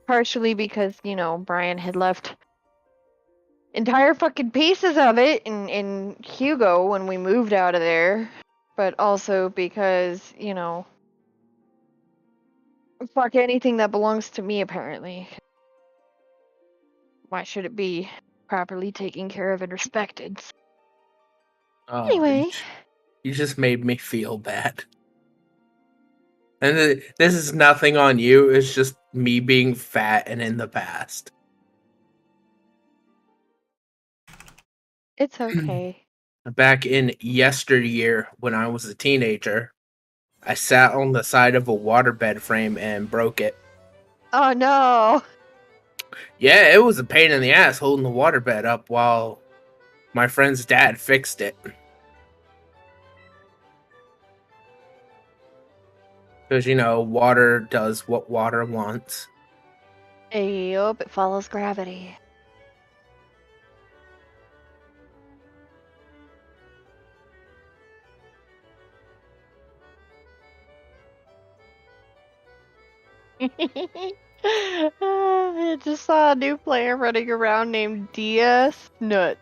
Partially because, Brian had left entire fucking pieces of it in Hugo when we moved out of there. But also because, fuck anything that belongs to me, apparently. Why should it be properly taken care of and respected? Oh, Anyway. you just made me feel bad. And this is nothing on you, it's just me being fat and in the past. It's okay. Back in yesteryear, when I was a teenager, I sat on the side of a waterbed frame and broke it. Oh no! Yeah, it was a pain in the ass holding the waterbed up while my friend's dad fixed it. Because, water does what water wants. Yup, it follows gravity. I just saw a new player running around named DS Nuts.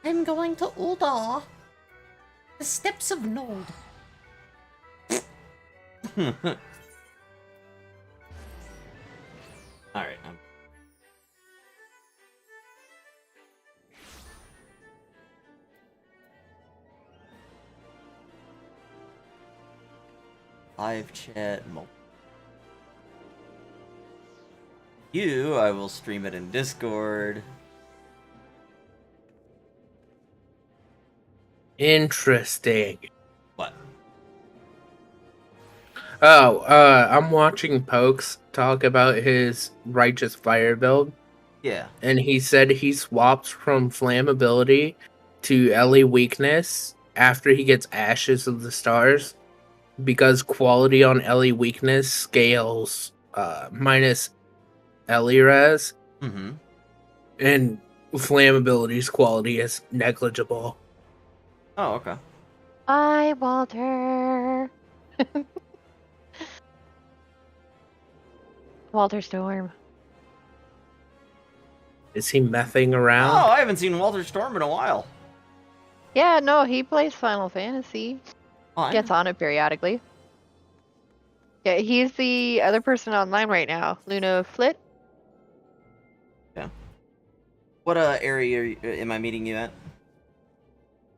I'm going to Ulda. The steps of Nod. Alright, live chat. I will stream it in Discord. Interesting. What? Oh, I'm watching Pokes talk about his Righteous Fire build. Yeah. And he said he swaps from flammability to Ellie weakness after he gets Ashes of the Stars, because quality on Ellie weakness scales minus Ellie res. Mm-hmm. And flammability's quality is negligible. Oh, okay. Hi, Walter. Walter Storm. Is he messing around? Oh, I haven't seen Walter Storm in a while. Yeah, no, he plays Final Fantasy. Gets on it periodically. Yeah, he's the other person online right now, Luna Flit. Yeah. What area am I meeting you at?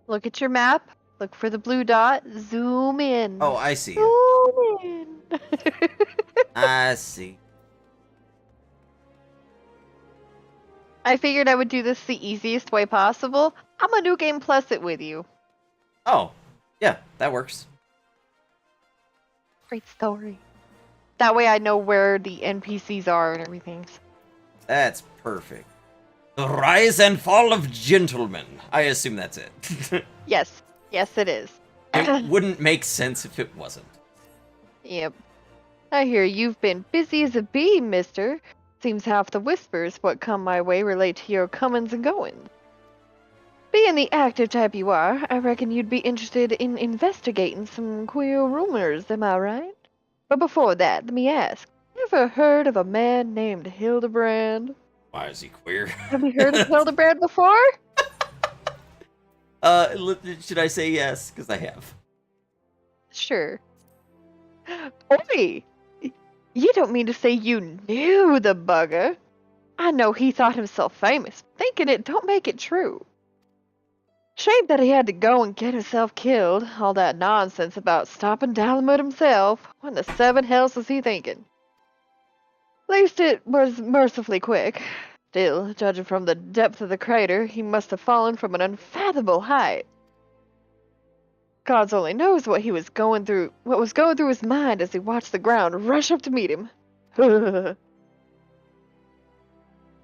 Look at your map. Look for the blue dot. Zoom in. Oh, I see. Zoom in. I see. I figured I would do this the easiest way possible. I'm a New Game Plus it with you. Oh, yeah, that works. Great story. That way I know where the NPCs are and everything. That's perfect. The Rise and Fall of Gentlemen. I assume that's it. Yes. Yes, it is. It wouldn't make sense if it wasn't. Yep. I hear you've been busy as a bee, mister. Seems half the whispers what come my way relate to your comings and goings. Being the active type you are, I reckon you'd be interested in investigating some queer rumors, am I right? But before that, let me ask, ever heard of a man named Hildebrand? Why is he queer? Have you heard of Hildebrand before? Should I say yes? Because I have. Sure. Oi! You don't mean to say you knew the bugger? I know he thought himself famous. Thinking it don't make it true. Shame that he had to go and get himself killed. All that nonsense about stopping Dalamud himself. What in the seven hells was he thinking? At least it was mercifully quick. Still, judging from the depth of the crater, he must have fallen from an unfathomable height. God only knows what was going through his mind as he watched the ground rush up to meet him.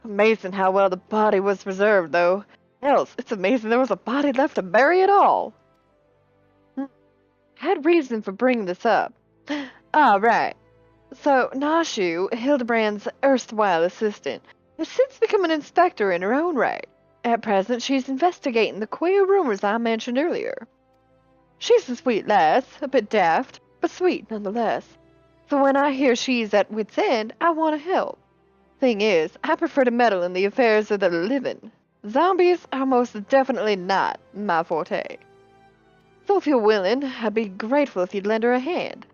Amazing how well the body was preserved, though. Else, it's amazing there was a body left to bury at all. Had reason for bringing this up. Ah, right. So, Nashu, Hildebrand's erstwhile assistant, has since become an inspector in her own right. At present, she's investigating the queer rumors I mentioned earlier. She's a sweet lass, a bit daft, but sweet nonetheless. So when I hear she's at wit's end, I want to help. Thing is, I prefer to meddle in the affairs of the living. Zombies are most definitely not my forte. So if you're willing, I'd be grateful if you'd lend her a hand.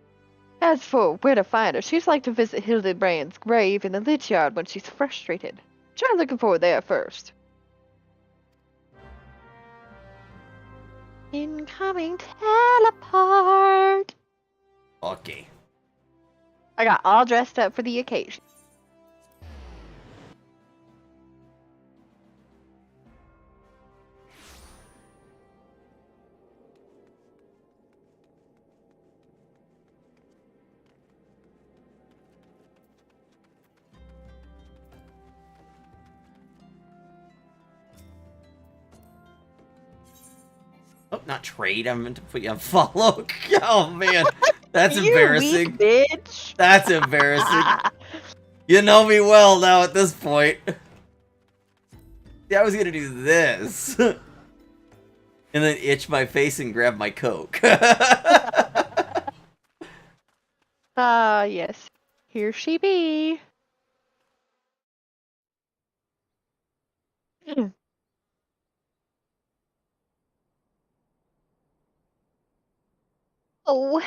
As for where to find her, she'd like to visit Hildebrand's grave in the Lich Yard when she's frustrated. Try looking for her there first. Incoming teleport! Okay. I got all dressed up for the occasion. Oh, not trade. I meant to put you on follow. Oh man, that's You embarrassing. weak bitch! That's embarrassing. You know me well now at this point. See, I was gonna do this. And then itch my face and grab my Coke. Ah, yes. Here she be. Oh,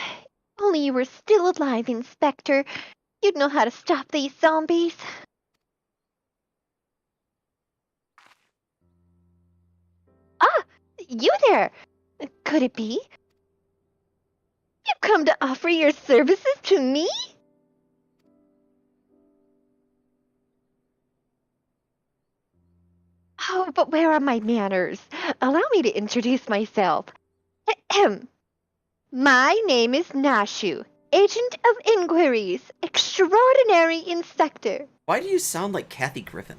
only you were still alive, Inspector. You'd know how to stop these zombies. Ah, you there! Could it be? You've come to offer your services to me? Oh, but where are my manners? Allow me to introduce myself. Ahem. My name is Nashu, Agent of Inquiries, Extraordinary Inspector. Why do you sound like Kathy Griffin?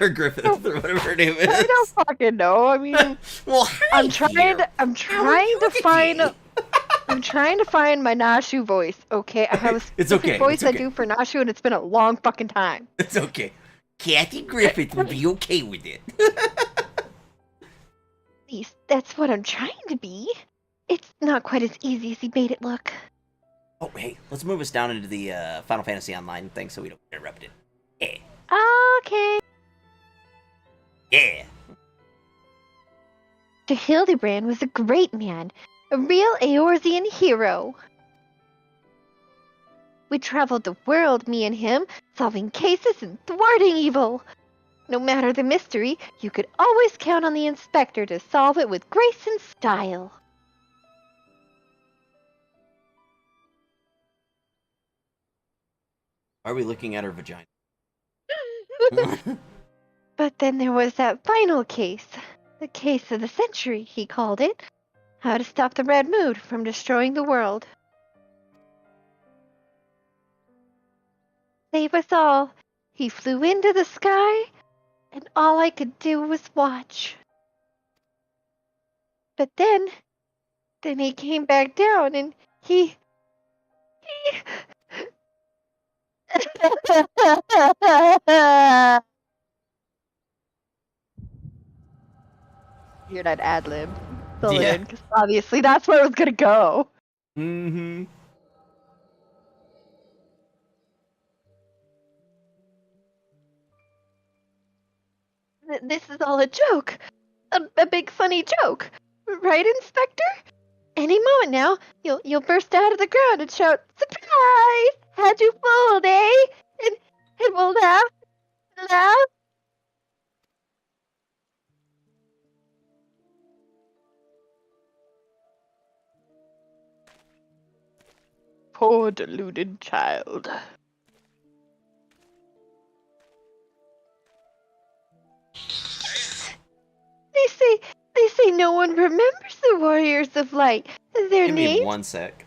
Or Griffith, Oh, or whatever her name is. I don't fucking know. I mean, Well, hi I'm trying here. I'm trying to find I'm trying to find my Nashu voice, okay? I have a It's specific okay, voice it's I okay. do for Nashu, and it's been a long fucking time. It's okay. Kathy Griffith would be okay with it. At least that's what I'm trying to be. It's not quite as easy as he made it look. Oh, hey, let's move us down into the Final Fantasy Online thing so we don't get interrupted. Yeah. Okay. Yeah. Sir Hildebrand was a great man, a real Eorzean hero. We traveled the world, me and him, solving cases and thwarting evil. No matter the mystery, you could always count on the inspector to solve it with grace and style. Are we looking at her vagina? But then there was that final case. The case of the century, he called it. How to stop the Red Mood from destroying the world. Save us all. He flew into the sky, and all I could do was watch. But then he came back down, and he... Hear that ad lib? Fill it Yeah. in, because obviously that's where it was gonna go. Mm-hmm. This is all a joke. A big funny joke. Right, Inspector? Any moment now, you'll burst out of the ground and shout, "Surprise! Had you fooled, eh?" And we'll laugh. Poor deluded child. They say no one remembers the warriors of light. Their Give me names. 1 sec.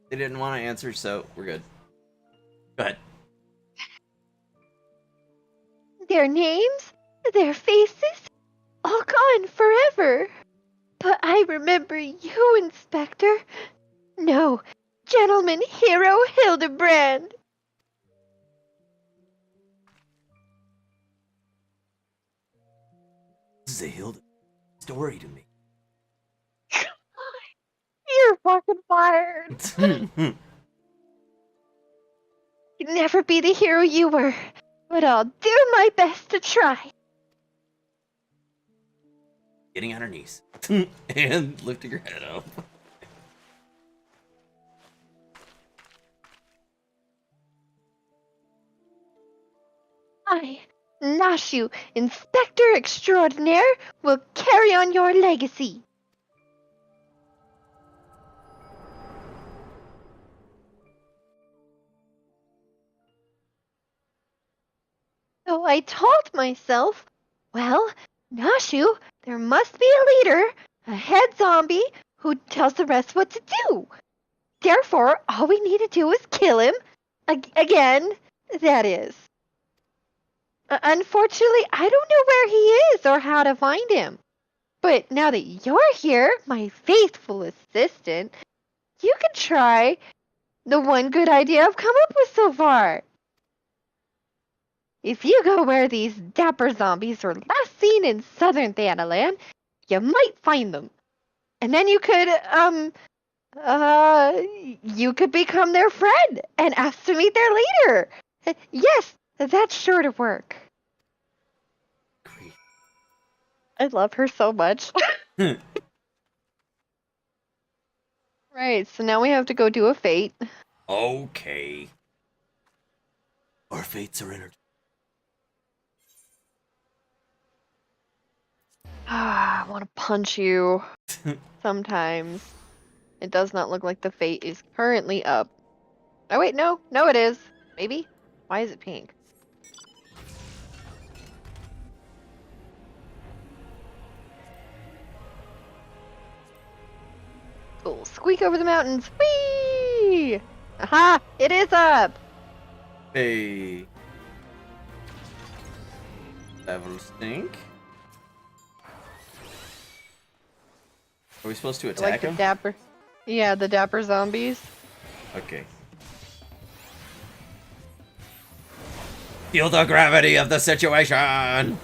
They didn't want to answer, so we're good. Go ahead. Their names, their faces, all gone forever. But I remember you, Inspector. No, Gentleman Hero Hildebrand. is a Hilda story to me. You're fucking fired. You'd never be the hero you were, but I'll do my best to try. Getting on her knees and lifting her head up. I, Nashu, Inspector Extraordinaire, will carry on your legacy. So I told myself, well, Nashu, there must be a leader, a head zombie, who tells the rest what to do. Therefore, all we need to do is kill him. Again, that is. Unfortunately, I don't know where he is or how to find him. But now that you're here, my faithful assistant, you can try the one good idea I've come up with so far. If you go where these dapper zombies were last seen in southern Thanaland, you might find them. And then you could become their friend and ask to meet their leader. Yes, that's sure to work. Great. I love her so much. Right, so now we have to go do a fate. Okay. Our fates are intertwined. I want to punch you. Sometimes. It does not look like the fate is currently up. Oh wait, no. No, it is. Maybe? Why is it pink? Cool. Squeak over the mountains. Whee! Aha! It is up! Hey. Level stink. Are we supposed to I attack like the him? dapper. Yeah, the dapper zombies. Okay. Feel the gravity of the situation!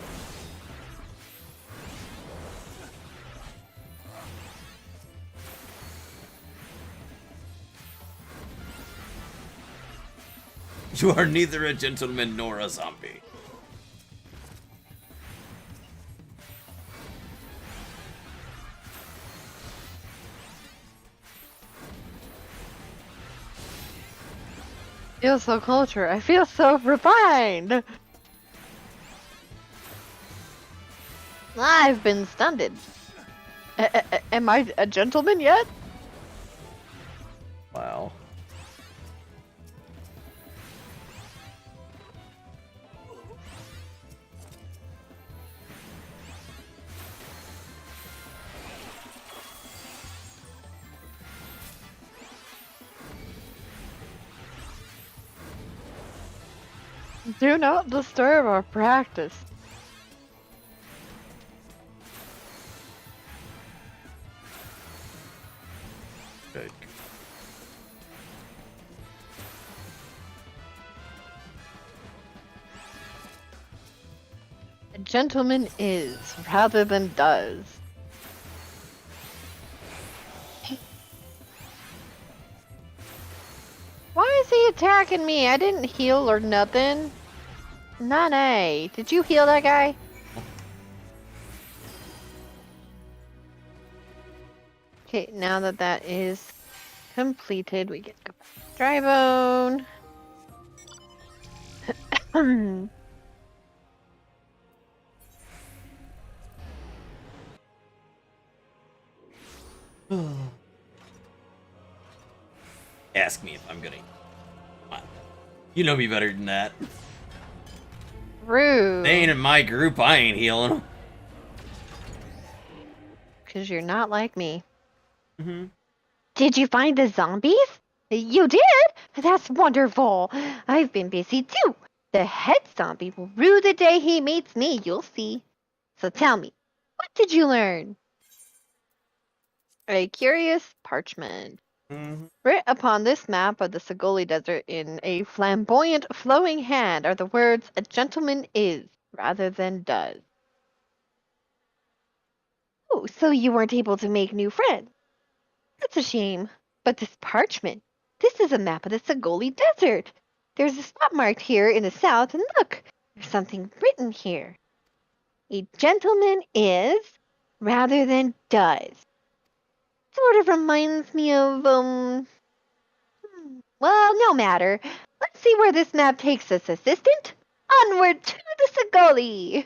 You are neither a gentleman nor a zombie. I feel so cultured. I feel so refined. I've been stunned. Am I a gentleman yet? Wow. Do not disturb our practice. Good. A gentleman is rather than does. Why is he attacking me? I didn't heal or nothing. Nane, did you heal that guy? Okay, now that that is completed, we get to go back to Drybone. Ask me if I'm gonna. Come on. You know me better than that. Rude. They ain't in my group. I ain't healing them. Because you're not like me. Mm-hmm. Did you find the zombies? You did? That's wonderful. I've been busy too. The head zombie will rue the day he meets me, you'll see. So tell me, what did you learn? A curious parchment. Mm-hmm. Writ upon this map of the Sagoli Desert in a flamboyant, flowing hand are the words, "A gentleman is, rather than does." Oh, so you weren't able to make new friends. That's a shame. But this parchment, this is a map of the Sagoli Desert. There's a spot marked here in the south, and look, there's something written here. A gentleman is, rather than does. Sort of reminds me of, well, no matter. Let's see where this map takes us, assistant. Onward to the Sagoli!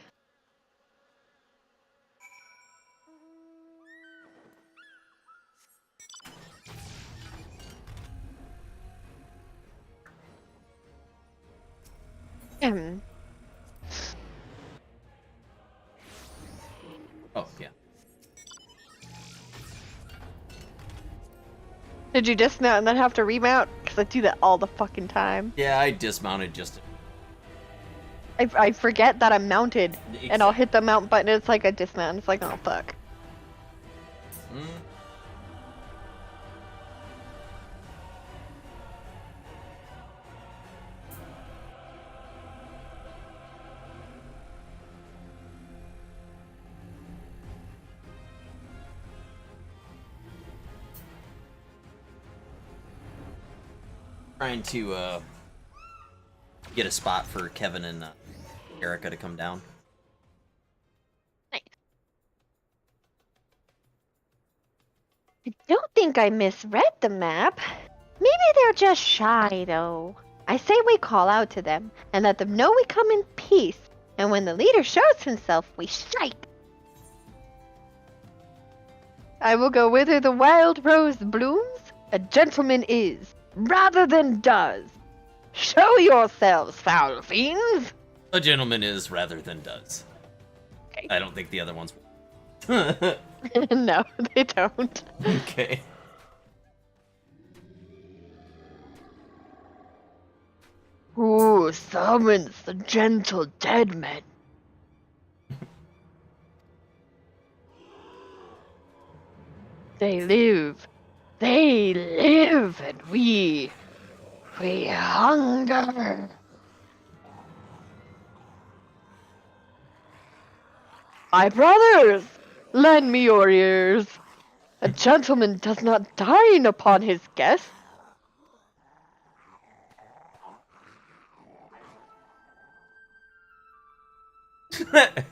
Oh, yeah. Did you dismount and then have to remount? Because I do that all the fucking time. Yeah, I dismounted just... I forget that I'm mounted, and I'll hit the mount button, and it's like a dismount. It's like, oh, fuck. Trying to get a spot for Kevin and Erica to come down. Nice. I don't think I misread the map. Maybe they're just shy, though. I say we call out to them and let them know we come in peace, and when the leader shows himself, we strike. I will go whither the wild rose blooms. A gentleman is, rather than does. Show yourselves, foul fiends! A gentleman is rather than does. Okay. I don't think the other ones No, they don't. Okay. Who summons the gentle dead men? They live, and we hunger. My brothers, lend me your ears. A gentleman does not dine upon his guests. Yeah,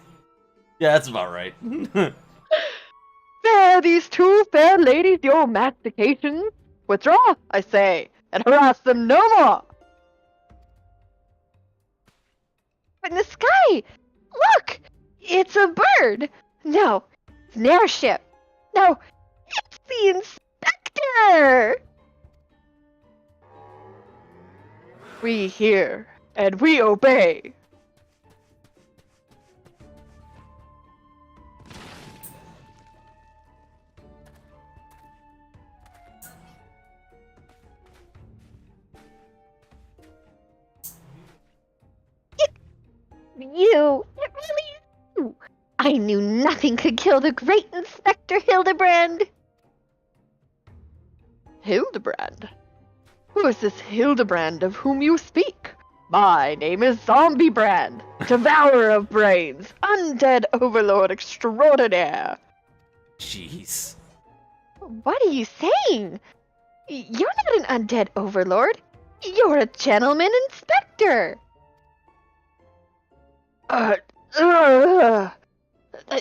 that's about right. Spare these two fair ladies your mastications. Withdraw, I say, and harass them no more. In the sky, look, it's a bird. No, it's an airship. No, it's the inspector. We hear and we obey. It really is you. I knew nothing could kill the great Inspector Hildebrand. Hildebrand? Who is this Hildebrand of whom you speak? My name is Zombie Brand, devourer of brains, undead overlord extraordinaire. Jeez. What are you saying? You're not an undead overlord. You're a gentleman inspector.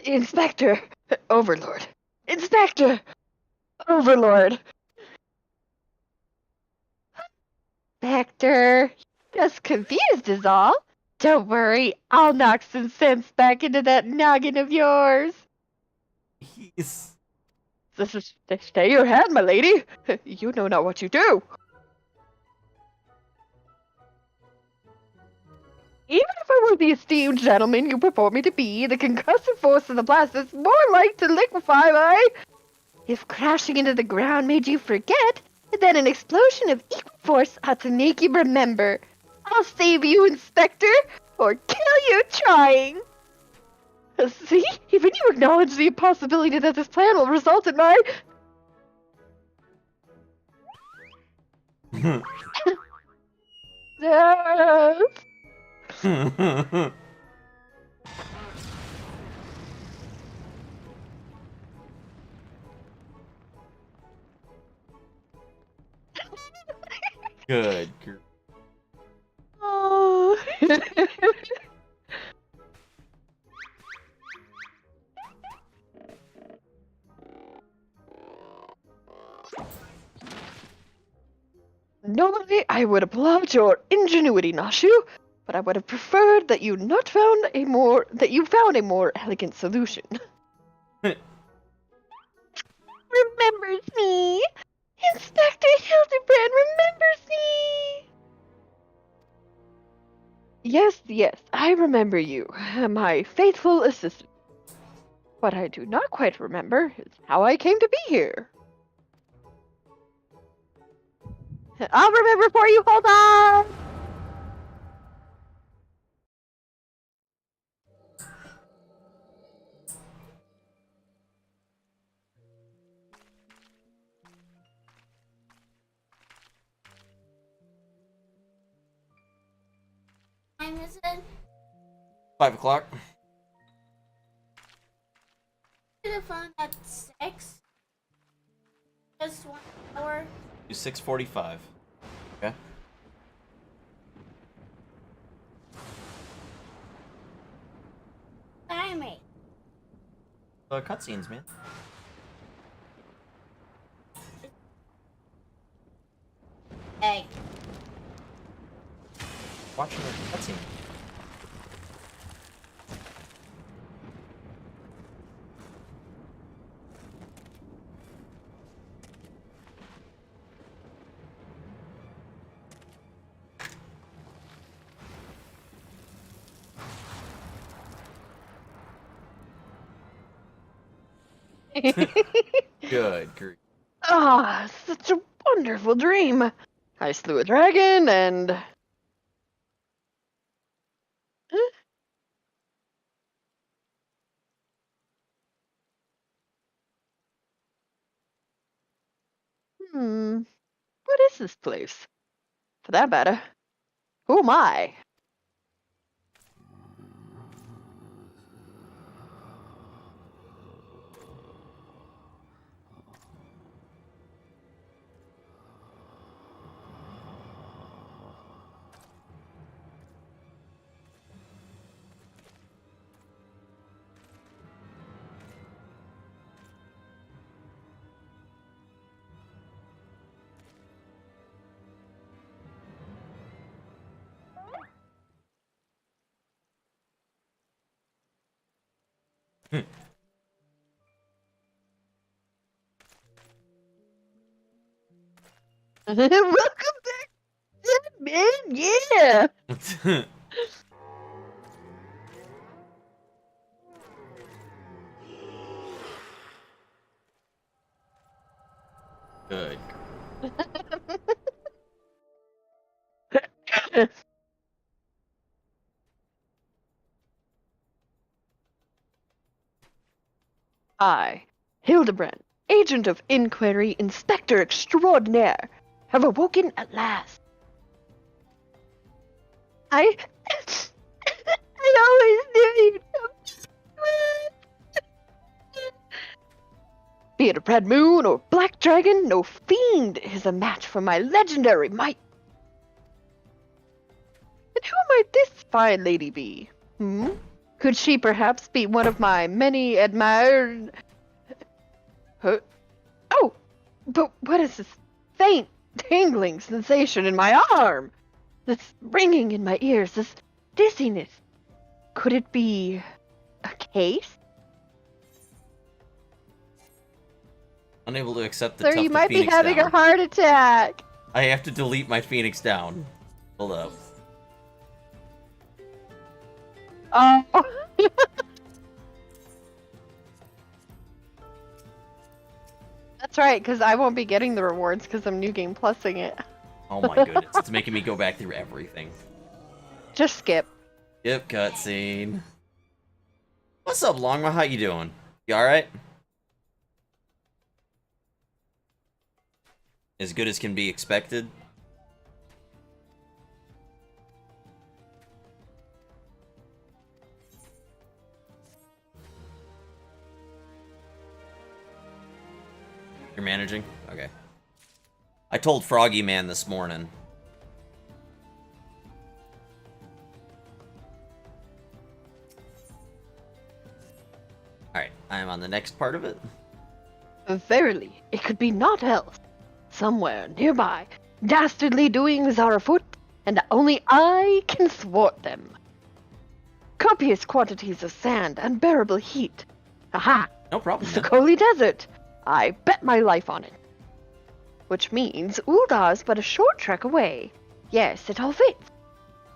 Inspector, Overlord. Inspector, Overlord. Inspector, just confused is all. Don't worry, I'll knock some sense back into that noggin of yours. He's... Stay your hand, my lady. You know not what you do. Even if I were the esteemed gentleman you purport me to be, the concussive force of the blast is more like to liquefy my... If crashing into the ground made you forget, then an explosion of equal force ought to make you remember. I'll save you, Inspector, or kill you trying. See? Even you acknowledge the impossibility that this plan will result in my... Death. Well, Good. Oh. Normally, I would applaud your ingenuity, Nashu, but I would have preferred that you found a more elegant solution. Remembers me. Inspector Hildebrand remembers me. Yes, I remember you, my faithful assistant. What I do not quite remember is how I came to be here. I'll remember for you, hold on! Time is it? 5 o'clock. Should have found at 6. Just 1 hour. Do 6:45. Okay. Time it. Cutscenes, man. Egg. Watching a cutscene. Good grief. Ah, such a wonderful dream. I slew a dragon and... What is this place? For that matter, who am I? Welcome back, man. Yeah. Good. I, Hildebrand, agent of inquiry, inspector extraordinaire, have awoken at last. I always knew you'd come. Be it a red moon or black dragon, no fiend is a match for my legendary might. And who might this fine lady be? Could she perhaps be one of my many admired... Oh, but what is this faint, tingling sensation in my arm? This ringing in my ears, this dizziness. Could it be a case? Unable to accept the Sir, tough you the might be Phoenix having down. a heart attack. I have to delete my Phoenix down. Hold up. Oh. That's right, because I won't be getting the rewards because I'm New Game Plusing it. Oh my goodness, it's making me go back through everything. Just skip. Yep, cutscene. What's up, Longma? How you doing? You alright? As good as can be expected? You're managing? Okay. I told Froggy Man this morning Alright, I am on the next part of it. Verily, it could be naught else. Somewhere nearby, dastardly doings are afoot, and only I can thwart them. Copious quantities of sand, unbearable heat. Aha! No The problem, man. Sokoli Desert. I bet my life on it. Which means Uldar's but a short trek away. Yes, it all fits.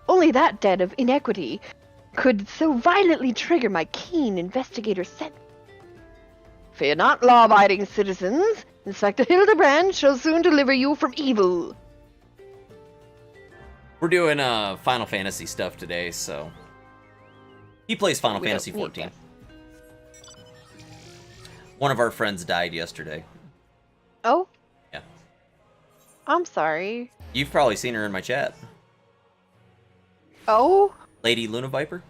Only that den of inequity could so violently trigger my keen investigator sense. Fear not, law-abiding citizens. Inspector Hildebrand shall soon deliver you from evil. We're doing Final Fantasy stuff today, so... He plays Final We Fantasy don't need 14. One of our friends died yesterday. Oh? Yeah. I'm sorry. You've probably seen her in my chat. Oh? Lady Luna Viper,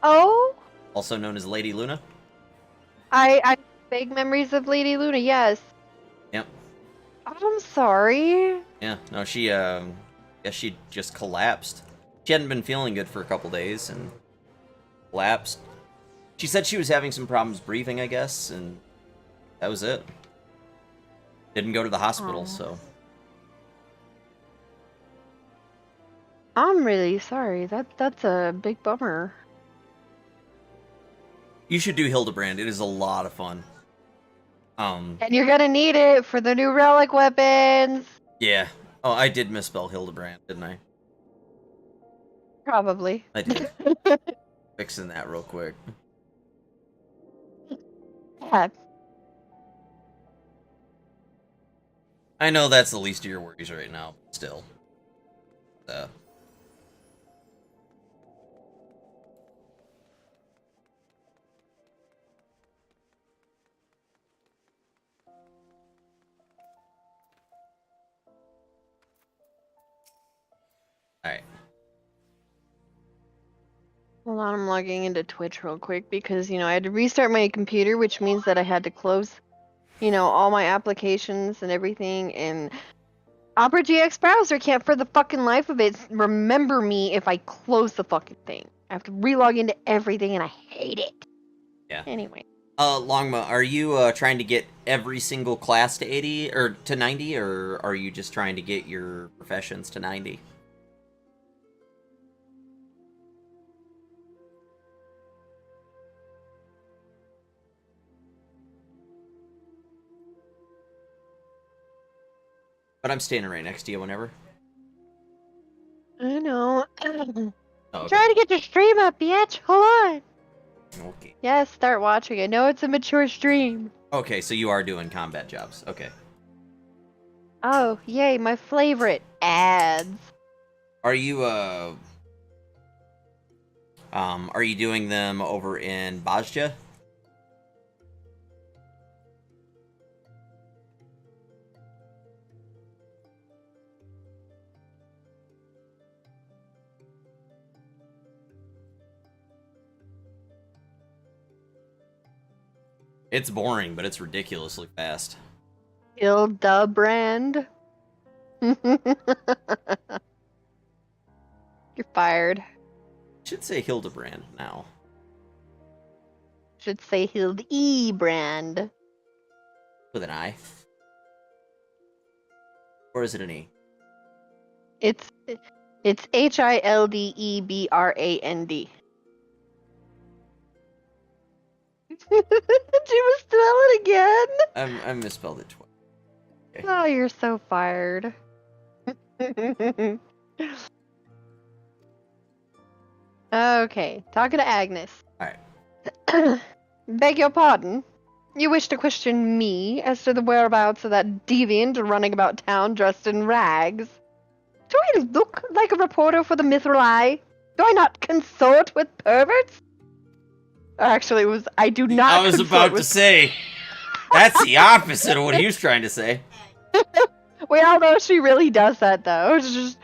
Oh? also known as Lady Luna. I vague memories of Lady Luna, yes. Yep. I'm sorry. Yeah, no, she just collapsed. She hadn't been feeling good for a couple days and collapsed. She said she was having some problems breathing, I guess, and that was it. Didn't go to the hospital, Aw. so... I'm really sorry. That's a big bummer. You should do Hildebrand. It is a lot of fun. And you're gonna need it for the new relic weapons. Yeah. Oh, I did misspell Hildebrand, didn't I? Probably. I did. Fixing that real quick. Yeah. I know that's the least of your worries right now, but still. Alright. Hold on, I'm logging into Twitch real quick because, I had to restart my computer, which means that I had to close, all my applications and everything, and Opera GX browser can't for the fucking life of it remember me if I close the fucking thing. I have to relog into everything and I hate it. Yeah. Anyway. Longma, are you trying to get every single class to 80 or to 90, or are you just trying to get your professions to 90? But I'm standing right next to you whenever. I know. Oh, okay. Trying to get your stream up, bitch. Hold on. Okay. Yes, start watching. I know it's a mature stream. Okay, so you are doing combat jobs. Okay. Oh, yay, my favorite. Ads. Are you doing them over in Bajja? It's boring, but it's ridiculously fast. Hildebrand. You're fired. Should say Hildebrand now. Should say Hildebrand. With an I. Or is it an E? It's Hildebrand. Did you misspell it again? I misspelled it twice. Okay. Oh, you're so fired. Okay, talking to Agnes. Alright. Beg your pardon. You wish to question me as to the whereabouts of that deviant running about town dressed in rags? Do I look like a reporter for the Mithril Eye? Do I not consort with perverts? Actually, I do not. I was consort about with... to say, that's the opposite of what he was trying to say. We all know she really does that, though. It's just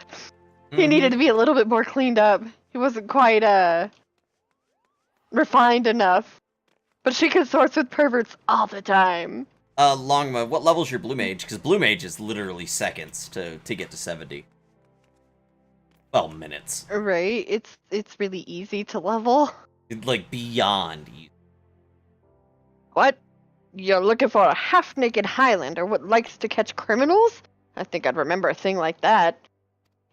he needed to be a little bit more cleaned up. He wasn't quite refined enough. But she consorts with perverts all the time. Longma, what level's your Blue Mage? Because Blue Mage is literally seconds to get to 70. Well, minutes. Right? It's really easy to level. Like, beyond easy. What? You're looking for a half-naked Highlander what likes to catch criminals? I think I'd remember a thing like that.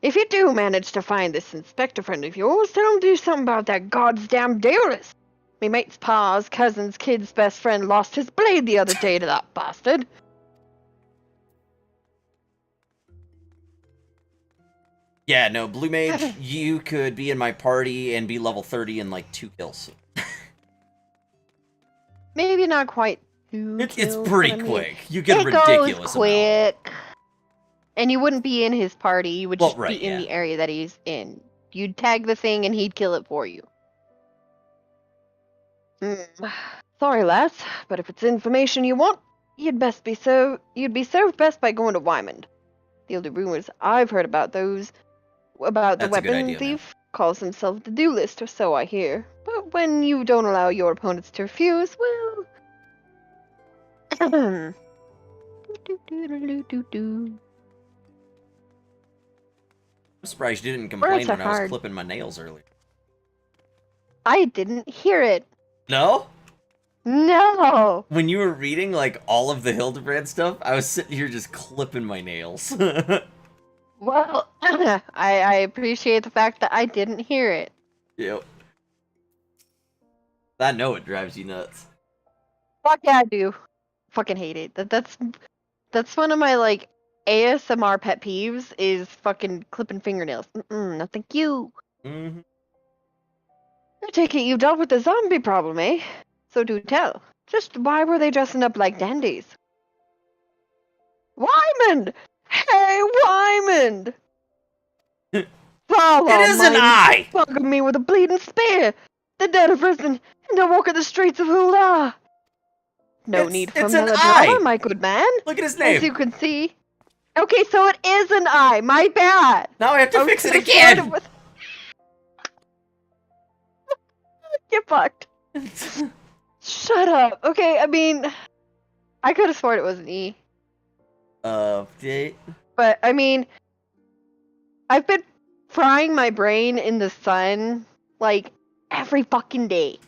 If you do manage to find this inspector friend of yours, tell him to do something about that goddamn duelist. Me mate's pa's cousin's kid's best friend lost his blade the other day to that bastard. Yeah, no, Blue Mage, you could be in my party and be level 30 in like 2 kills. Maybe not quite 2 It's kills, pretty but I mean, quick. You get a it ridiculous goes amount. quick. And you wouldn't be in his party, you would Well, just right, be in yeah. the area that he's in. You'd tag the thing and he'd kill it for you. Sorry, lass, but if it's information you want, you'd be served best by going to Wymond. The only rumors I've heard about the That's a good weapon idea, man. thief calls himself the duelist, or so I hear. But when you don't allow your opponents to refuse, well... I'm surprised you didn't complain Words are when I was hard. clipping my nails earlier. I didn't hear it. No? No! When you were reading, like, all of the Hildebrand stuff, I was sitting here just clipping my nails. Well, I appreciate the fact that I didn't hear it. Yep. I know it drives you nuts. Fuck yeah, I do. Fucking hate it. That's one of my, like, ASMR pet peeves is fucking clipping fingernails. No thank you. Mm-hmm. I take it you dealt with the zombie problem, eh? So do tell. Just why were they dressing up like dandies? Wyman! Hey, Wyman! Follow It is an eye! bugging me with a bleeding spear! The dead have risen, and I walk in the streets of Hula! No need for it's an melodrama, eye! my good man. Look at his As you name! can see. Okay, so it is an eye. My bad. Now I have to I was fix it gonna start again! with- Get fucked. Shut up. Okay, I mean, I could have sworn it was an E. Update. But, I mean, I've been frying my brain in the sun, like, every fucking day.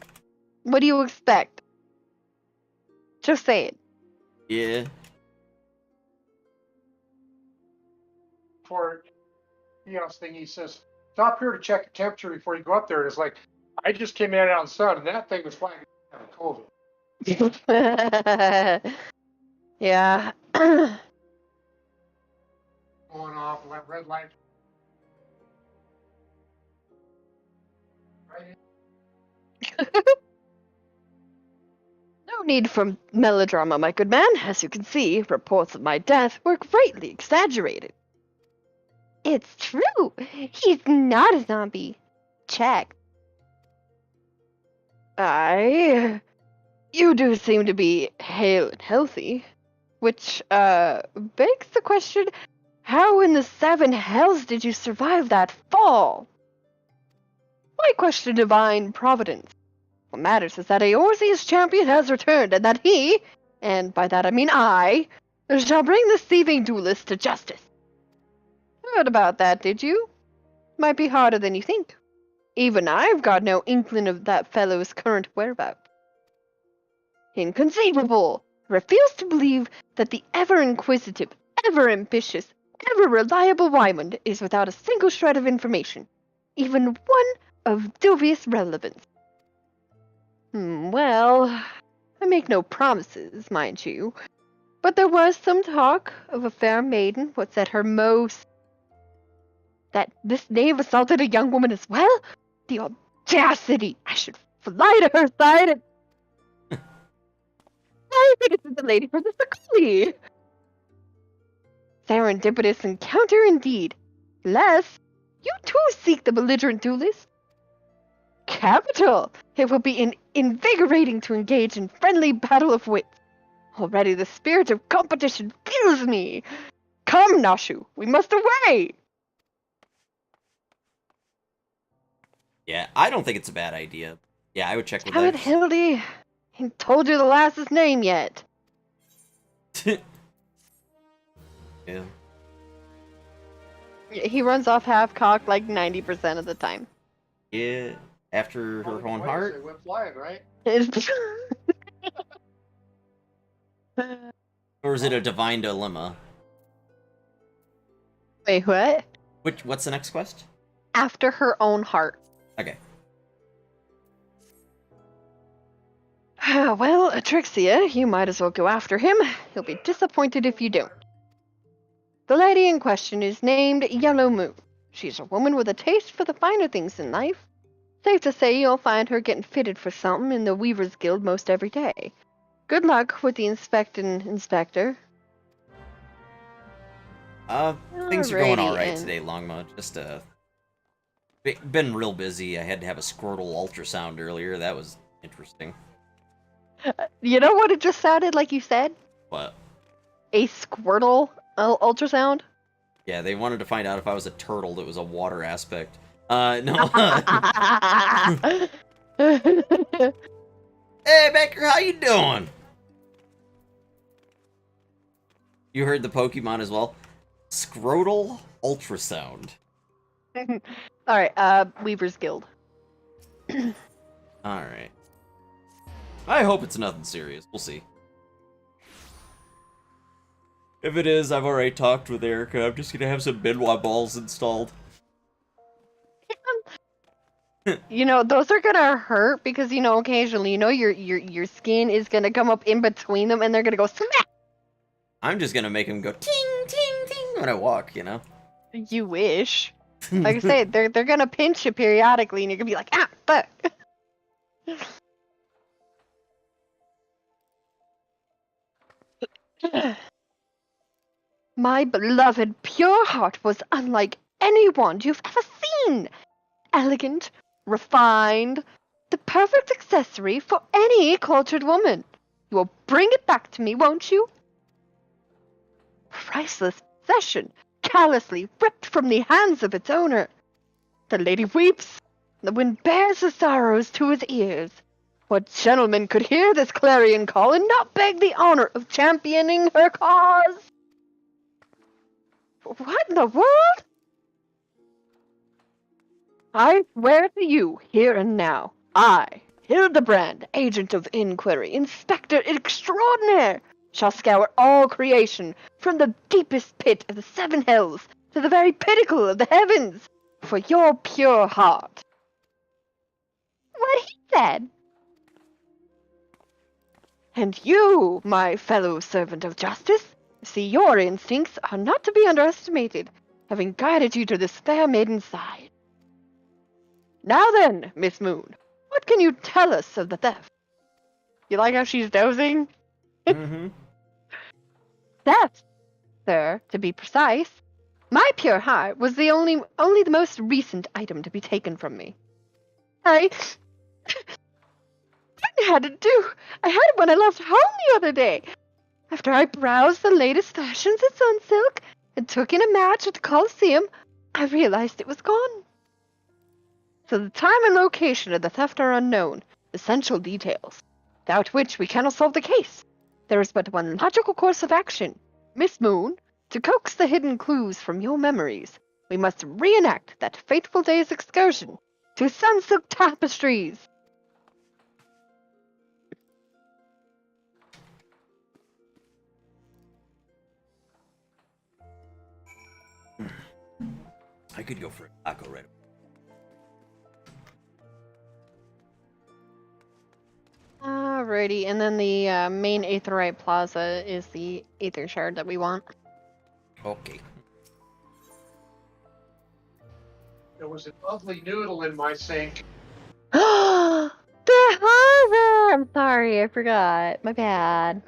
What do you expect? Just saying. Yeah. For Neon's thing, he says, stop here to check the temperature before you go up there. And it's like, I just came in on sun, and that thing was flying out of COVID. Yeah. Going off, red light. Right. No need for melodrama, my good man. As you can see, reports of my death were greatly exaggerated. It's true. He's not a zombie. Check. You do seem to be hale and healthy. Which, begs the question, how in the 7 hells did you survive that fall? Why question divine providence? What matters is that Eorzeus champion has returned, and that he, and by that I mean I, shall bring this thieving duelist to justice. Heard about that, did you? Might be harder than you think. Even I've got no inkling of that fellow's current whereabouts. Inconceivable! I refuse to believe that the ever-inquisitive, ever-ambitious, ever-reliable Wymond is without a single shred of information, even one of dubious relevance. Well, I make no promises, mind you, but there was some talk of a fair maiden what said her most... that this knave assaulted a young woman as well? The audacity! I should fly to her side and... I think it's the lady from the Sakuli! Serendipitous encounter indeed. Less, you too seek the belligerent duelist? Capital! It will be invigorating to engage in friendly battle of wits. Already the spirit of competition fills me. Come, Nashu, we must away! Yeah, I don't think it's a bad idea. Yeah, I would check with Damn it, that. Hildy. Ain't told you the lass's name yet. Yeah. He runs off half-cocked like 90% of the time. Yeah. After her own They heart. went flying, right? Or is it a divine dilemma? Wait, what? What's the next quest? After her own heart. Okay. Well, Atrixia, you might as well go after him. He'll be disappointed if you don't. The lady in question is named Yellow Moon. She's a woman with a taste for the finer things in life. Safe to say you'll find her getting fitted for something in the Weavers Guild most every day. Good luck with the inspector. Things are going Alrighty, alright and- today, Longma. Just, been real busy. I had to have a Squirtle ultrasound earlier. That was interesting. You know what it just sounded like you said? But, A Squirtle ultrasound? yeah, they wanted to find out if I was a turtle that was a water aspect. No. Hey, Baker, how you doing? You heard the Pokemon as well? Scrotal ultrasound. Alright, Weavers Guild. Alright. I hope it's nothing serious. We'll see. If it is, I've already talked with Erica. I'm just gonna have some Benoit balls installed. You know, those are gonna hurt because, you know, occasionally, you know, your skin is gonna come up in between them and they're gonna go smack! I'm just gonna make him go ting, ting, ting when I walk, you know? You wish. Like I say, they're gonna pinch you periodically and you're gonna be like, ah, fuck! My beloved pure heart was unlike anyone you've ever seen. Elegant, refined, the perfect accessory for any cultured woman. You will bring it back to me, won't you? Priceless possession, callously ripped from the hands of its owner. The lady weeps, the wind bears the sorrows to his ears. What gentleman could hear this clarion call and not beg the honor of championing her cause? What in the world? I swear to you, here and now, I, Hildebrand, agent of inquiry, inspector extraordinaire, shall scour all creation, from the deepest pit of the seven hells to the very pinnacle of the heavens, for your pure heart. What he said. And you, my fellow servant of justice, see your instincts are not to be underestimated, having guided you to this fair maiden's side. Now then, Miss Moon, what can you tell us of the theft? You like how she's dozing? Mm-hmm. Theft, sir, to be precise. My pure heart was the only the most recent item to be taken from me. I had it when I left home the other day. After I browsed the latest fashions at Sunsilk and took in a match at the Coliseum, I realized it was gone. So the time and location of the theft are unknown, essential details, without which we cannot solve the case. There is but one logical course of action. Miss Moon, to coax the hidden clues from your memories, we must reenact that fateful day's excursion to Sunsilk Tapestries. I could go for a taco right. Alrighty, and then the main Aetherite Plaza is the Aether Shard that we want. Okay. There was an ugly noodle in my sink. The harbor! I'm sorry, I forgot. My bad.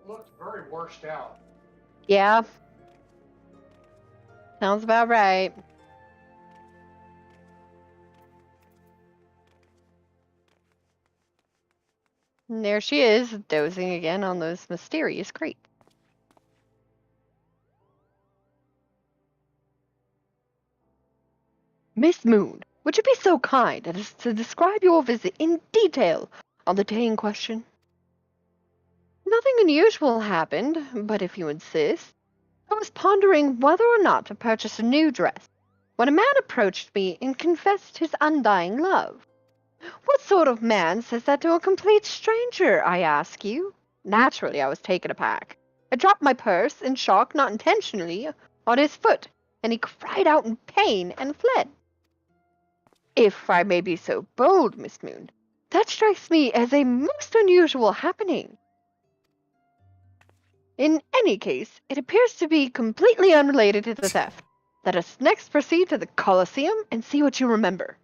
Looked very washed out. Yeah. Sounds about right. And there she is, dozing again on those mysterious crates. Miss Moon, would you be so kind as to describe your visit in detail on the day in question? Nothing unusual happened, but if you insist, I was pondering whether or not to purchase a new dress when a man approached me and confessed his undying love. What sort of man says that to a complete stranger, I ask you? Naturally, I was taken aback. I dropped my purse, in shock, not intentionally, on his foot, and he cried out in pain and fled. If I may be so bold, Miss Moon, that strikes me as a most unusual happening. In any case, it appears to be completely unrelated to the theft. Let us next proceed to the Colosseum and see what you remember.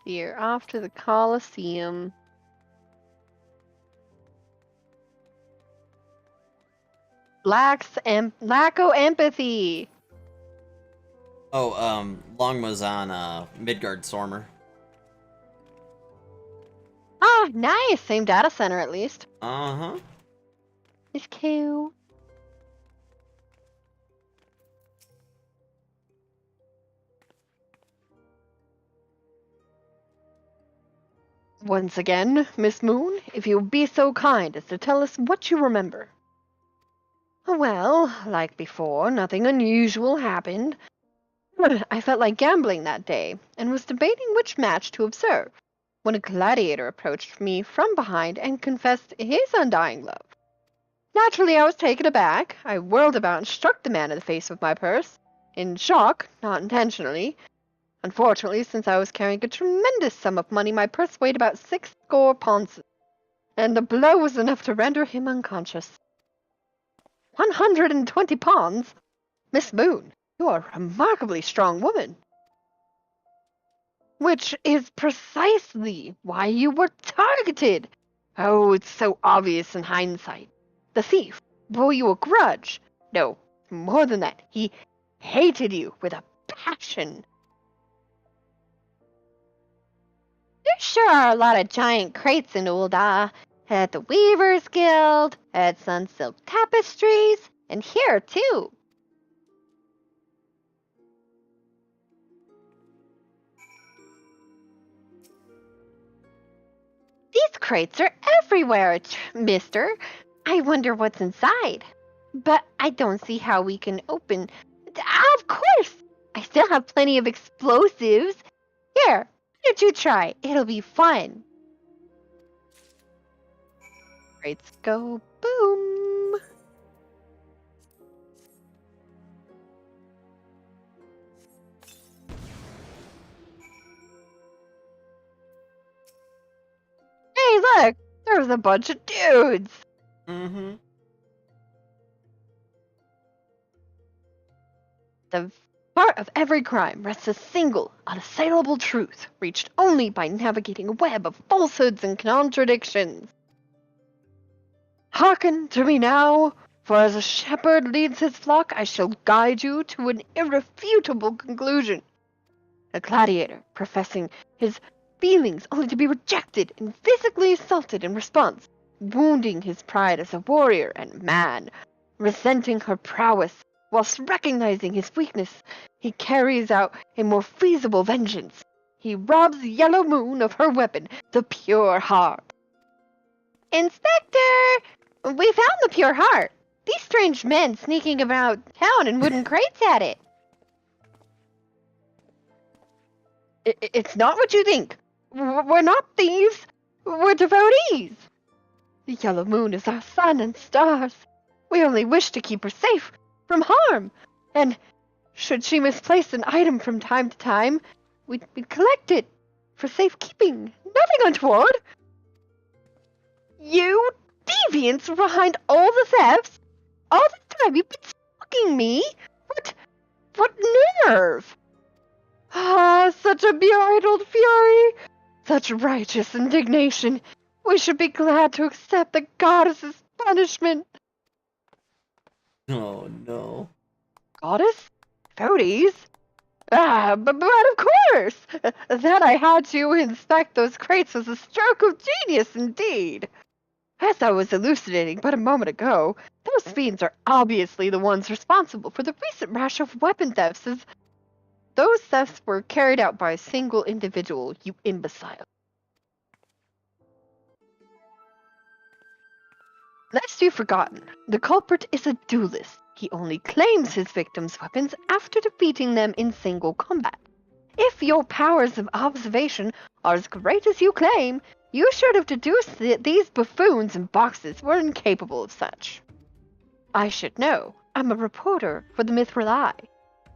You're off to the Colosseum. Lack of empathy. Oh, Longma's on, Midgard Stormer. Ah, nice. Same data center, at least. Uh-huh. It's cool. Once again, Miss Moon, if you'll be so kind as to tell us what you remember. Well, like before, nothing unusual happened. I felt like gambling that day, and was debating which match to observe, when a gladiator approached me from behind and confessed his undying love. Naturally, I was taken aback. I whirled about and struck the man in the face with my purse. In shock, not intentionally. Unfortunately, since I was carrying a tremendous sum of money, my purse weighed about 60 pounds, and the blow was enough to render him unconscious. 120 pounds? Miss Moon, you are a remarkably strong woman. Which is precisely why you were targeted. Oh, it's so obvious in hindsight. The thief bore you a grudge. No, more than that, he hated you with a passion. There sure are a lot of giant crates in Ul'dah. At the Weavers Guild, at Sunsilk Tapestries, and here too. These crates are everywhere, mister. I wonder what's inside. But I don't see how we can open... Of course! I still have plenty of explosives. Here, why don't you try? It'll be fun. Crates go boom. Hey, look! There's a bunch of dudes! Mm-hmm. The heart of every crime rests a single, unassailable truth, reached only by navigating a web of falsehoods and contradictions. Hearken to me now, for as a shepherd leads his flock, I shall guide you to an irrefutable conclusion. A gladiator, professing his feelings only to be rejected and physically assaulted in response, wounding his pride as a warrior and man, resenting her prowess, whilst recognizing his weakness, he carries out a more feasible vengeance. He robs Yellow Moon of her weapon, the pure heart. Inspector! We found the pure heart. These strange men sneaking about town in wooden crates had it. It's not what you think. We're not thieves. We're devotees. The Yellow Moon is our sun and stars. We only wish to keep her safe from harm. And should she misplace an item from time to time, we'd collect it for safekeeping. Nothing untoward. You deviants were behind all the thefts? All the time you've been stalking me? What nerve? Ah, such unbridled fury! Such righteous indignation! We should be glad to accept the goddess's punishment. Oh, no. Goddess? Toadies? Ah, but of course! That I had to inspect those crates was a stroke of genius indeed. As I was elucidating but a moment ago, those fiends are obviously the ones responsible for the recent rash of weapon thefts, as those thefts were carried out by a single individual, you imbecile. Lest you've forgotten, the culprit is a duelist. He only claims his victims' weapons after defeating them in single combat. If your powers of observation are as great as you claim, you should have deduced that these buffoons in boxes were incapable of such. I should know. I'm a reporter for the Mithril Eye.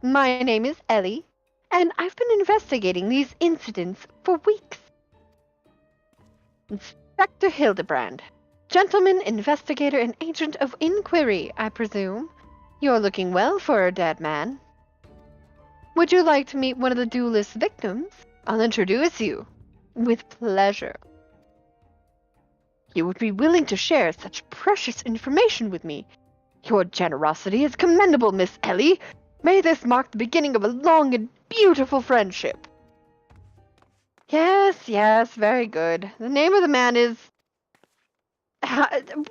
My name is Ellie, and I've been investigating these incidents for weeks. Inspector Hildebrand. Gentleman, investigator, and agent of inquiry, I presume. You're looking well for a dead man. Would you like to meet one of the duelist's victims? I'll introduce you. With pleasure. You would be willing to share such precious information with me. Your generosity is commendable, Miss Ellie. May this mark the beginning of a long and beautiful friendship. Yes, very good. The name of the man is... Where the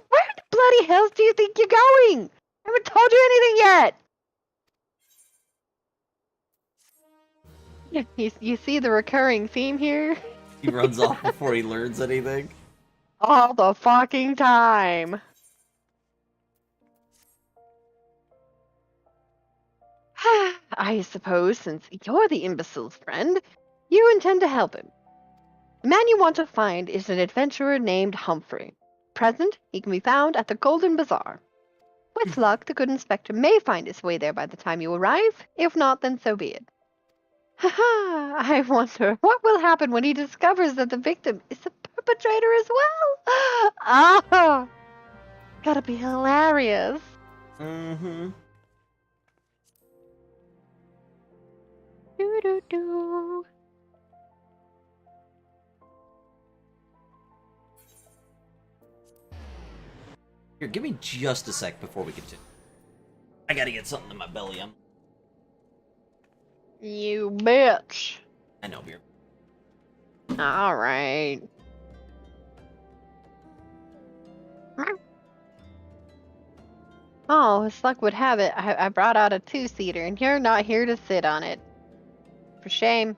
bloody hell do you think you're going? I haven't told you anything yet! You see the recurring theme here? He runs off before he learns anything. All the fucking time! I suppose, since you're the imbecile's friend, you intend to help him. The man you want to find is an adventurer named Humphrey. Present, he can be found at the Golden Bazaar. With luck, the good inspector may find his way there by the time you arrive. If not, then so be it. Haha, I wonder what will happen when he discovers that the victim is the perpetrator as well. Ah, gotta be hilarious. Mm-hmm. Do-do-do. Here, give me just a sec before we continue. I gotta get something in my belly. You bitch. I know, beer. Alright. Oh, as luck would have it, I brought out a two-seater, and you're not here to sit on it. For shame.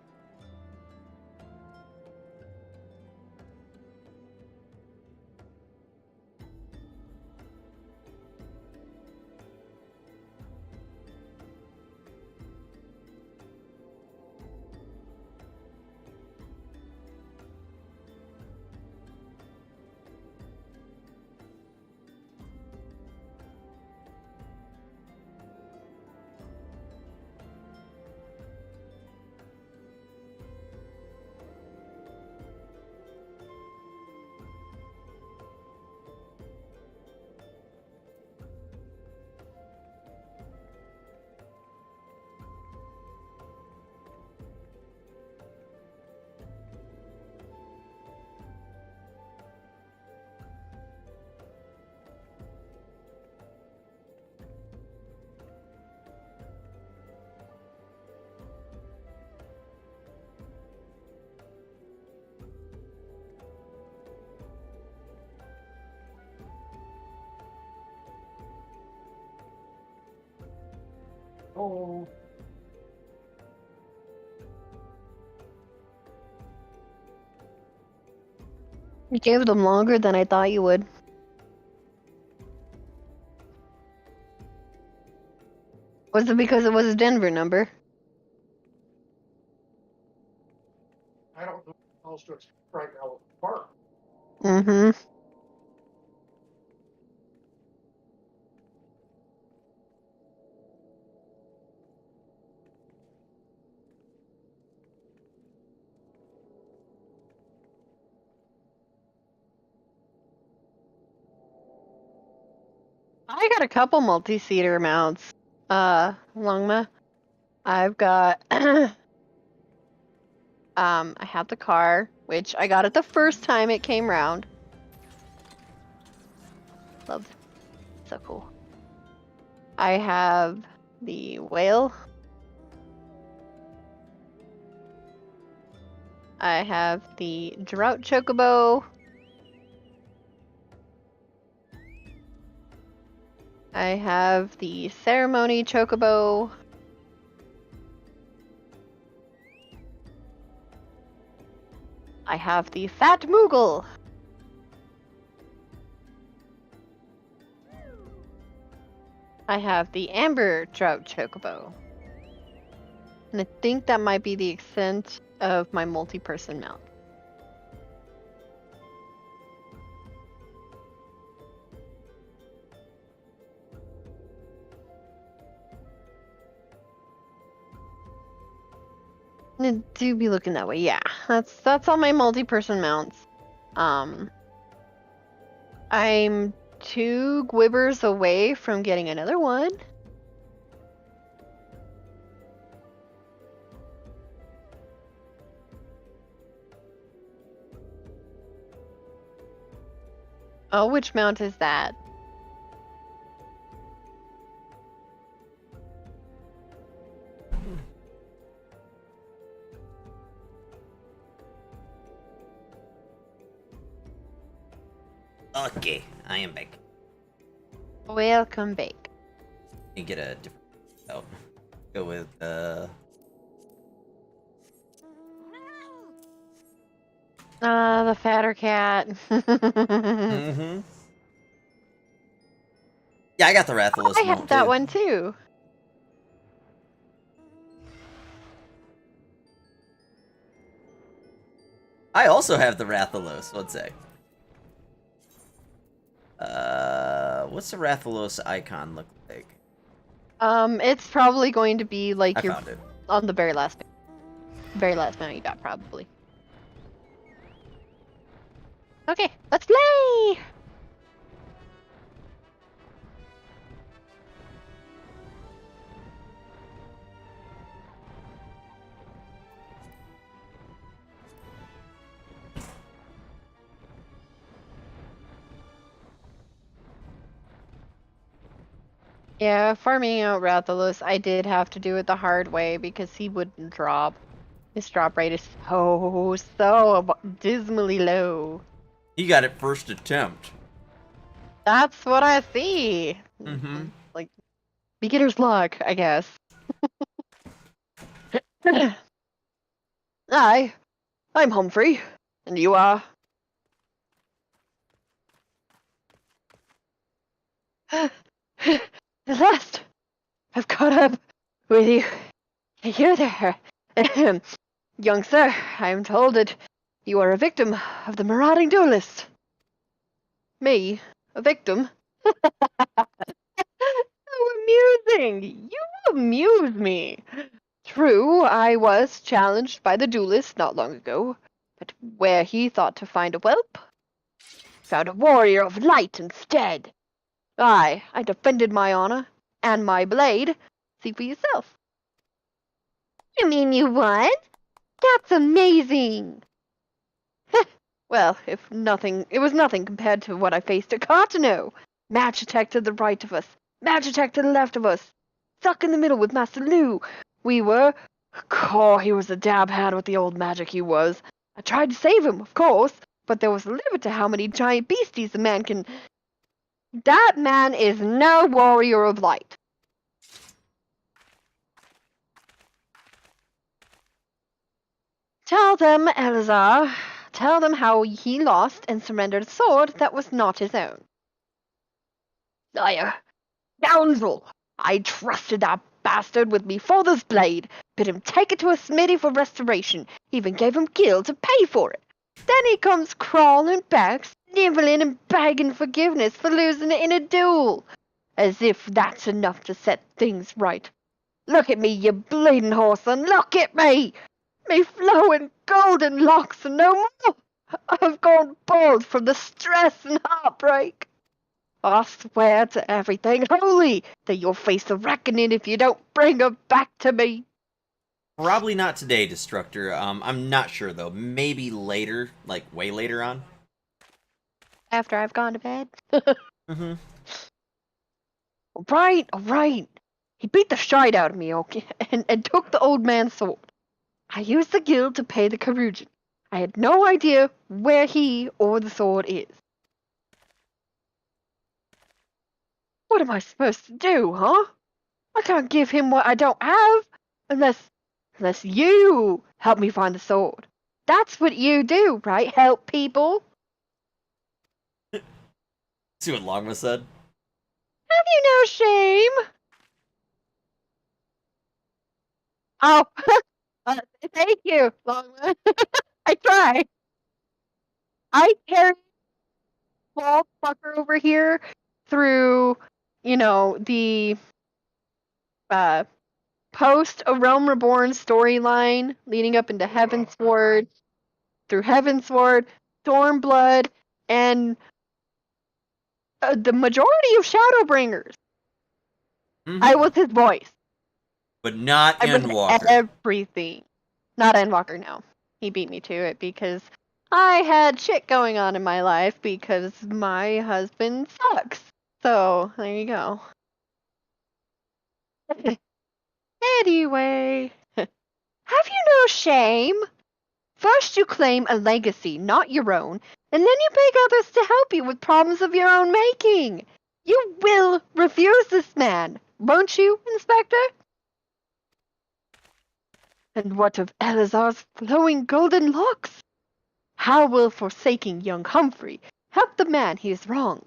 Oh. You gave them longer than I thought you would. Was it because it was a Denver number? I don't know what else to expect right now with the park. Mm-hmm. I got a couple multi-seater mounts, Longma. I've got, I have the car, which I got it the first time it came round. Love, so cool. I have the whale. I have the drought chocobo. I have the ceremony chocobo. I have the fat moogle. I have the Amber Trout Chocobo. And I think that might be the extent of my multi-person mount. It do be looking that way, yeah. That's all my multi-person mounts. I'm 2 Gwibbers away from getting another one. Oh, which mount is that? Okay, I am back. Welcome back. You get a different. Oh, go with The fatter cat. Mm-hmm. Yeah, I got the Rathalos I mount have that too. one too. I also have the Rathalos. One sec. What's the Rathalos icon look like? It's probably going to be like I your found it. on the very last mount you got, probably. Okay, let's play! Yeah, farming out Rathalos, I did have to do it the hard way because he wouldn't drop. His drop rate is so dismally low. You got it first attempt. That's what I see. Mm-hmm. Like, beginner's luck, I guess. I'm Humphrey, and you are? At last, I've caught up with you. You there, young sir. I am told that you are a victim of the marauding duelist. Me, a victim? How amusing! You amuse me. True, I was challenged by the duelist not long ago, but where he thought to find a whelp, found a warrior of light instead. I defended my honor and my blade. See for yourself. You mean you won? That's amazing! Well, it was nothing compared to what I faced at Cartano. Match attack to the right of us, match attack to the left of us. Stuck in the middle with Master Lou. We were... he was a dab hand with the old magic he was. I tried to save him, of course, but there was a limit to how many giant beasties a man can... That man is no warrior of light. Tell them, Elazar. Tell them how he lost and surrendered a sword that was not his own. Liar! Scoundrel! I trusted that bastard with me father's blade, bid him take it to a smithy for restoration, even gave him gil to pay for it. Then he comes crawling back, sniveling and begging forgiveness for losing it in a duel. As if that's enough to set things right. Look at me, you bleeding whoreson, look at me! Me flowing golden locks and no more! I've gone bald from the stress and heartbreak. I swear to everything holy that you'll face the reckoning if you don't bring her back to me. Probably not today, Destructor. I'm not sure though. Maybe later, like way later on. After I've gone to bed. Mm-hmm. All right. He beat the shite out of me, okay, and took the old man's sword. I used the guild to pay the Carugian. I had no idea where he or the sword is. What am I supposed to do, huh? I can't give him what I don't have, unless you help me find the sword. That's what you do, right? Help people. See what Longma said? Have you no shame. Oh, thank you, Longman. I try. I carry small fucker over here through, the uh, post A Realm Reborn storyline leading up into Heavensward, through Heavensward, Stormblood, and the majority of Shadowbringers. Mhm. I was his voice. But not I read Endwalker. everything. Not Endwalker, no. He beat me to it because I had shit going on in my life because my husband sucks. So, there you go. Anyway, have you no shame? First you claim a legacy, not your own, and then you beg others to help you with problems of your own making. You will refuse this man, won't you, Inspector? And what of Eleazar's flowing golden locks? How will forsaking young Humphrey help the man he has wronged?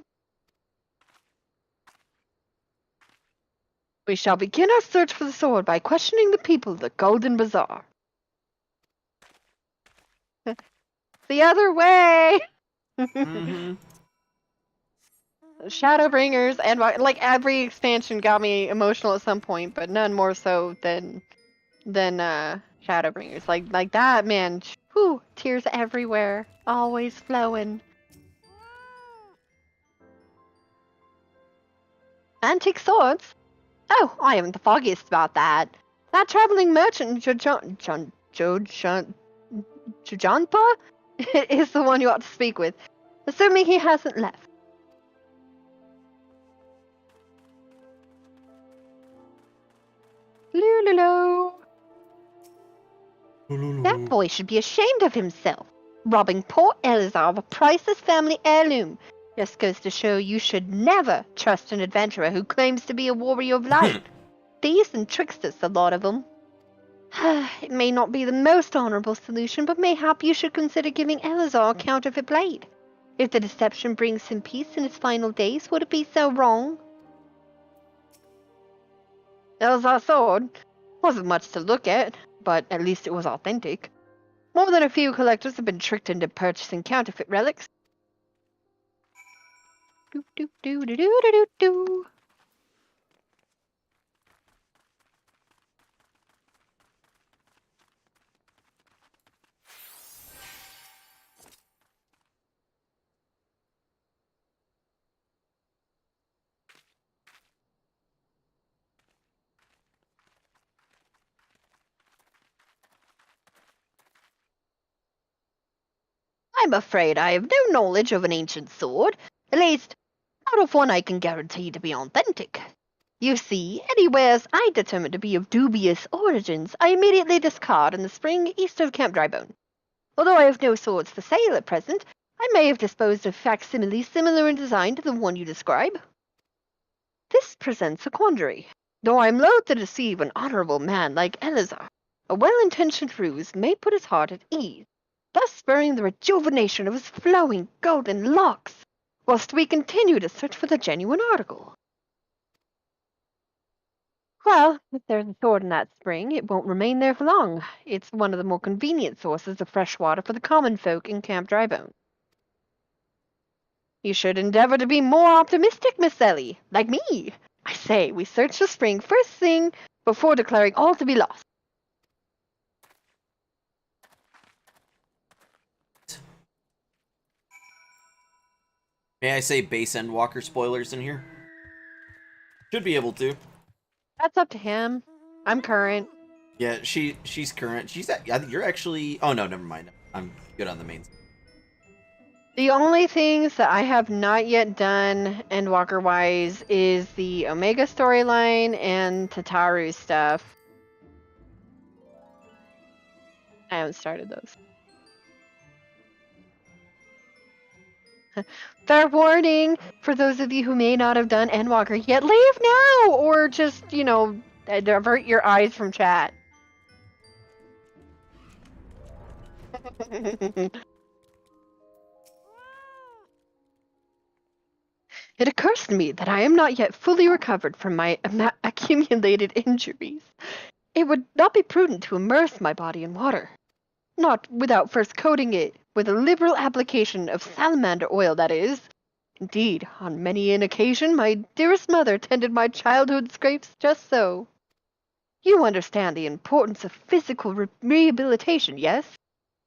We shall begin our search for the sword by questioning the people of the Golden Bazaar. The other way! Mm-hmm. Shadowbringers and like every expansion got me emotional at some point, but none more so than Shadowbringers. Like that, man. Whew, tears everywhere, always flowing. Antique swords? Oh, I haven't the foggiest about that. That traveling merchant Jojanpa is the one you ought to speak with, assuming he hasn't left. Lululu. That boy should be ashamed of himself. Robbing poor Eleazar of a priceless family heirloom. Just goes to show you should never trust an adventurer who claims to be a warrior of light. Thieves and tricksters, a lot of them. It may not be the most honorable solution, but mayhap you should consider giving Eleazar a counterfeit blade. If the deception brings him peace in his final days, would it be so wrong? Eleazar's sword wasn't much to look at, but at least it was authentic. More than a few collectors have been tricked into purchasing counterfeit relics. Do do do do do do do. I'm afraid I have no knowledge of an ancient sword, at least not of one I can guarantee to be authentic. You see, any wares I determine to be of dubious origins, I immediately discard in the spring east of Camp Drybone. Although I have no swords for sale at present, I may have disposed of facsimiles similar in design to the one you describe. This presents a quandary. Though I am loath to deceive an honorable man like Eleazar, a well-intentioned ruse may put his heart at ease, thus spurring the rejuvenation of his flowing golden locks, whilst we continue to search for the genuine article. Well, if there's a sword in that spring, it won't remain there for long. It's one of the more convenient sources of fresh water for the common folk in Camp Drybone. You should endeavor to be more optimistic, Miss Ellie, like me. I say, we search the spring first thing before declaring all to be lost. May I say base Endwalker spoilers in here? Should be able to. That's up to him. I'm current. Yeah, she's current. I think you're actually. Oh no, never mind. I'm good on the main. The only things that I have not yet done Endwalker-wise is the Omega storyline and Tataru stuff. I haven't started those. Fair warning for those of you who may not have done Endwalker yet, leave now! Or just, divert your eyes from chat. It occurs to me that I am not yet fully recovered from my accumulated injuries. It would not be prudent to immerse my body in water. Not without first coating it with a liberal application of salamander oil, that is. Indeed, on many an occasion my dearest mother tended my childhood scrapes just so. You understand the importance of physical rehabilitation, yes?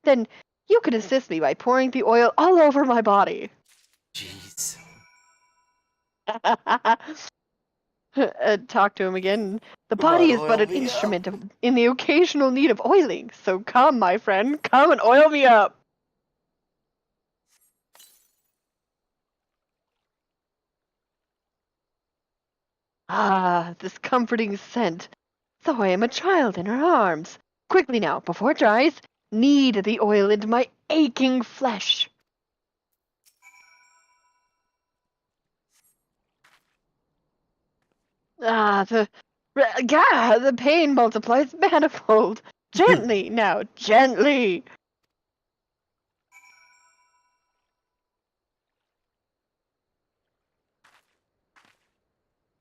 Then you can assist me by pouring the oil all over my body. Jeez. Talk to him again. The Come on, body is but oil an me instrument up. in the occasional need of oiling. So come, my friend, come and oil me up. Ah, this comforting scent. So I am a child in her arms. Quickly now, before it dries, knead the oil into my aching flesh. The pain multiplies manifold. Gently now, gently.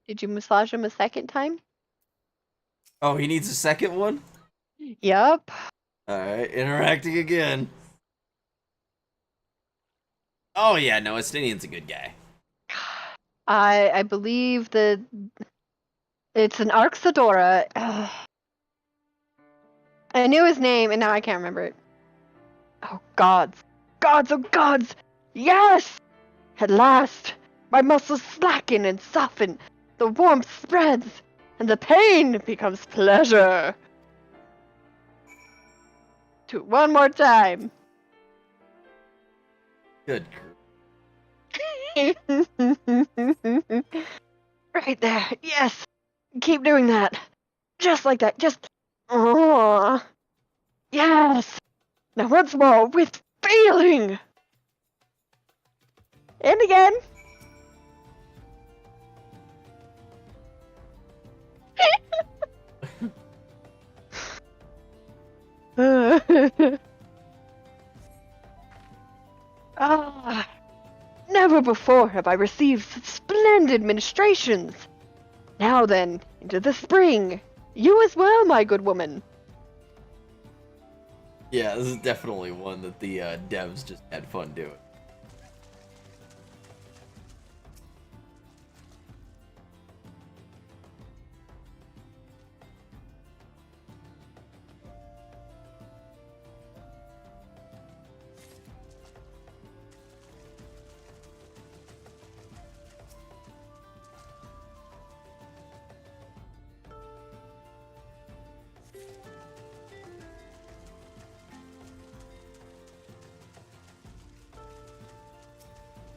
Did you massage him a second time? Oh, he needs a second one? Yup. Alright, interacting again. Oh yeah, no, Estinian's a good guy. I believe that it's an Arxadora. I knew his name, and now I can't remember it. Oh, gods. Gods, oh gods! Yes! At last! My muscles slacken and soften, the warmth spreads, and the pain becomes pleasure. Do it one more time. Good. Right there, yes! Keep doing that. Just like that, just... Oh, yes! Now once more, with feeling! And again! Ah, never before have I received such splendid ministrations. Now then, into the spring. You as well, my good woman. Yeah, this is definitely one that the devs just had fun doing.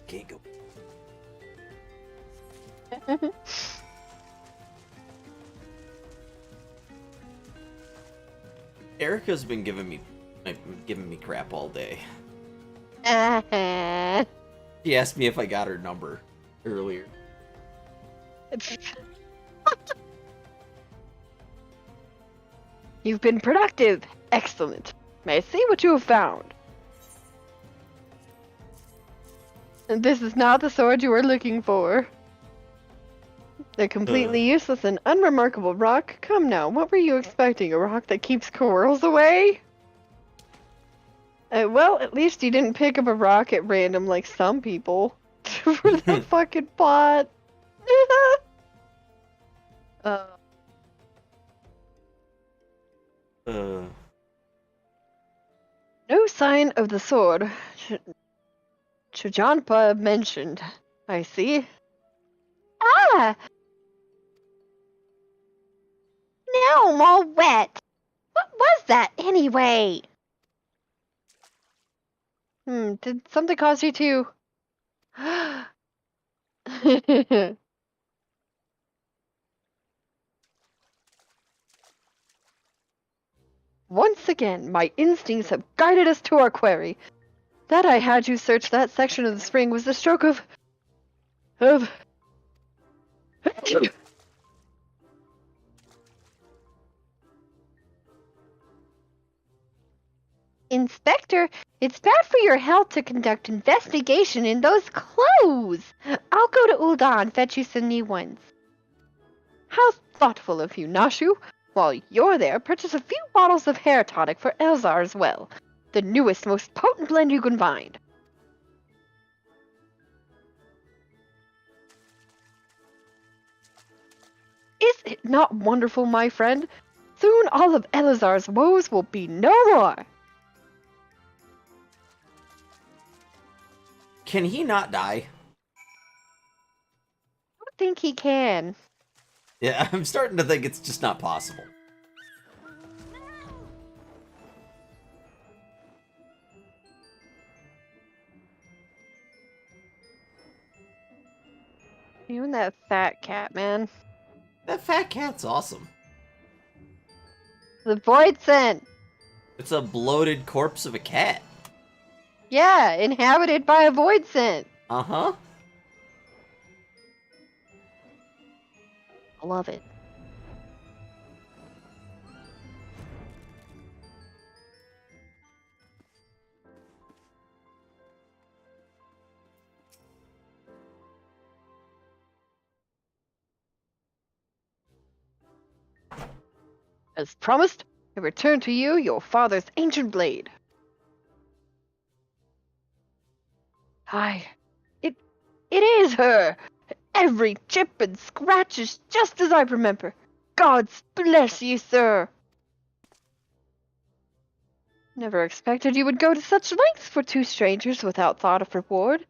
Can't go. Erica's been giving me crap all day. She asked me if I got her number earlier. You've been productive. Excellent. May I see what you have found? And this is not the sword you were looking for. The completely useless and unremarkable rock? Come now, what were you expecting? A rock that keeps squirrels away? Well, at least you didn't pick up a rock at random like some people. For the fucking pot. No sign of the sword. Chajanpa mentioned. I see. Ah! Now I'm all wet. What was that anyway? Did something cause you to... Once again, my instincts have guided us to our quarry. That I had you search that section of the spring was the stroke of... Inspector, it's bad for your health to conduct investigation in those clothes. I'll go to Ulda and fetch you some new ones. How thoughtful of you, Nashu. While you're there, purchase a few bottles of hair tonic for Elzar as well. The newest, most potent blend you can find. Is it not wonderful, my friend? Soon all of Elazar's woes will be no more. Can he not die? I don't think he can. Yeah, I'm starting to think it's just not possible. Even that fat cat, man. That fat cat's awesome. The void scent. It's a bloated corpse of a cat. Yeah, inhabited by a void scent. Uh-huh. I love it. As promised, I return to you your father's ancient blade. Aye, it is her. Every chip and scratch is just as I remember. God bless ye, sir. Never expected you would go to such lengths for two strangers without thought of reward.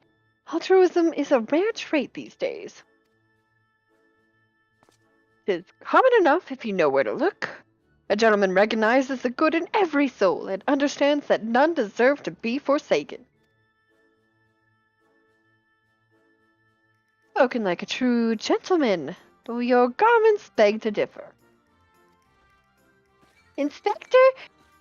Altruism is a rare trait these days. 'Tis common enough if you know where to look. A gentleman recognizes the good in every soul and understands that none deserve to be forsaken. Spoken like a true gentleman, though your garments beg to differ. Inspector,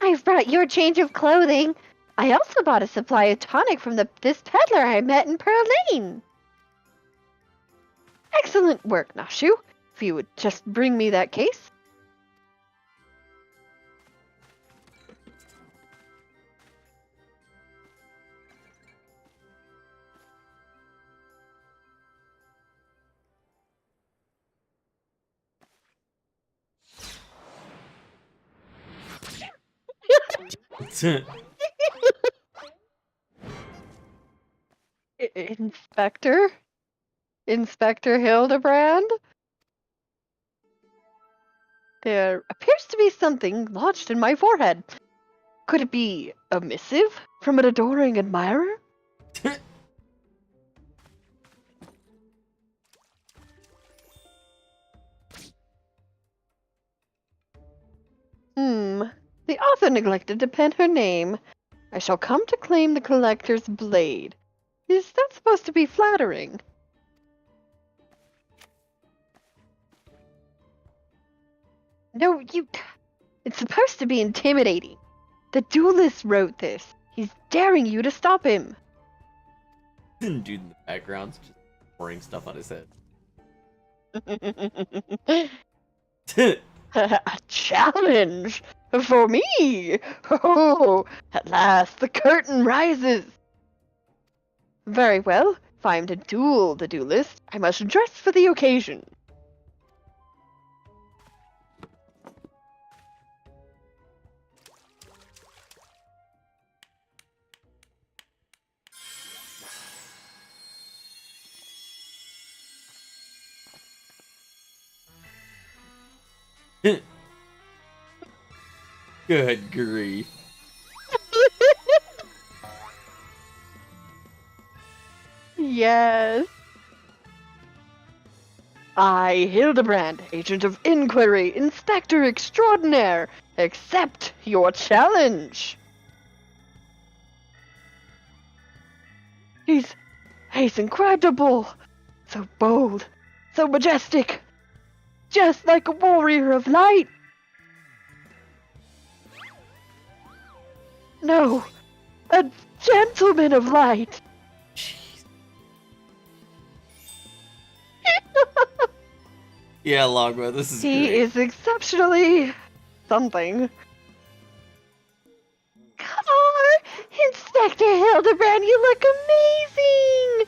I've brought your change of clothing. I also bought a supply of tonic from this peddler I met in Pearl Lane. Excellent work, Nashu. If you would just bring me that case. Inspector? Inspector Hildebrand? There appears to be something lodged in my forehead. Could it be a missive from an adoring admirer? The author neglected to pen her name. I shall come to claim the collector's blade. Is that supposed to be flattering? No, it's supposed to be intimidating. The duelist wrote this. He's daring you to stop him. Dude in the background's just pouring stuff on his head. A challenge for me. Oh, at last the curtain rises. Very well. If I am to duel the duelist, I must dress for the occasion. Good grief. Yes. I, Hildebrand, agent of inquiry, inspector extraordinaire, accept your challenge. He's incredible. So bold, so majestic. Just like a warrior of light. No, a gentleman of light. Yeah, Longbow, this is He great. is exceptionally something. Come on! Inspector Hildebrand, you look amazing!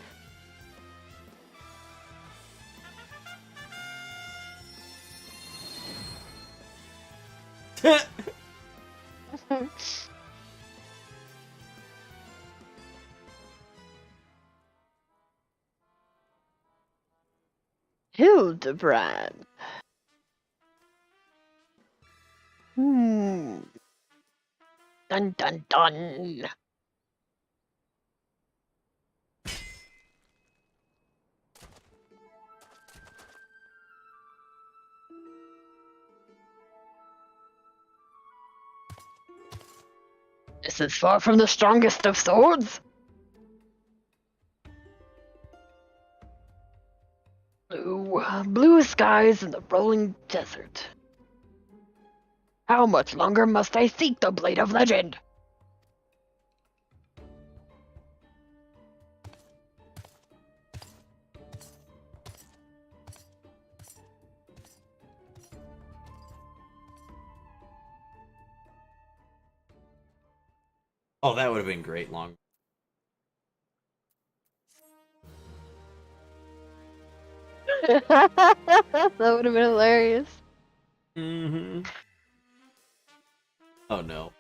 Hildebrand. Hmm. Dun dun dun. This is far from the strongest of swords. Blue skies and the rolling desert. How much longer must I seek the Blade of Legend? Oh, that would have been great. Long. That would have been hilarious. Mm-hmm. Oh no.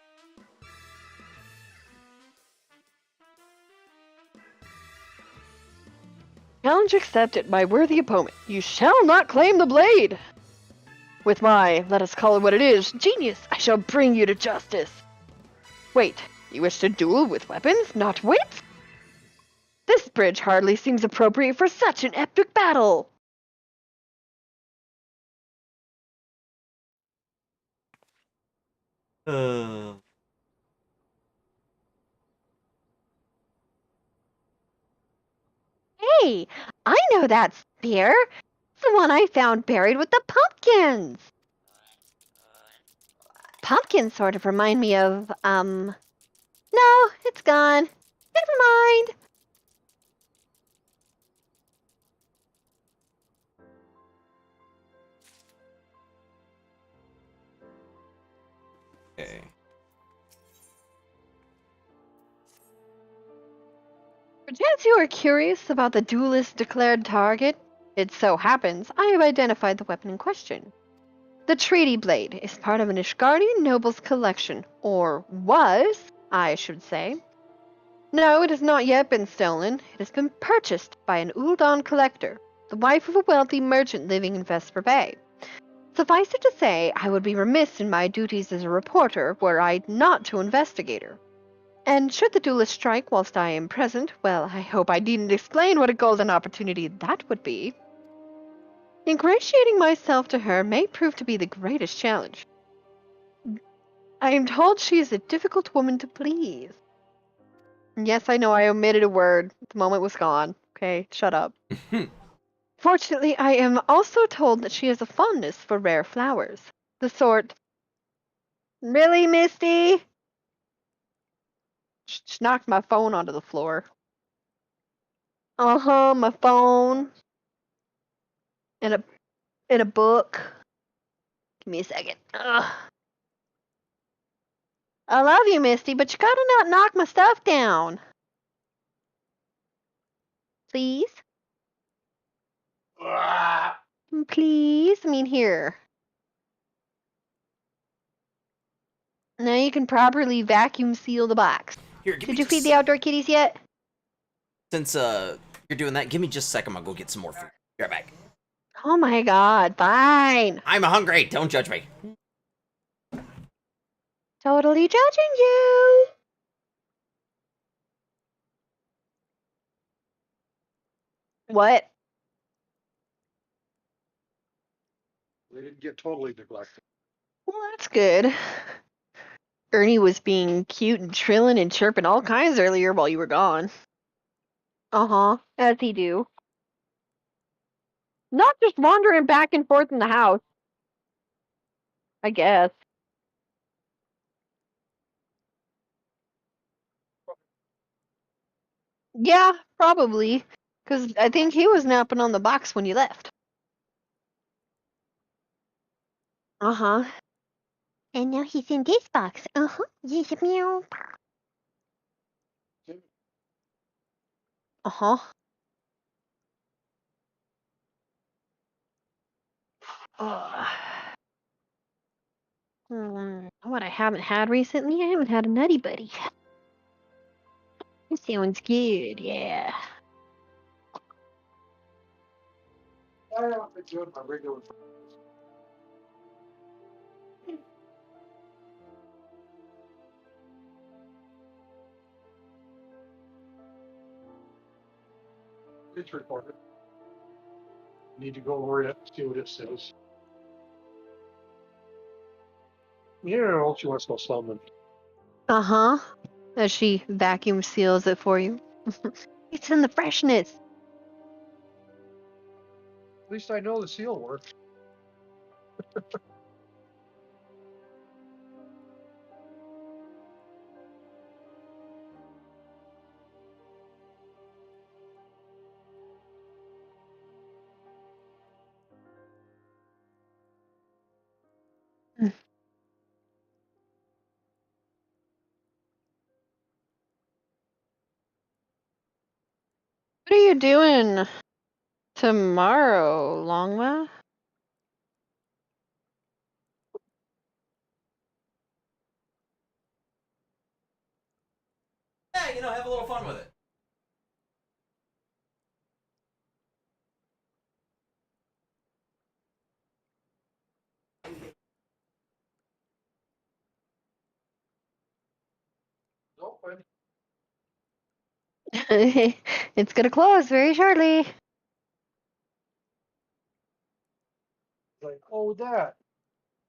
Challenge accepted, my worthy opponent. You shall not claim the blade. With my, let us call it what it is, genius, I shall bring you to justice. Wait, you wish to duel with weapons, not wits? This bridge hardly seems appropriate for such an epic battle. Hey, I know that spear. It's the one I found buried with the pumpkins. Pumpkins sort of remind me of, no, it's gone. Never mind. Okay. Perchance you are curious about the duelist's declared target? It so happens I have identified the weapon in question. The Treaty Blade is part of an Ishgardian noble's collection, or was, I should say. No, it has not yet been stolen. It has been purchased by an Uldan collector, the wife of a wealthy merchant living in Vesper Bay. Suffice it to say, I would be remiss in my duties as a reporter were I not to investigate her. And should the duelist strike whilst I am present, well, I hope I needn't explain what a golden opportunity that would be. Ingratiating myself to her may prove to be the greatest challenge. I am told she is a difficult woman to please. Yes, I know I omitted a word. The moment was gone. Okay, shut up. Fortunately, I am also told that she has a fondness for rare flowers. The sort... Really, Misty? She knocked my phone onto the floor. Uh-huh, my phone. And a book. Give me a second. Ugh. I love you, Misty, but you gotta not knock my stuff down. Please? Ah, Please? I mean, here. Now you can properly vacuum seal the box. Here, give Did me you just... feed the outdoor kitties yet? Since you're doing that, give me just a second. I'll go get some more food. Be right back. Oh my god, fine. I'm hungry. Don't judge me. Totally judging you. What? they didn't get totally neglected. Well, that's good. Ernie was being cute and trilling and chirping all kinds earlier while you were gone. Uh-huh, as he do. Not just wandering back and forth in the house. I guess. Yeah, probably. Because I think he was napping on the box when you left. Uh-huh. And now he's in this box. Uh-huh. Yes, meow. Uh-huh. What I haven't had recently, I haven't had a Nutty Buddy. This sounds good, yeah. I haven't been doing my regular. It's recorded. Need to go over it, see what it says. Yeah, she wants no salmon. Uh-huh. As she vacuum seals it for you. It's in the freshness. At least I know the seal works. What are you doing tomorrow, Longma? Yeah, have a little fun with it. Open. It's gonna close very shortly. Like, oh, that.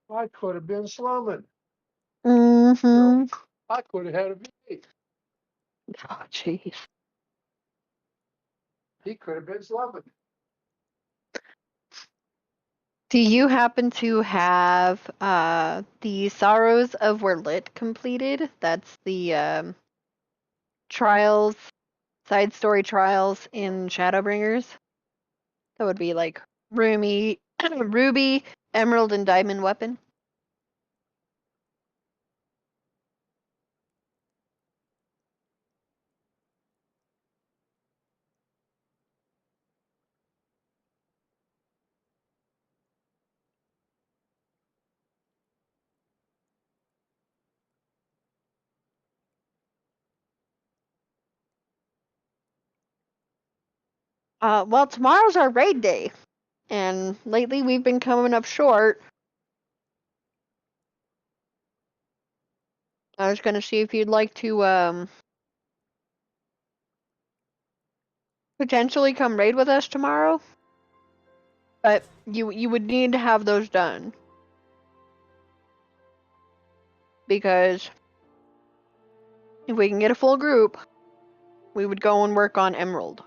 I could have been slumming. Mm-hmm. I could have had a V8. Oh, jeez. He could have been slumming. Do you happen to have the Sorrows of Were Lit completed? That's the trials, side story trials in Shadowbringers. That would be like Ruby, Ruby, Emerald, and Diamond Weapon. Well, tomorrow's our raid day, and lately we've been coming up short. I was gonna see if you'd like to potentially come raid with us tomorrow, but you would need to have those done because if we can get a full group, we would go and work on Emerald.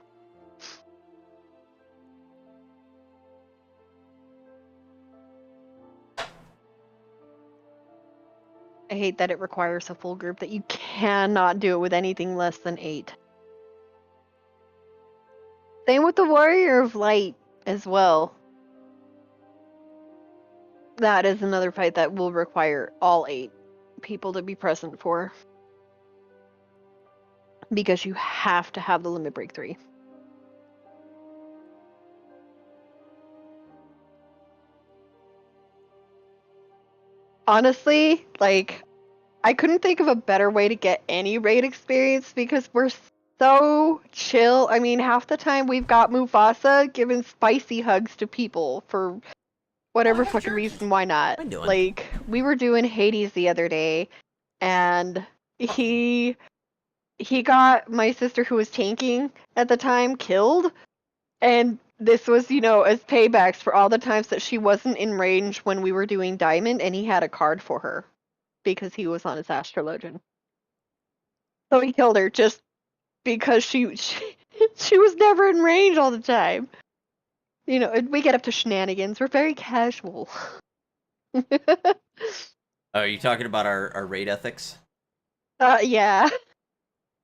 I hate that it requires a full group, that you cannot do it with anything less than 8. Same with the Warrior of Light as well. That is another fight that will require all 8 people to be present for. Because you have to have the limit break 3. Honestly, like, I couldn't think of a better way to get any raid experience because we're so chill. I mean, half the time we've got Mufasa giving spicy hugs to people for whatever fucking reason. Why not? What am I doing? Like, we were doing Hades the other day, and he got my sister, who was tanking at the time, killed, and this was, as paybacks for all the times that she wasn't in range when we were doing Diamond, and he had a card for her because he was on his astrologian. So he killed her just because she was never in range all the time. We get up to shenanigans. We're very casual. Are you talking about our raid ethics? Yeah.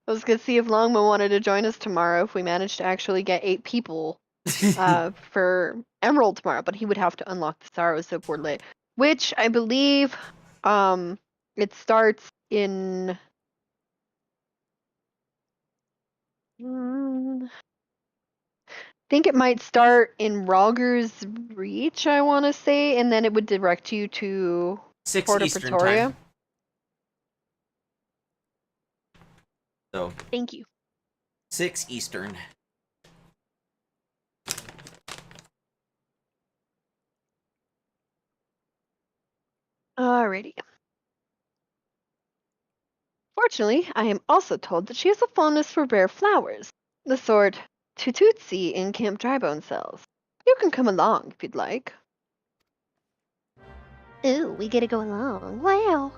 I was gonna see if Longma wanted to join us tomorrow if we managed to actually get 8 people for Emerald tomorrow, but he would have to unlock the Sorrows of Were Lit, which I believe it starts in Think it might start in Rogger's Reach, I want to say, and then it would direct you to 6 Porta Eastern Pretoria. time. So Thank you. 6 Eastern. Alrighty. Fortunately, I am also told that she has a fondness for rare flowers, the sort Tututsi in Camp Drybone sells. You can come along if you'd like. Ooh, we get to go along. Wow.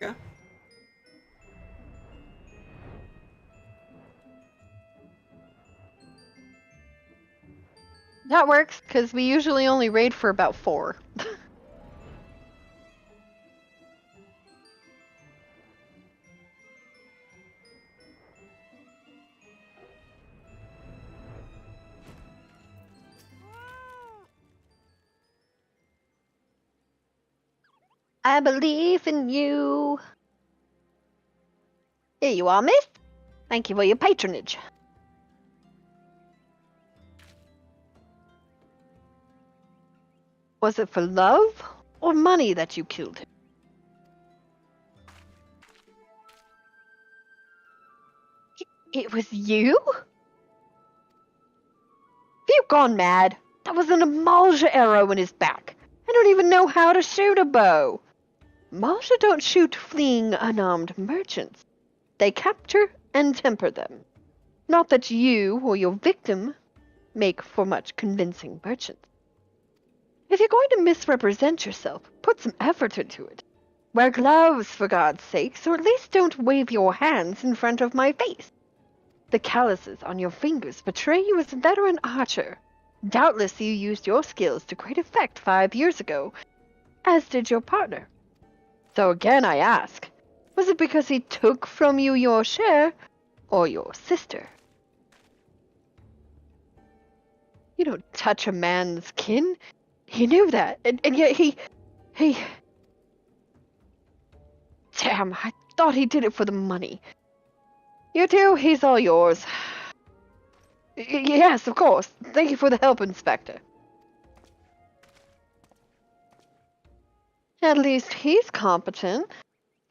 Yeah. That works, because we usually only raid for about 4. I believe in you. Here you are, miss. Thank you for your patronage. Was it for love or money that you killed him? It was you? Have you gone mad? That was an Amalja arrow in his back. I don't even know how to shoot a bow. Amalja don't shoot fleeing unarmed merchants. They capture and temper them. Not that you or your victim make for much convincing merchants. If you're going to misrepresent yourself, put some effort into it. Wear gloves, for God's sakes, or at least don't wave your hands in front of my face. The calluses on your fingers betray you as a veteran archer. Doubtless you used your skills to great effect 5 years ago, as did your partner. So again I ask, was it because he took from you your share, or your sister? You don't touch a man's kin. He knew that, and yet he... Damn, I thought he did it for the money. You two, he's all yours. Yes, of course. Thank you for the help, Inspector. At least he's competent.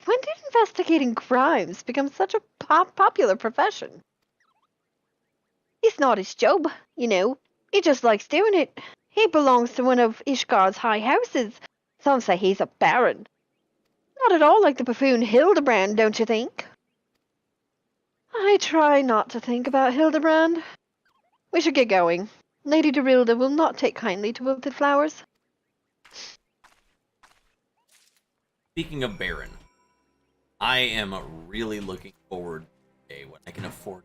When did investigating crimes become such a popular profession? It's not his job, you know. He just likes doing it. He belongs to one of Ishgar's high houses. Some say he's a baron. Not at all like the buffoon Hildebrand, don't you think? I try not to think about Hildebrand. We should get going. Lady Dorilda will not take kindly to wilted flowers. Speaking of Baron, I am really looking forward to the day when I can afford.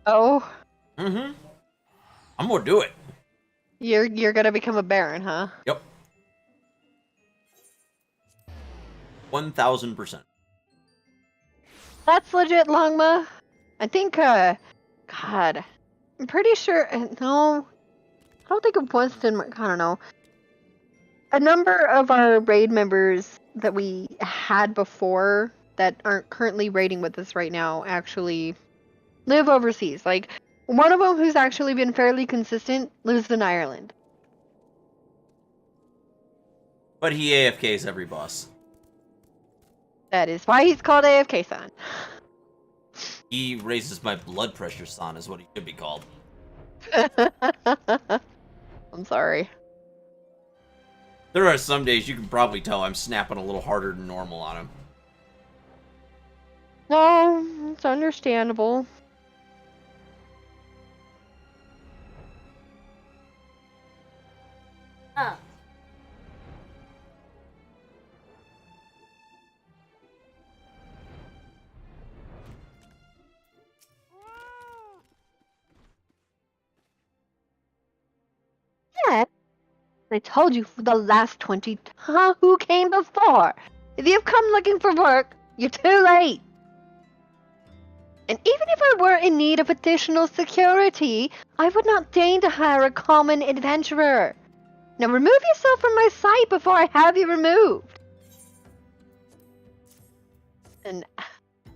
Oh, Mm-hmm. I'm gonna do it. you're gonna become a baron, huh? Yep. 1000%. That's legit, Longma. I think, God, I'm pretty sure, no, I don't think of Winston, I don't know. A number of our raid members that we had before that aren't currently raiding with us right now actually live overseas. Like, one of them who's actually been fairly consistent lives in Ireland. But he AFKs every boss. That is why he's called AFK-san. He raises my blood pressure, son, is what he should be called. I'm sorry. There are some days you can probably tell I'm snapping a little harder than normal on him. No, it's understandable. Oh. Yeah, I told you for the last 20 who came before. If you've come looking for work, you're too late. And even if I were in need of additional security, I would not deign to hire a common adventurer. Now remove yourself from my sight before I have you removed. An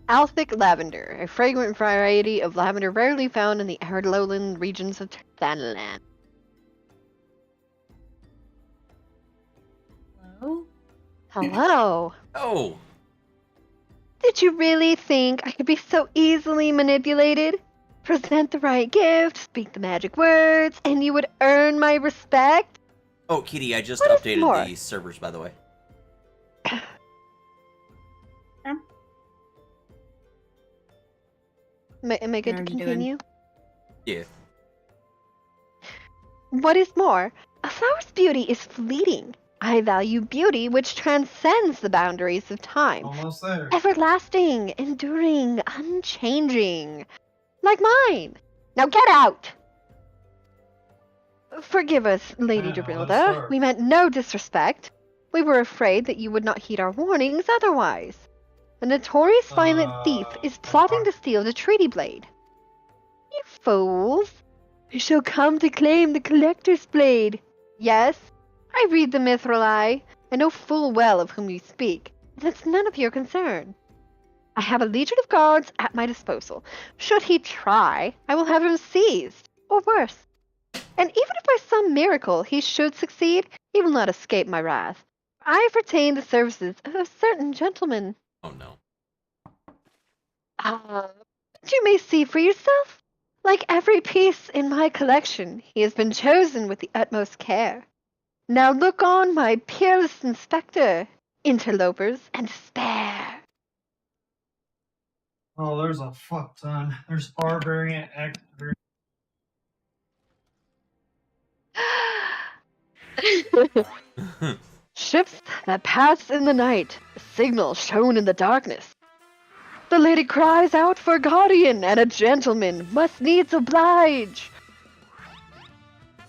Althic lavender, a fragrant variety of lavender rarely found in the arid lowland regions of Thanalan. Hello? Hello. Oh, Did you really think I could be so easily manipulated? Present the right gift, speak the magic words, and you would earn my respect? oh, Kitty, I just What is updated more? the servers, by the way. Am I good How to are you doing? continue? Yeah. What is more, a flower's beauty is fleeting. I value beauty which transcends the boundaries of time. Almost there. Everlasting, enduring, unchanging. Like mine. Now get out! Forgive us, Lady I know, I'm Dorilda. sorry. We meant no disrespect. We were afraid that you would not heed our warnings otherwise. A notorious violent thief is plotting to steal the treaty blade. You fools! I shall come to claim the collector's blade. Yes, I read the mithril eye. I know full well of whom you speak, and it's none of your concern. I have a legion of guards at my disposal. Should he try, I will have him seized, or worse. And even if by some miracle he should succeed, he will not escape my wrath. I have retained the services of a certain gentleman. Oh no. But you may see for yourself. Like every piece in my collection, he has been chosen with the utmost care. Now look on, my peerless inspector, interlopers, and spare. Oh, there's a fuck ton. There's barbarian, expert. Ships that pass in the night, a signal shown in the darkness. The lady cries out for guardian, and a gentleman must needs oblige.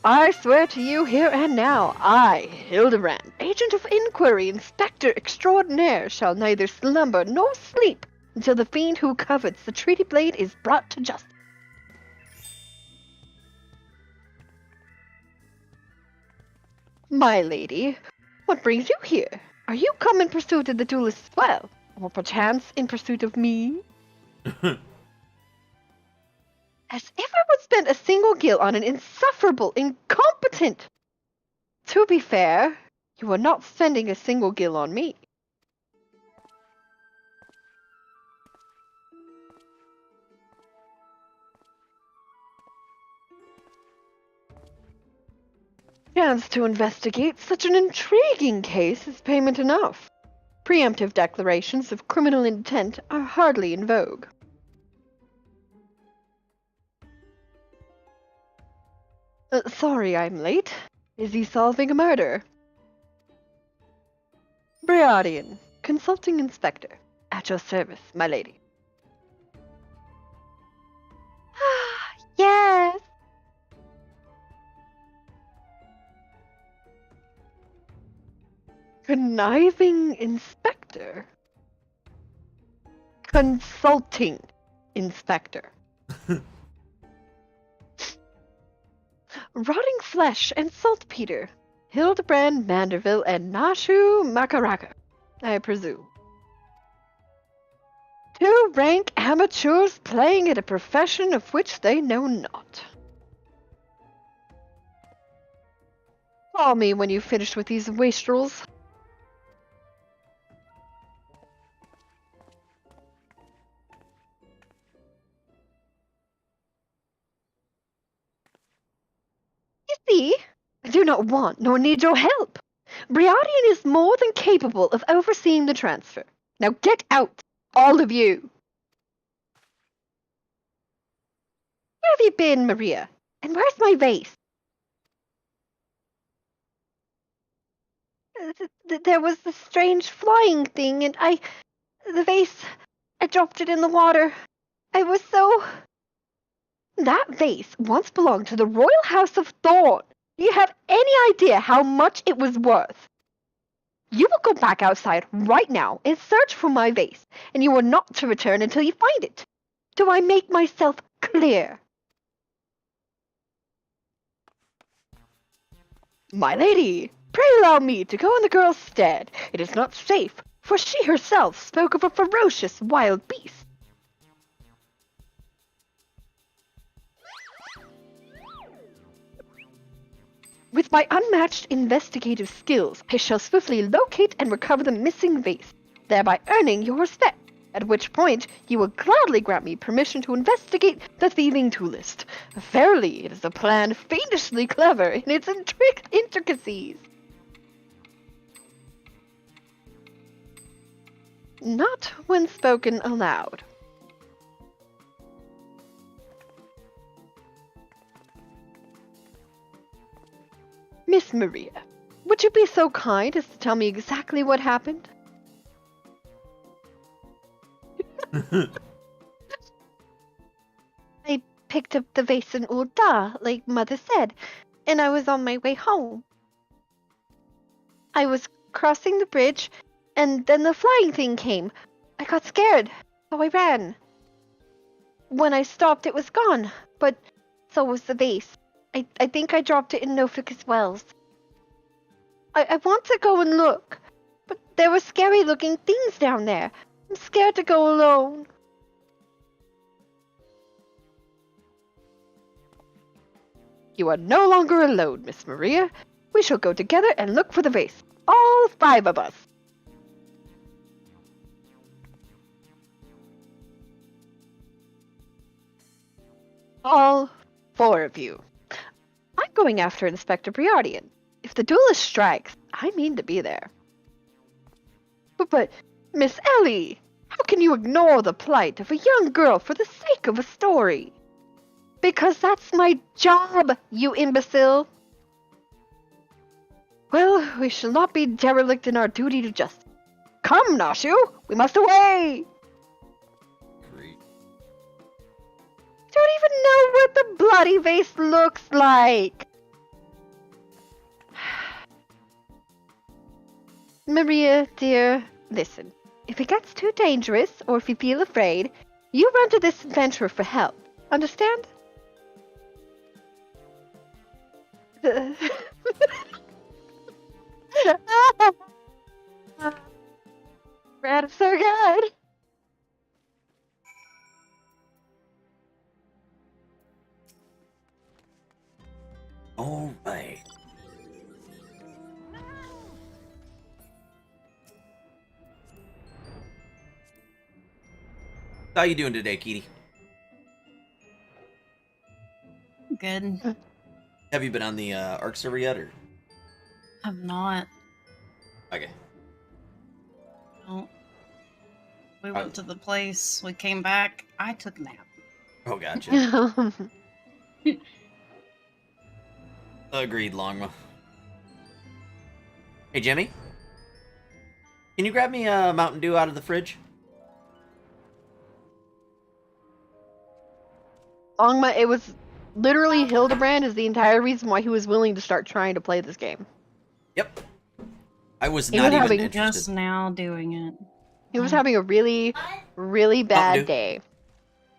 I swear to you here and now, I, Hildebrand, agent of inquiry, inspector extraordinaire, shall neither slumber nor sleep until the fiend who covets the treaty blade is brought to justice. My lady, what brings you here? Are you come in pursuit of the duelist as well? Or perchance in pursuit of me? As if I would spend a single gil on an insufferable, incompetent... To be fair, you are not spending a single gil on me. Chance to investigate such an intriguing case is payment enough. Preemptive declarations of criminal intent are hardly in vogue. Sorry I'm late. Busy solving a murder. Briardian, consulting inspector. At your service, my lady. Yes! Conniving inspector? Consulting inspector. Rotting flesh and saltpeter. Hildebrand Manderville and Nashu Makaraka, I presume. Two rank amateurs playing at a profession of which they know not. Call me when you've finished with these wastrels. You see, I do not want nor need your help. Briardian is more than capable of overseeing the transfer. Now get out, all of you. Where have you been, Maria? And where's my vase? There was this strange flying thing, and the vase, I dropped it in the water. I was so... That vase once belonged to the Royal House of Thorn. Do you have any idea how much it was worth? You will go back outside right now and search for my vase, and you are not to return until you find it. Do I make myself clear? My lady, pray allow me to go in the girl's stead. It is not safe, for she herself spoke of a ferocious wild beast. With my unmatched investigative skills, I shall swiftly locate and recover the missing vase, thereby earning your respect, at which point you will gladly grant me permission to investigate the thieving toolist. Verily, it is a plan fiendishly clever in its intricacies. Not when spoken aloud. Miss Maria, would you be so kind as to tell me exactly what happened? I picked up the vase in Ulda, like Mother said, and I was on my way home. I was crossing the bridge, and then the flying thing came. I got scared, so I ran. When I stopped, it was gone, but so was the vase. I think I dropped it in Noficus Wells. I want to go and look, but there were scary-looking things down there. I'm scared to go alone. You are no longer alone, Miss Maria. We shall go together and look for the vase. All 5 of us. All 4 of you. I'm going after Inspector Briardian. If the duelist strikes, I mean to be there. But Miss Ellie, how can you ignore the plight of a young girl for the sake of a story? Because that's my job, you imbecile. Well, we shall not be derelict in our duty to justice. Come, Nashu, we must away! Great. Don't even know what the bloody vase looks like. Maria, dear, listen. If it gets too dangerous, or if you feel afraid, you run to this adventurer for help. Understand? Brad is so good. All right. How you doing today, Kitty? Good. Have you been on the Ark server yet, or? I'm not. Okay. No. We went to the place. We came back. I took a nap. Oh, gotcha. Agreed, Longma. Hey, Jimmy? Can you grab me a Mountain Dew out of the fridge? Longma, it was literally Hildebrand is the entire reason why he was willing to start trying to play this game. Yep. I was He not was even having- interested. Just now doing it. He was having a really, really bad Dew. day.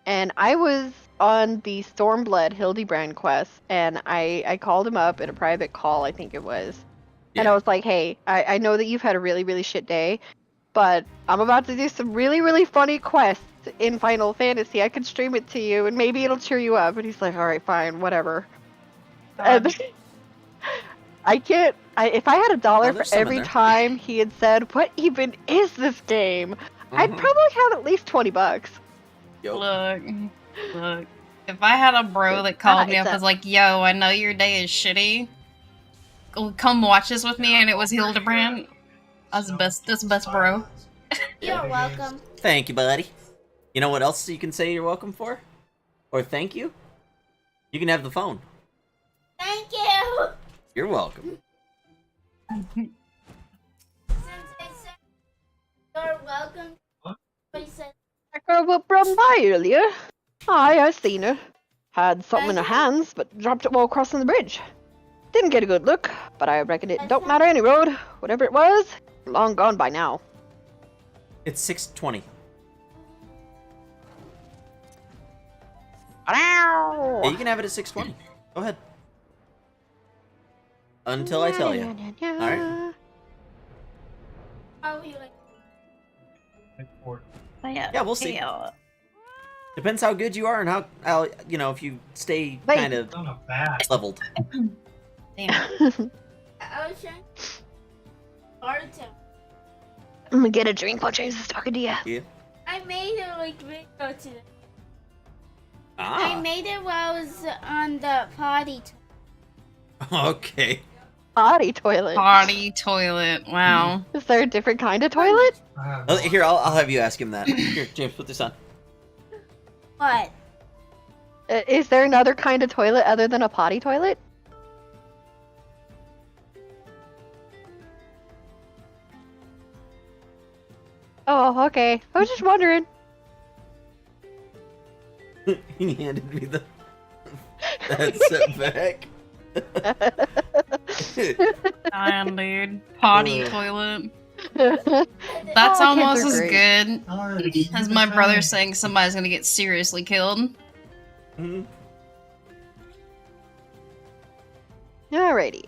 And I was on the Stormblood Hildebrand quest, and I called him up in a private call, I think it was. And Yeah. I was like, hey, I know that you've had a really, really shit day, but I'm about to do some really, really funny quests in Final Fantasy. I could stream it to you, and maybe it'll cheer you up. And he's like, alright, fine, whatever. And I can't... if I had $1 for there's some in every there. time he had said, what even is this game? I'd Mhm. probably have at least $20. Yo. Look. If I had a bro that called me up and was like, yo, I know your day is shitty. Come watch this with me, and it was Hildebrand. That's the best bro. You're welcome. Thank you, buddy. You know what else you can say you're welcome for? Or thank you? You can have the phone. Thank you. You're welcome. Since I said you're welcome, I said That girl will run by earlier. Aye, I seen her. Had something in her hands, but dropped it while crossing the bridge. Didn't get a good look, but I reckon it don't matter any road. Whatever it was, long gone by now. It's 6:20. Yeah, you can have it at 620. Go ahead. Until I tell you. Alright. How you like? Yeah, we'll see. Depends how good you are and how you know, if you stay Wait. kind of On a bat. leveled. Damn. Ocean. Artem. I'm gonna get a drink while James is talking to you. Yeah. I made it like video today. Ah. I made it while I was on the potty. Okay. Potty toilet. Potty toilet. Wow. Is there a different kind of toilet? Here, I'll have you ask him that. Here, James, put this on. What? Is there another kind of toilet other than a potty toilet? Oh, okay. I was just wondering. He handed me the headset back. Damn, dude. Potty toilet. That's That's almost as good Alright, as my brother saying somebody's gonna get seriously killed. Mhm. Alrighty.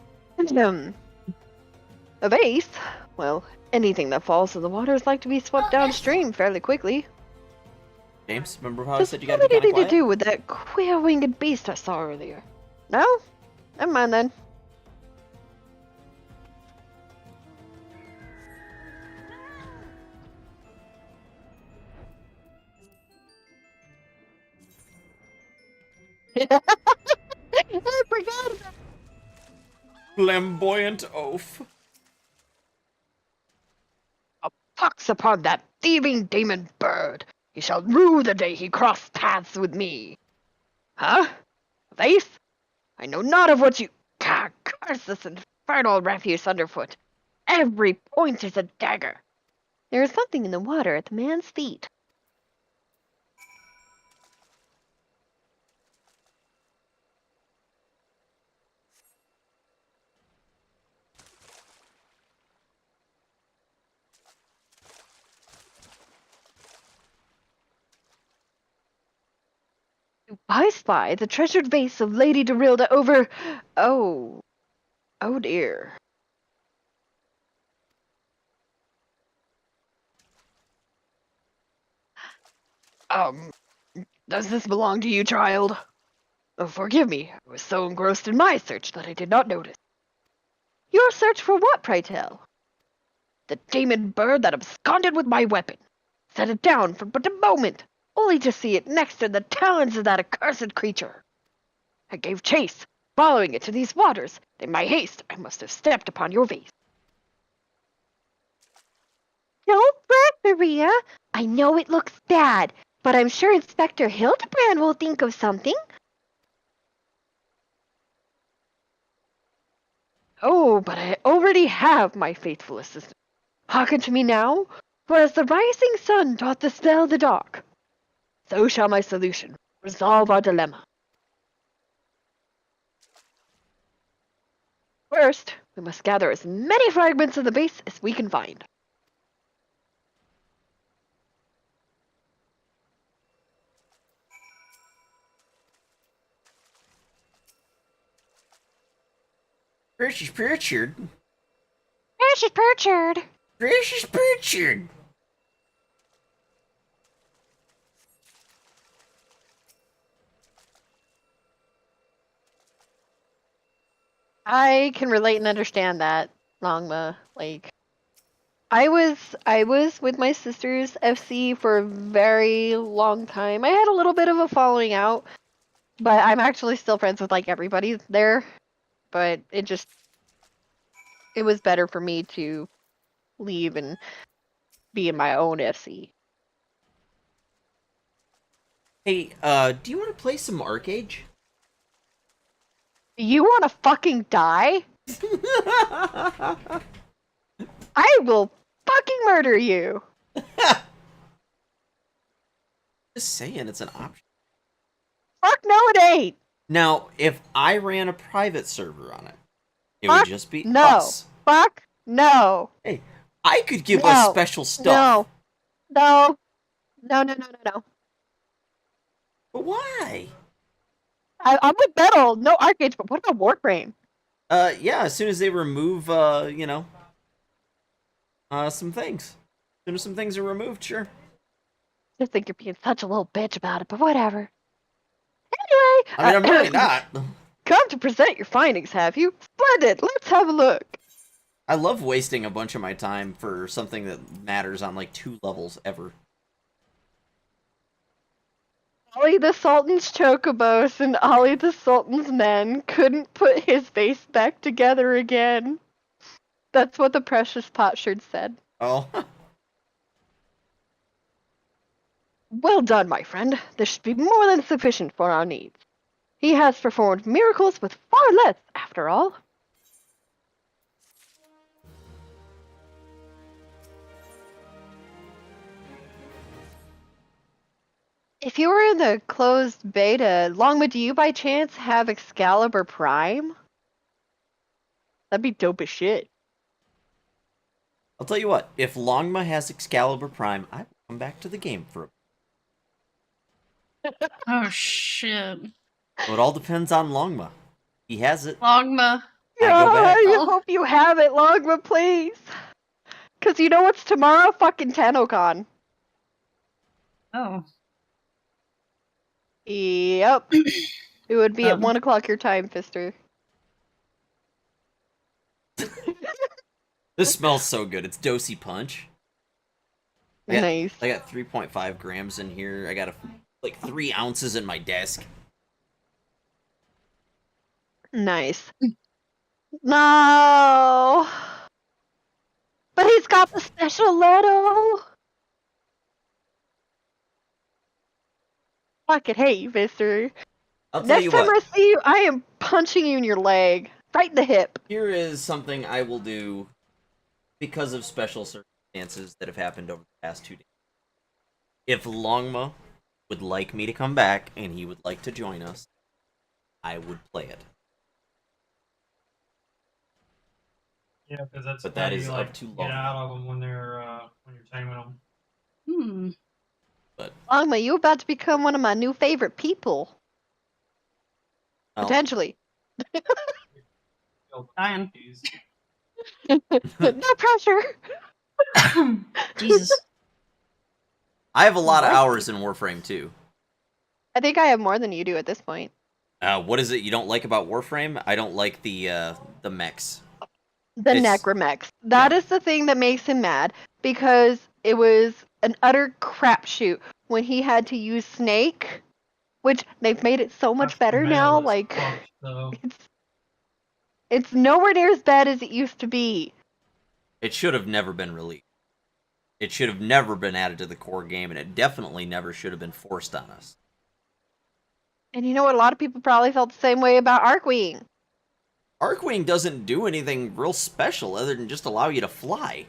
A base? Well, anything that falls in the water is like to be swept downstream fairly quickly. James, remember how I Does said you that gotta be have kind of anything to quiet? do with that queer-winged beast I saw earlier? No? Never mind then. I forgot about Flamboyant oaf. a pox upon that thieving demon bird. He shall rue the day he crossed paths with me. Huh? Vase? I know not of what you... Ah, curse this infernal refuse underfoot. Every point is a dagger. There is something in the water at the man's feet. I spy the treasured vase of Lady Dorilda over... Oh. Oh dear. Does this belong to you, child? Oh, forgive me. I was so engrossed in my search that I did not notice. Your search for what, pray tell? The demon bird that absconded with my weapon. Set it down for but a moment, only to see it next to the talons of that accursed creature. I gave chase, following it to these waters. In my haste, I must have stepped upon your vase. Don't fret, Maria. I know it looks bad, but I'm sure Inspector Hildebrand will think of something. Oh, but I already have my faithful assistant. Hearken to me now, for as the rising sun doth dispel the dark, so shall my solution resolve our dilemma. First, we must gather as many fragments of the base as we can find. Precious Pritchard. Precious Pritchard! Precious Pritchard. I can relate and understand that, Longma. Like, I was with my sister's FC for a very long time. I had a little bit of a following out, but I'm actually still friends with like everybody there. But it was better for me to leave and be in my own FC. Hey, do you want to play some Arcade? You want to fucking die? I will fucking murder you. Just saying, it's an option. Fuck no, it ain't. Now, if I ran a private server on it, it Fuck would just be no. us. Fuck no. Hey, I could give No. us special stuff. No. No. No. No. No. No. No. But why? I'm with Metal. No Arcage, but what about Warframe? Yeah, as soon as they remove, some things. As soon as some things are removed, sure. I just think you're being such a little bitch about it, but whatever. Anyway, I mean, I'm really not. Come to present your findings, have you? Splendid. Let's have a look. I love wasting a bunch of my time for something that matters on like 2 levels ever. Ollie the Sultan's chocobos and Ollie the Sultan's men couldn't put his face back together again. That's what the precious potsherd said. Oh. Well done, my friend. This should be more than sufficient for our needs. He has performed miracles with far less, after all. If you were in the closed beta, Longma, do you by chance have Excalibur Prime? That'd be dope as shit. I'll tell you what, if Longma has Excalibur Prime, I will come back to the game for a Oh shit. So it all depends on Longma. He has it. Longma. I go back. I Oh. hope you have it, Longma, please. Cause you know what's tomorrow? Fucking TennoCon. Oh. Yep. It would be at 1 o'clock your time, Fister. This smells so good. It's Dosey Punch. Nice. I got 3.5 grams in here. I got like 3 ounces in my desk. Nice. No. But he's got the special letter. Fucking hate you, Fister. I'll tell Next you time what. I see you, I am punching you in your leg. Right in the hip. Here is something I will do because of special circumstances that have happened over the past 2 days. If Longma would like me to come back and he would like to join us, I would play it. Yeah, because that's But that how is you, up like, to get Longma. out of them when you're taming them. Hmm. Longma, you about to become one of my new favorite people. Oh. Potentially. Dying. No pressure. Jesus. I have a lot of What? hours in Warframe too. I think I have more than you do at this point. What is it you don't like about Warframe? I don't like the mechs. The It's- Necromex. That is the thing that makes him mad, because it was an utter crapshoot when he had to use Snake, which they've made it so much better now. Like, it's nowhere near as bad as it used to be. It should have never been released. It should have never been added to the core game, and it definitely never should have been forced on us. And you know what? A lot of people probably felt the same way about Arcwing. Arcwing doesn't do anything real special other than just allow you to fly.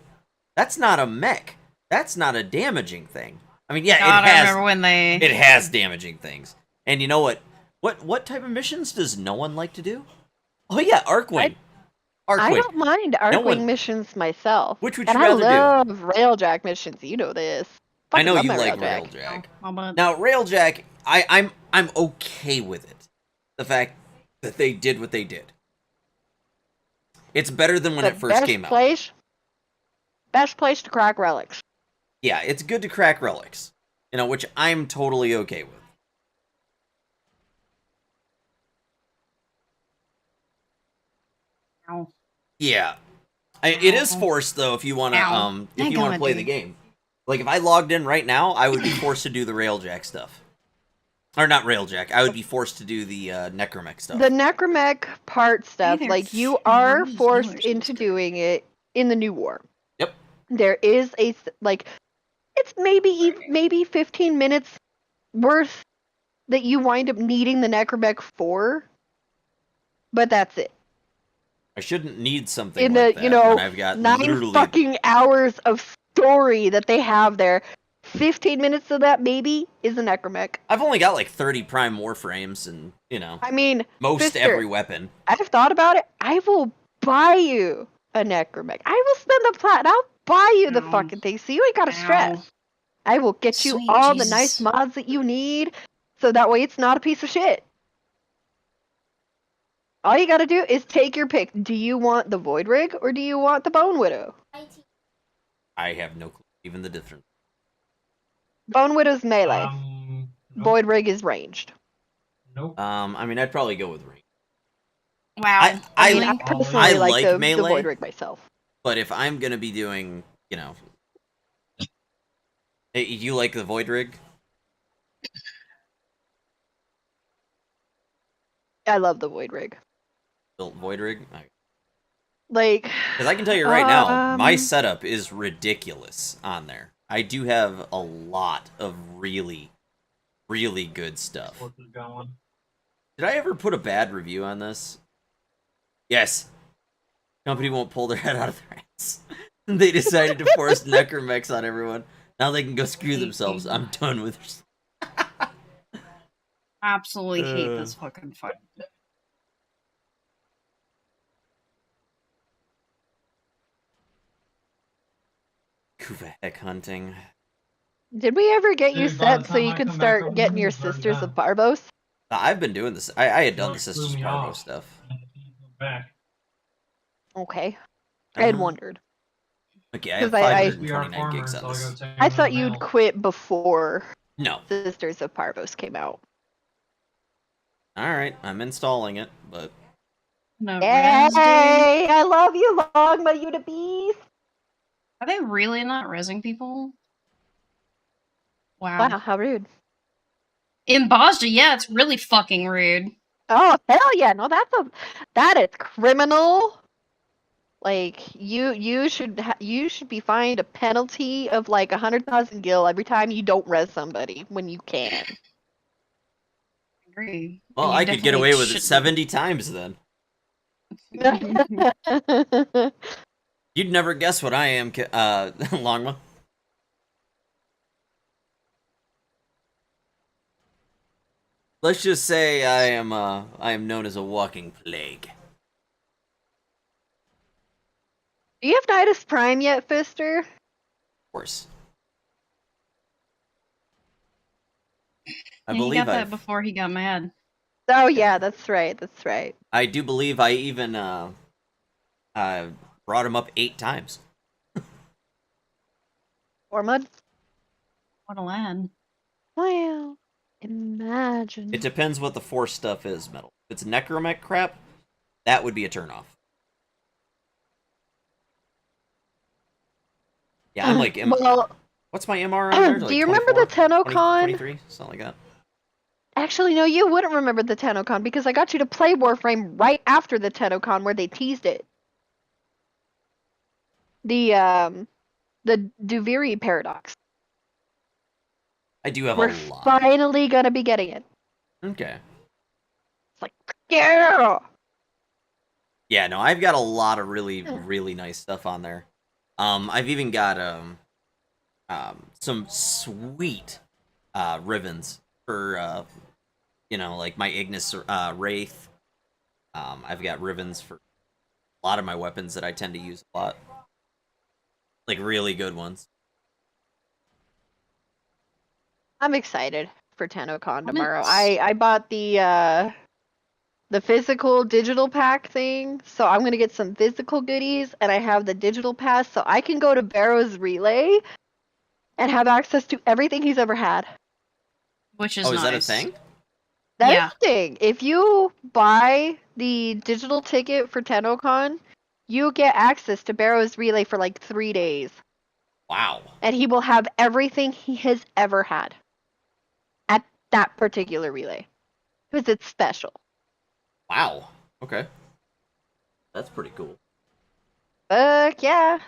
That's not a mech. That's not a damaging thing. I mean, yeah, God, I remember when they... it has damaging things. And you know what? What type of missions does no one like to do? Oh yeah, Arcwing. I don't mind Arcwing missions myself. Which would and you rather do? I love Railjack missions. You know this. I know Fucking you love my like Railjack. Oh, but... Now, Railjack, I'm okay with it. The fact that they did what they did. It's better than when it first came out. Best place to crack relics. Yeah, it's good to crack relics. You know, which I'm totally okay with. Ow. Yeah. It is forced though if you want to play the game. Like if I logged in right now, I would be forced to do the Railjack stuff. Or not Railjack. I would be forced to do the Necromech stuff. The Necromech part stuff, like you are forced into doing it in the New War. Yep. There is it's maybe 15 minutes worth that you wind up needing the Necromech for, but that's it. I shouldn't need something In like the that when I've got 9 literally fucking hours of story that they have there. 15 minutes of that maybe is a Necromech. I've only got like 30 prime warframes and, I mean, most Fister, every weapon. I've thought about it. I will buy you a Necromech. I will spend the platinum. I'll buy you the fucking thing, so you ain't gotta stress. I will get you Sweet all Jesus. the nice mods that you need, so that way it's not a piece of shit. All you gotta do is take your pick. Do you want the Void Rig or do you want the Bone Widow? I have no clue, even the difference. Bone Widow's melee. Nope. Void Rig is ranged. Nope. I mean, I'd probably go with ring. Wow. I mean, Really? I personally like the melee, Void Rig myself. but if I'm gonna be doing, you know, hey, you like the Void Rig? I love the Void Rig. The Void Rig? Like, Because I can tell you right now, my um, setup is ridiculous on there. I do have a lot of really, really good stuff. What's it going? Did I ever put a bad review on this? Yes. Company won't pull their head out of their ass. They decided to force necromex on everyone. Now they can go screw themselves. I'm done with her. Absolutely hate this fucking fight. Kuva heck hunting. did we ever get you Dude, by the set so time you I could come back start over getting here, your it's already Sisters done. of Barbos? I've been doing this. I had done the Really Sisters threw me Barbo off. stuff. Back. Okay. I had Uh-huh. wondered. Okay, I have 'Cause I- 529 farmer, gigs on so I this. go take I him thought in the you'd mail. quit before No. Sisters of Barbos came out. Alright, I'm installing it, but... No, res, dude. Yay! I love you, Longma, you the beast! Are they really not resing people? Wow. Wow, how rude. In Bosnia, yeah, it's really fucking rude. Oh, hell yeah! No, that is criminal. Like, you should be fined a penalty of like 100,000 gil every time you don't res somebody when you can. I agree. Well, And you I could get definitely away with it shouldn't. 70 times then. You'd never guess what I am, Longma. Let's just say I am known as a walking plague. Do you have Nidus Prime yet, Fister? Of course. I Yeah, he believe got that I've... before he got mad. Oh yeah, that's right. That's right. I do believe I even brought him up 8 times. Ormud? What a lad. Wow. Imagine. It depends what the force stuff is, Metal. If it's necromech crap, that would be a turnoff. Yeah, I'm like... well, what's my MR on there? do Like you remember the 24? 20, TennoCon? 23? Something like that. Actually, no, you wouldn't remember the TennoCon because I got you to play Warframe right after the TennoCon where they teased it. The Duviri paradox. I do have We're a lot. finally gonna be getting it. Okay. It's like, yeah! Yeah, no, I've got a lot of really, really nice stuff on there. I've even got some sweet ribbons for you know, like my Ignis Wraith. I've got ribbons for a lot of my weapons that I tend to use a lot. Like really good ones. I'm excited for TennoCon I'm tomorrow. ex- I bought the physical digital pack thing, so I'm gonna get some physical goodies, and I have the digital pass, so I can go to Barrow's Relay and have access to everything he's ever had. Which is Oh, is nice. that a thing? That's Yeah. the thing. If you buy the digital ticket for TennoCon, you get access to Barrow's Relay for like 3 days. Wow. And he will have everything he has ever had at that particular relay. Because it's special. Wow. Okay. That's pretty cool. Fuck yeah.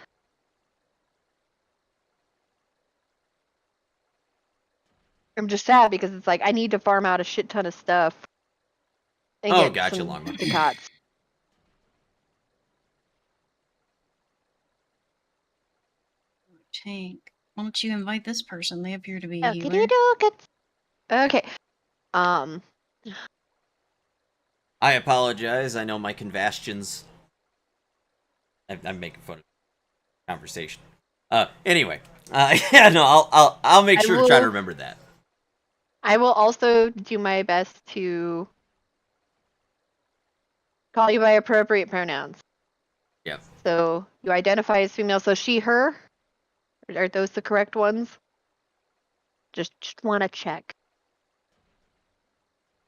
I'm just sad because it's like I need to farm out a shit ton of stuff. And Oh, get gotcha, some Longman. Ducats. Tank. Why don't you invite this person? They appear to be a Okay, healer. okay. I apologize. I know my convastions. I'm making fun of the conversation. Anyway. Yeah, no, I'll make sure to try to remember that. I will also do my best to Call you by appropriate pronouns. Yeah. So you identify as female, so she, her? Are those the correct ones? Just want to check.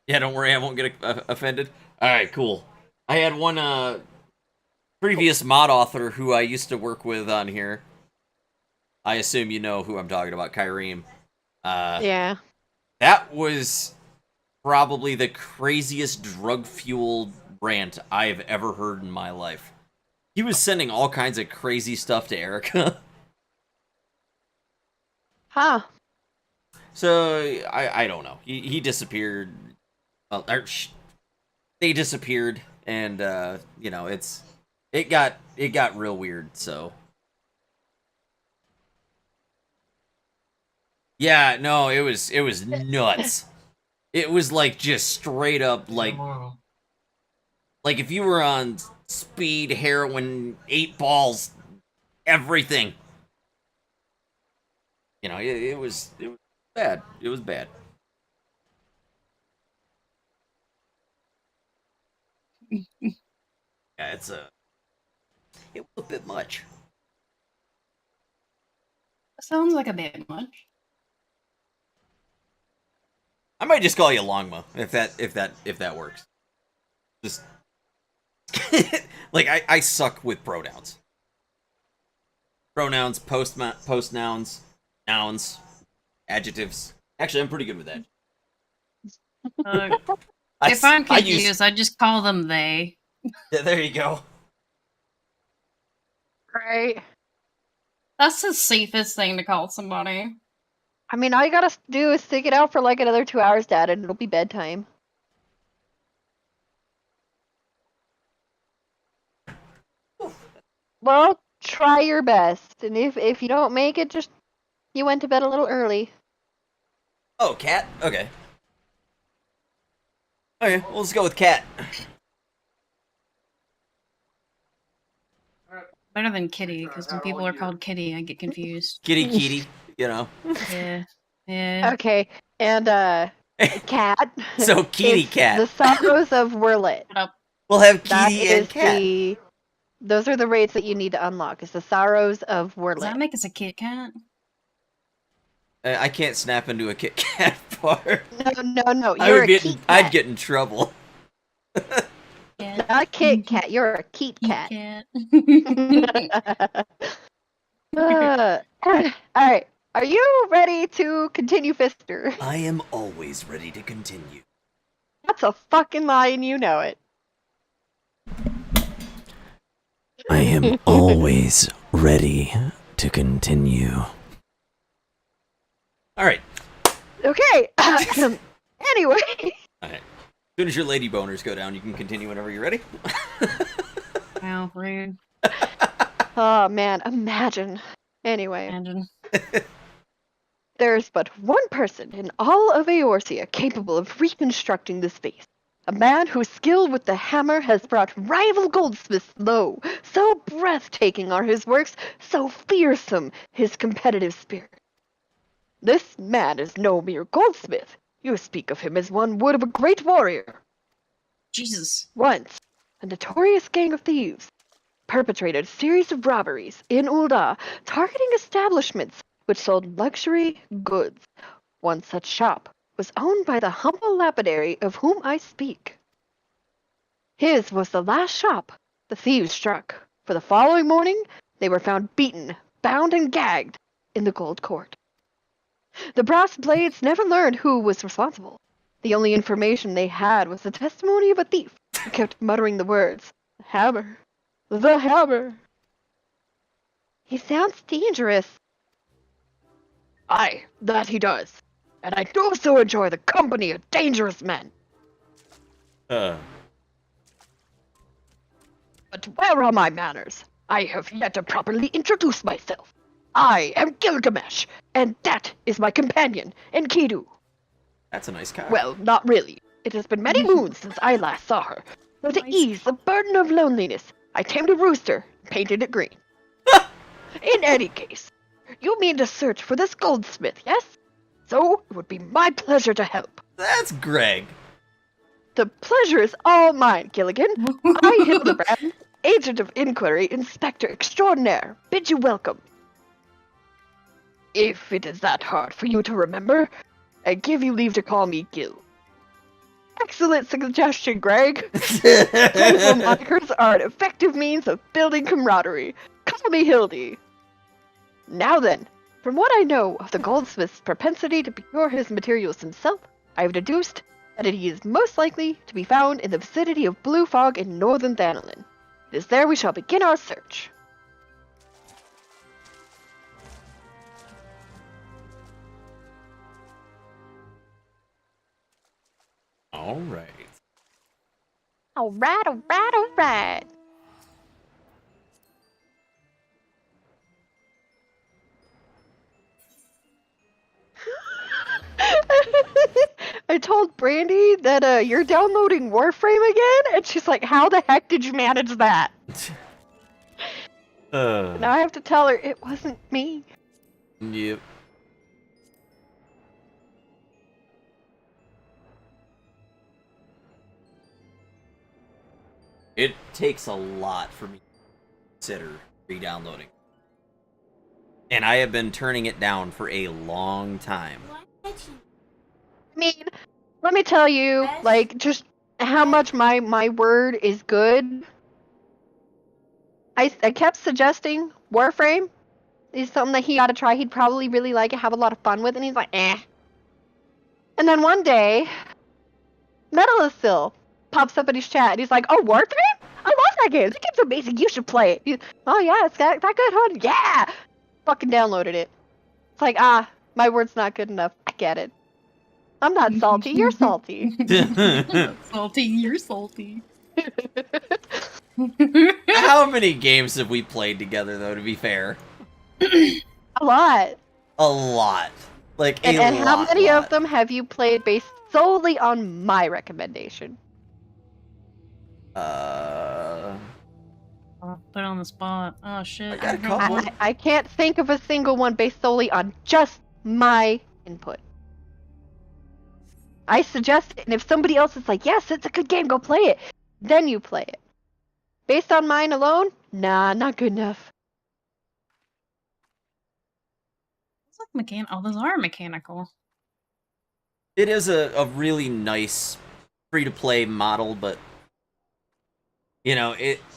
Yeah, don't worry, I won't get offended. Alright, cool. I had one previous mod author who I used to work with on here. I assume you know who I'm talking about, Kyreem. Yeah. That was probably the craziest drug-fueled rant I've ever heard in my life. He was sending all kinds of crazy stuff to Erica. Huh. So, I don't know. He disappeared. They disappeared, and, you know, it got real weird, so. Yeah, no, it was nuts. It was like just straight up like if you were on speed, heroin, 8 balls, everything. You know, it was bad. It was bad. Yeah, it was a bit much. Sounds like a bit much. I might just call you Longma if that works. Just like I suck with pronouns. Pronouns, post nouns, nouns, adjectives. Actually, I'm pretty good with that. If I'm confused, I just call them they. Yeah, there you go. Right. That's the safest thing to call somebody. I mean, all you gotta do is stick it out for like another 2 hours, Dad, and it'll be bedtime. Well, try your best, and if you don't make it, just you went to bed a little early. Oh, cat? Okay. Okay, well, let's go with cat. Better than kitty, because when people are called kitty, I get confused. Kitty, you know. Yeah. Yeah. Okay, and cat. So kitty is cat. The Sorrows of Wurlet. We'll have That kitty and is cat. those are the raids that you need to unlock. It's the Sorrows of Wurlet. Does that make us a Kit Kat? I can't snap into a Kit Kat bar. No. You're a Kit Kat. I'd get in trouble. Yeah. Not a Kit Kat. You're a Kit Kat. Alright. Are you ready to continue, Fister? I am always ready to continue. That's a fucking lie and you know it. I am always ready to continue. Alright. Okay. Anyway. Alright. As soon as your lady boners go down, you can continue whenever you're ready. Wow, rude. Oh man, imagine. Anyway. Imagine. There's but one person in all of Eorzea capable of reconstructing this face. A man whose skill with the hammer has brought rival goldsmiths low. So breathtaking are his works, so fearsome his competitive spirit. This man is no mere goldsmith. You speak of him as one would of a great warrior. Jesus. Once, a notorious gang of thieves perpetrated a series of robberies in Ul'dah, targeting establishments which sold luxury goods. One such shop was owned by the humble lapidary of whom I speak. His was the last shop the thieves struck, for the following morning they were found beaten, bound, and gagged in the Gold Court. The brass blades never learned who was responsible. The only information they had was the testimony of a thief who kept muttering the words, "The hammer, the hammer." He sounds dangerous. Aye, that he does. And I do so enjoy the company of dangerous men. But where are my manners? I have yet to properly introduce myself. I am Gilgamesh, and that is my companion, Enkidu. That's a nice cow. Well, not really. It has been many moons since I last saw her. So to ease the burden of loneliness, I tamed a rooster and painted it green. In any case, you mean to search for this goldsmith, yes? So, it would be my pleasure to help. That's Greg. The pleasure is all mine, Gilligan. I, Hildebrand, Agent of Inquiry, Inspector Extraordinaire, bid you welcome. If it is that hard for you to remember, I give you leave to call me Gil. Excellent suggestion, Greg. Playful monikers are an effective means of building camaraderie. Call me Hildy. Now then, from what I know of the goldsmith's propensity to procure his materials himself, I have deduced that he is most likely to be found in the vicinity of Blue Fog in northern Thanolin. It is there we shall begin our search. All right. Alright, alright, alright. I told Brandy that you're downloading Warframe again, and she's like, how the heck did you manage that? Now I have to tell her it wasn't me. Yep. It takes a lot for me to consider re-downloading. And I have been turning it down for a long time. I mean, let me tell you, like, just how much my word is good. I kept suggesting Warframe is something that he ought to try. He'd probably really like it, have a lot of fun with, and he's like, eh. And then one day, Metalithil pops up in his chat, and he's like, oh, Warframe? I love that game. That game's amazing. You should play it. Oh, yeah, it's that good, huh? Yeah! Fucking downloaded it. It's like, my word's not good enough. I get it. I'm not salty. You're salty. Salty, you're salty. How many games have we played together, though, to be fair? A lot. A lot. Like, And lot. how many of them have you played based solely on my recommendation? Put on the spot. Oh shit. I got a couple. I can't think of a single one based solely on just my input. I suggest it, and if somebody else is like, yes, it's a good game, go play it, then you play it. Based on mine alone? Nah, not good enough. It's like oh, those are mechanical. It is a really nice free-to-play model, but you know,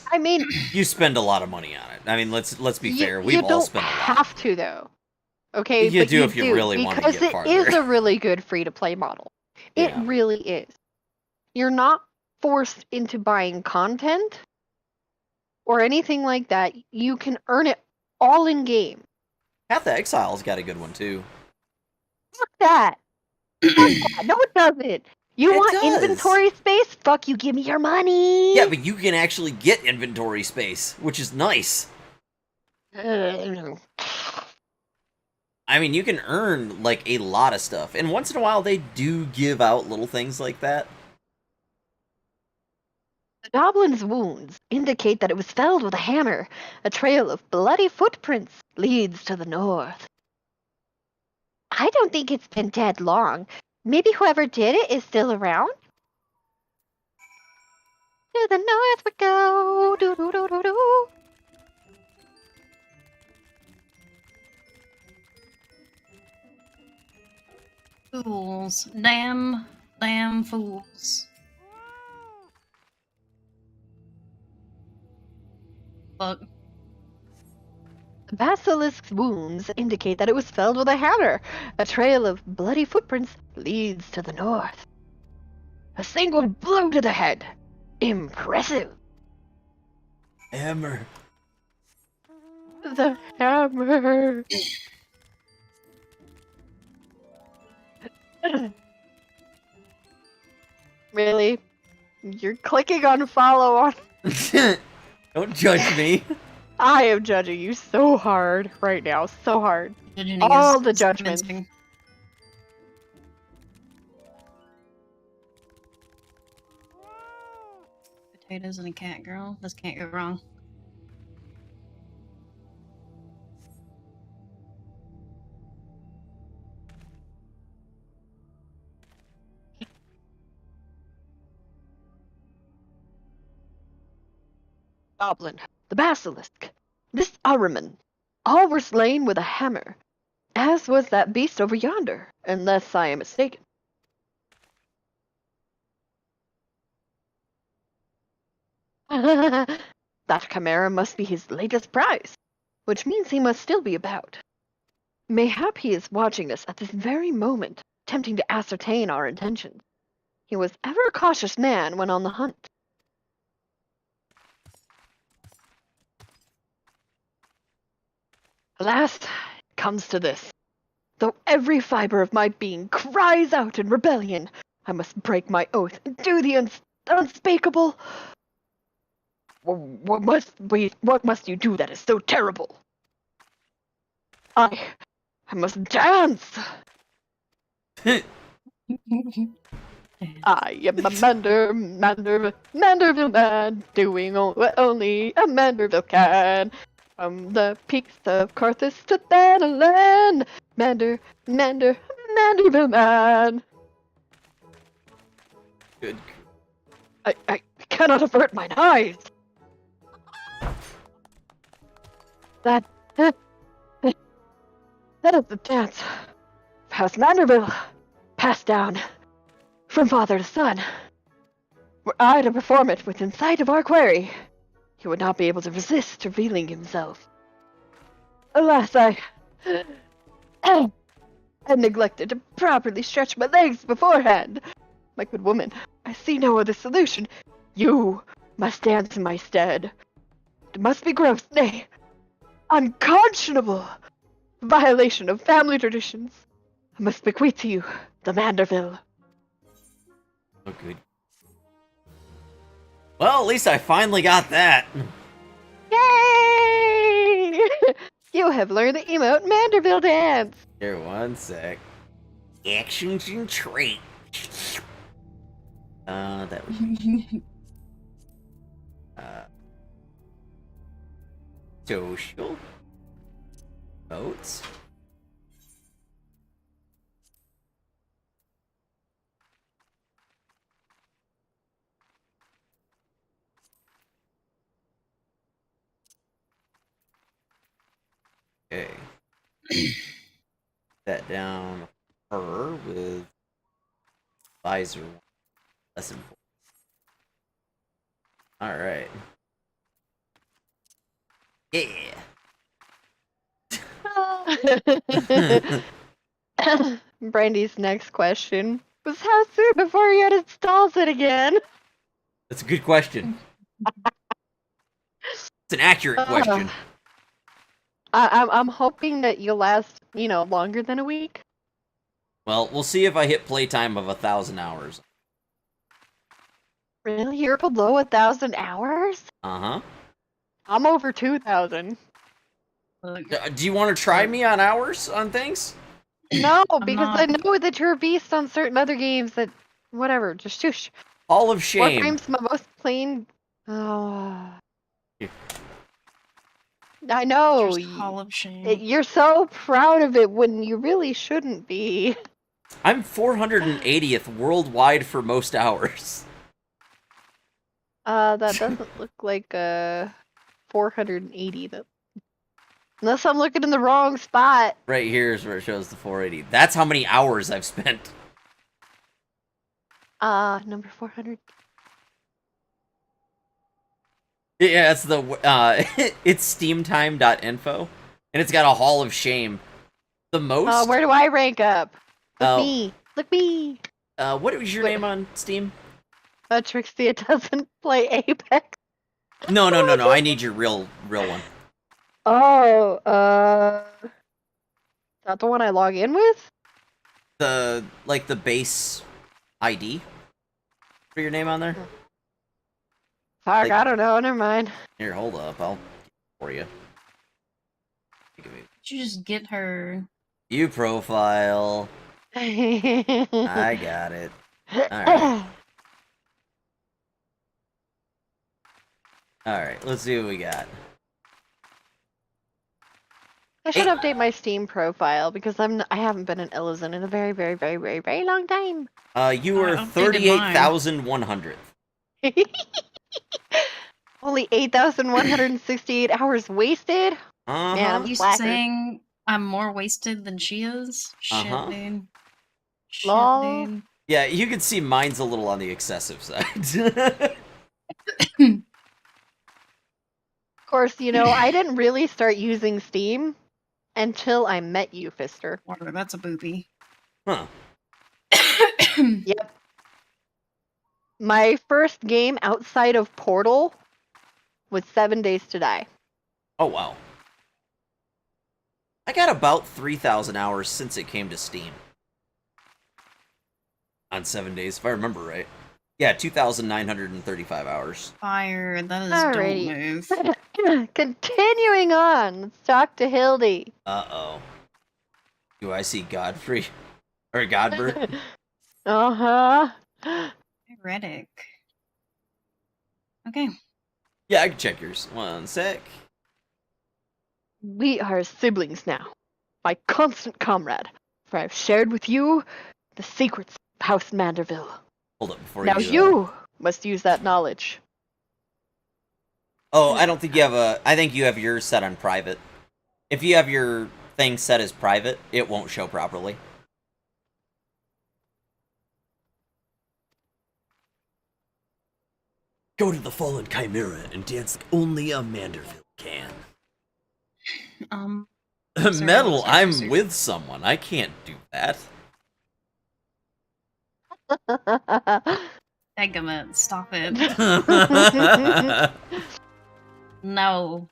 I mean, you spend a lot of money on it. I mean, let's be fair. We've all spent a lot. You don't have to, though. Okay, you but do if you really want to get because farther. it is a really good free-to-play model. It really is. You're not forced into buying content or anything like that. You can earn it all in game. Path of Exile's got a good one too. Fuck that. Fuck that. No, it doesn't. You want does. inventory space? Fuck you, give me your money. Yeah, but you can actually get inventory space, which is nice. I mean, you can earn, like, a lot of stuff. And once in a while, they do give out little things like that. The goblin's wounds indicate that it was felled with a hammer. A trail of bloody footprints leads to the north. I don't think it's been dead long. Maybe whoever did it is still around? To the north we go. Do do do do do. Fools. Damn fools. Fuck. The basilisk's wounds indicate that it was felled with a hammer. A trail of bloody footprints leads to the north. A single blow to the head. Impressive. Hammer. The hammer. Really? You're clicking on follow on. Don't judge me. I am judging you so hard right now, so hard. Judging All is the judgments. convincing. Potatoes and a cat girl. This can't go wrong. goblin, the basilisk, this Ahriman, all were slain with a hammer, as was that beast over yonder, unless I am mistaken. That chimera must be his latest prize, which means he must still be about. Mayhap he is watching us at this very moment, attempting to ascertain our intentions. He was ever a cautious man when on the hunt. Alas, it comes to this. Though every fiber of my being cries out in rebellion, I must break my oath and do the unspeakable. What must you do that is so terrible? I must dance. I am a Manderville man, doing what only a Manderville can. From the peaks of Carthus to Thanalan, Manderville man. Good. I cannot avert mine eyes. That is the dance. House Manderville, passed down from father to son. Were I to perform it within sight of our quarry, he would not be able to resist revealing himself. Alas, I had neglected to properly stretch my legs beforehand. My good woman, I see no other solution. You must dance in my stead. It must be gross, nay, unconscionable violation of family traditions. I must bequeath to you the Manderville. Oh, good. Well, at least I finally got that. Yay! You have learned the emote Manderville dance. Here, one sec. Actions and traits. That was social votes. Okay. That down her with visor lesson. All right. Yeah. Brandy's next question was how soon before you installs it again? That's a good question. It's an accurate question. I'm hoping that you'll last, longer than a week. Well, we'll see if I hit playtime of 1,000 hours. Really? You're below 1,000 hours? Uh-huh. I'm over 2,000. Do you want to try me on hours on things? No, because I know that you're a beast on certain other games that, whatever, just shush. Hall of Shame. Warframe's my most plain. Oh. Yeah. I know. Hall of Shame. You're so proud of it when you really shouldn't be. I'm 480th worldwide for most hours. That doesn't look like 480 though. Unless I'm looking in the wrong spot. Right here is where it shows the 480. That's how many hours I've spent. Number 400. Yeah, it's the it's steamtime.info, and it's got a Hall of Shame. The most. Where do I rank up? Look me. Look me. What was your name on Steam? Trixie, it doesn't play Apex. No. I need your real one. Oh, is that the one I log in with? The base ID for your name on there. Fuck, I don't know. Never mind. Here, hold up. I'll for you. You just get her. View profile. I got it. Alright. Alright, let's see what we got. I should update my Steam profile because I haven't been in Ellison in a very, very, very, very, very long time. You were 38,100. Only 8,168 hours wasted? Man, I'm Uh-huh. You slacker. saying I'm more wasted than she is? Shit, Uh-huh. dude. Shit, Lol. dude. Yeah, you can see mine's a little on the excessive side. Of course, you know, I didn't really start using Steam until I met you, Fister. Water, that's a boopy. Huh. Yep. My first game outside of Portal was 7 Days to Die. Oh, wow. I got about 3,000 hours since it came to Steam. On 7 days, if I remember right. Yeah, 2,935 hours. Fire, that is Alrighty. don't move. Continuing on, let's talk to Hildy. Uh-oh. Do I see Godfrey? Or Godbert? Uh-huh. Heretic. Okay. Yeah, I can check yours. One sec. We are siblings now, my constant comrade, for I've shared with you the secrets of House Manderville. Hold up before Now you must use that knowledge. Oh, I don't think you have a... I think you have yours set on private. If you have your thing set as private, it won't show properly. Go to the fallen chimera and dance like only a Manderville can. Sorry, Metal, I was I'm with someone. I can't do that. Dagummit, stop it. No.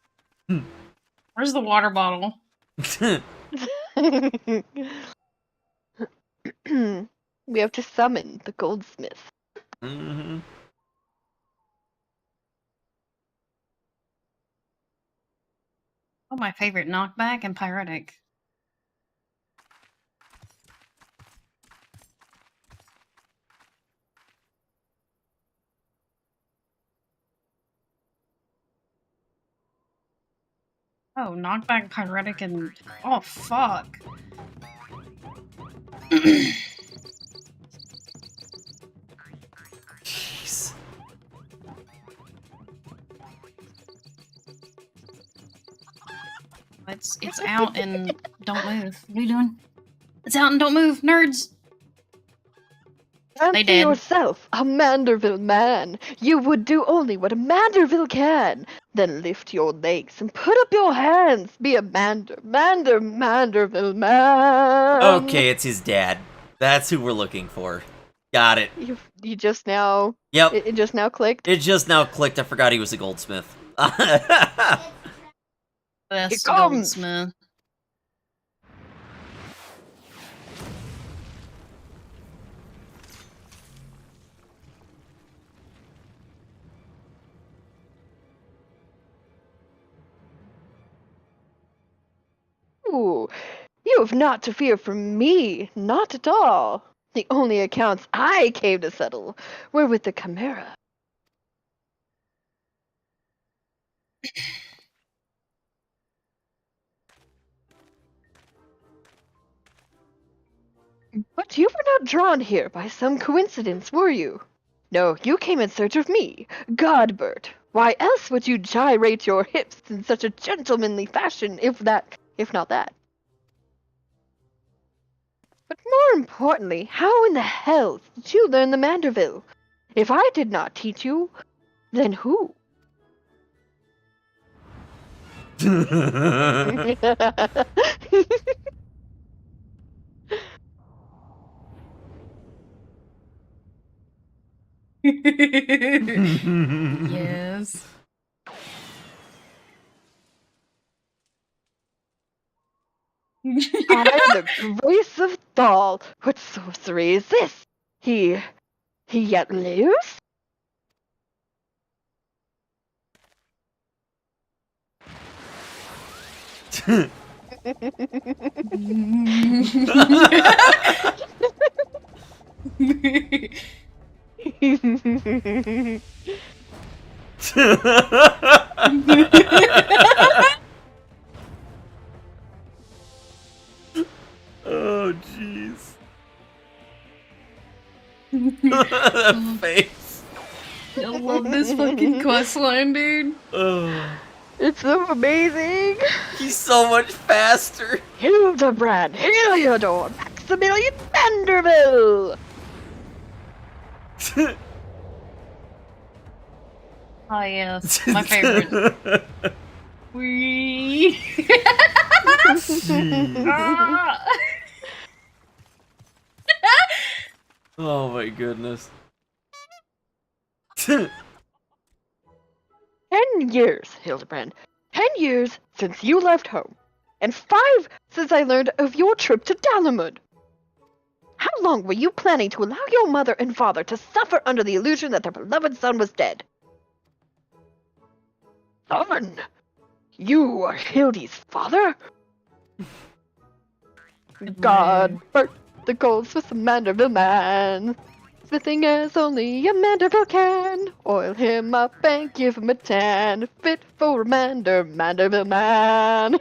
Where's the water bottle? We have to summon the goldsmith. Mm-hmm. Oh, my favorite, knockback and pyretic. Oh, knockback, pyretic, and... Oh, fuck. Jeez. It's out and don't move. What are you doing? It's out and don't move, nerds! Fancy did. yourself a Manderville man. You would do only what a Manderville can. Then lift your legs and put up your hands. Be a Manderville man. Okay, it's his dad. That's who we're looking for. Got it. You just now. Yep. It just now clicked. It just now clicked. I forgot he was a goldsmith. Best comes. goldsmith. Ooh, you have not to fear from me, not at all. The only accounts I came to settle were with the Chimera. But you were not drawn here by some coincidence, were you? No, you came in search of me, Godbert. Why else would you gyrate your hips in such a gentlemanly fashion, if not that? But more importantly, how in the hell did you learn the Manderville? If I did not teach you, then who? Yes. By the grace of Thal, what sorcery is this? He yet lives? Oh, jeez. That face. I love this fucking questline, dude. It's so amazing. He's so much faster. Hildebrand, Heliodor, Maximilian Vanderbilt. Oh yes, my favorite. Wee. Ah. Oh my goodness. 10 years, Hildebrand. 10 years since you left home. And 5 since I learned of your trip to Dalamud. How long were you planning to allow your mother and father to suffer under the illusion that their beloved son was dead? Son! You are Hildy's father? God burnt the gold with the Manderville man. Smithing as only a Manderville can. Oil him up and give him a tan. Fit for a Manderville man.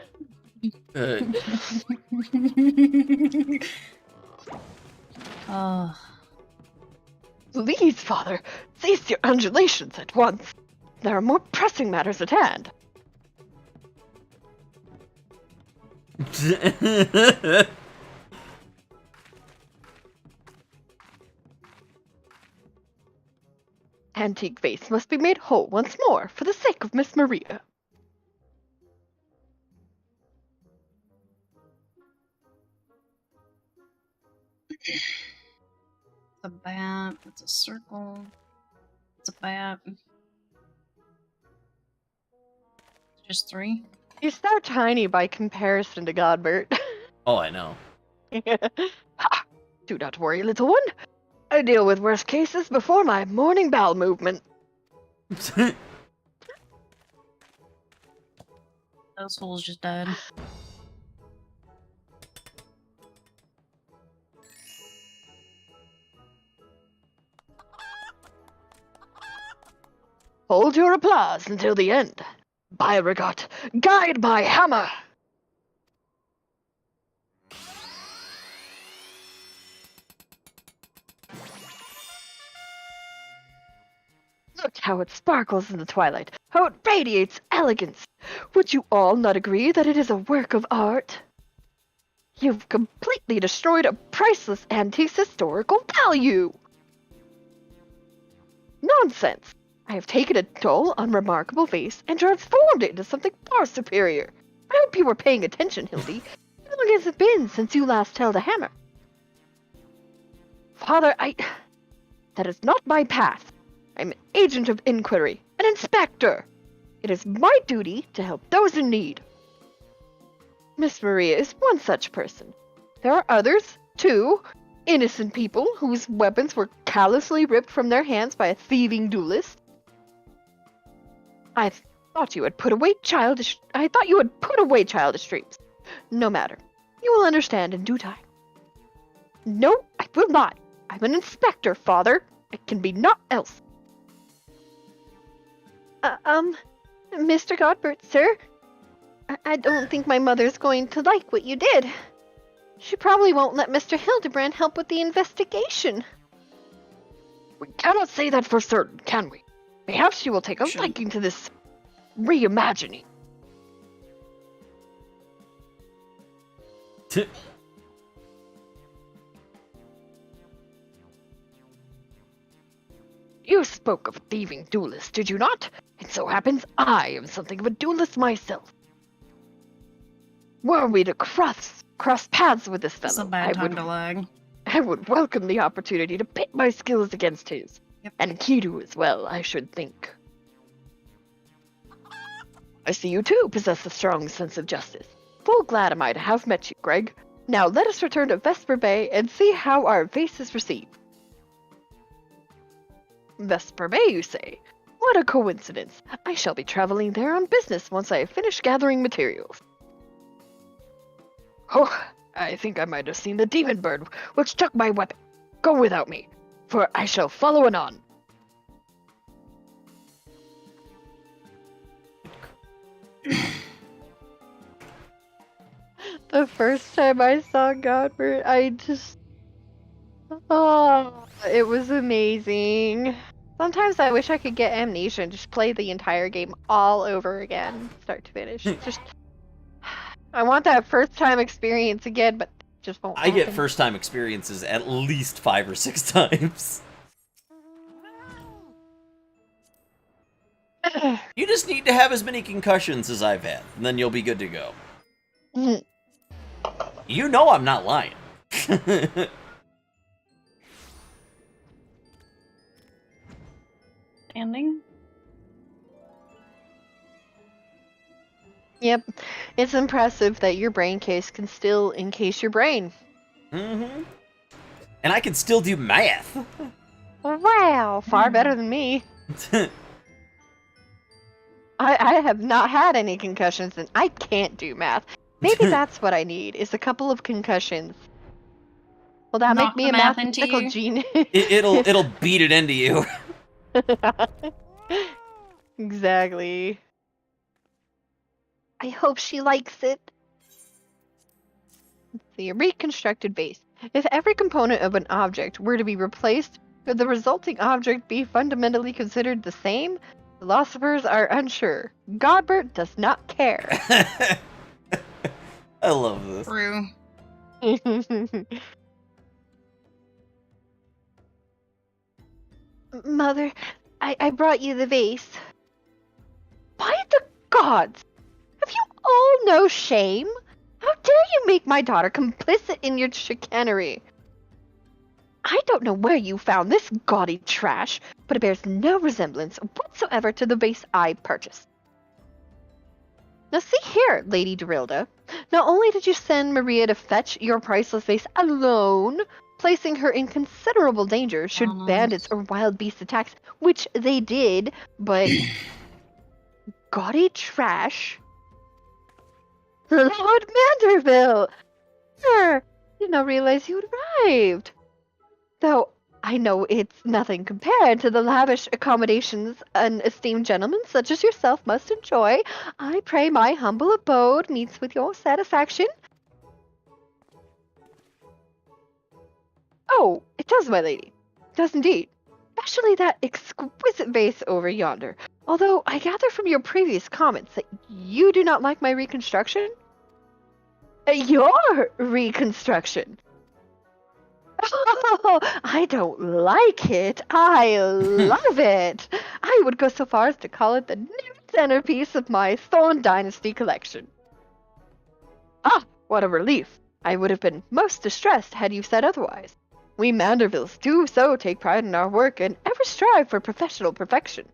Oh. Please, father, cease your undulations at once. There are more pressing matters at hand. Antique vase must be made whole once more for the sake of Miss Maria. It's a bat. It's a circle. It's a bat. Just 3. He's so tiny by comparison to Godbert. Oh, I know. Ha! Do not worry, little one. I deal with worse cases before my morning bowel movement. Those fools just died. Hold your applause until the end. Beauregard, guide my hammer! Look how it sparkles in the twilight, how it radiates elegance. Would you all not agree that it is a work of art? You've completely destroyed a priceless antique's historical value! Nonsense! I have taken a dull, unremarkable vase and transformed it into something far superior. I hope you were paying attention, Hildy. How long has it been since you last held a hammer? Father, that is not my path. I'm an agent of inquiry, an inspector. It is my duty to help those in need. Miss Maria is one such person. There are others, too, innocent people whose weapons were callously ripped from their hands by a thieving duelist. I thought you had put away childish dreams. No matter. You will understand in due time. No, I will not. I'm an inspector, father. It can be naught else. Mr. Godbert, sir? I don't think my mother's going to like what you did. She probably won't let Mr. Hildebrand help with the investigation. We cannot say that for certain, can we? Perhaps she will take a liking to this reimagining. You spoke of a thieving duelist, did you not? It so happens I am something of a duelist myself. Were we to cross paths with this It's a fellow, bad time to lag. I would welcome the opportunity to pit my skills against his. Yep. And Kidu as well, I should think. I see you too possess a strong sense of justice. Full glad am I to have met you, Greg. Now let us return to Vesper Bay and see how our vase is received. Vesper Bay, you say? What a coincidence. I shall be traveling there on business once I have finished gathering materials. Oh, I think I might have seen the demon bird which took my weapon. Go without me, for I shall follow anon. The first time I saw Godbert, I just... Oh, it was amazing. Sometimes I wish I could get amnesia and just play the entire game all over again, start to finish. Just, I want that first time experience again, but it just won't I get happen. first time experiences at least 5 or 6 times. You just need to have as many concussions as I've had, and then you'll be good to go. You know I'm not lying. Ending? Yep, it's impressive that your brain case can still encase your brain. Mm-hmm. And I can still do math. Wow, far better than me. I have not had any concussions and I can't do math. Maybe that's what I need, is a couple of concussions. Will that Knock make me the a math into mathematical you? genius? It'll beat it into you. Exactly. I hope she likes it. The reconstructed base. If every component of an object were to be replaced, could the resulting object be fundamentally considered the same? Philosophers are unsure. Godbert does not care. I love this. True. Mother, I brought you the vase. By the gods! Have you all no shame? How dare you make my daughter complicit in your chicanery? I don't know where you found this gaudy trash, but it bears no resemblance whatsoever to the vase I purchased. Now see here, Lady Dorilda. Not only did you send Maria to fetch your priceless vase alone, placing her in considerable danger should bandits or wild beast attacks, which they did, but gaudy trash? Lord Manderville! Sir, did not realize you had arrived. Though I know it's nothing compared to the lavish accommodations an esteemed gentleman such as yourself must enjoy, I pray my humble abode meets with your satisfaction. Oh, it does, my lady. It does indeed. Especially that exquisite vase over yonder. Although I gather from your previous comments that you do not like my reconstruction? Your reconstruction? Oh, I don't like it. I love it. I would go so far as to call it the new centerpiece of my Thorn Dynasty collection. Ah, what a relief. I would have been most distressed had you said otherwise. We Mandervilles do so take pride in our work and ever strive for professional perfection.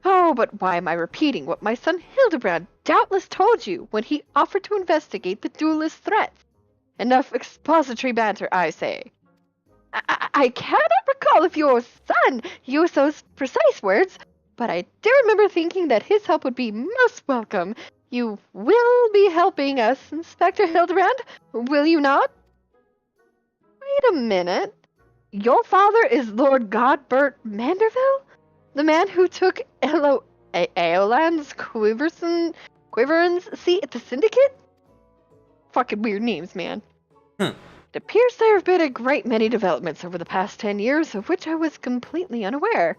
Oh, but why am I repeating what my son Hildebrand doubtless told you when he offered to investigate the duelist threats? Enough expository banter, I say. I cannot recall if your son used those precise words, but I do remember thinking that his help would be most welcome. You will be helping us, Inspector Hildebrand, will you not? Wait a minute. Your father is Lord Godbert Manderville? The man who took Eoland's Quiveran's seat at the Syndicate? Fucking weird names, man. It appears there have been a great many developments over the past 10 years, of which I was completely unaware.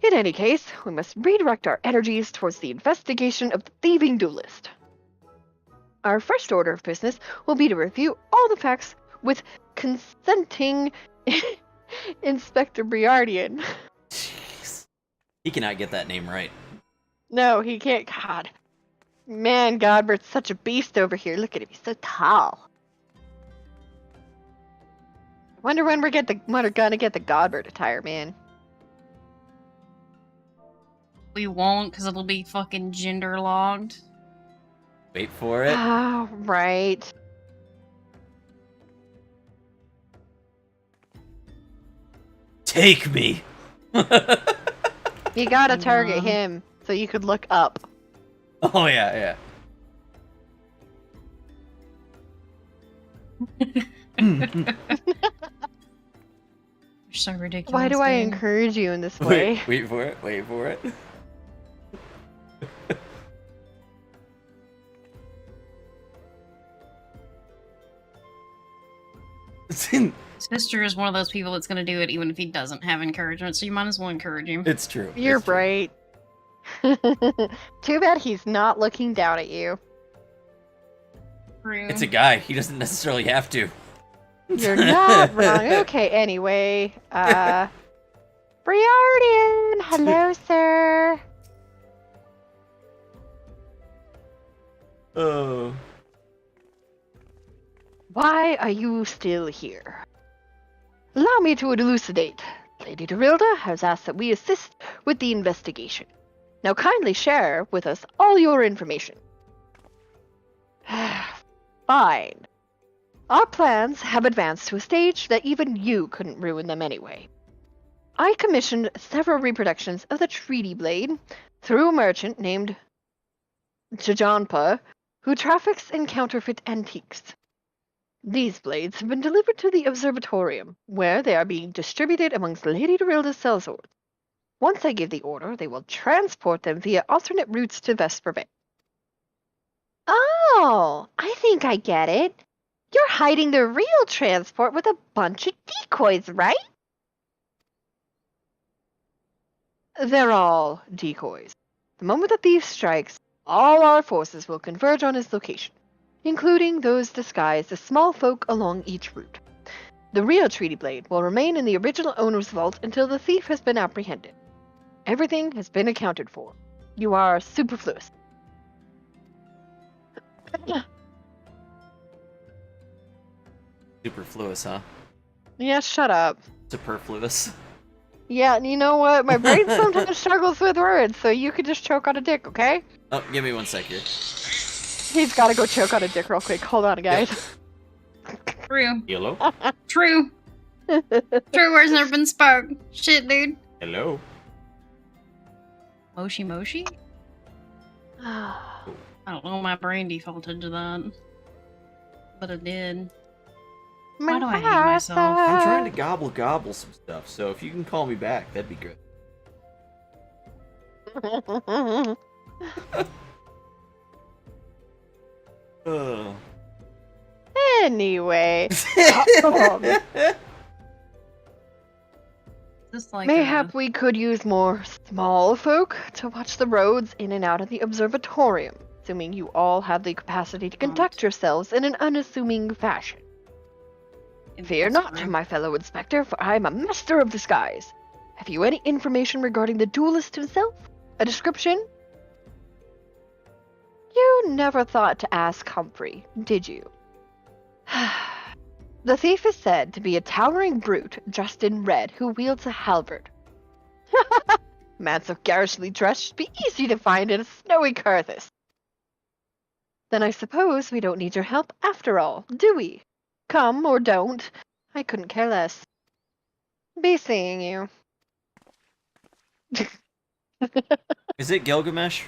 In any case, we must redirect our energies towards the investigation of the thieving duelist. Our first order of business will be to review all the facts with consenting Inspector Briardian. Jeez. He cannot get that name right. No, he can't. God. Man, Godbert's such a beast over here. Look at him. He's so tall. Wonder when we're gonna get the Godbert attire, man. We won't, because it'll be fucking gender logged. Wait for it. Oh, right. Take me. You gotta target him so you could look up. Oh yeah, You're so ridiculous. Why do I dude. encourage you in this way? Wait for it. Wait for it. Sister is one of those people that's going to do it even if he doesn't have encouragement, so you might as well encourage him. It's true. You're it's true. right. Too bad he's not looking down at you. True. It's a guy. He doesn't necessarily have to. You're not wrong. Okay, anyway. Briardian! Hello, sir. Oh. Why are you still here? Allow me to elucidate. Lady Dorilda has asked that we assist with the investigation. Now kindly share with us all your information. Fine. Our plans have advanced to a stage that even you couldn't ruin them anyway. I commissioned several reproductions of the Treaty Blade through a merchant named Jajanpa, who traffics in counterfeit antiques. These blades have been delivered to the observatorium, where they are being distributed amongst Lady Dorilda's sellswords. Once I give the order, they will transport them via alternate routes to Vesper Bay. Oh, I think I get it. You're hiding the real transport with a bunch of decoys, right? They're all decoys. The moment the thief strikes, all our forces will converge on his location, including those disguised as small folk along each route. The real Treaty Blade will remain in the original owner's vault until the thief has been apprehended. Everything has been accounted for. You are superfluous. Superfluous, huh? Yeah, shut up. Superfluous. Yeah, and you know what? My brain sometimes struggles with words, so you could just choke on a dick, okay? Oh, give me 1 sec here. He's gotta go choke on a dick real quick. Hold on, guys. True. Hello? True. True words never been spoke. Shit, dude. Hello? Moshi Moshi? I don't know, my brain defaulted to that. But it did. Why do I hate myself? I'm trying to gobble some stuff, so if you can call me back, that'd be good. Anyway. Just like Mayhap we could use more small folk to watch the roads in and out of the observatorium, assuming you all have the capacity to conduct yourselves in an unassuming fashion. Fear not, my fellow inspector, for I am a master of disguise. Have you any information regarding the duelist himself? A description? You never thought to ask Humphrey, did you? The thief is said to be a towering brute dressed in red who wields a halberd. Man so garishly dressed should be easy to find in a snowy Carthus. Then I suppose we don't need your help after all, do we? Come or don't, I couldn't care less. Be seeing you. Is it Gilgamesh?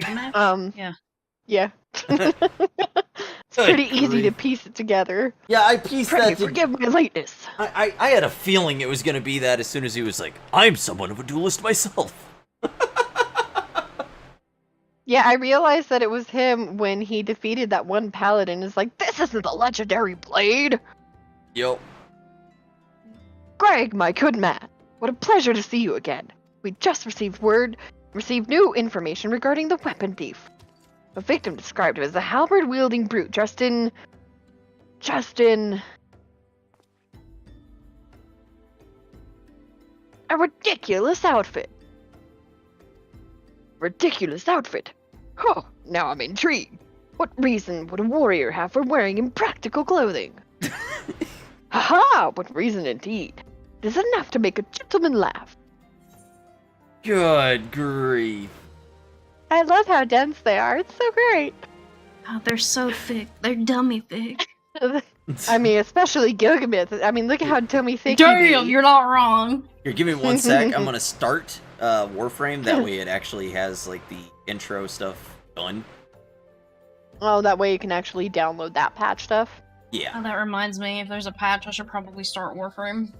Yeah. Yeah. It's pretty easy to piece it together. Yeah, I pieced Pray, that to... forgive my lateness. I had a feeling it was going to be that as soon as he was like, I'm somewhat of a duelist myself. Yeah, I realized that it was him when he defeated that one paladin. It's like, this isn't the legendary blade! Yo. Greg, my good man, what a pleasure to see you again. We just received new information regarding the weapon thief. A victim described him as a halberd-wielding brute dressed in a ridiculous outfit. Ridiculous outfit? Oh, now I'm intrigued. What reason would a warrior have for wearing impractical clothing? Haha, what reason indeed. It is enough to make a gentleman laugh. Good grief. I love how dense they are. It's so great. Oh, they're so thick. They're dummy thick. I mean, especially Gilgamesh. I mean, look at how dummy thick he Damn, be. you're not wrong. Here, give me 1 sec. I'm going to start Warframe. That way it actually has, like, the intro stuff done. Oh, that way you can actually download that patch stuff. Yeah. Oh, that reminds me, if there's a patch, I should probably start Warframe.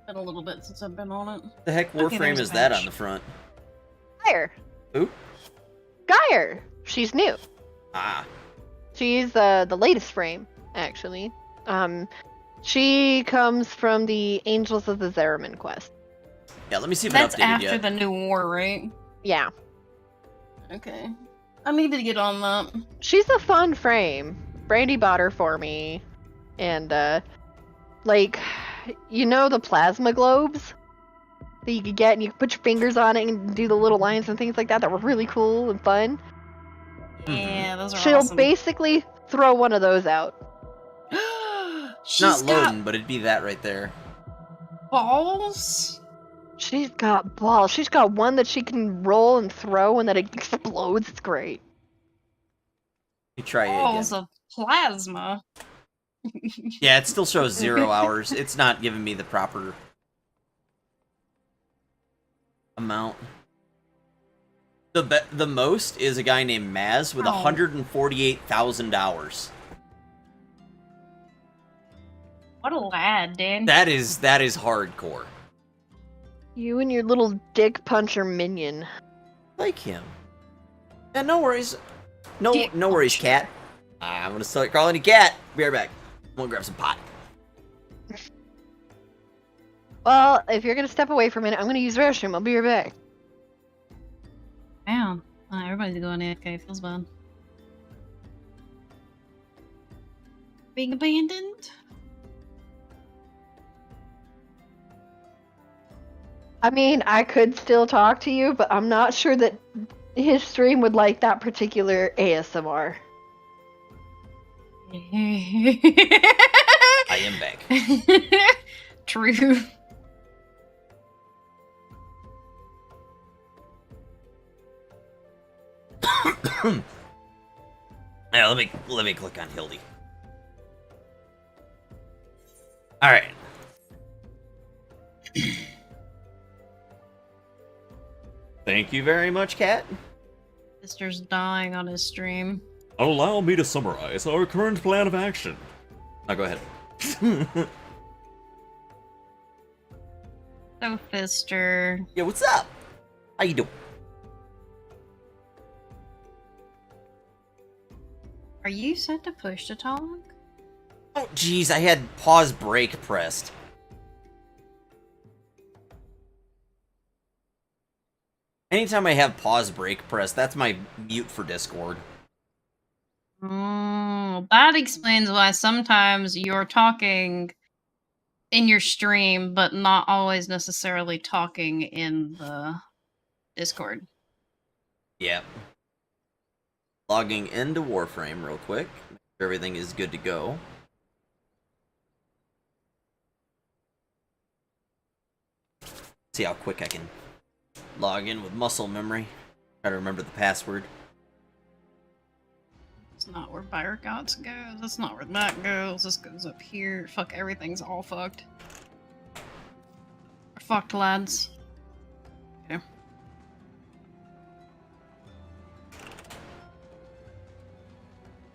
Been a little bit since I've been on it. The heck Okay, Warframe there's a is that patch. on the front? Gyre. Who? Gyre. She's new. Ah. She's the latest frame, actually. She comes from the Angels of the Zeraman quest. Yeah, let me see if That's it updated after yet. the new war, right? Yeah. Okay. I need to get on that. She's a fun frame. Brandy bought her for me. And, like, you know the plasma globes that you could get and you could put your fingers on it and do the little lines and things like that were really cool and fun? Yeah, those are She'll awesome. basically throw one of those out. She's Not loading, got but it'd be that right there. balls? She's got balls. She's got one that she can roll and throw and then it explodes. It's great. You try it Balls again. of plasma. Yeah, it still shows 0 hours. It's not giving me the proper amount. The most is a guy named Maz with 148,000 hours. What a lad, dude. That is hardcore. You and your little dick puncher minion. Like him. Yeah, no worries. No worries, cat. I'm gonna start calling you cat. Be right back. I'm gonna grab some pot. Well, if you're gonna step away for a minute, I'm gonna use the restroom. I'll be right back. Damn. Everybody's going AFK. Feels bad. Being abandoned? I mean, I could still talk to you, but I'm not sure that his stream would like that particular ASMR. I am back. True. Yeah, let me click on Hildy. All right. Thank you very much, cat. Sister's dying on his stream. Allow me to summarize our current plan of action. Now go ahead. So, Fister. Yeah, what's up? How you doing? Are you set to push to talk? Oh, jeez, I had pause break pressed. Anytime I have pause break pressed, that's my mute for Discord. That explains why sometimes you're talking in your stream, but not always necessarily talking in the Discord. Yep. Logging into Warframe real quick. Make sure everything is good to go. See how quick I can log in with muscle memory. Try to remember the password. That's not where Byregots goes. That's not where that goes. This goes up here. Fuck, everything's all fucked. We're fucked, lads. Okay.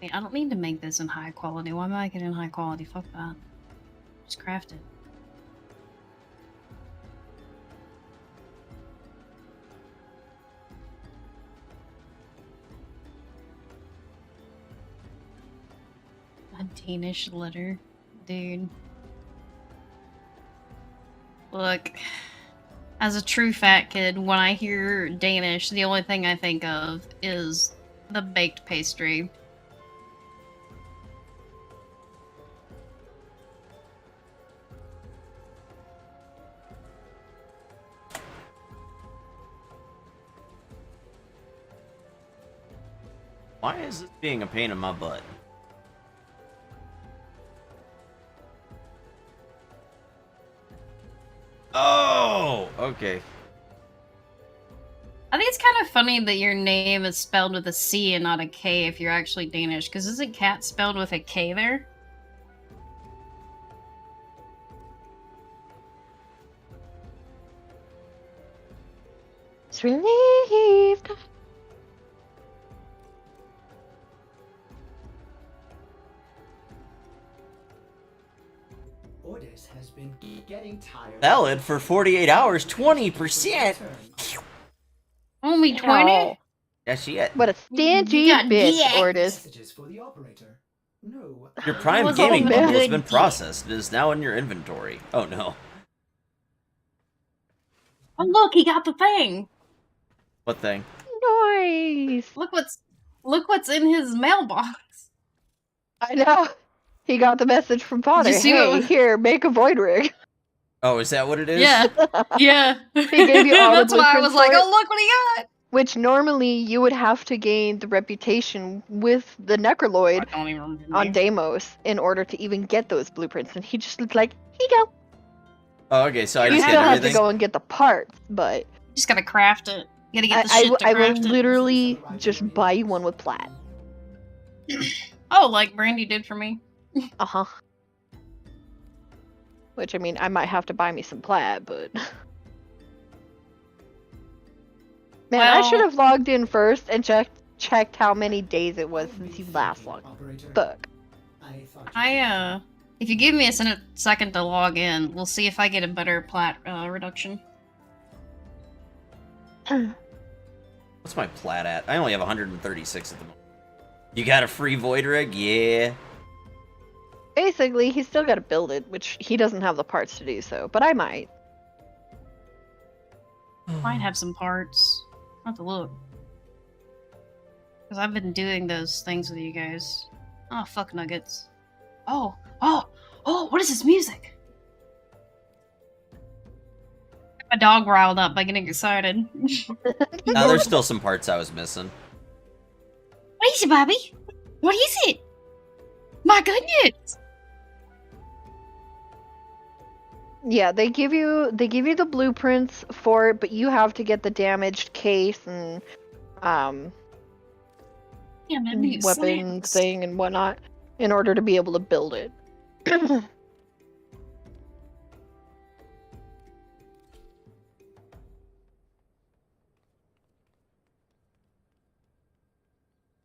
I don't need to make this in high quality. Why am I making it in high quality? Fuck that. Just craft it. A Danish letter, dude. Look, as a true fat kid, when I hear Danish, the only thing I think of is the baked pastry. Why is this being a pain in my butt? Oh, okay. I think it's kind of funny that your name is spelled with a C and not a K if you're actually Danish, because isn't cat spelled with a K there? It's relieved. Orders has been getting tired. Valid for 48 hours, 20%. Only 20? Yeah, shit. What a stingy got bitch, DX. Ordis. Messages for the operator. No. Your Prime was gaming all bundle has good been gear. processed. It is now in your inventory. Oh no. Oh look, he got the thing. What thing? Nice. Look what's in his mailbox. I know. He got the message from Father. you see what Hey, was- here, make a void rig. Oh, is that what it is? Yeah, yeah. He gave you all the That's why I was blueprints like, for it? oh look what he got. Which normally you would have to gain the reputation with the Necroloid I don't even remember. on Deimos in order to even get those blueprints. And he just looked like, here you go. Oh, okay, so I You just still get have everything. to go and get the parts, but You just gotta craft it. You gotta get the I shit to will craft it. literally just buy you one with plat. Oh, like Brandy did for me. Uh-huh. Which, I mean, I might have to buy me some plat, but... Man, I should Well- have logged in first and checked how many days it was since you last logged. Operator. Fuck. I thought If you give me a second to log in, we'll see if I get a better plat reduction. What's my plat at? I only have 136 at the moment. You got a free void rig? Yeah. Basically, he's still got to build it, which he doesn't have the parts to do so, but I might. Might have some parts. I'll have to look. Because I've been doing those things with you guys. Oh, fuck nuggets. Oh, what is this music? My dog riled up by getting excited. No, there's still some parts I was missing. What is it, Bobby? What is it? My goodness! Yeah, they give you the blueprints for it, but you have to get the damaged case and Yeah, man, these weapon slaps. thing and whatnot in order to be able to build it.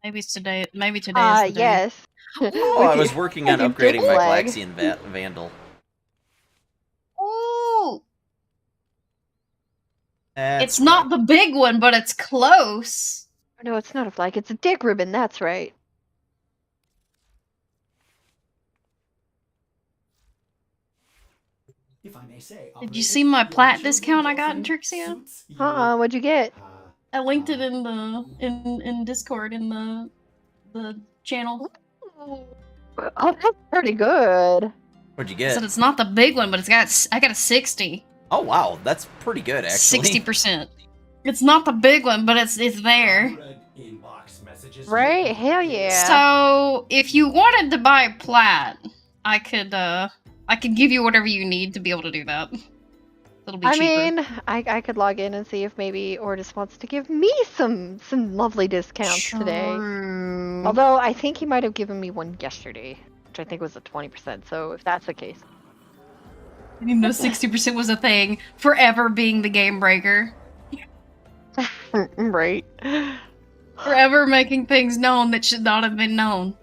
Maybe it's today. Maybe today is the day. Yes. Oh, I was working on With your upgrading dick my flag. Glaxian Vandal. Ooh! That's It's not the big one, but it's close. No, it's not a flag. It's a dick ribbon. That's right. if I may say. Did you operator, see my your plat chosen discount I got in dolphin Trixia? suits you. What'd you get? I linked it in the in Discord in the channel. Oh, that's pretty good. What'd you I said get? it's not the big one, but I got a 60. Oh wow, that's pretty good actually. 60%. It's not the big one, but it's there. Unread inbox messages Right? written. Hell yeah. So if you wanted to buy plat, I could give you whatever you need to be able to do that. It'll be I cheaper. mean, I could log in and see if maybe Ordis wants to give me some lovely discounts today. True. Although I think he might have given me one yesterday, which I think was a 20%. So if that's the case, I didn't know 60% was a thing. Forever being the game breaker. right? Forever making things known that should not have been known.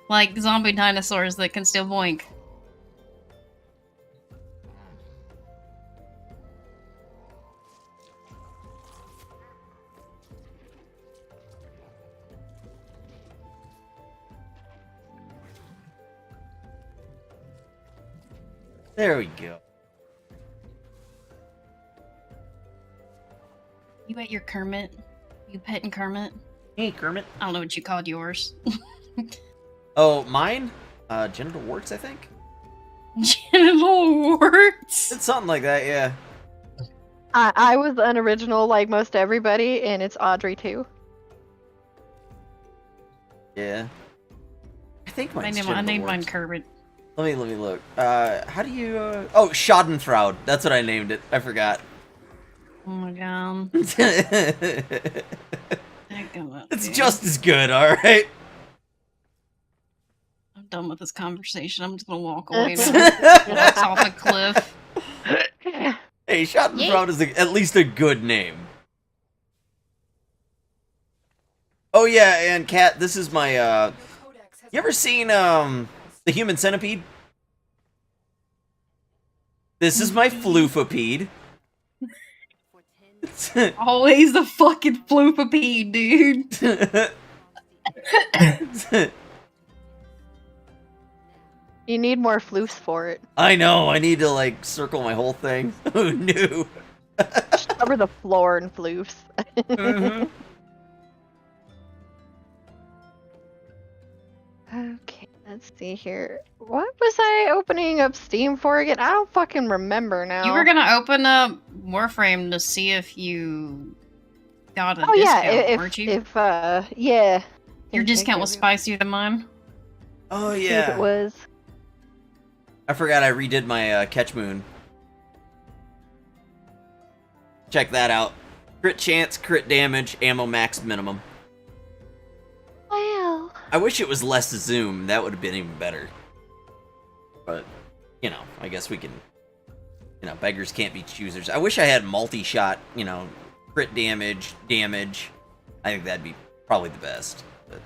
Like zombie dinosaurs that can still boink. There we go. You ate your Kermit? You petting Kermit? Hey Kermit. I don't know what you called yours. Oh, mine? Genital warts, I think? Genital warts? It's something like that, yeah. I was unoriginal like most everybody, and it's Audrey too. Yeah. I think I mine's named genital mine warts. Kermit. Let me look. How do you, Oh, Schadenfreude. That's what I named it. I forgot. Oh my god. It's It's just as good, alright? I'm done with this conversation. I'm just gonna walk away now. Walks off a cliff. Hey, Schadenfreude is at least a good name. Oh yeah, and Kat, this is my, You ever seen, The Human Centipede? This is my floofapede. Always the fucking floopapede, dude. You need more floofs for it. I know, I need to like circle my whole thing. Who knew? Just cover the floor in floofs. Mhm. Okay, let's see here. What was I opening up Steam for again? I don't fucking remember now. You were gonna open up Warframe to see if you got a Oh discount, yeah, weren't you? if yeah. Your discount was spicier than mine. Oh See if it yeah. was. I forgot I redid my Catch Moon. Check that out. Crit chance, crit damage, ammo max minimum. Well. I wish it was less zoom. That would have been even better. But, you know, I guess we can... You know, beggars can't be choosers. I wish I had multi-shot, you know, crit damage. I think that'd be probably the best. But...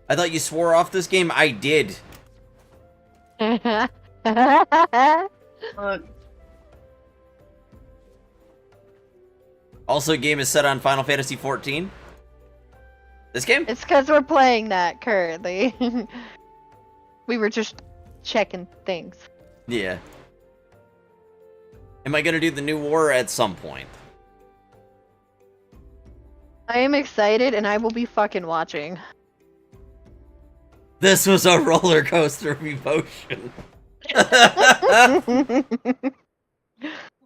I thought you swore off this game? I did. Look, Also, game is set on Final Fantasy XIV. This game? It's because we're playing that currently. We were just checking things. Yeah. Am I gonna do the new war at some point? I am excited and I will be fucking watching. This was a roller coaster of emotion.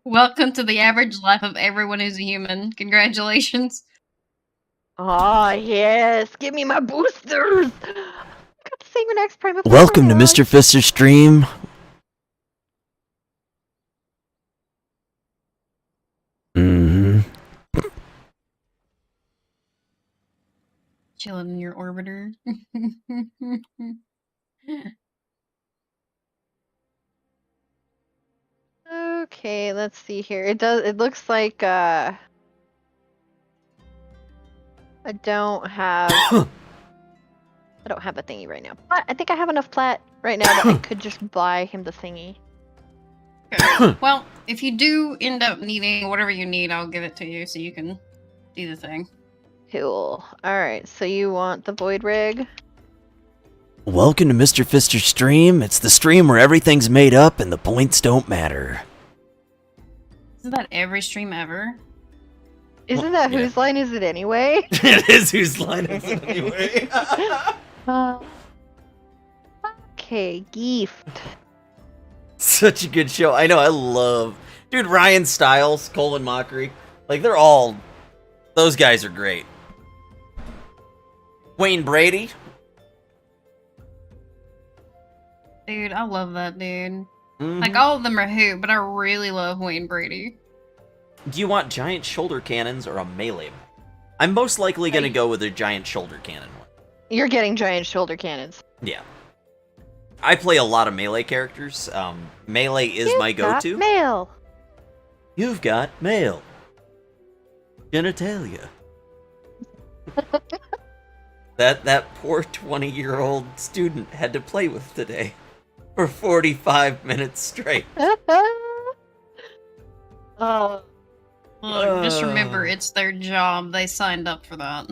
welcome to the average life of everyone who's a human. Congratulations. Oh yes, give me my boosters. I got to sing the next prime. Welcome to Mr. Fister's stream. Mm-hmm. Chilling in your orbiter. Okay, let's see here. It looks like I don't have I don't have a thingy right now. But I think I have enough plat right now that I could just buy him the thingy. Okay. Well, if you do end up needing whatever you need, I'll give it to you so you can do the thing. Cool. Alright, so you want the void rig? Welcome to Mr. Fister's stream. It's the stream where everything's made up and the points don't matter. Isn't that every stream ever? Isn't that yeah. whose line is it anyway? It is whose line is it anyway? Okay, gift. Such a good show. I know, I love... Dude, Ryan Stiles, Colin Mockery. Like, they're all... Those guys are great. Wayne Brady. Dude, I love that dude. Mhm. Like, all of them are hoot, but I really love Wayne Brady. Do you want giant shoulder cannons or a melee? I'm most likely going to go with a giant shoulder cannon one. You're getting giant shoulder cannons. Yeah. I play a lot of melee characters. Melee is my go-to. Mail. You've got mail. Genitalia. that poor 20-year-old student had to play with today for 45 minutes straight. Oh. Look, just remember, it's their job. They signed up for that.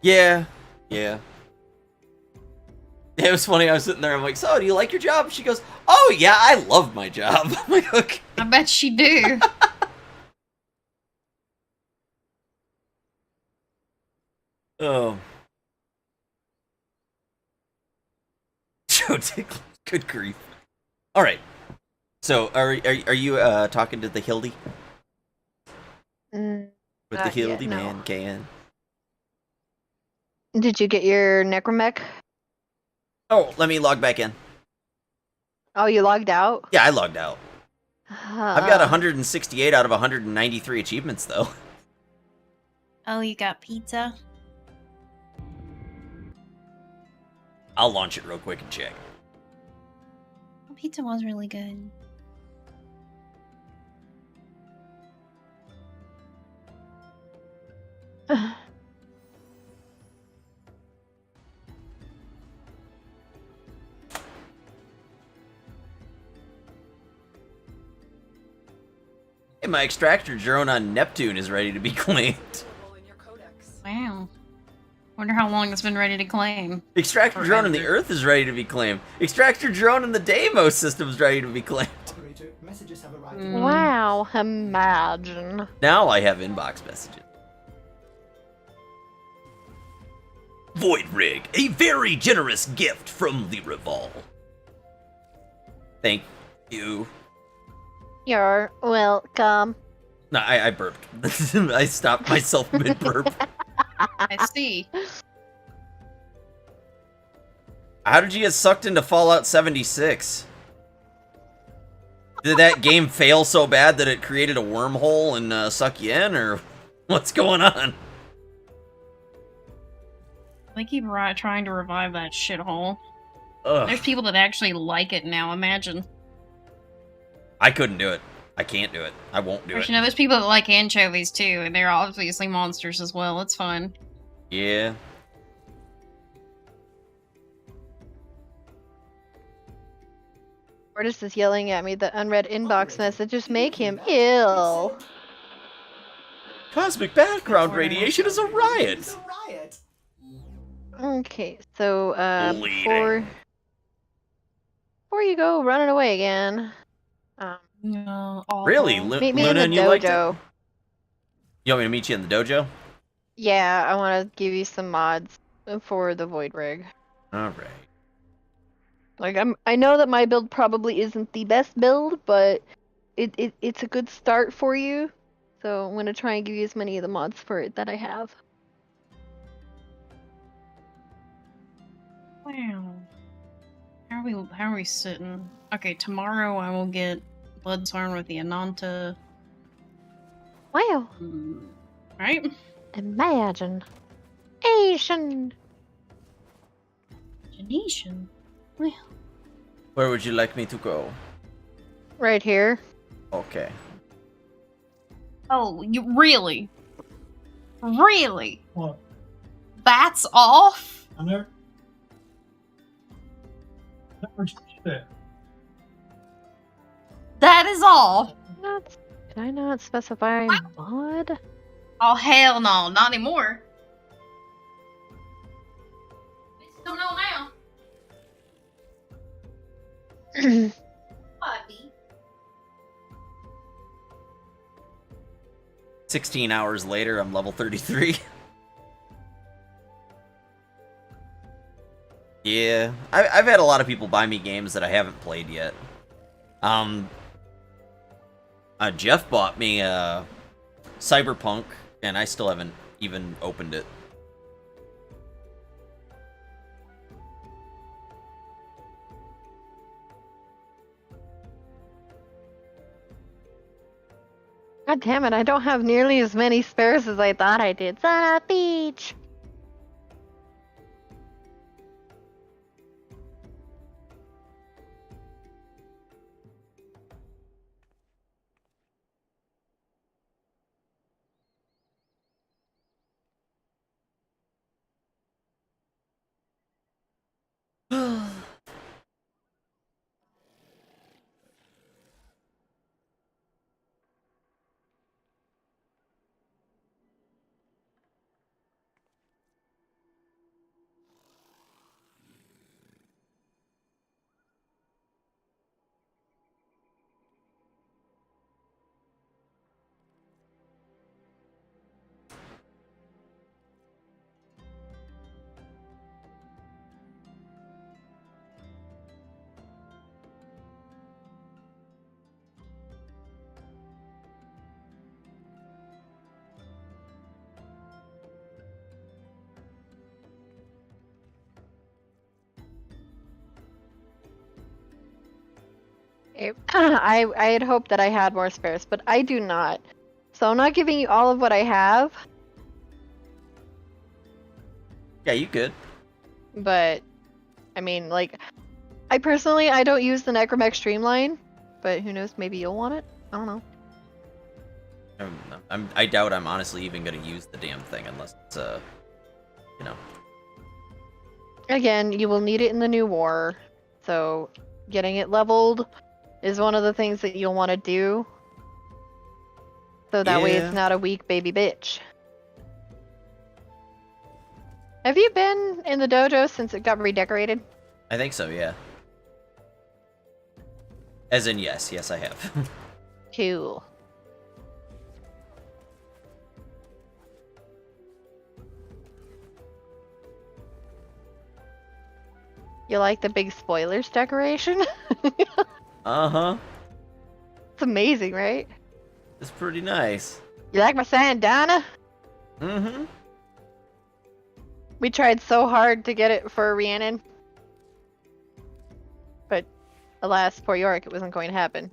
Yeah. It was funny. I was sitting there. I'm like, so do you like your job? She goes, oh yeah, I love my job. I'm like, okay. I bet she do. Oh. Joe Tickler. Good grief. All right. So, are you talking to the Hildy? With the Not yet, Hildy no. man can. Did you get your necromech? Oh, let me log back in. Oh, you logged out? Yeah, I logged out. I've got 168 out of 193 achievements, though. Oh, you got pizza? I'll launch it real quick and check. Pizza was really good. And my extractor drone on Neptune is ready to be claimed. Wow. Wonder how long it's been ready to claim. Extractor drone in the Earth is ready to be claimed. Extractor drone in the Deimos system is ready to be claimed. Wow, imagine. Now I have inbox messages. Void Rig, a very generous gift from the Revol. Thank you. You're welcome. No, I burped. I stopped myself mid-burp. I see. How did you get sucked into Fallout 76? Did that game fail so bad that it created a wormhole and suck you in, or what's going on? They keep trying to revive that shithole. Ugh. There's people that actually like it now, imagine. I couldn't do it. I can't do it. I won't do it. You know, there's people that like anchovies too, and they're obviously monsters as well. It's fun. Yeah. Mortis is yelling at me that unread inbox messages make him ill. Cosmic background radiation is a riot. Okay, so Bleeding. before you go running away again, No. Really? meet me Luna in and the you liked it? dojo. You want me to meet you in the dojo? Yeah, I want to give you some mods for the Void Rig. Alright. Like I know that my build probably isn't the best build, but it's a good start for you. So I'm gonna try and give you as many of the mods for it that I have. Wow. How are we sitting? Okay, tomorrow I will get Bloodsworn with the Ananta. Wow. Right? Imagine. Asian. Genesian. Well. Where would you like me to go? Right here. Okay. Oh, you really? Really? What? That's off? I never changed it. That is all. Can I not specify mod? Oh hell no, not anymore. Don't know now. Puppy. 16 hours later, I'm level 33. Yeah, I've had a lot of people buy me games that I haven't played yet. Jeff bought me Cyberpunk, and I still haven't even opened it. God damn it, I don't have nearly as many spares as I thought I did. Son of a beach! I had hoped that I had more spares, but I do not. So I'm not giving you all of what I have, Yeah, you could. but I mean, like, I personally don't use the Necromech Streamline, but who knows, maybe you'll want it? I don't know. I doubt I'm honestly even gonna use the damn thing unless it's you know. Again, you will need it in the new war, so getting it leveled is one of the things that you'll want to do. So that way Yeah. it's not a weak baby bitch. Have you been in the dojo since it got redecorated? I think so, yeah. As in, yes, I have. Cool. You like the big spoilers decoration? Uh-huh. It's amazing, right? It's pretty nice. You like my bandana? Mm-hmm. We tried so hard to get it for Rhiannon. But alas, poor Yorick, it wasn't going to happen.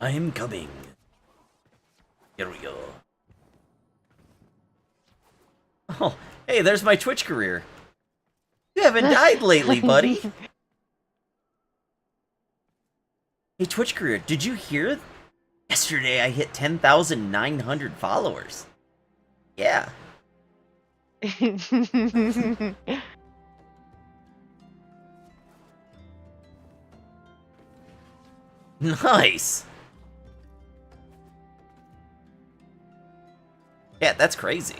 I'm coming. Here we go. Oh, hey, there's my Twitch career. You haven't died lately, buddy. Hey, Twitch career, did you hear? Yesterday I hit 10,900 followers. Yeah. Nice. Yeah, that's crazy.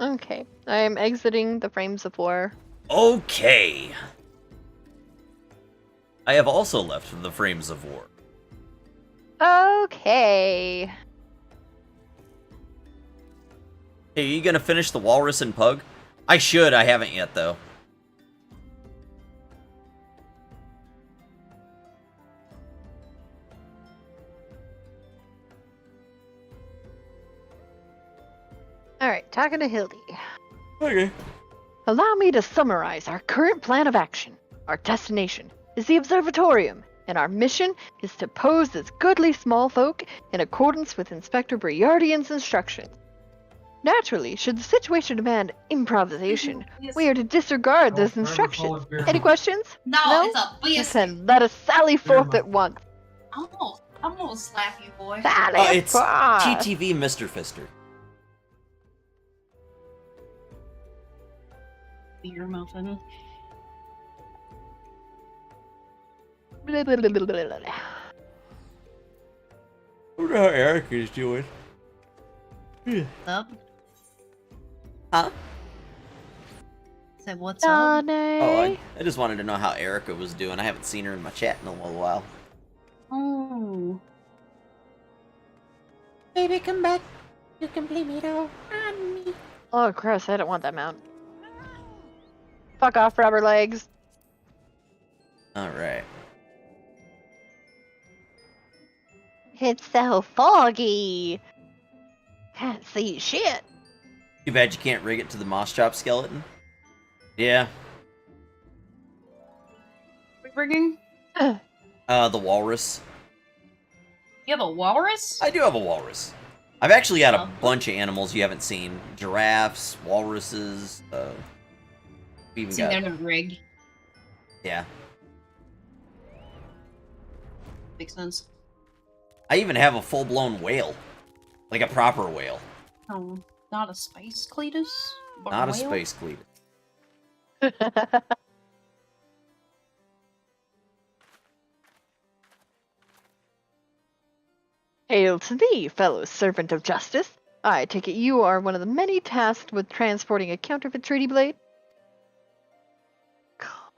Okay, I am exiting the frames of war. Okay. I have also left the frames of war. Okay. Hey, are you gonna finish the Walrus and Pug? I should, I haven't yet, though. Alright, talking to Hildy. Okay. Allow me to summarize our current plan of action. Our destination is the Observatorium, and our mission is to pose as goodly small folk in accordance with Inspector Briardian's instructions. Naturally, should the situation demand improvisation, we are to disregard those instructions. Any questions? No, it's a biscuit. Then let us sally forth at once. I'm gonna slap you, boy. Sally It's forth! TTV Mr. Fister. Beer muffin. Blah, blah, blah, blah, blah, blah. I wonder how Eric is doing. Up. Huh? Say what's up? Donnie. Oh, I just wanted to know how Erica was doing. I haven't seen her in my chat in a little while. Oh. Baby, come back. You can blame it all on me. Oh, gross, I don't want that mount. Fuck off, rubber legs. Alright. It's so foggy. Can't see shit. Too bad you can't rig it to the moss chop skeleton. Yeah. We bringing? The walrus. You have a walrus? I do have a walrus. I've actually got a bunch of animals you haven't seen. Giraffes, walruses, we even See, got... they're not rigged. Yeah. Makes sense. I even have a full-blown whale. Like a proper whale. Oh, not a space Cletus? But Not a whale? space cleaver. Hail to thee, fellow servant of justice. I take it you are one of the many tasked with transporting a counterfeit treaty blade?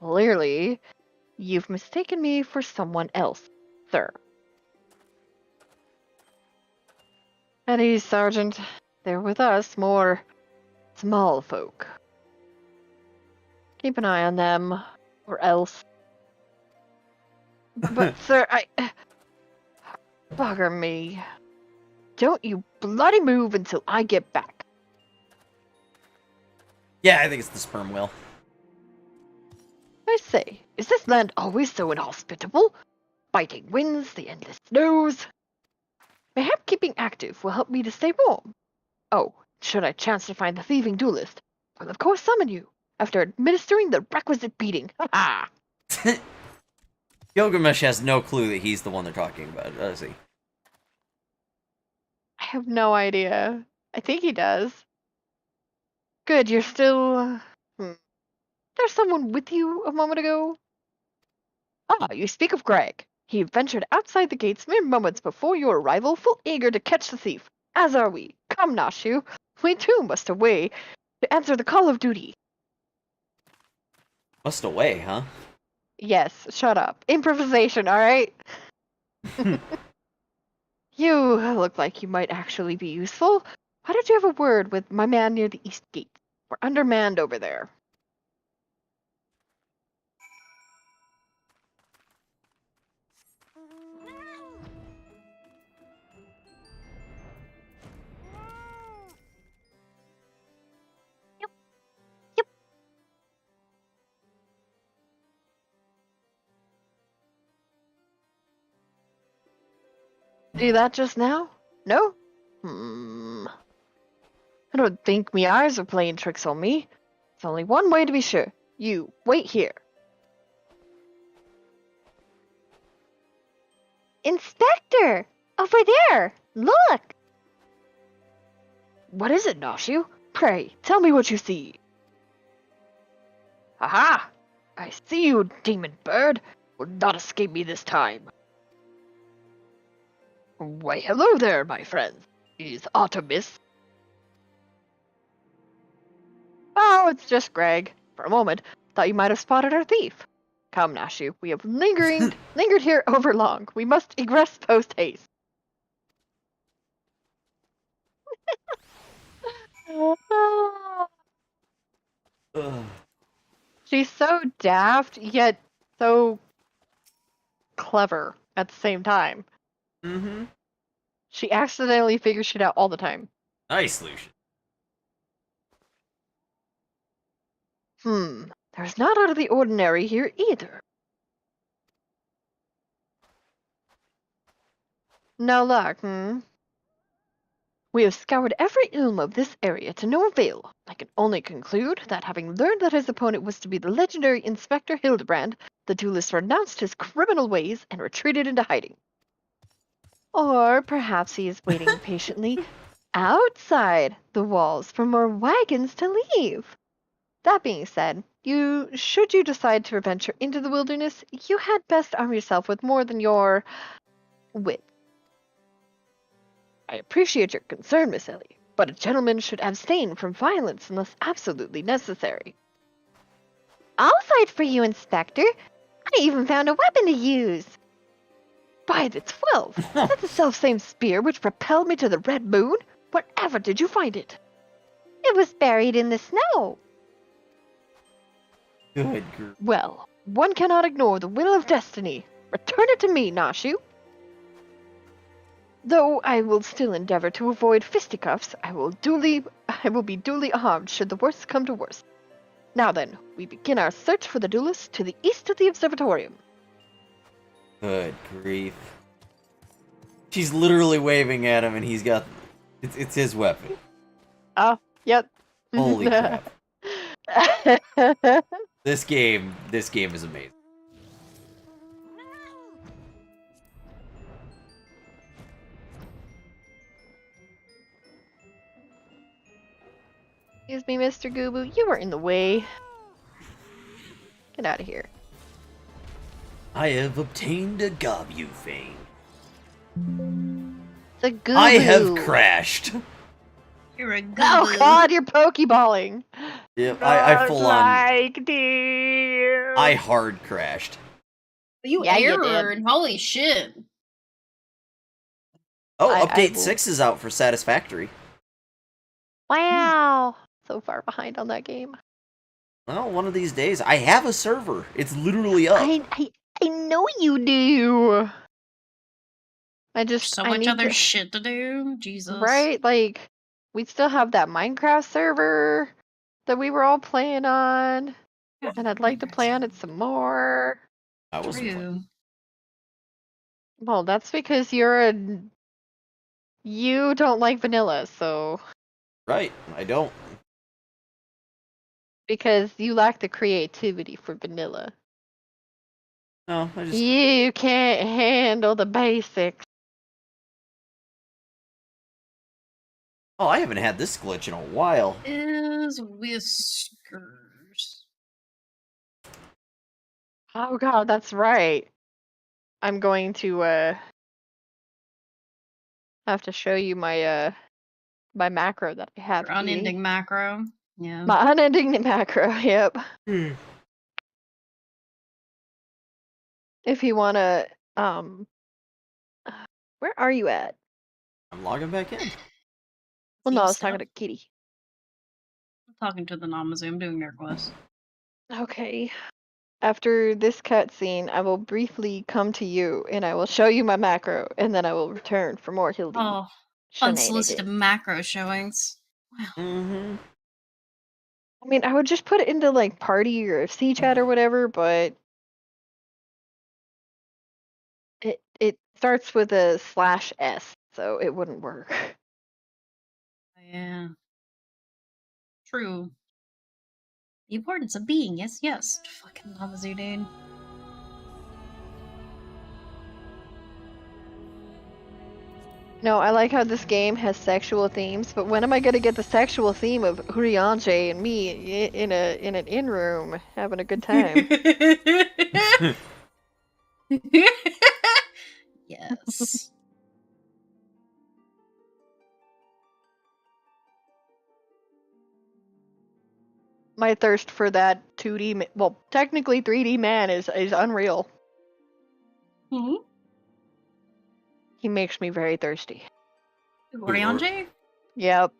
Clearly, you've mistaken me for someone else, sir. At ease, Sergeant. They're with us, more small folk. Keep an eye on them, or else. But, sir, Bugger me. Don't you bloody move until I get back. Yeah, I think it's the sperm whale. I say, is this land always so inhospitable? Biting winds, the endless snows. Mayhap keeping active will help me to stay warm. Oh, should I chance to find the thieving duelist, I'll of course summon you, after administering the requisite beating. Ha! Gilgamesh has no clue that he's the one they're talking about, does he? have no idea. I think he does. Good, you're still... There's someone with you a moment ago? Ah, you speak of Greg. He ventured outside the gates mere moments before your arrival, full eager to catch the thief. As are we. Come, Nashu. We too must away to answer the call of duty. Must away, huh? Yes, shut up. Improvisation, alright? You look like you might actually be useful. Why don't you have a word with my man near the east gate? We're undermanned over there. Do that just now? No? I don't think me eyes are playing tricks on me. There's only one way to be sure. You, wait here. Inspector! Over there! Look! What is it, Noshu? Pray, tell me what you see. Aha! I see you, demon bird. Will not escape me this time. Why, hello there, my friends. Is Artemis? Oh, it's just Greg. For a moment, thought you might have spotted our thief. Come, Nashu, we have lingered here over long. We must egress post haste. She's so daft, yet so clever at the same time. Mm-hmm. She accidentally figures shit out all the time. Nice, Lucian. There's not out of the ordinary here either. No luck, We have scoured every ilm of this area to no avail. I can only conclude that having learned that his opponent was to be the legendary Inspector Hildebrand, the duelist renounced his criminal ways and retreated into hiding. Or perhaps he is waiting patiently outside the walls for more wagons to leave. That being said, should you decide to venture into the wilderness, you had best arm yourself with more than your wit. I appreciate your concern, Miss Ellie, but a gentleman should abstain from violence unless absolutely necessary. I'll fight for you, Inspector. I even found a weapon to use. By the 12, that's the self-same spear which propelled me to the Red Moon. Wherever did you find it? It was buried in the snow. Good grief. Well, one cannot ignore the will of destiny. Return it to me, Nashu. Though I will still endeavor to avoid fisticuffs, I will be duly armed should the worst come to worst. Now then, we begin our search for the duelist to the east of the observatorium. Good grief. She's literally waving at him and he's got... It's his weapon. Oh, yep. Holy crap. This game is amazing. Excuse me, Mr. Goobu, you were in the way. Get out of here. I have obtained a Gabu fame. The Goobu. I have crashed. You're a good. Oh god, you're pokeballing. Yep, I full on. Like, dear. I hard crashed. You Yeah, you errored. Holy shit. Oh, I update will- 6 is out for Satisfactory. Wow. So far behind on that game. Well, one of these days. I have a server. It's literally up. I know you do. So much other shit to do. Jesus. Right? Like, we still have that Minecraft server that we were all playing on. Yeah. And I'd like to play on it some more. I wasn't playing. True. Well, that's because you don't like vanilla, so... Right, I don't. Because you lack the creativity for vanilla. No, I just... You can't handle the basics. Oh, I haven't had this glitch in a while. Is whiskers. Oh god, that's right. I'm going to have to show you my my macro that I have. Your unending macro. Yeah. My unending macro, yep. If you wanna where are you at? I'm logging back in. Well no, I was Stuff. talking to Kitty. I'm talking to the Namazu, I'm doing their quest. Okay. After this cutscene, I will briefly come to you and I will show you my macro, and then I will return for more Hildy Oh, unsolicited macro showings. Wow. Mm-hmm. I mean, I would just put it into like party or C chat or whatever, but it starts with a /s, so it wouldn't work. Yeah. True. The importance of being, yes. Fucking Namazu, dude. No, I like how this game has sexual themes, but when am I gonna get the sexual theme of Urianche and me in an in-room having a good time? Yes. My thirst for that 2D, well, technically 3D man is unreal. Hmm? He makes me very thirsty. Oriange? Yep.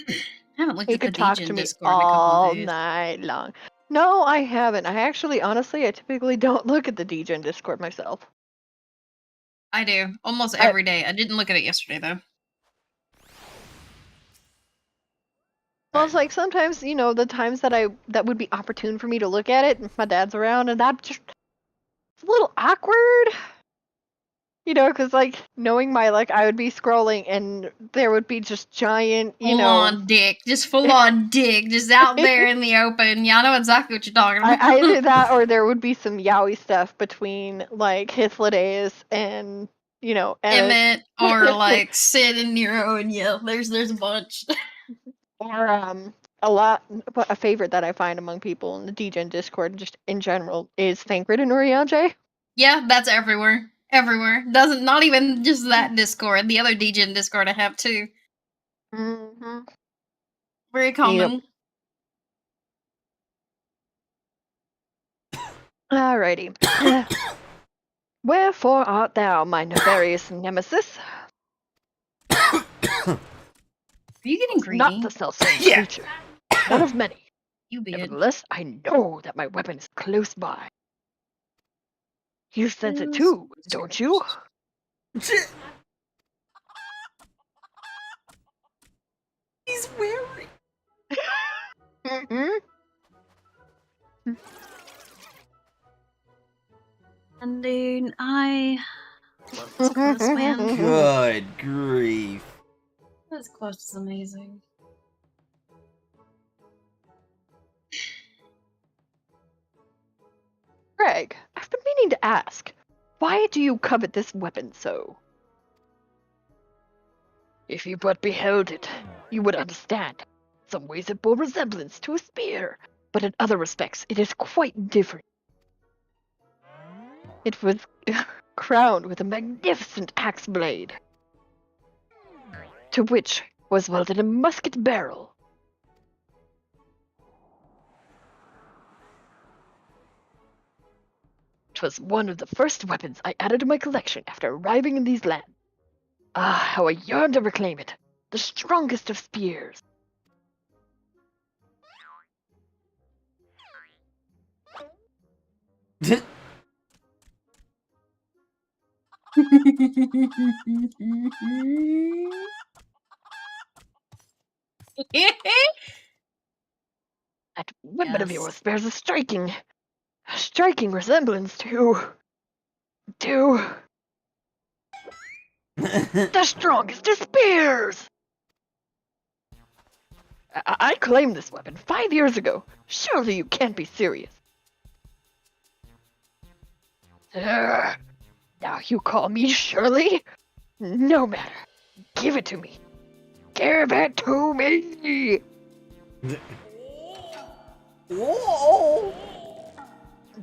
I haven't looked He at the could talk to Degen me Discord in a couple all of days. night long. No, I haven't. Honestly, I typically don't look at the Degen Discord myself. I do. Almost every day. I didn't look at it yesterday, though. Well, it's like sometimes, the times that would be opportune for me to look at it, if my dad's around, and that just, it's a little awkward. Because, like, knowing I would be scrolling and there would be just giant, Full on dick. Just full on dick. Just out there in the open. Yeah, I know exactly what you're talking about. Either that or there would be some yaoi stuff between, like, Hythlodaeus and, Emmett, or, like, Sid and Nero, and yeah, there's a bunch. Or, a favorite that I find among people in the Degen Discord, just in general, is Thancred and Urianche. Yeah, that's everywhere. Everywhere. Not even just that Discord. The other Degen Discord I have too. Mm-hmm. Very common. Yep. Alrighty. Wherefore art thou, my nefarious nemesis? Are you getting greedy? Not the self-same creature. One of many. You be it. Nevertheless, I know that my weapon is close by. You sense it too, don't you? He's wearing. Mm-hmm. And dude, I love this quest, man. Good grief. This quest is amazing. Greg, I've been meaning to ask, why do you covet this weapon so? If you but beheld it, you would understand. In some ways it bore resemblance to a spear, but in other respects it is quite different. It was crowned with a magnificent axe blade, to which was welded a musket barrel. It was one of the first weapons I added to my collection after arriving in these lands. Ah, how I yearn to reclaim it! The strongest of spears! That weapon of yours bears a striking resemblance to the strongest of spears! I claimed this weapon 5 years ago. Surely you can't be serious. Now you call me Shirley? No matter. Give it to me. Give it to me! Whoa!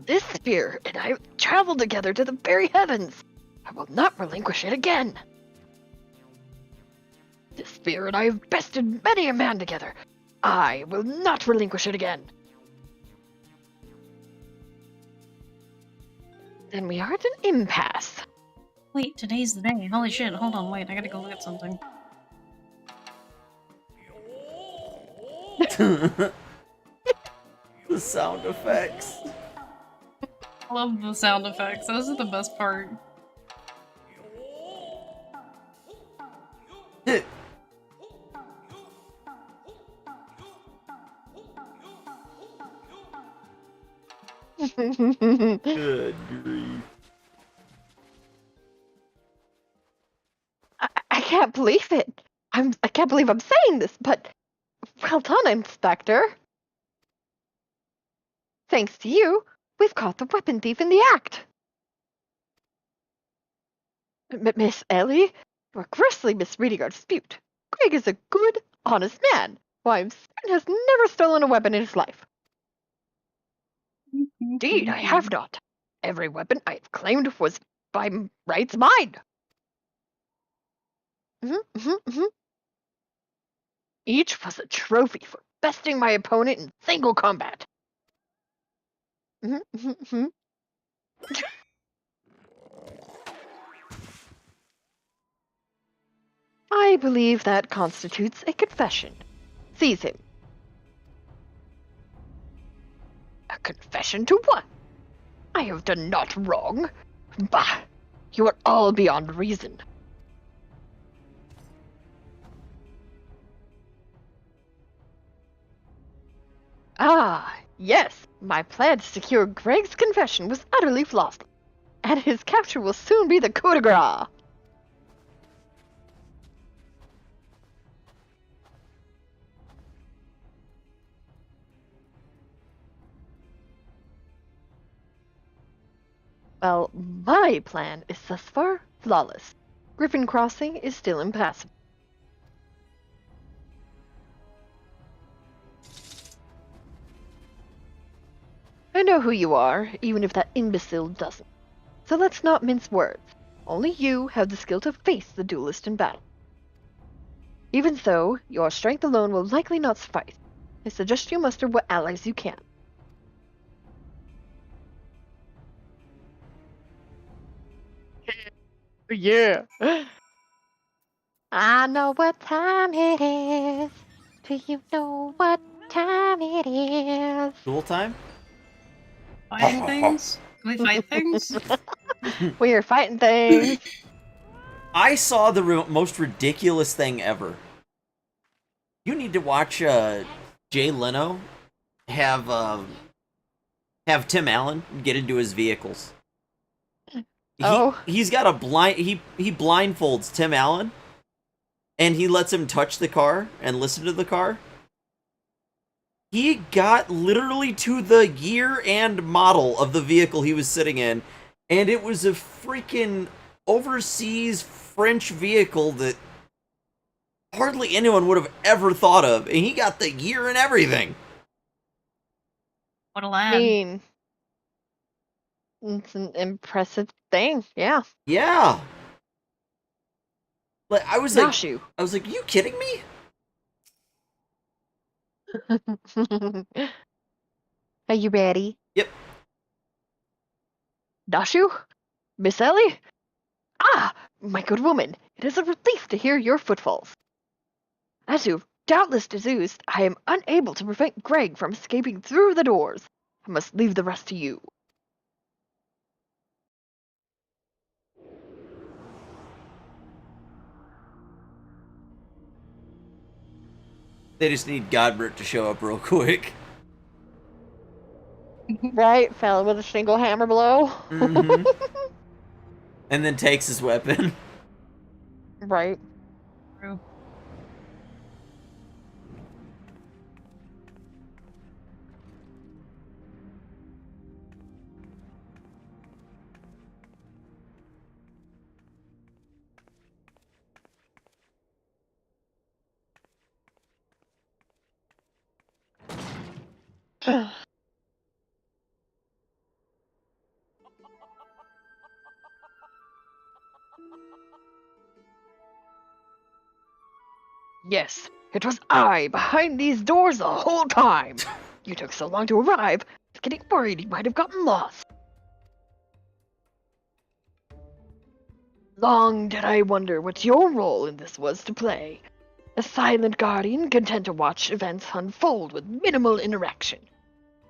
This spear and I traveled together to the very heavens. I will not relinquish it again. This spear and I have bested many a man together. I will not relinquish it again. Then we are at an impasse. Wait, today's the day. Holy shit, hold on, wait, I gotta go look at something. The sound effects. I love the sound effects, those are the best part. Good grief. I can't believe it. I can't believe I'm saying this, but well done, Inspector. Thanks to you, we've caught the weapon thief in the act. Miss Ellie, you're grossly misreading our dispute. Greg is a good, honest man, who I'm certain has never stolen a weapon in his life. Indeed, I have not. Every weapon I have claimed was by rights mine. Each was a trophy for besting my opponent in single combat. I believe that constitutes a confession. Seize him. A confession to what? I have done naught wrong. Bah! You are all beyond reason. Ah, yes, my plan to secure Greg's confession was utterly flawless, and his capture will soon be the coup de grace. Well, my plan is thus far flawless. Griffin Crossing is still impassable. I know who you are, even if that imbecile doesn't. So let's not mince words. Only you have the skill to face the duelist in battle. Even so, your strength alone will likely not suffice. I suggest you muster what allies you can. Yeah. I know what time it is. Do you know what time it is? Duel time? Fighting things? Can we fight things? We are fighting things. I saw the most ridiculous thing ever. You need to watch Jay Leno have Tim Allen get into his vehicles. He's got a he blindfolds Tim Allen, and he lets him touch the car and listen to the car. He got literally to the year and model of the vehicle he was sitting in, and it was a freaking overseas French vehicle that hardly anyone would have ever thought of, and he got the year and everything. What a lad. I mean, it's an impressive thing, yeah. Yeah. Like I was like, Nashu. are you kidding me? Are you ready? Yep. Nashu? Miss Ellie? Ah, my good woman, it is a relief to hear your footfalls. As you've doubtless deduced, I am unable to prevent Greg from escaping through the doors. I must leave the rest to you. They just need Godbert to show up real quick. Right? Fell with a single hammer blow. Mm-hmm. And then takes his weapon. Right. True. Yes, it was I behind these doors the whole time. You took so long to arrive, I was getting worried you might have gotten lost. Long did I wonder what your role in this was to play. A silent guardian content to watch events unfold with minimal interaction.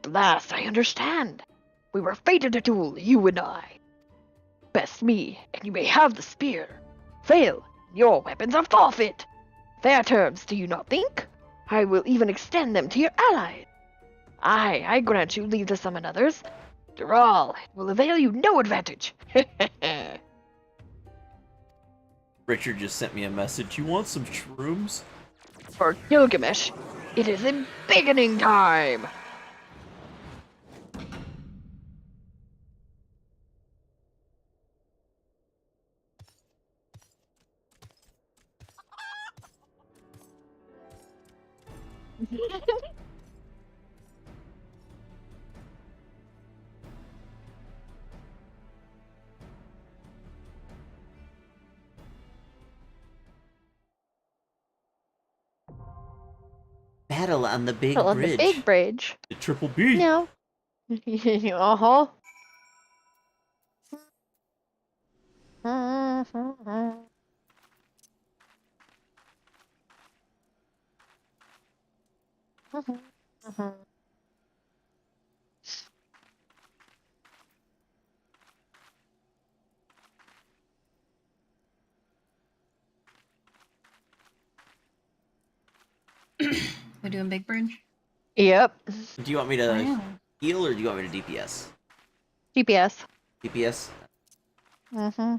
At last I understand. We were fated to duel, you and I. Best me, and you may have the spear. Fail, and your weapons are forfeit. Fair terms, do you not think? I will even extend them to your allies. I grant you leave to summon others. After all, it will avail you no advantage. Richard just sent me a message. You want some shrooms? For Gilgamesh, it is embiggening time! Battle on the big On bridge. the big bridge. The triple B. No. Uh-huh. We're doing big bridge. Yep. Do you want me to Wow. heal or do you want me to DPS? GPS. DPS? Mm-hmm.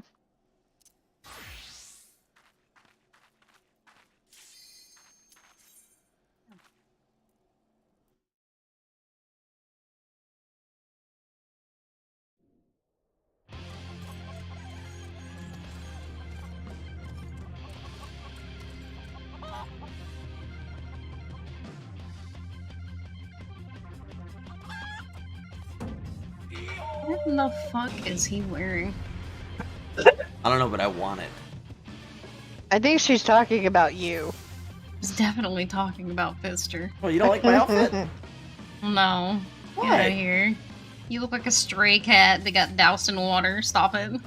What in the fuck is he wearing? I don't know, but I want it. I think she's talking about you. He's definitely talking about Fister. Well, you don't like my outfit? No. What? Get out of here. You look like a stray cat that got doused in water. Stop it.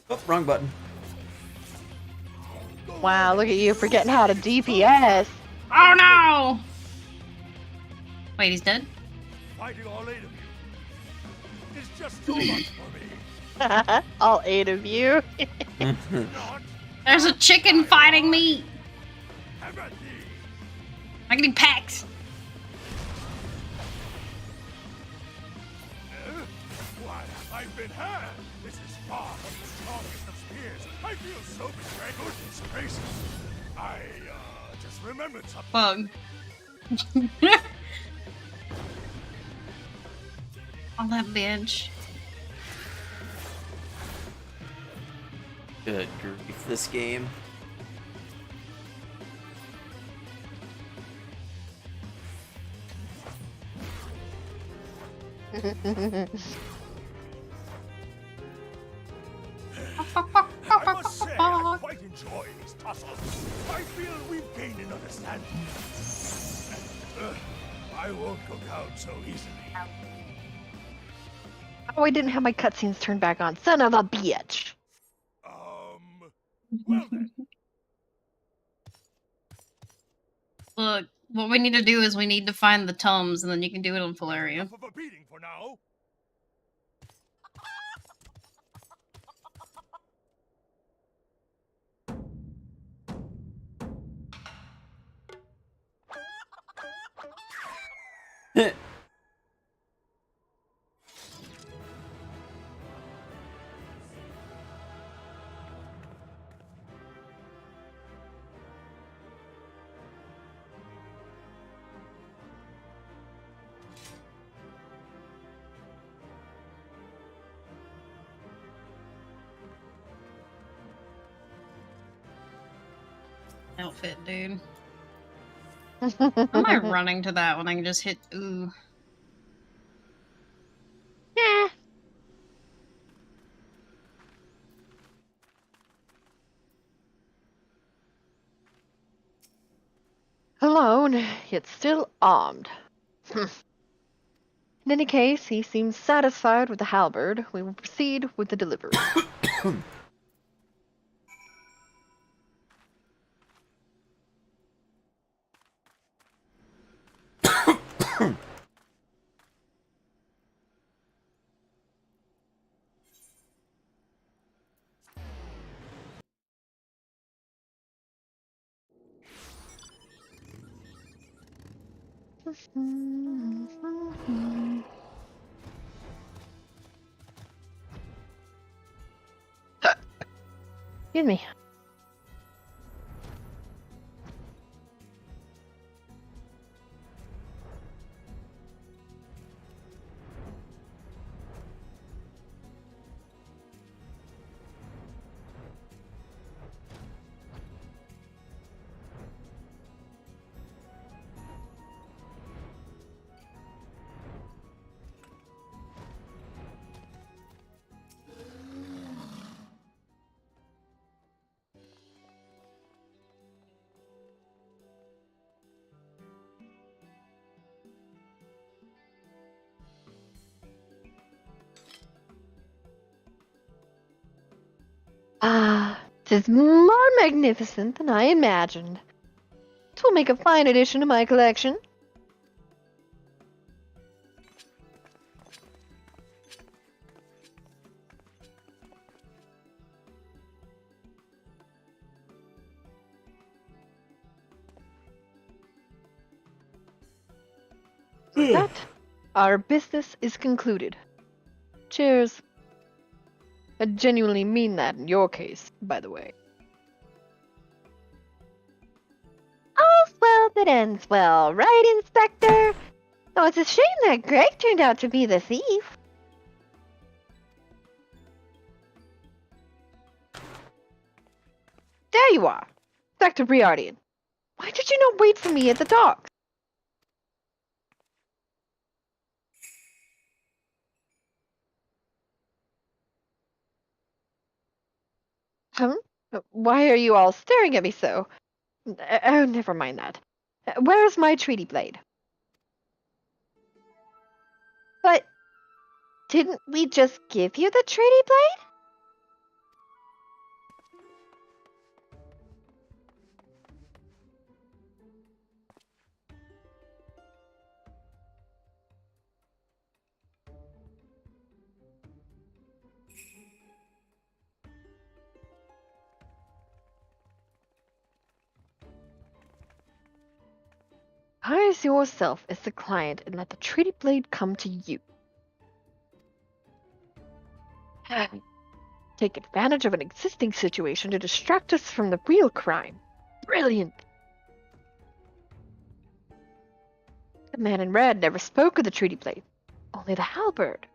Oh, wrong button. Wow, look at you forgetting how to DPS. Oh no! Wait, he's dead? Fighting all 8 of you is just too much for me. All 8 of you. Not There's a chicken fighting me! empathy. I'm getting packed! Why have I been had? This is far from the strongest of spears. I feel so betrayed. Goodness gracious. I, just remembered something. Bug. On that bench. Good grief, this game. I must say, I quite enjoy these tussles. I feel we've gained an understanding. And, I won't go down so easily. Oh, I didn't have my cutscenes turned back on. Son of a bitch. Well then. Look, what we need to do is we need to find the Tums, and then you can do it on Valeria. Enough of a beating for now. Outfit, dude. How am I running to that when I can just hit ooh? Yeah. Alone, yet still armed. In any case, he seems satisfied with the halberd. We will proceed with the delivery. Excuse me. Ah, 'tis more magnificent than I imagined. 'Twill make a fine addition to my collection. With that, our business is concluded. Cheers. I genuinely mean that in your case, by the way. All's well that ends well, right, Inspector? Oh, it's a shame that Greg turned out to be the thief. There you are, Inspector Briardian. Why did you not wait for me at the docks? Huh? Why are you all staring at me so? Oh, never mind that. Where's my treaty blade? But didn't we just give you the treaty blade? Hire yourself as the client and let the treaty blade come to you. Take advantage of an existing situation to distract us from the real crime. Brilliant! The man in red never spoke of the treaty blade, only the halberd.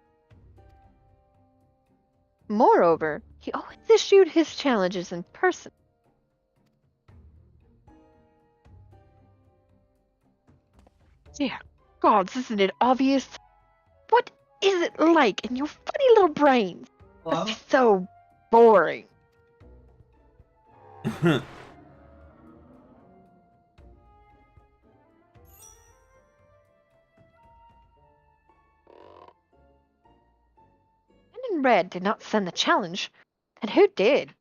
Moreover, he always issued his challenges in person. Dear gods, isn't it obvious? What is it like in your funny little brains? Hello? It's so boring. Men in red did not send the challenge. And who did?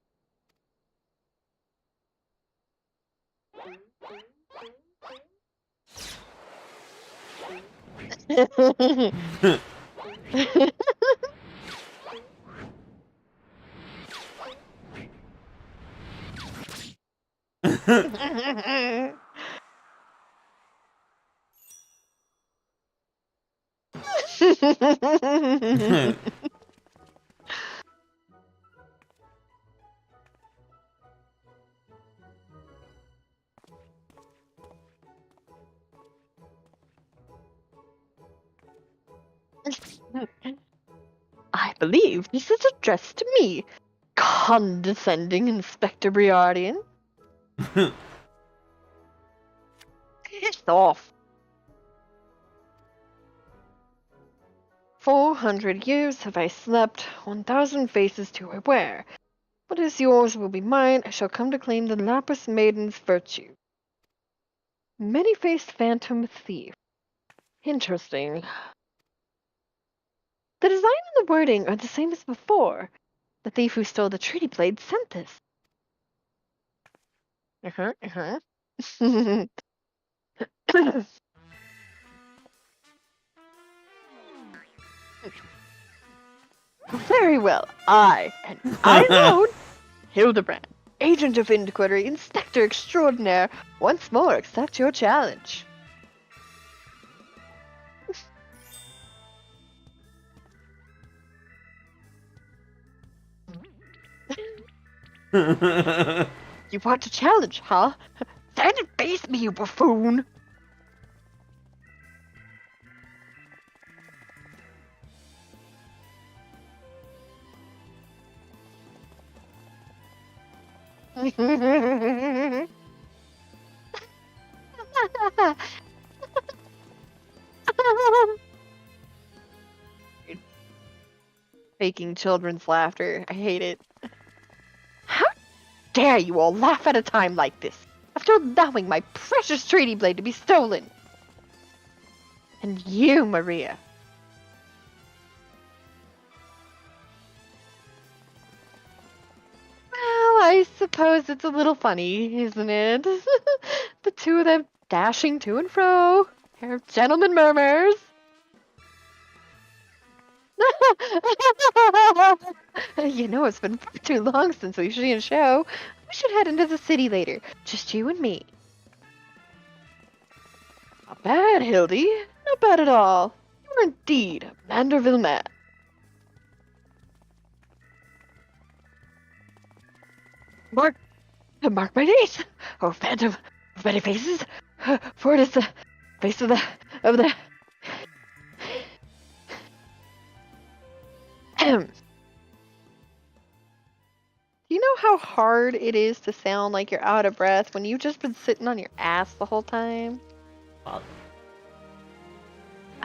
I believe this is addressed to me, condescending Inspector Briardian. off. 400 years have I slept, 1,000 faces to I wear. What is yours will be mine, I shall come to claim the Lapis Maiden's virtue. Many-faced phantom thief. Interesting. The design and the wording are the same as before. The thief who stole the treaty blade sent this. Very well, I know Hildebrand, agent of inquiry, inspector extraordinaire, once more accept your challenge. You want to challenge, huh? Stand and face me, you buffoon! Faking children's laughter. I hate it. How dare you all laugh at a time like this, after allowing my precious treaty blade to be stolen? And you, Maria. Well, I suppose it's a little funny, isn't it? The two of them dashing to and fro. Pair of gentlemen murmurs. You know, it's been far too long since we've seen a show. We should head into the city later. Just you and me. Not bad, Hildy. Not bad at all. You are indeed a Manderville man. Mark my days, oh phantom of many faces, for it is the face of the Do you know how hard it is to sound like you're out of breath when you've just been sitting on your ass the whole time? I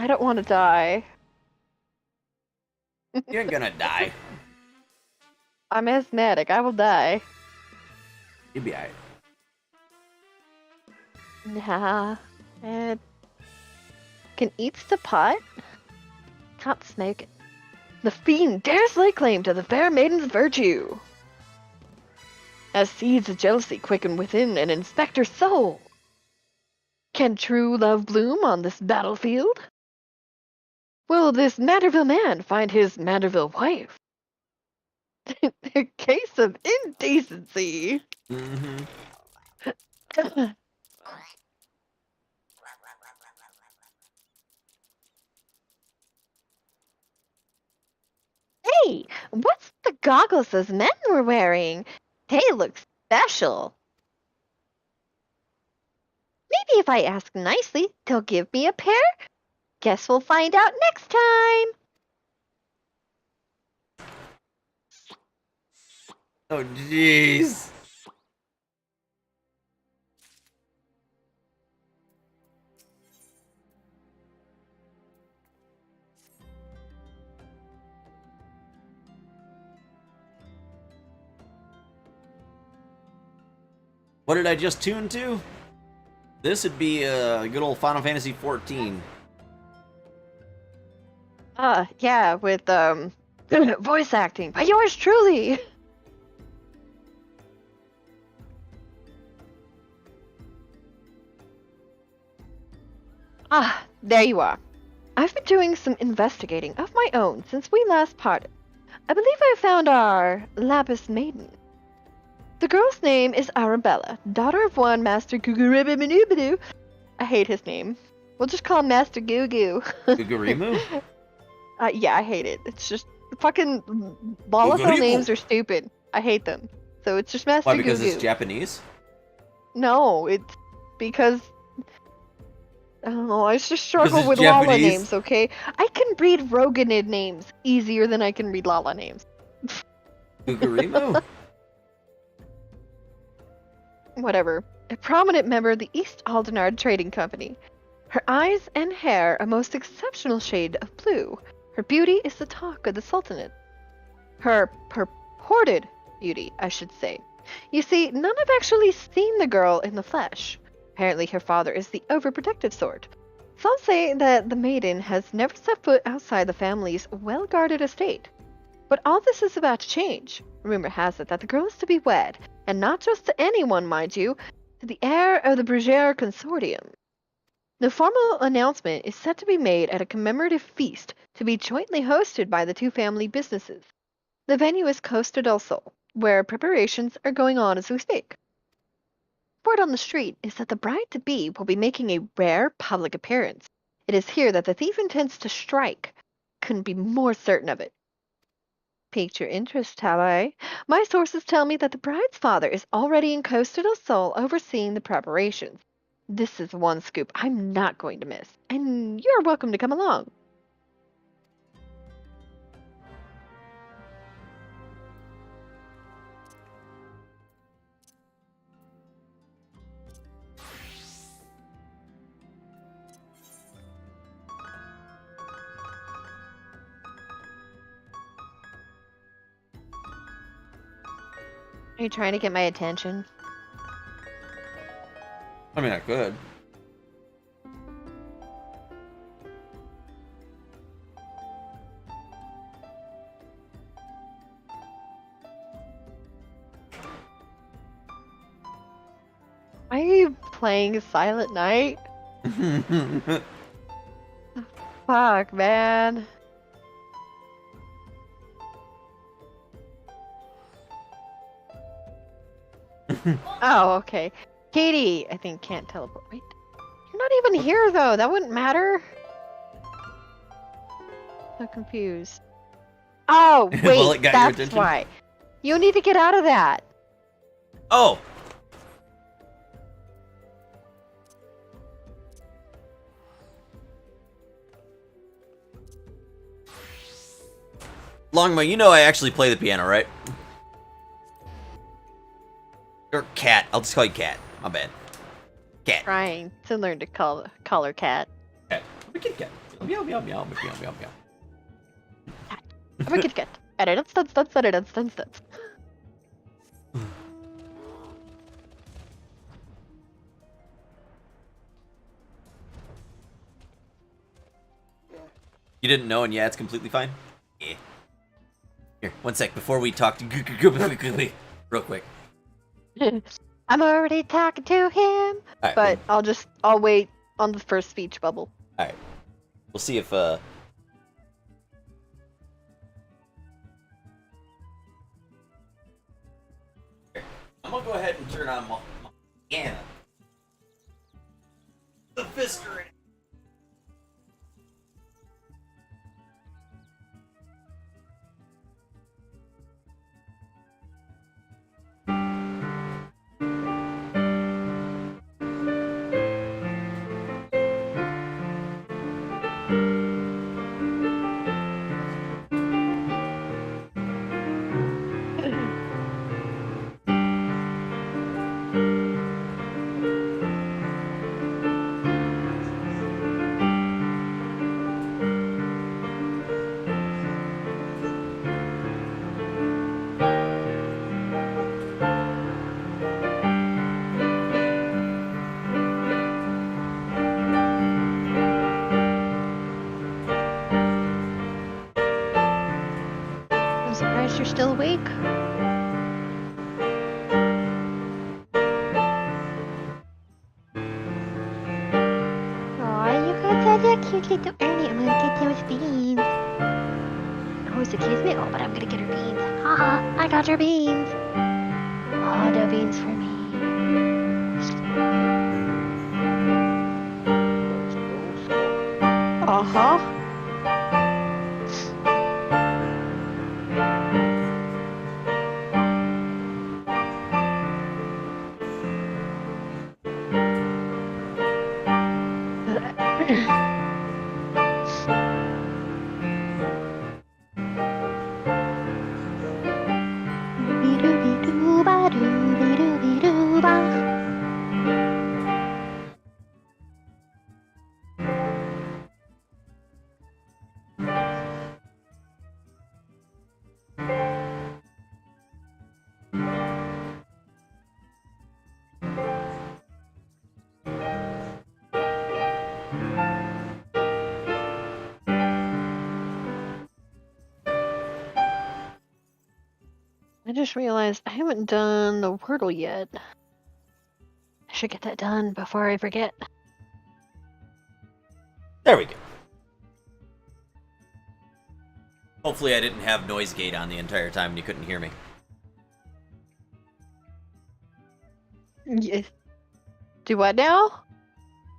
don't want to die. You ain't gonna die. I'm asthmatic. I will die. You'll be alright. Nah. Can eat the pot? Can't smoke it. The fiend dares lay claim to the fair maiden's virtue. As seeds of jealousy quicken within an inspector's soul. Can true love bloom on this battlefield? Will this Manderville man find his Manderville wife? A case of indecency. Mm-hmm. Hey, what's the goggles those men were wearing? They look special. Maybe if I ask nicely, they'll give me a pair? Guess we'll find out next time. Oh, jeez. What did I just tune to? This would be good old Final Fantasy 14. Yeah, with voice acting by yours truly. There you are. I've been doing some investigating of my own since we last parted. I believe I found our Lapis Maiden. The girl's name is Arabella, daughter of one Master Guguribibidoo. I hate his name. We'll just call him Master Gugu. Gugurimu? Yeah, I hate it. It's just fucking Lollapalooza names are stupid. I hate them. So it's just Master Gugu. Why, because it's Japanese? No, it's because I don't know. I just struggle with Lala names. Okay, I can read Roganid names easier than I can read Lala names. Gugurimu? Whatever. a prominent member of the East Aldenard Trading Company. Her eyes and hair a most exceptional shade of blue. Her beauty is the talk of the Sultanate. Her purported beauty, I should say. You see, none have actually seen the girl in the flesh. Apparently her father is the overprotective sort. Some say that the maiden has never set foot outside the family's well-guarded estate. But all this is about to change. Rumor has it that the girl is to be wed, and not just to anyone, mind you, to the heir of the Brugiere Consortium. The formal announcement is set to be made at a commemorative feast to be jointly hosted by the two family businesses. The venue is Costa del Sol, where preparations are going on as we speak. Word on the street is that the bride-to-be will be making a rare public appearance. It is here that the thief intends to strike. Couldn't be more certain of it. Piqued your interest, have I? My sources tell me that the bride's father is already in Costa del Sol overseeing the preparations. This is one scoop I'm not going to miss, and you're welcome to come along. Are you trying to get my attention? I mean, I could. Are you playing Silent Night? Fuck, man. Oh, okay. Katie, I think, can't teleport. Wait. You're not even here, though. That wouldn't matter. So confused. Oh, wait. Well, it got your That's attention? why. You need to get out of that. Oh! Longma, you know I actually play the piano, right? Or Cat. I'll just call you Cat. My bad. Cat. Trying to learn to call her cat. Cat. I'm a kitty cat. Meow, meow, meow, meow, meow, meow, meow. I'm a kitty cat. Dance. You didn't know, and yeah, it's completely fine? Yeah. Here, one sec, before we talk to real quick. I'm already talking to him, Alright, but I'll wait on the first speech bubble. Alright. We'll see if, Here. I'm gonna go ahead and turn on my piano. The Fister. I'm surprised you're still awake. Aw, you got such a cute little Ernie. I'm gonna get those beans. Oh, excuse me. Oh, but I'm gonna get her beans. Haha, I got her beans. Oh, the beans for me. Uh-huh. Dooby-dooby-dooba-dooby-dooby-dooba. just realized I haven't done the Wordle yet. I should get that done before I forget. There we go. Hopefully I didn't have noise gate on the entire time and you couldn't hear me. Yes. Do what now?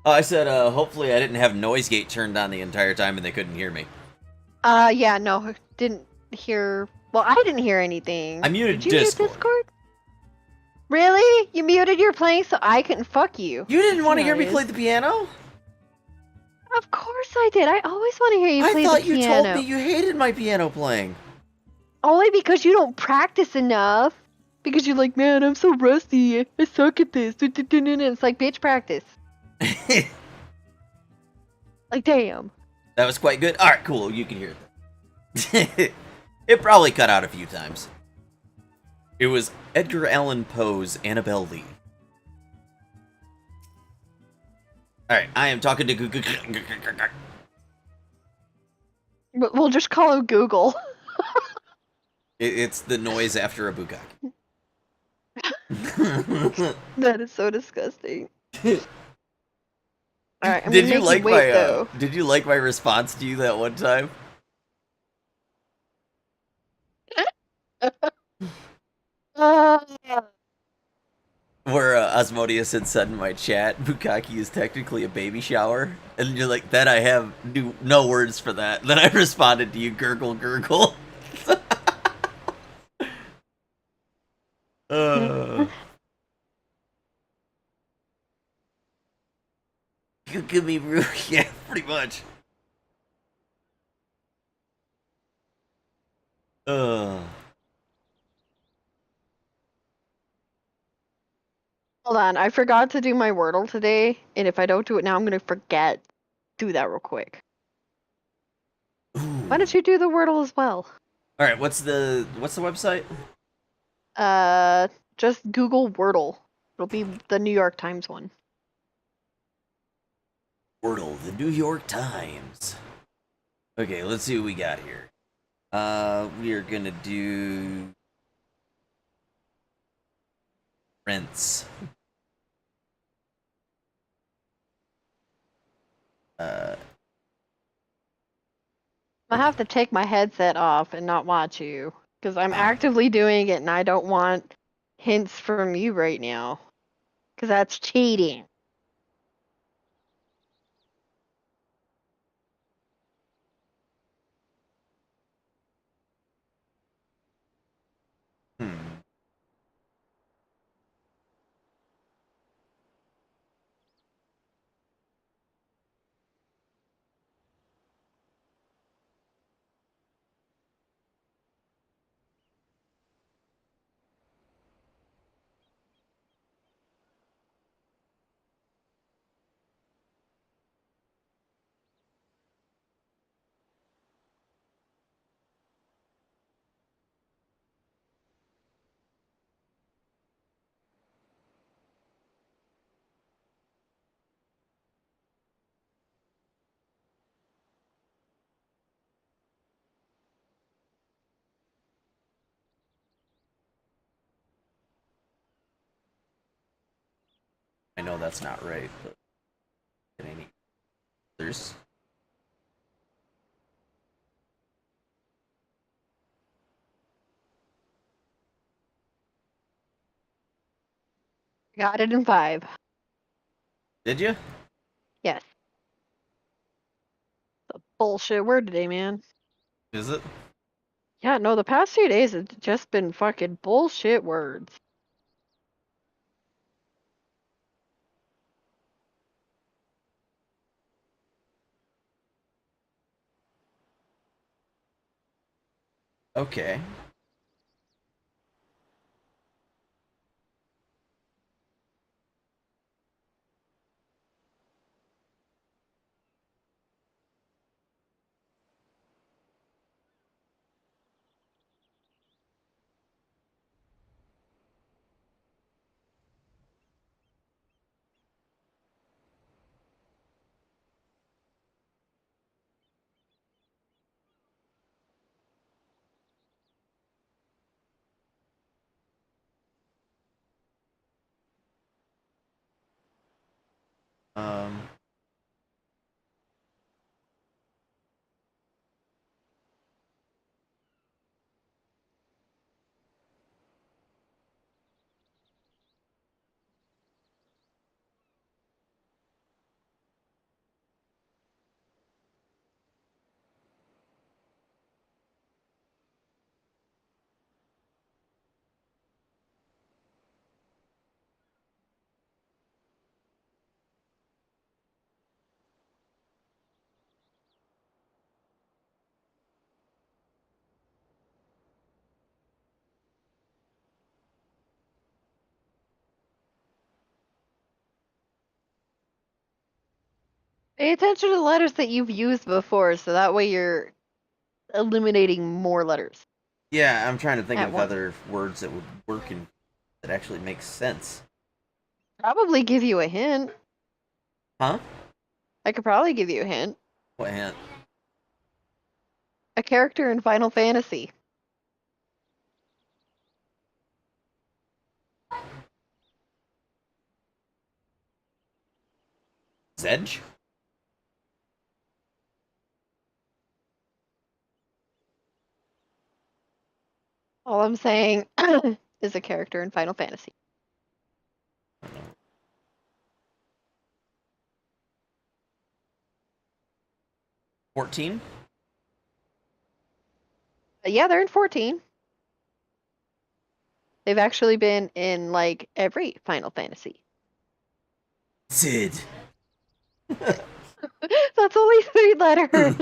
Oh, I said, hopefully I didn't have noise gate turned on the entire time and they couldn't hear me. Yeah, no, didn't hear. Well, I didn't hear anything. I muted Did you Discord. mute Discord? Really? You muted your playing so I couldn't fuck you. You didn't want to hear me Serious? play the piano? Of course I did. I always want to hear you play the piano. I thought you told me you hated my piano playing. Only because you don't practice enough. Because you're like, man, I'm so rusty. I suck at this. It's like, bitch, practice. Like, damn. That was quite good. Alright, cool. You can hear it. It probably cut out a few times. It was Edgar Allan Poe's Annabelle Lee. Alright, I am talking to Google. We'll just call him Google. It's the noise after a bukkake. That is so disgusting. Alright, I'm Did gonna you make like you wait, my though. Did you like my response to you that one time? Where Osmodius had said in my chat, Bukkake is technically a baby shower. And you're like, then I have no words for that. Then I responded to you, gurgle, gurgle. You give me room. Yeah, pretty much. Hold on, I forgot to do my Wordle today, and if I don't do it now, I'm gonna forget. Do that real quick. Why don't you do the Wordle as well? All right, what's the website? Just Google Wordle. It'll be the New York Times one. Wordle, the New York Times. Okay, let's see what we got here. We are gonna do rents. I have to take my headset off and not watch you, because I'm actively doing it and I don't want hints from you right now, because that's cheating. I know that's not right, but any others? Got it in 5. Did you? Yes. It's a bullshit word today, man. Is it? Yeah, no, the past 2 days have just been fucking bullshit words. Okay. Um. Pay attention to the letters that you've used before, so that way you're eliminating more letters. Yeah, I'm trying to think At of once. other words that would work and that actually make sense. Probably give you a hint. Huh? I could probably give you a hint. What hint? A character in Final Fantasy. Zedge? All I'm saying is a character in Final Fantasy. 14? Yeah, they're in 14. They've actually been in, like, every Final Fantasy. Zid. That's only 3 letters.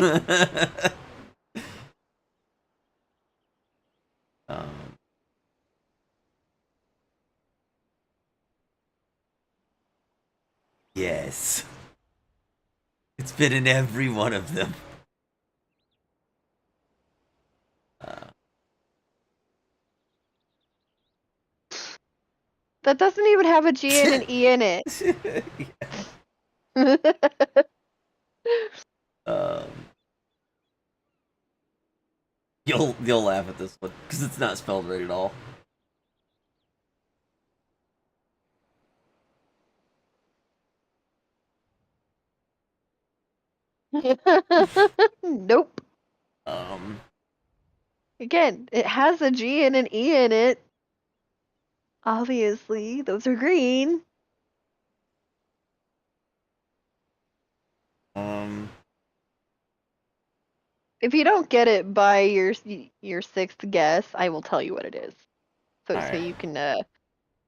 um, yes. It's been in every one of them. That doesn't even have a G and an E in it. um, you'll laugh at this one because it's not spelled right at all. Nope. Again, it has a G and an E in it. Obviously, those are green. If you don't get it by your 6th guess, I will tell you what it is. So Alright. you can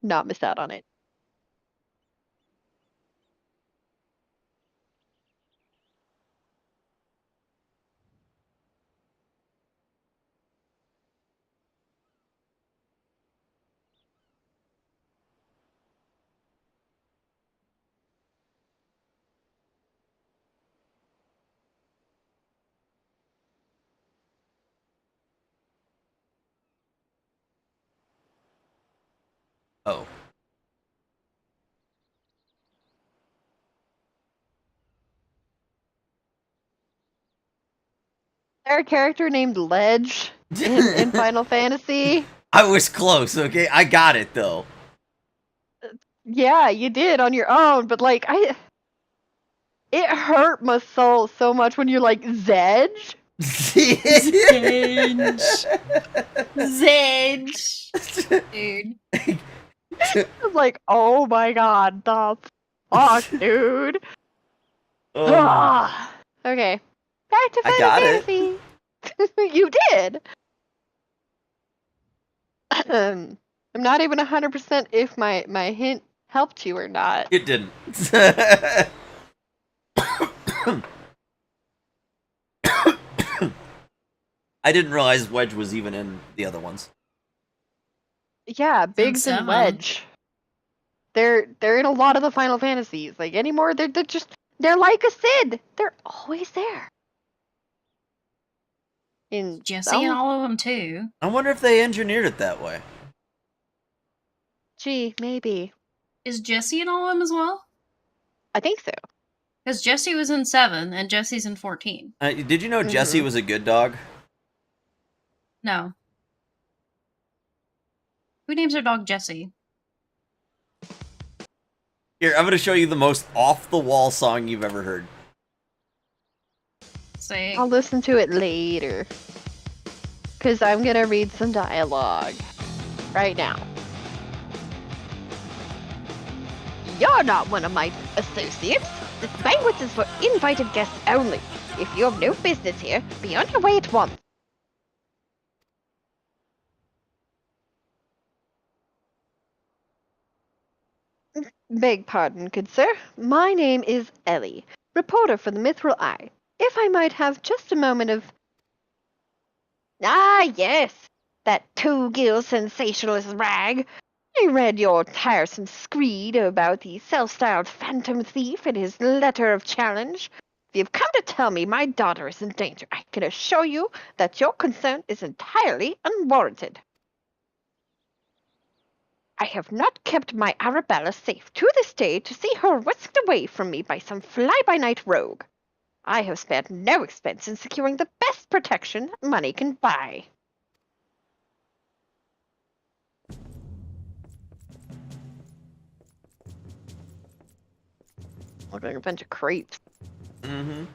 not miss out on it. Oh. There a character named Ledge in Final Fantasy? I was close, okay? I got it, though. Yeah, you did on your own, but like it hurt my soul so much when you're like Zedge. Zedge. Zedge. Dude. I was like, oh my god, the fuck, dude. Oh. Okay. Back to I Final got it. Fantasy. You did. I'm not even 100% if my hint helped you or not. It didn't. I didn't realize Wedge was even in the other ones. Yeah, Biggs and 7. Wedge. They're in a lot of the Final Fantasies. Like anymore, they're like a Sid. They're always there. In Jesse and all of them too. I wonder if they engineered it that way. Gee, maybe. Is Jesse in all of them as well? I think so. Because Jesse was in 7 and Jesse's in 14. Did you know Jesse was a good dog? No. Who names their dog Jesse? Here, I'm gonna show you the most off-the-wall song you've ever heard. See. I'll listen to it later. Because I'm going to read some dialogue. Right now. You're not one of my associates. This banquet is for invited guests only. If you have no business here, be on your way at once. Beg pardon, good sir. My name is Ellie, reporter for the Mithril Eye. If I might have just a moment of... Ah, yes, that two-gill sensationalist rag. I read your tiresome screed about the self-styled phantom thief in his letter of challenge. If you've come to tell me my daughter is in danger, I can assure you that your concern is entirely unwarranted. I have not kept my Arabella safe to this day to see her whisked away from me by some fly-by-night rogue. I have spared no expense in securing the best protection money can buy. Look like a bunch of creeps. Mm-hmm.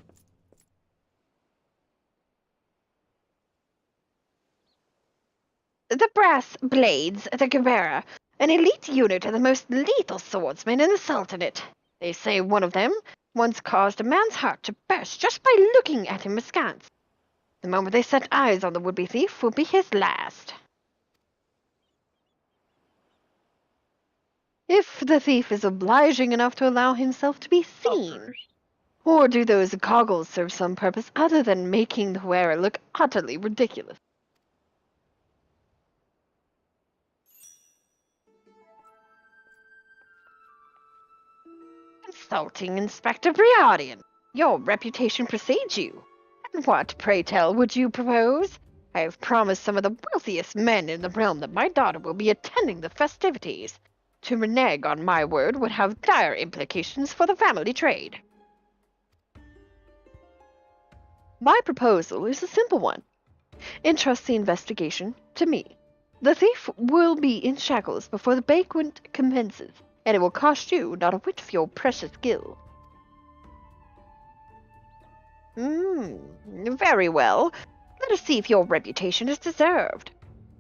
The Brass Blades, the Guevara, an elite unit of the most lethal swordsmen in the Sultanate. They say one of them once caused a man's heart to burst just by looking at him askance. The moment they set eyes on the would-be thief will be his last. If the thief is obliging enough to allow himself to be seen. Or do those goggles serve some purpose other than making the wearer look utterly ridiculous? Consulting Inspector Briardian, your reputation precedes you. And what, pray tell, would you propose? I have promised some of the wealthiest men in the realm that my daughter will be attending the festivities. To renege on my word would have dire implications for the family trade. My proposal is a simple one. Entrust the investigation to me. The thief will be in shackles before the banquet commences, and it will cost you not a whit of your precious gil. Very well. Let us see if your reputation is deserved.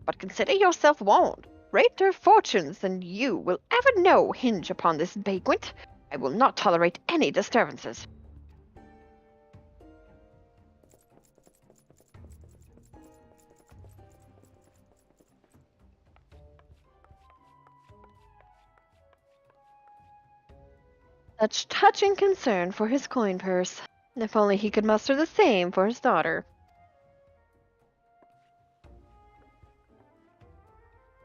But consider yourself warned. Greater fortunes than you will ever know hinge upon this banquet. I will not tolerate any disturbances. Such touching concern for his coin purse. If only he could muster the same for his daughter.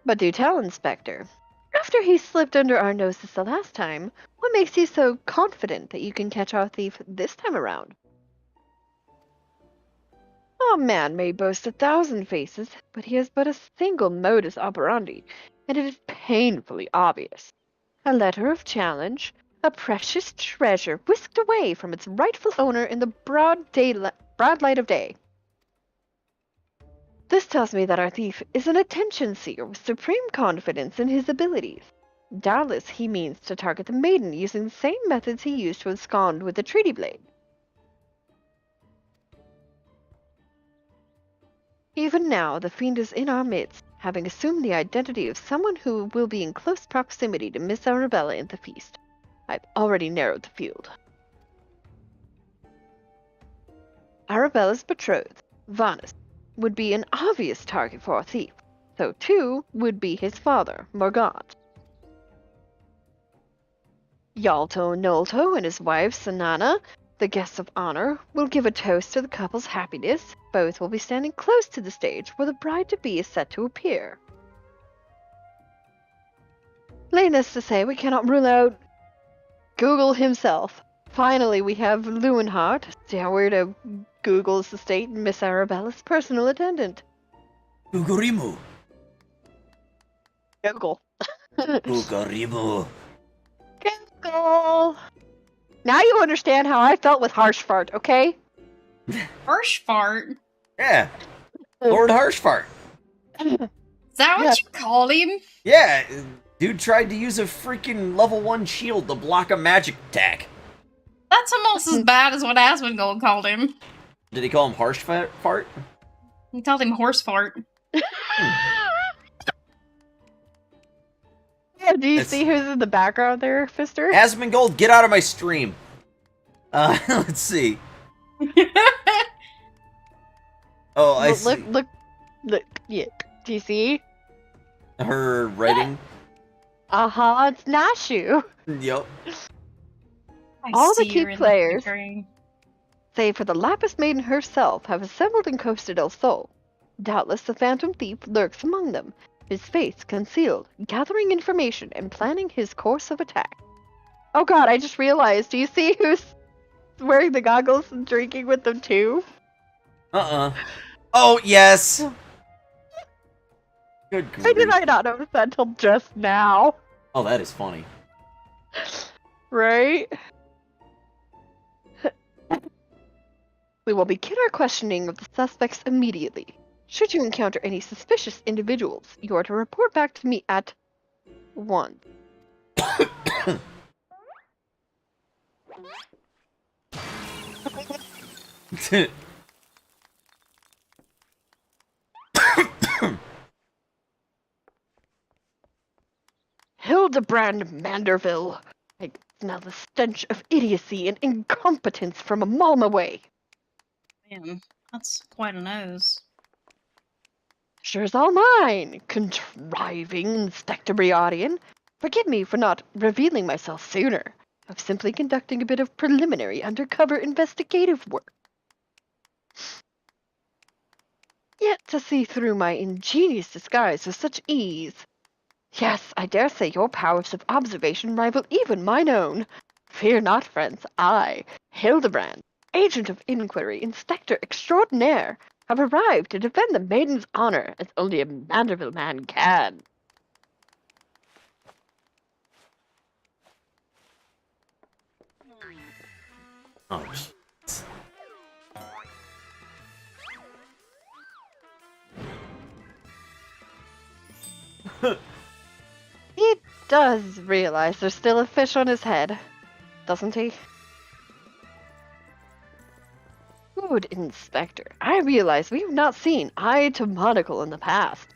But do tell, Inspector. After he slipped under our noses the last time, what makes you so confident that you can catch our thief this time around? A man may boast 1,000 faces, but he has but a single modus operandi, and it is painfully obvious. A letter of challenge, a precious treasure whisked away from its rightful owner in the broad light of day. This tells me that our thief is an attention-seeker with supreme confidence in his abilities. Doubtless he means to target the maiden using the same methods he used to abscond with the treaty blade. Even now, the fiend is in our midst, having assumed the identity of someone who will be in close proximity to Miss Arabella in the feast. I've already narrowed the field. Arabella's betrothed, Vanus, would be an obvious target for a thief. So too would be his father, Morgant. Yalto Nolto and his wife, Sanana, the guests of honor, will give a toast to the couple's happiness. Both will be standing close to the stage where the bride-to-be is set to appear. Needless to say, we cannot rule out Google himself. Finally, we have Lewenhart, steward of Google's estate and Miss Arabella's personal attendant. Ugarimu. Google. Ugarimu. Google. Now you understand how I felt with Harsh Fart, okay? Harsh fart? Yeah. Lord Harshfart. Is that what you called him? Yeah. Dude tried to use a freaking level 1 shield to block a magic attack. That's almost as bad as what Asmongold called him. Did he call him harsh fart? He called him horse fart. Yeah, do you see who's in the background there, Fister? Asmongold, get out of my stream. Let's see. Oh, I see. Look, yeah. Do you see? Her writing? It's Nashu. Yep. All the key players, save for the Lapis Maiden herself, have assembled in Costa del Sol. Doubtless the Phantom Thief lurks among them, his face concealed, gathering information and planning his course of attack. Oh god, I just realized, do you see who's wearing the goggles and drinking with them too? Oh, yes! Good grief. Why did I not notice that until just now? Oh, that is funny. Right? We will begin our questioning of the suspects immediately. Should you encounter any suspicious individuals, you are to report back to me at 1. Hildebrand Manderville. I smell the stench of idiocy and incompetence from a mile away. Man, that's quite a nose. Sure's all mine, contriving Inspector Briodian. Forgive me for not revealing myself sooner. I'm simply conducting a bit of preliminary undercover investigative work. Yet to see through my ingenious disguise with such ease. Yes, I dare say your powers of observation rival even mine own. Fear not, friends, I, Hildebrand, agent of inquiry, inspector extraordinaire, have arrived to defend the maiden's honor as only a Manderville man can. Oh, jeez. He does realize there's still a fish on his head, doesn't he? Good Inspector, I realize we have not seen eye to monocle in the past,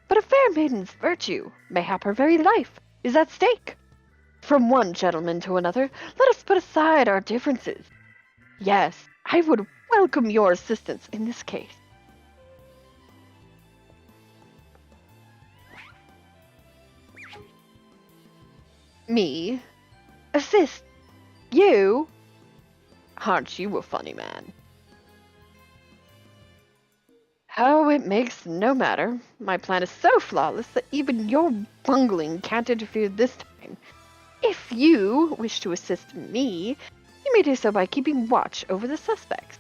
but a fair maiden's virtue, mayhap her very life, is at stake. From one gentleman to another, let us put aside our differences. Yes, I would welcome your assistance in this case. Me? Assist? You? Aren't you a funny man? Oh, it makes no matter. My plan is so flawless that even your bungling can't interfere this time. If you wish to assist me, you may do so by keeping watch over the suspects.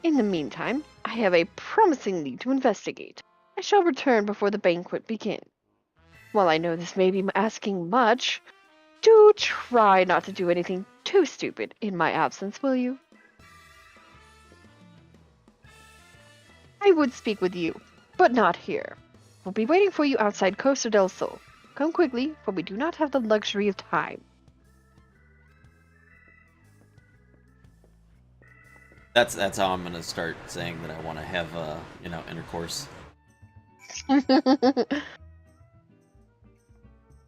In the meantime, I have a promising lead to investigate. I shall return before the banquet begins. While I know this may be asking much, do try not to do anything too stupid in my absence, will you? I would speak with you, but not here. We'll be waiting for you outside Costa del Sol. Come quickly, for we do not have the luxury of time. That's how I'm gonna start saying that I want to have intercourse.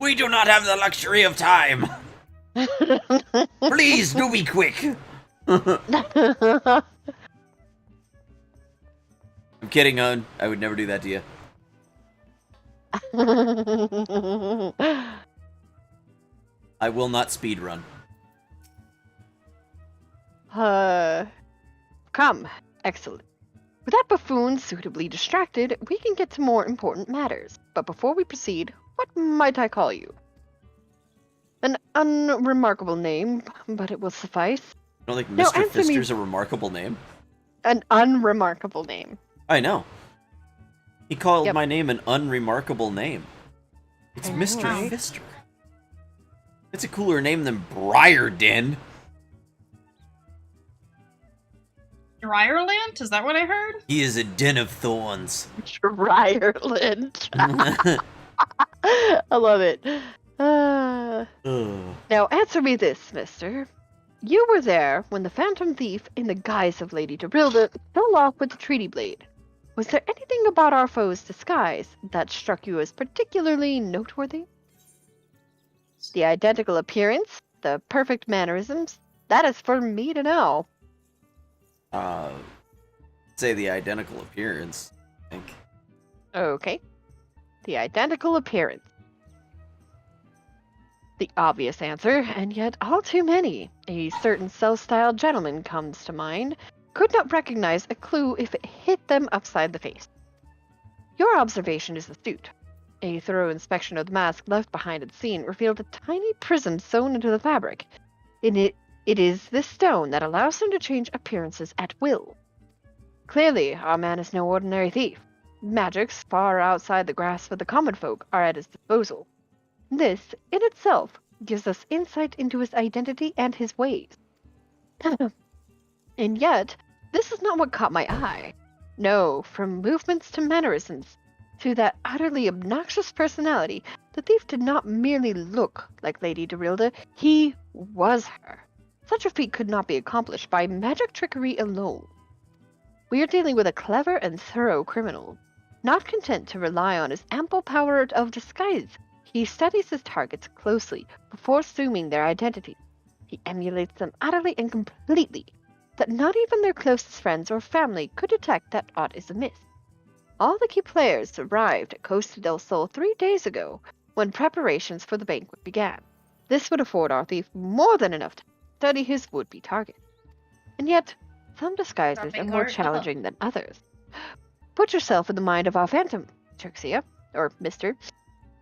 We do not have the luxury of time. Please do be quick. I'm kidding, hon. I would never do that to you. I will not speedrun. Come. Excellent. With that buffoon suitably distracted, we can get to more important matters. But before we proceed, what might I call you? An unremarkable name, but it will suffice. I don't think Mr. Fister's a remarkable name. An unremarkable name. I know. He called my name an unremarkable name. It's Mr. Fister. It's a cooler name than Briarden. Dryerland? Is that what I heard? He is a den of thorns. Ireland. I love it. Ugh. Now answer me this, mister. You were there when the Phantom Thief, in the guise of Lady Dorilda, fell off with the treaty blade. Was there anything about our foe's disguise that struck you as particularly noteworthy? The identical appearance, the perfect mannerisms, that is for me to know. Say the identical appearance, I think. Okay. The identical appearance. The obvious answer, and yet all too many, a certain self-styled gentleman comes to mind, could not recognize a clue if it hit them upside the face. Your observation is astute. A thorough inspection of the mask left behind at the scene revealed a tiny prism sewn into the fabric. It is this stone that allows him to change appearances at will. Clearly, our man is no ordinary thief. Magics far outside the grasp of the common folk are at his disposal. This, in itself, gives us insight into his identity and his ways. And yet, this is not what caught my eye. No, from movements to mannerisms, to that utterly obnoxious personality, the thief did not merely look like Lady Dorilda, he was her. Such a feat could not be accomplished by magic trickery alone. We are dealing with a clever and thorough criminal. Not content to rely on his ample power of disguise, he studies his targets closely before assuming their identity. He emulates them utterly and completely, that not even their closest friends or family could detect that aught is amiss. All the key players arrived at Costa del Sol 3 days ago, when preparations for the banquet began. This would afford our thief more than enough to study his would-be target. And yet, some disguises are more challenging than others. Put yourself in the mind of our phantom, Trixia, or Mister.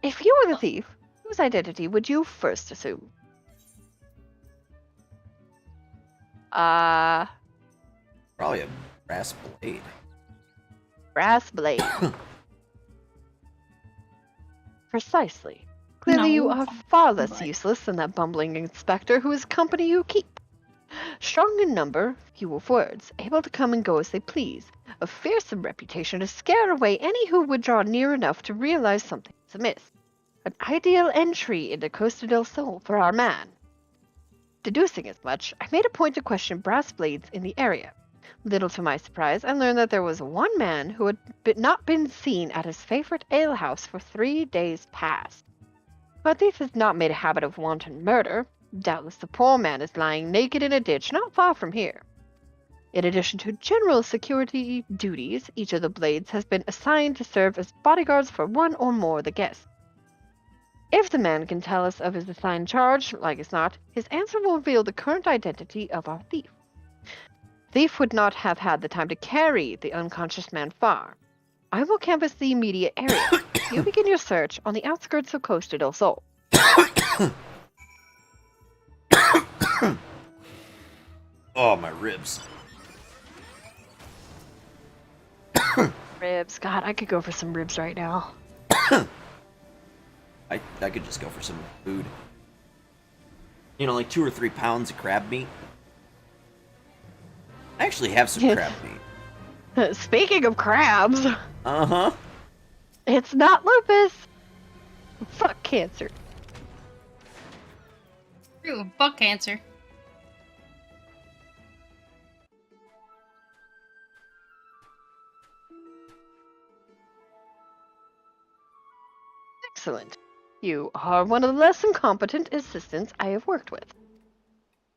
If you were the thief, whose identity would you first assume? Probably a brass blade. Brass blade. Precisely. Clearly you are far less useless than that bumbling inspector whose company you keep. Strong in number, few of words, able to come and go as they please, a fearsome reputation to scare away any who would draw near enough to realize something is amiss. An ideal entry into Costa del Sol for our man. Deducing as much, I made a point to question brass blades in the area. Little to my surprise, I learned that there was one man who had not been seen at his favorite alehouse for 3 days past. But this has not made a habit of wanton murder. Doubtless the poor man is lying naked in a ditch not far from here. In addition to general security duties, each of the blades has been assigned to serve as bodyguards for one or more of the guests. If the man can tell us of his assigned charge, like as not, his answer will reveal the current identity of our thief. Thief would not have had the time to carry the unconscious man far. I will canvass the immediate area. You begin your search on the outskirts of Costa del Sol. Oh, my ribs. Ribs. God, I could go for some ribs right now. I could just go for some food. You know, like 2 or 3 pounds of crab meat. I actually have some crab meat. Speaking of crabs. Uh-huh. It's not lupus. Fuck cancer. Ooh, fuck cancer. Excellent. You are one of the less incompetent assistants I have worked with.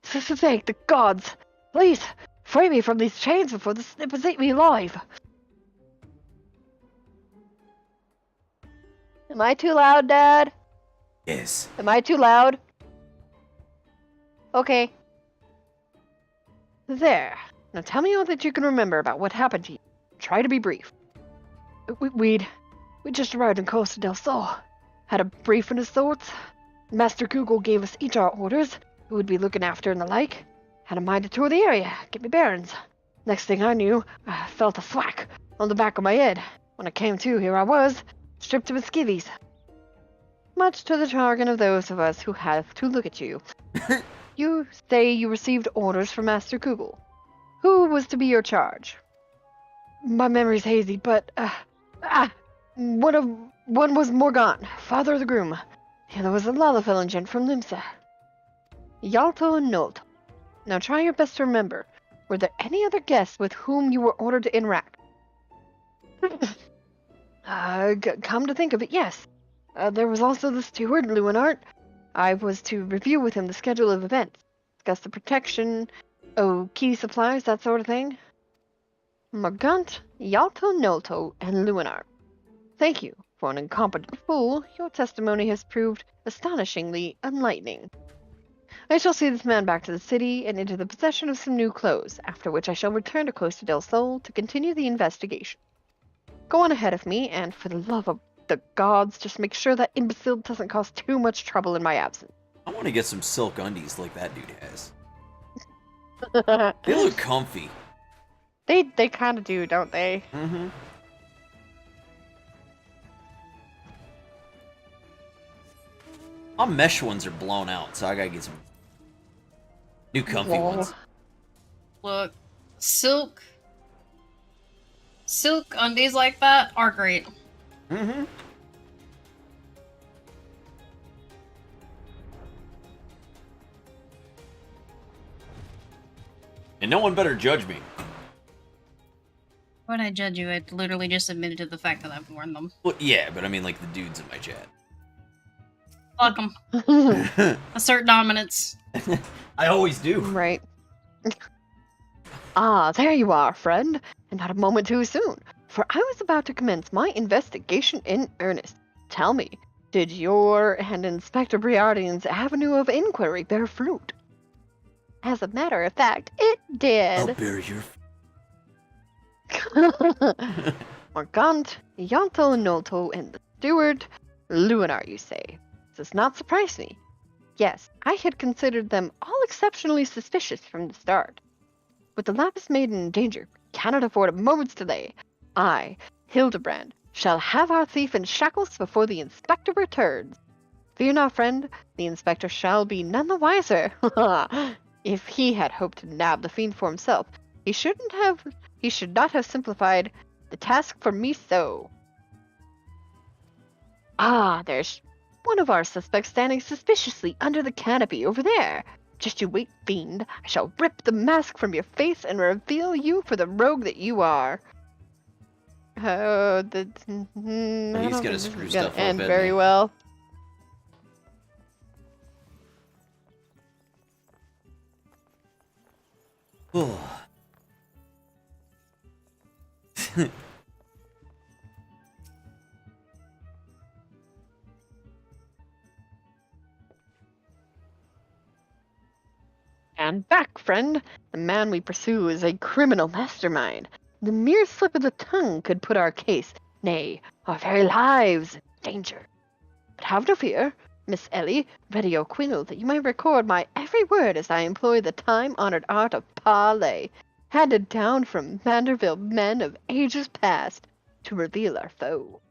Thank the gods! Please, free me from these chains before the snippets eat me alive! Am I too loud, Dad? Yes. Am I too loud? Okay. There. Now tell me all that you can remember about what happened to you. Try to be brief. We just arrived in Costa del Sol. Had a briefing of sorts. Master Google gave us each our orders, who would be looking after and the like. Had a mind to tour the area, get me bearings. Next thing I knew, I felt a thwack on the back of my head. When I came to, here I was, stripped to my skivvies. Much to the chagrin of those of us who have to look at you. You say you received orders from Master Google. Who was to be your charge? My memory's hazy, but, one was Morgan, father of the groom. The other was a Lalafellingen from Limsa. Yalto and Nolto. Now try your best to remember. Were there any other guests with whom you were ordered to interact? Come to think of it, yes. There was also the steward, Leonard. I was to review with him the schedule of events, discuss the protection, key supplies, that sort of thing. Morgant, Yalto, Nolto, and Leonard. Thank you. For an incompetent fool, your testimony has proved astonishingly enlightening. I shall see this man back to the city and into the possession of some new clothes, after which I shall return to Costa del Sol to continue the investigation. Go on ahead of me, and for the love of the gods, just make sure that imbecile doesn't cause too much trouble in my absence. I want to get some silk undies like that dude has. They look comfy. They kind of do, don't they? Mm-hmm. My mesh ones are blown out, so I gotta get some new comfy ones. Look, silk undies like that are great. Mm-hmm. And no one better judge me. Why would I judge you? I literally just admitted to the fact that I've worn them. Well, yeah, but I mean like the dudes in my chat. Fuck them. Assert dominance. I always do. Right. Ah, there you are, friend. And not a moment too soon, for I was about to commence my investigation in earnest. Tell me, did your and Inspector Briardian's avenue of inquiry bear fruit? As a matter of fact, it did. I'll bear your... Morgant, Yonto, Nolto, and the steward, Luinar, you say. This does not surprise me. Yes, I had considered them all exceptionally suspicious from the start. With the Lapis Maiden in danger, we cannot afford a moment's delay. I, Hildebrand, shall have our thief in shackles before the Inspector returns. Fear not, friend, the Inspector shall be none the wiser. If he had hoped to nab the fiend for himself, he should not have simplified the task for me so. Ah, there's one of our suspects standing suspiciously under the canopy over there. Just you wait, fiend. I shall rip the mask from your face and reveal you for the rogue that you are. Oh, he's gonna screw stuff up, end isn't very he? well. Stand back, friend. The man we pursue is a criminal mastermind. The mere slip of the tongue could put our case, nay, our very lives, in danger. But have no fear, Miss Ellie, ready your quinel that you may record my every word as I employ the time-honored art of parley, handed down from Manderville men of ages past, to reveal our foe.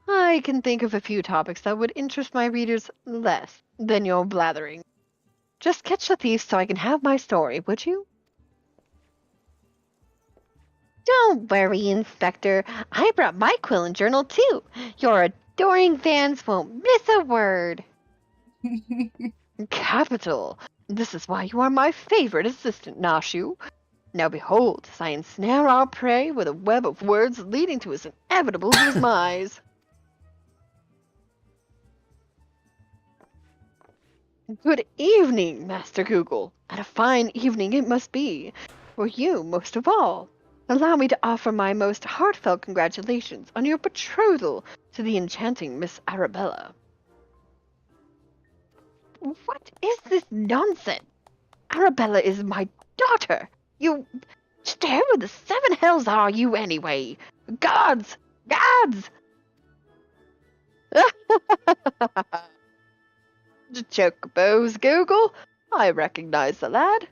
I can think of a few topics that would interest my readers less than your blathering. Just catch the thief so I can have my story, would you? Don't worry, Inspector. I brought my quill and journal, too. Your adoring fans won't miss a word. Capital. This is why you are my favorite assistant, Nashu. Now behold, as I ensnare our prey with a web of words leading to his inevitable demise. Good evening, Master Google, and a fine evening it must be, for you most of all. Allow me to offer my most heartfelt congratulations on your betrothal to the enchanting Miss Arabella. What is this nonsense? Arabella is my daughter. You... Who in the seven hells are you, anyway? Gods! Gods! Chocobos, Google. I recognize the lad.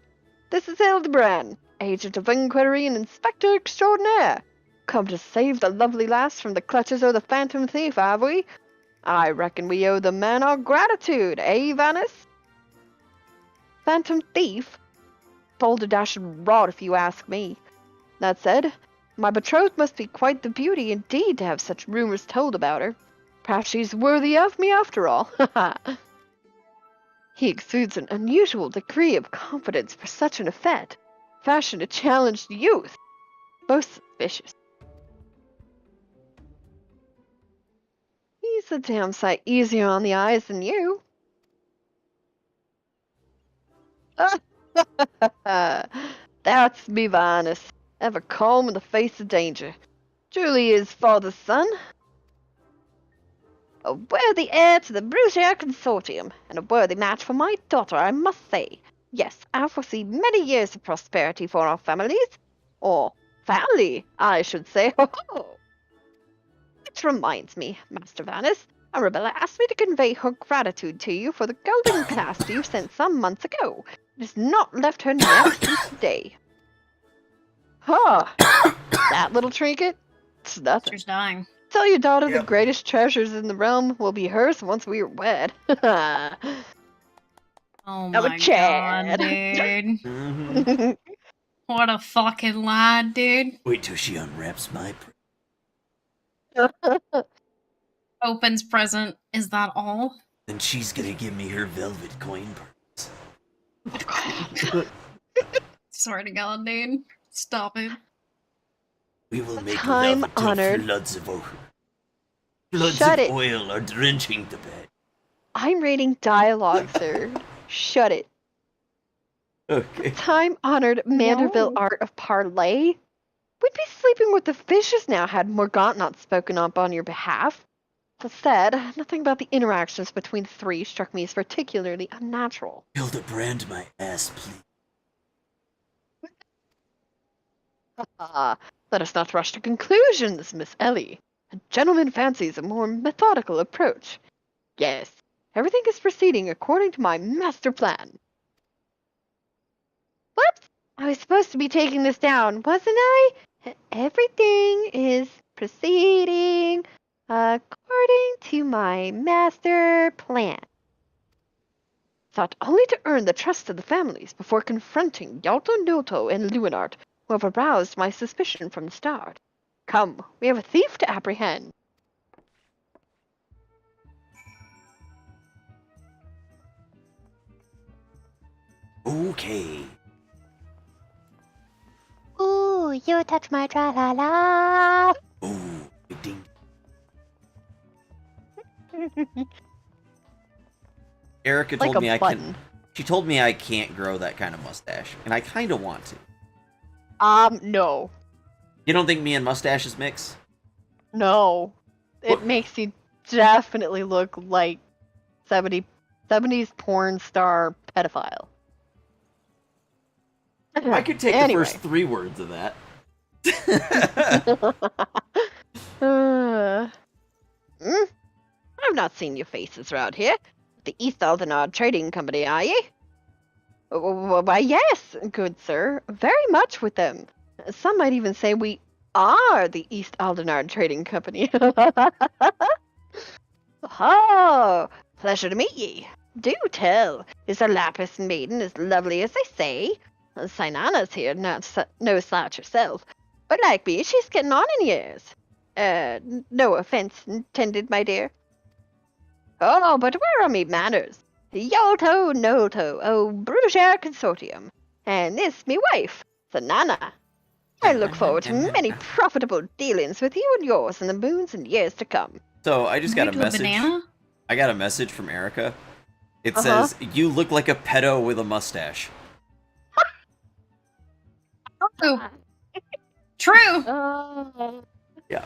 This is Hildebrand, agent of inquiry and inspector extraordinaire. Come to save the lovely lass from the clutches of the phantom thief, have we? I reckon we owe the man our gratitude, eh, Vanis? Phantom thief? balderdash and rot, if you ask me. That said, my betrothed must be quite the beauty indeed to have such rumors told about her. Perhaps she's worthy of me after all. He exudes an unusual degree of confidence for such an effect. Fashion to challenge youth. Most suspicious. He's a damn sight easier on the eyes than you. That's me, Vinus. Ever calm in the face of danger. Truly is father's son. A worthy heir to the Brugier Consortium, and a worthy match for my daughter, I must say. Yes, I foresee many years of prosperity for our families. Or family, I should say. Which reminds me, Master Vanus, Arabella asked me to convey her gratitude to you for the golden clasp you sent some months ago. It has not left her neck since today. Huh. That little trinket? It's nothing. She's dying. Tell your daughter the greatest treasures in the realm will be hers once we are wed. Oh I'm a my Chad. god, dude. What a fucking lie, dude. Wait till she unwraps my. Opens present. Is that all? Then she's gonna give me her velvet coin purse. Swear to God, dude. Stop it. We will make Time love until honored. floods of oil. Floods Shut of it. oil are drenching the bed. I'm reading dialogue, sir. Shut it. Okay. Time-honored Manderville art of parlay? We'd be sleeping with the fishes now had Morgant not spoken up on your behalf. That said, nothing about the interactions between the three struck me as particularly unnatural. Hildebrand my ass, please. Let us not rush to conclusions, Miss Ellie. A gentleman fancies a more methodical approach. Yes, everything is proceeding according to my master plan. Whoops! I was supposed to be taking this down, wasn't I? Everything is proceeding according to my master plan. Sought only to earn the trust of the families before confronting Yalto Noto and Luinart, who have aroused my suspicion from the start. Come, we have a thief to apprehend. Okay. Ooh, you touch my tra-la-la. Ooh, ding. Erica Like told a me I button. can. She told me I can't grow that kind of mustache, and I kind of want to. No. You don't think me and mustaches mix? No. It What? makes you definitely look like 70s porn star pedophile. I could take Anyway. the first 3 words of that. I've not seen your faces around here. The East Aldenard Trading Company, are ye? Why, yes, good sir. Very much with them. Some might even say we are the East Aldenard Trading Company. Oh, pleasure to meet ye. Do tell, is our Lapis maiden as lovely as they say? Sinana's here, no slouch herself, but like me, she's getting on in years. No offense intended, my dear. Oh, but where are me manners? Yalto Noto, Brugier Consortium, and this me wife, Sanana. I look forward to many profitable dealings with you and yours in the moons and years to come. So I just got a You do message. banana? I got a message from Erica. It Uh-huh. says, "You look like a pedo with a mustache." True. True. Oh.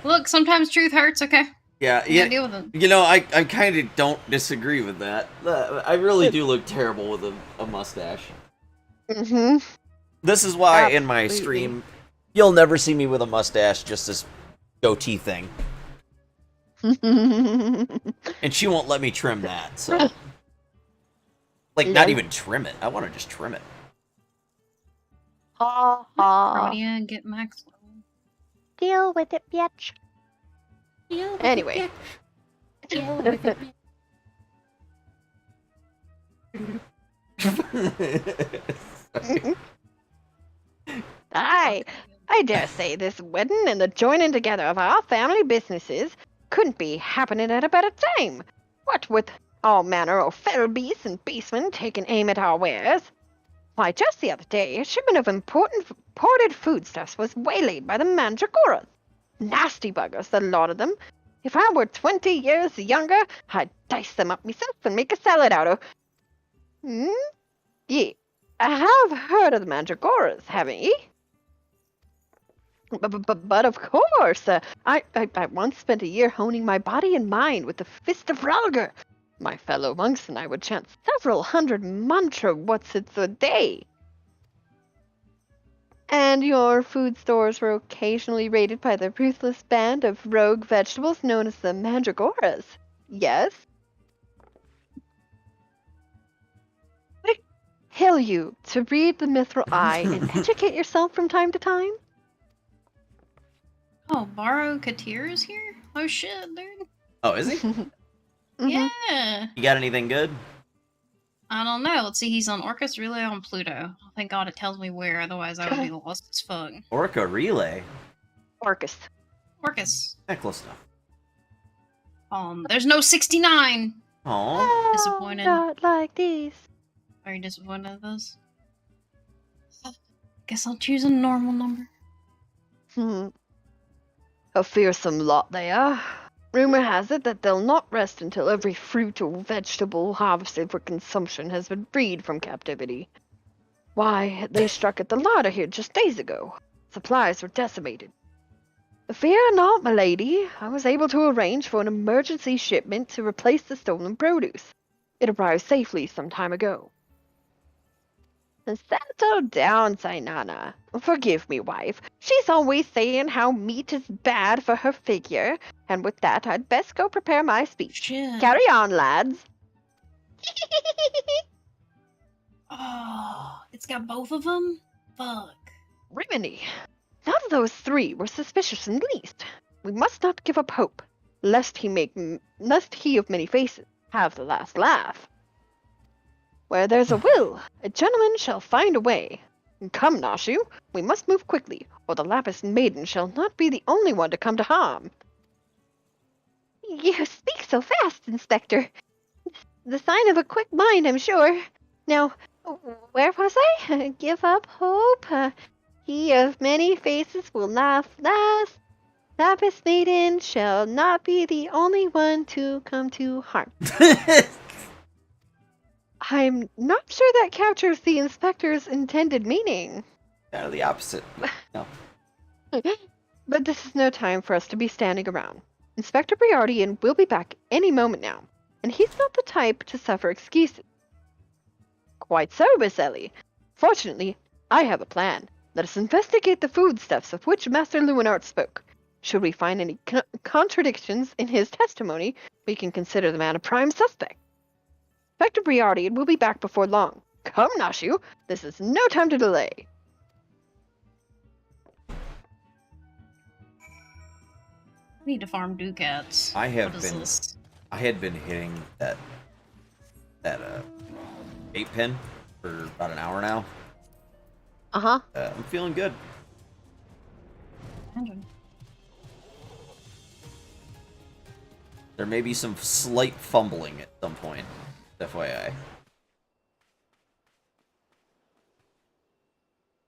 Look, sometimes truth hurts, okay? Yeah, You gotta deal with it. You know, I kind of don't disagree with that. I really do look terrible with a mustache. Mm-hmm. This is why in my Absolutely. stream, you'll never see me with a mustache, just this goatee thing. And she won't let me trim that, so. Like, not No. even trim it. I want to just trim it. Ha ha. Claudia, get Maxwell. Deal with it, bitch. Anyway. Aye, I dare say this wedding and the joining together of our family businesses couldn't be happening at a better time. What with all manner of fell beasts and beastmen taking aim at our wares. Why, just the other day, a shipment of imported foodstuffs was waylaid by the mandragoras. Nasty buggers, the lot of them. If I were 20 years younger, I'd dice them up myself and make a salad out of. Ye have heard of the mandragoras, haven't ye? But of course, I once spent a year honing my body and mind with the Fist of Ralger. My fellow monks and I would chant several hundred mantra whatsits a day. And your food stores were occasionally raided by the ruthless band of rogue vegetables known as the mandragoras. Yes? I hail you to read the Mithril Eye and educate yourself from time to time. Oh, Baro Katir is here? Oh shit, dude. Oh, is he? Yeah. You got anything good? I don't know. Let's see, he's on Orcus Relay on Pluto. Thank God it tells me where, otherwise I would be lost as fuck. Orca Relay? Orcus. Orcus. Yeah, close enough. There's no 69! Aww. Disappointed. Not like these. Are you disappointed at this? Guess I'll choose a normal number. A fearsome lot they are. Rumor has it that they'll not rest until every fruit or vegetable harvested for consumption has been freed from captivity. Why, they struck at the larder here just days ago. Supplies were decimated. Fear not, my lady. I was able to arrange for an emergency shipment to replace the stolen produce. It arrived safely some time ago. Settle down, Sainana. Forgive me, wife. She's always saying how meat is bad for her figure, and with that I'd best go prepare my speech. Shit. Carry on, lads. Oh, it's got both of them? Fuck. Rimini, none of those three were suspicious in the least. We must not give up hope, lest he of many faces have the last laugh. Where there's a will, a gentleman shall find a way. Come, Nashu, we must move quickly, or the Lapis Maiden shall not be the only one to come to harm. You speak so fast, Inspector. The sign of a quick mind, I'm sure. Now, where was I? Give up hope. He of many faces will laugh last. Lapis Maiden shall not be the only one to come to harm. I'm not sure that captures the Inspector's intended meaning. Kind of the opposite. No. But this is no time for us to be standing around. Inspector Briardian will be back any moment now, and he's not the type to suffer excuses. Quite so, Miss Ellie. Fortunately, I have a plan. Let us investigate the foodstuffs of which Master Luinart spoke. Should we find any contradictions in his testimony, we can consider the man a prime suspect. Inspector Briardian will be back before long. Come, Nashu, this is no time to delay. I need to farm ducats. I have What is been. this? I had been hitting that 8-pin for about an hour now. Uh-huh. I'm feeling good. There may be some slight fumbling at some point. FYI.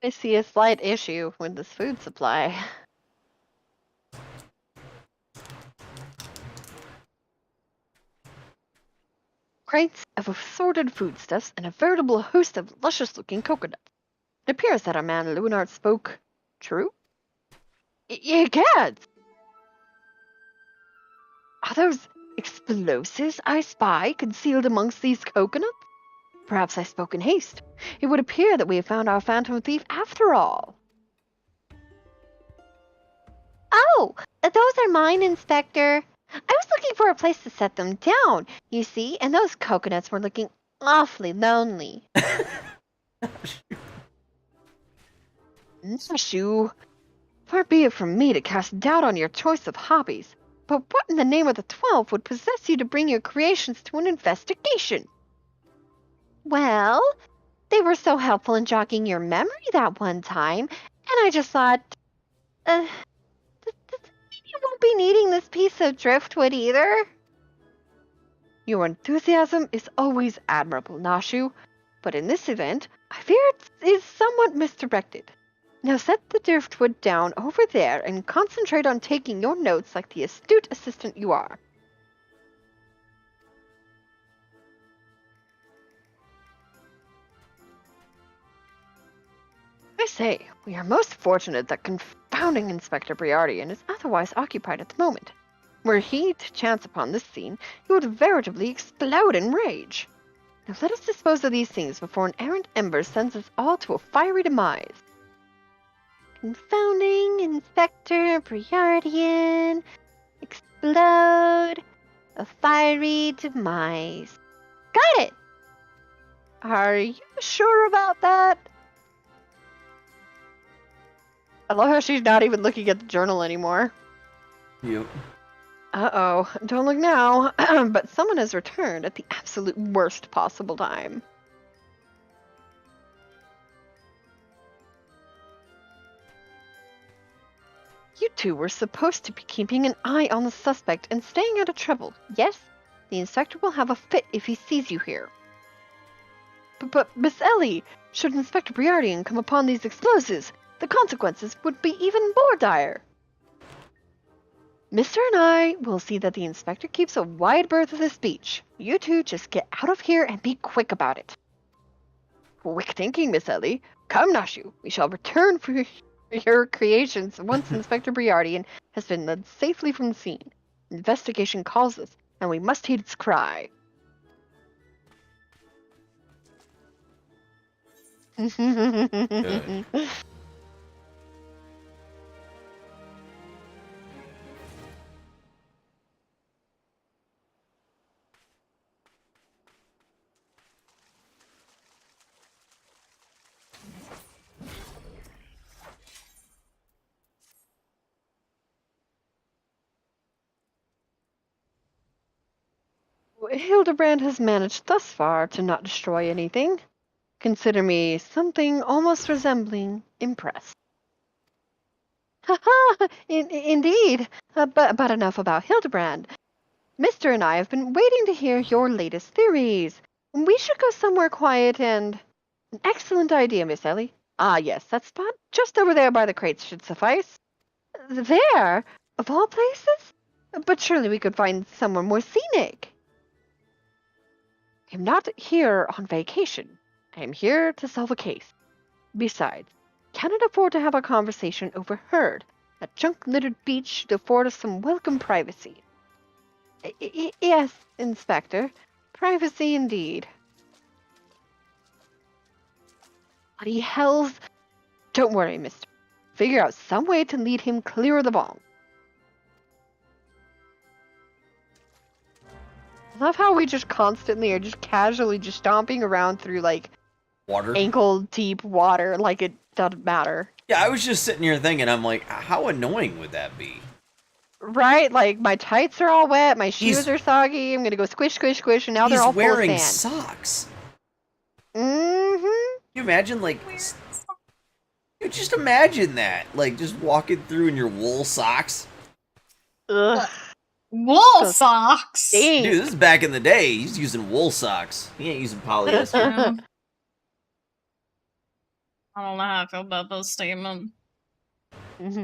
I see a slight issue with this food supply. Crates of assorted foodstuffs and a veritable host of luscious-looking coconuts. It appears that our man Luinart spoke true? Egads! Are those explosives I spy concealed amongst these coconuts? Perhaps I spoke in haste. It would appear that we have found our phantom thief after all. Oh, those are mine, Inspector. I was looking for a place to set them down, you see, and those coconuts were looking awfully lonely. Nashu, far be it from me to cast doubt on your choice of hobbies, but what in the name of the 12 would possess you to bring your creations to an investigation? Well, They were so helpful in jogging your memory that one time, and I just thought, you won't be needing this piece of driftwood either. Your enthusiasm is always admirable, Nashu, but in this event, I fear it is somewhat misdirected. Now set the driftwood down over there and concentrate on taking your notes like the astute assistant you are. I say, we are most fortunate that confounding Inspector Briardian is otherwise occupied at the moment. Were he to chance upon this scene, he would veritably explode in rage. Now let us dispose of these things before an errant ember sends us all to a fiery demise. Confounding Inspector Briardian, explode, a fiery demise. Got it! Are you sure about that? I love how she's not even looking at the journal anymore. Yep. Uh-oh, don't look now, but someone has returned at the absolute worst possible time. You two were supposed to be keeping an eye on the suspect and staying out of trouble. Yes, the inspector will have a fit if he sees you here. But Miss Ellie, should Inspector Briardian come upon these explosives, the consequences would be even more dire. Mr. and I will see that the inspector keeps a wide berth of this beach. You two just get out of here and be quick about it. Quick thinking, Miss Ellie. Come, Nashu, we shall return for your creations once Inspector Briardian has been led safely from the scene. Investigation calls us, and we must heed its cry. Good. Hildebrand has managed thus far to not destroy anything. Consider me something almost resembling impressed. Ha! Indeed. But enough about Hildebrand. Mr. and I have been waiting to hear your latest theories. We should go somewhere quiet and... An excellent idea, Miss Ellie. Ah, yes, that spot just over there by the crates should suffice. There? Of all places? But surely we could find somewhere more scenic. I'm not here on vacation. I am here to solve a case. Besides, cannot afford to have a conversation overheard. A junk-littered beach should afford us some welcome privacy. Yes, Inspector. Privacy indeed. Bloody hells. Don't worry, mister. Figure out some way to lead him clear of the bomb. I love how we just constantly are just casually just stomping around through, like, Water? ankle-deep water, like it doesn't matter. Yeah, I was just sitting here thinking, I'm like, how annoying would that be? Right? Like, my tights are all wet, my shoes are soggy, I'm gonna go squish, squish, squish, and now they're all full of wearing sand. socks. Mm-hmm. Can you imagine, like... You just imagine that. Like, just walking through in your wool socks. Ugh. Wool socks! Dang. Dude, this is back in the day. He's using wool socks. He ain't using polyester. I don't know how I feel about this statement. Is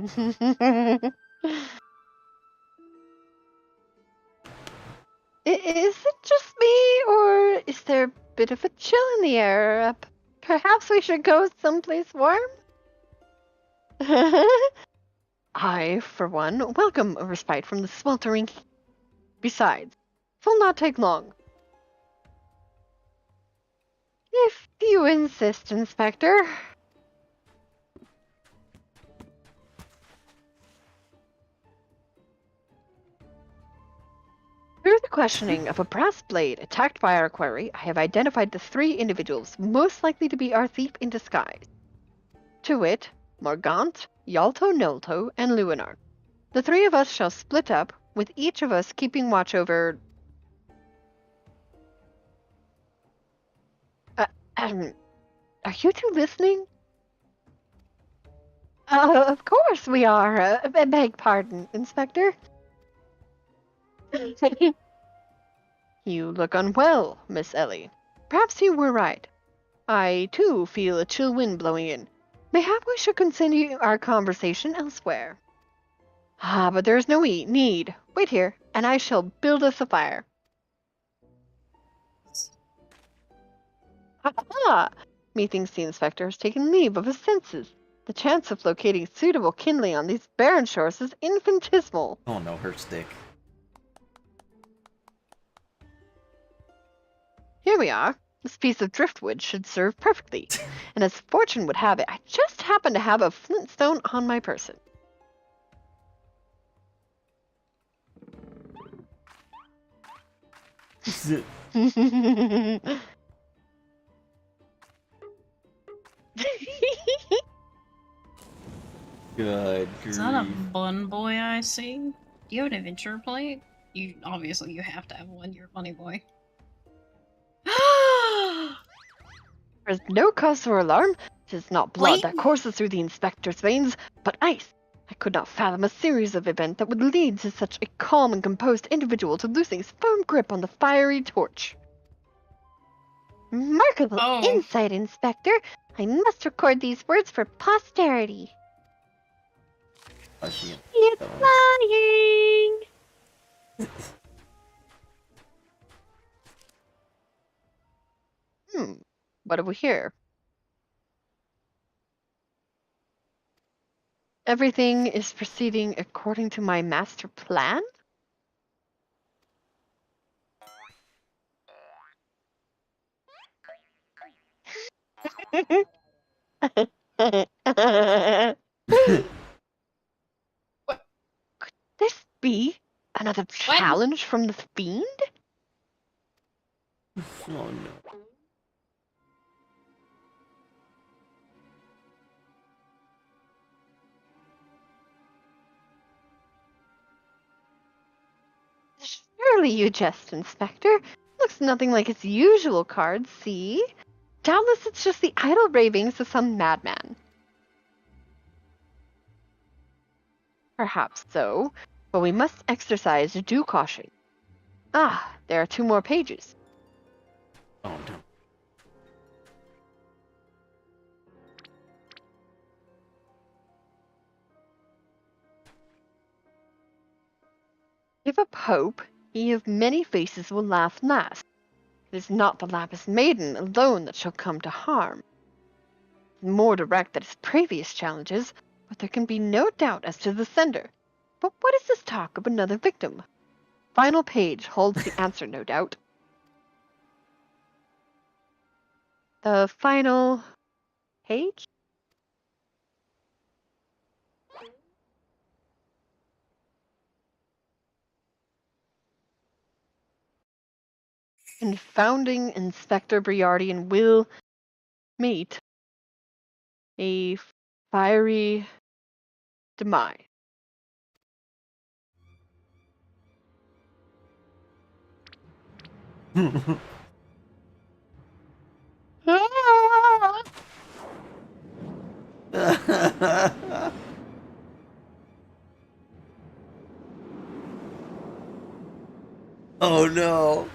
it just me, or is there a bit of a chill in the air? Perhaps we should go someplace warm? I, for one, welcome a respite from the sweltering heat. Besides, it will not take long. If you insist, Inspector. Through the questioning of a brass blade attacked by our quarry, I have identified the 3 individuals most likely to be our thief in disguise. To wit, Morgant, Yalto Nolto, and Luinar. The 3 of us shall split up, with each of us keeping watch over... Are you two listening? Of course we are. Beg pardon, Inspector. You look unwell, Miss Ellie. Perhaps you were right. I, too, feel a chill wind blowing in. Mayhap we should continue our conversation elsewhere. Ah, but there is no need. Wait here, and I shall build us a fire. Ah! Methinks the inspector has taken leave of his senses. The chance of locating suitable kindling on these barren shores is infinitesimal. Oh no, her stick. Here we are. This piece of driftwood should serve perfectly. And as fortune would have it, I just happen to have a flintstone on my person. Good Is that a grief. bun boy I see? Do you have an adventure plate? You obviously you have to have one. You're a bunny boy. There is no cause for alarm. It is not blood Wait. that courses through the inspector's veins, but ice. I could not fathom a series of events that would lead to such a calm and composed individual to losing his firm grip on the fiery torch. Remarkable insight, Inspector. I must record these words for posterity. Oh, she It's flying! What have we here? Everything is proceeding according to my master plan? What? Could this be another challenge from the fiend? Oh no. Surely you jest, Inspector. Looks nothing like its usual cards, see? Doubtless it's just the idle ravings of some madman. Perhaps so, but we must exercise due caution. Ah, there are 2 more pages. Oh no. Give up hope, he of many faces will laugh last. It is not the lapis maiden alone that shall come to harm. More direct than his previous challenges, but there can be no doubt as to the sender. But what is this talk of another victim? Final page holds the answer, no doubt. The final page? Confounding Inspector Briardian will meet a fiery demise. Oh no.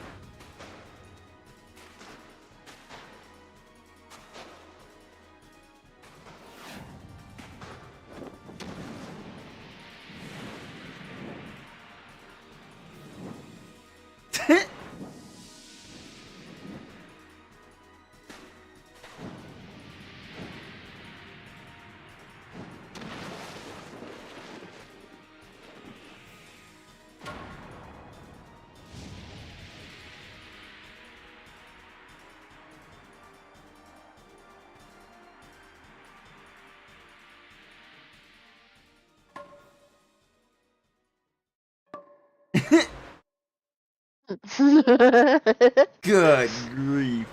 Good grief.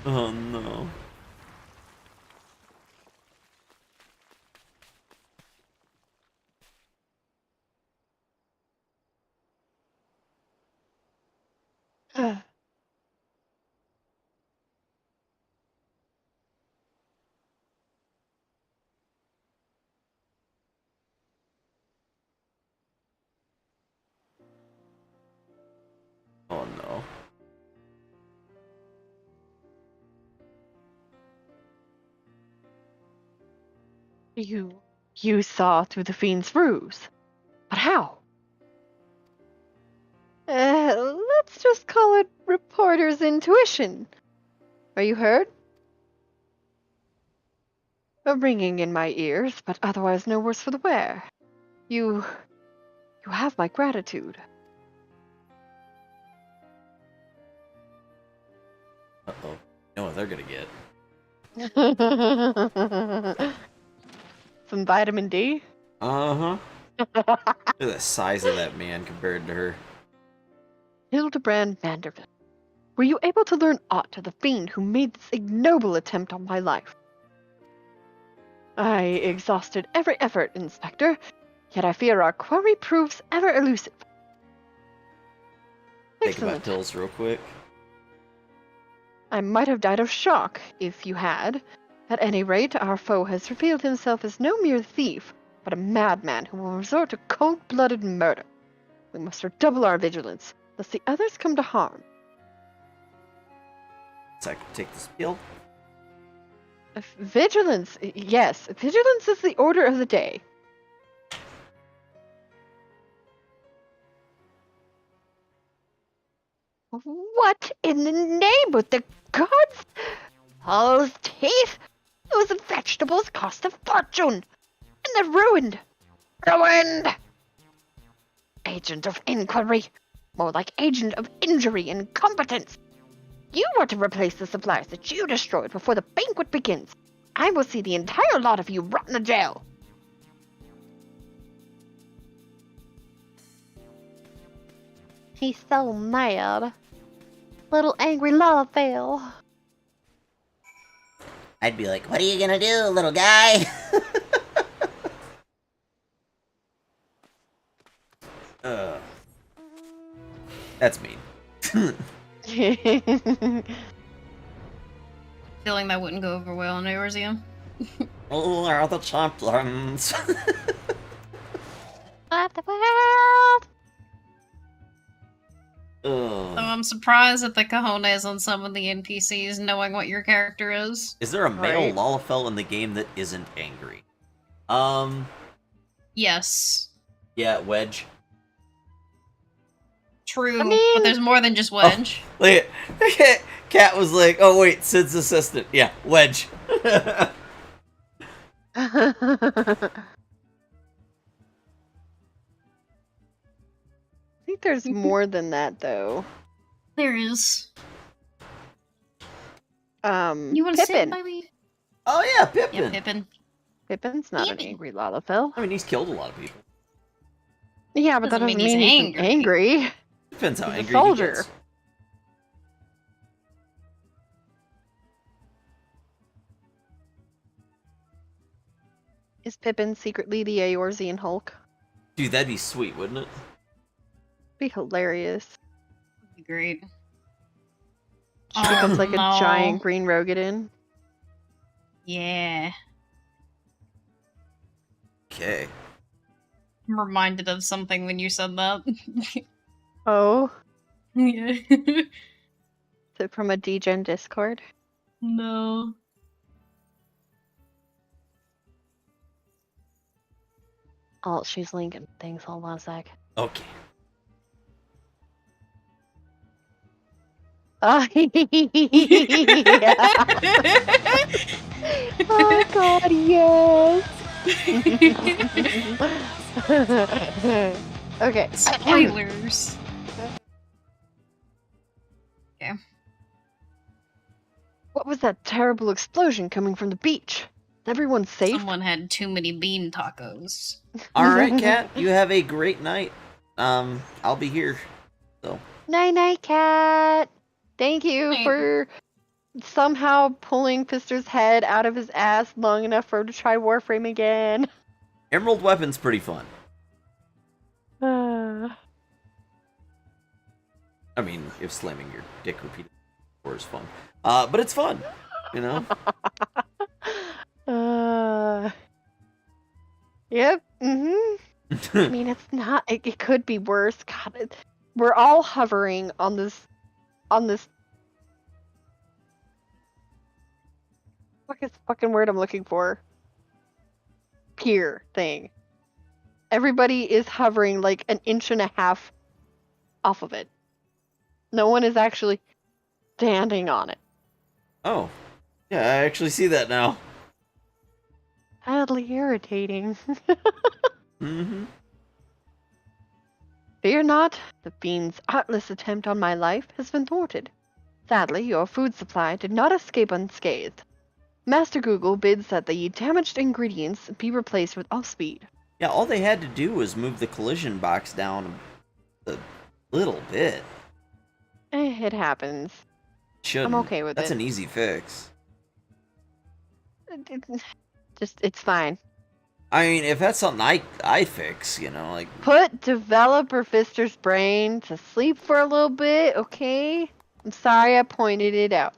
Oh no. Oh no. You saw through the fiend's ruse. But how? Let's just call it reporter's intuition. Are you heard? A ringing in my ears, but otherwise no worse for the wear. You have my gratitude. Uh-oh. You know what they're gonna get. Some vitamin D? Uh-huh. Look at the size of that man compared to her. Hildebrand Vanderbilt, were you able to learn aught of the fiend who made this ignoble attempt on my life? I exhausted every effort, Inspector, yet I fear our quarry proves ever elusive. Think about Excellent. pills real quick. I might have died of shock if you had. At any rate, our foe has revealed himself as no mere thief, but a madman who will resort to cold-blooded murder. We must redouble our vigilance, lest the others come to harm. So I can take this pill. Vigilance, yes. Vigilance is the order of the day. What in the name of the gods? Those teeth! Those vegetables cost a fortune! And they're ruined! Ruined! Agent of inquiry. More like agent of injury and incompetence. You are to replace the supplies that you destroyed before the banquet begins. I will see the entire lot of you rot in the jail. He's so mad. Little angry Lalafell. I'd be like, what are you gonna do, little guy? That's mean. Feeling that wouldn't go over well on Eorzea. Oh, are the champions. Of the world. So I'm surprised at the cojones on some of the NPCs knowing what your character is. Is there a male Right. Lalafell in the game that isn't angry? Yes. Yeah, Wedge. True, I mean- but there's more than just Wedge. Look at Cat was like, oh wait, Sid's assistant. Yeah, Wedge. I think there's more than that, though. There is. You want to sit Pippin. by me? Oh yeah, Pippin. Yeah, Pippin. Pippin's not an Pippin. angry Lalafell. I mean, he's killed a lot of people. Yeah, but that Doesn't doesn't mean mean he's he's angry. Depends how He's a angry soldier. he gets. Is Pippin secretly the Eorzean Hulk? Dude, that'd be sweet, wouldn't it? Be hilarious. Great. Becomes like Oh, no. a giant green Rogadin. Yeah. Okay. I'm reminded of something when you said that. Oh, Yeah. is it from a DGen Discord? No. Oh, she's linking things. Hold on a sec. Okay. Oh, oh God, yes. Okay. Spoilers. Okay. What was that terrible explosion coming from the beach? Is everyone safe? Someone had too many bean tacos. All right, Cat. You have a great night. I'll be here. So. Night night, cat. Thank you Night. for somehow pulling Fister's head out of his ass long enough for him to try Warframe again. Emerald Weapon's pretty fun. I mean, if slamming your dick repeatedly is fun. But it's fun, you know? Yep. I mean, it's not. It could be worse. God, we're all hovering on this. What is the fucking word I'm looking for? Pier thing. Everybody is hovering like an inch and a half off of it. No one is actually standing on it. Oh. Yeah, I actually see that now. Sadly irritating. Mm-hmm. Fear not, the fiend's artless attempt on my life has been thwarted. Sadly, your food supply did not escape unscathed. Master Google bids that the damaged ingredients be replaced with all speed. Yeah, all they had to do was move the collision box down a little bit. It happens. Shouldn't. I'm okay with That's it. an easy fix. It's fine. I mean, if that's something I fix, you know, like... Put developer Fister's brain to sleep for a little bit, okay? I'm sorry I pointed it out.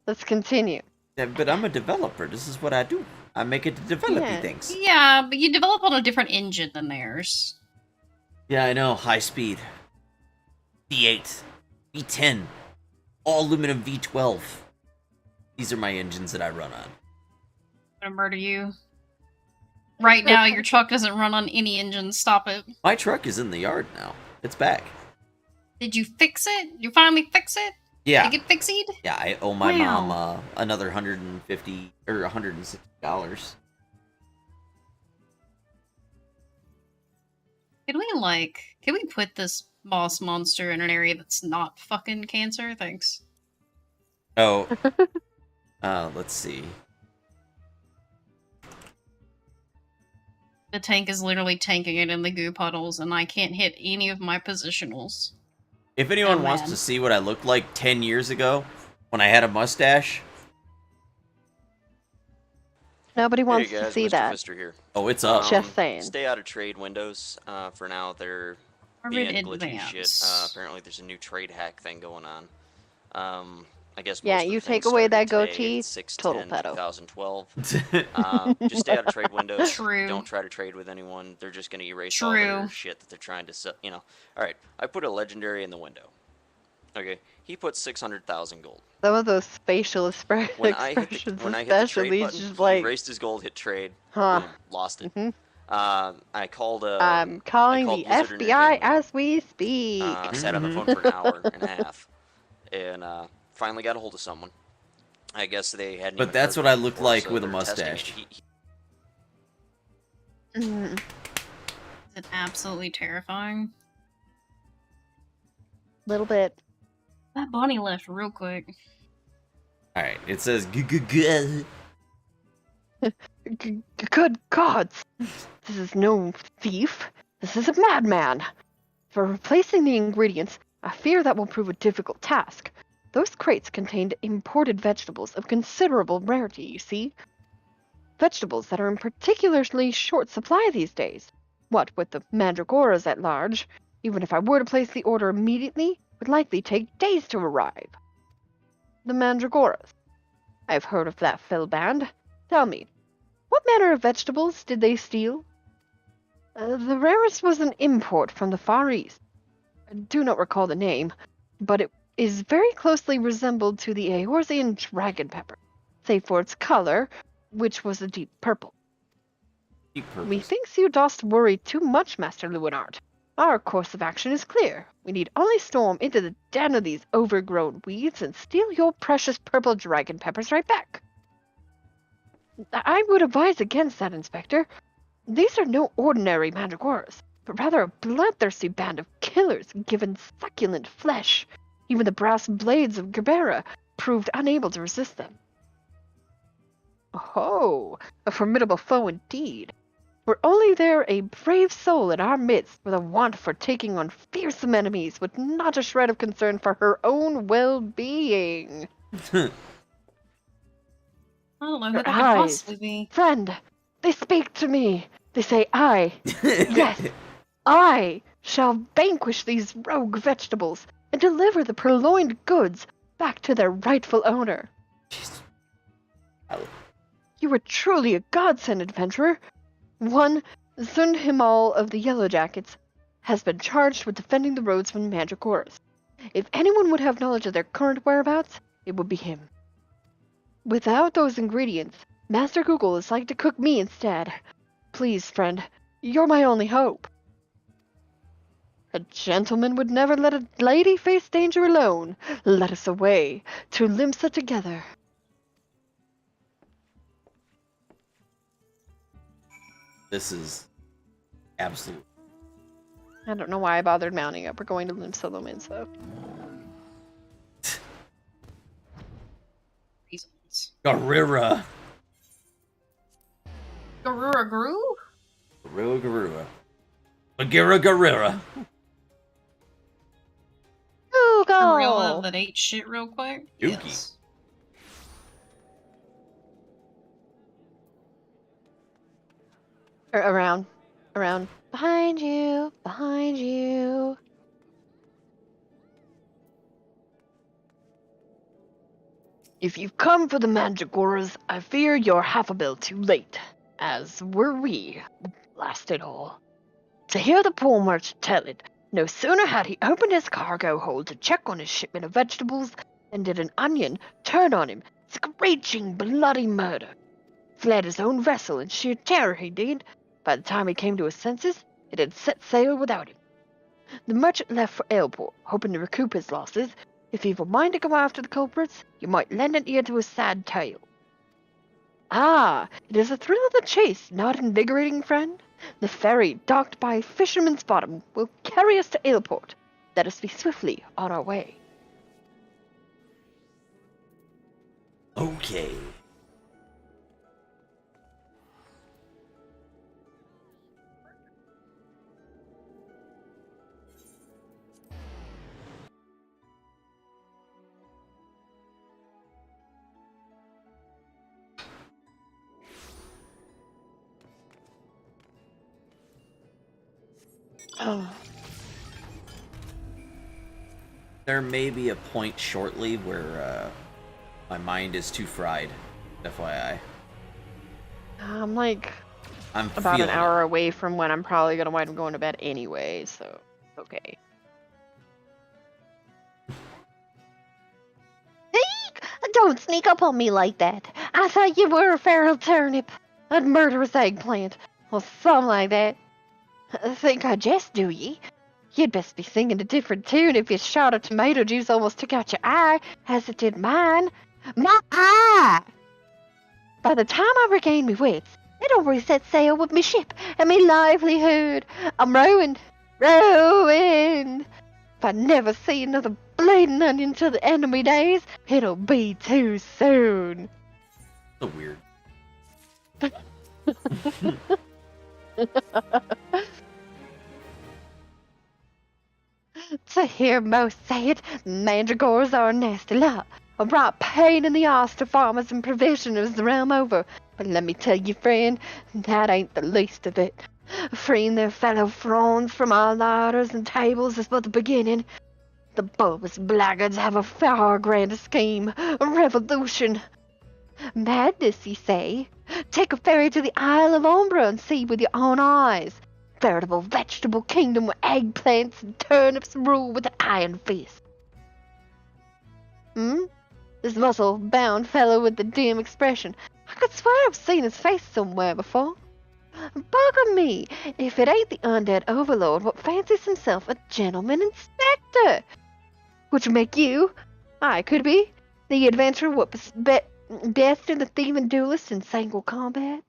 Let's continue. Yeah, but I'm a developer. This is what I do. I make it to develop things. Yeah, but you develop on a different engine than theirs. Yeah, I know. High speed. V8. V10. All aluminum V12. These are my engines that I run on. I'm gonna murder you. Right now, your truck doesn't run on any engine. Stop it. My truck is in the yard now. It's back. Did you fix it? You finally fix it? Yeah. Did it get fixied? Yeah, I owe my Wow. mom another $150 or $160. Can we put this boss monster in an area that's not fucking cancer? Thanks. Oh. Let's see. The tank is literally tanking it in the goo puddles, and I can't hit any of my positionals. If anyone Oh, wants man. to see what I looked like 10 years ago, when I had a mustache, Nobody wants hey guys, to see Mr. that. Fister here. oh, it's up. Just saying. Stay out of trade windows for now. They're Orbit being glitchy advance. shit. Apparently, there's a new trade hack thing going on. I guess Yeah, most of the you things take away that started goatee, today, total 6/10, pedo. 2012. Just stay out of trade windows. True. Don't try to trade with anyone. They're just going to erase True. all their shit that they're trying to sell. You know. All right, I put a legendary in the window. Okay, he put 600,000 gold. Some of those facial expressions, When I hit the especially, trade it's button, just he like, erased his gold, hit trade, huh. boom, lost it. Mhm. I called I'm calling the Blizzard FBI Entertainment. as we speak. Sat on the phone for an hour and a half, and finally got a hold of someone. I guess they hadn't. But even that's heard what I of it look before, like so with a they're testing it. mustache. Mhm. It's absolutely terrifying. Little bit. That Bonnie left real quick. Alright, it says Good gods! This is no thief. This is a madman. For replacing the ingredients, I fear that will prove a difficult task. Those crates contained imported vegetables of considerable rarity, you see. Vegetables that are in particularly short supply these days. What with the mandragoras at large, even if I were to place the order immediately, it would likely take days to arrive. The mandragoras. I've heard of that fell band. Tell me, what manner of vegetables did they steal? The rarest was an import from the Far East. I do not recall the name, but it is very closely resembled to the Eorzean dragon pepper, save for its color, which was a deep purple. Methinks you dost worry too much, Master Leonard. Our course of action is clear. We need only storm into the den of these overgrown weeds and steal your precious purple dragon peppers right back. I would advise against that, Inspector. These are no ordinary mandragoras, but rather a bloodthirsty band of killers given succulent flesh. Even the brass blades of Gerbera proved unable to resist them. Oh, a formidable foe indeed. Were only there a brave soul in our midst with a want for taking on fearsome enemies with not a shred of concern for her own well-being. I don't know who Her that could eyes, possibly be. friend, they speak to me. They say, yes, I shall vanquish these rogue vegetables and deliver the purloined goods back to their rightful owner. You were truly a godsend, adventurer. One Zundhimal of the Yellow Jackets has been charged with defending the roads from Mandragoras. If anyone would have knowledge of their current whereabouts, it would be him. Without those ingredients, Master Google is like to cook me instead. Please, friend, you're my only hope. A gentleman would never let a lady face danger alone. Let us away to Limsa together. This is absolute. I don't know why I bothered mounting up. We're going to Limsa Lominsa. Reasons. Garura. Garura Gru? Garura. Garura. Gorilla that ate shit real quick? Dookie. Yes. Around. Behind you. If you've come for the Mandragoras, I fear you're half a bell too late, as were we. Blast it all. To hear the poor merchant tell it, no sooner had he opened his cargo hold to check on his shipment of vegetables than did an onion turn on him, screeching bloody murder. Fled his own vessel in sheer terror, he did. By the time he came to his senses, it had set sail without him. The merchant left for Ailport, hoping to recoup his losses. If you've a mind to go after the culprits, you might lend an ear to his sad tale. Ah, it is the thrill of the chase, not invigorating, friend? The ferry, docked by Fisherman's Bottom, will carry us to Ailport. Let us be swiftly on our way. Okay. Oh. There may be a point shortly where my mind is too fried. FYI. I'm like I'm about an feeling hour away from when I'm probably going to wind up going to bed anyway, so okay. Don't sneak up on me like that. I thought you were a feral turnip, a murderous eggplant, or something like that. Think I jest, do ye? You'd best be singing a different tune if your shot of tomato juice almost took out your eye, as it did mine. My eye! By the time I regained me wits, it already set sail with me ship and me livelihood. I'm ruined. If I never see another bleeding onion till the end of me days, it'll be too soon. So weird. To hear most say it, mandragores are a nasty lot, a right pain in the arse to farmers and provisioners the realm over. But let me tell you, friend, that ain't the least of it. Freeing their fellow frawns from our larders and tables is but the beginning. The bulbous blackguards have a far grander scheme, a revolution. Madness, ye say? Take a ferry to the Isle of Umbra and see with your own eyes. Veritable vegetable kingdom where eggplants and turnips rule with an iron fist. This muscle-bound fellow with the dim expression. I could swear I've seen his face somewhere before. Bugger me, if it ain't the undead overlord what fancies himself a gentleman inspector. Which make you, I could be, the adventurer what bested the thieving duelist in single combat.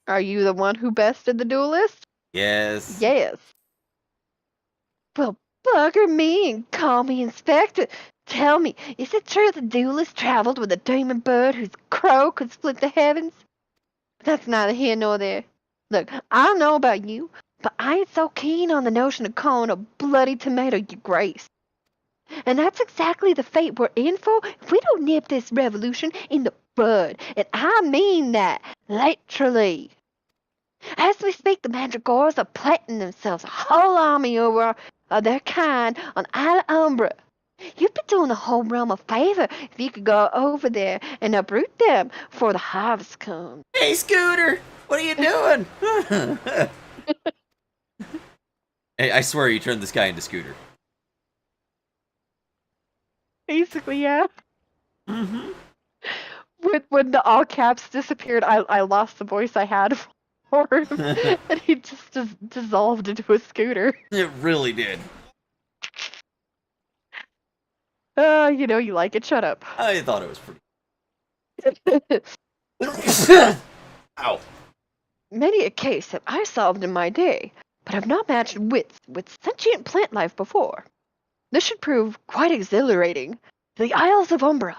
Are you the one who bested the duelist? Yes. Yes. Well, bugger me and call me inspector. Tell me, is it true the duelist traveled with a demon bird whose crow could split the heavens? But that's neither here nor there. Look, I don't know about you, but I ain't so keen on the notion of calling a bloody tomato your grace. And that's exactly the fate we're in for if we don't nip this revolution in the bud. And I mean that, literally. As we speak, the Mandragoras are planting themselves a whole army over their kind on Isla Umbra. You'd be doing the whole realm a favor if you could go over there and uproot them before the harvest comes. Hey, Scooter! What are you doing? Hey, I swear you turned this guy into Scooter. Basically, yeah. Mm-hmm. When the all caps disappeared, I lost the voice I had for him, and he just dissolved into a scooter. It really did. You like it. Shut up. I thought it was pretty. Ow. Many a case have I solved in my day, but have not matched wits with sentient plant life before. This should prove quite exhilarating. The Isles of Umbra.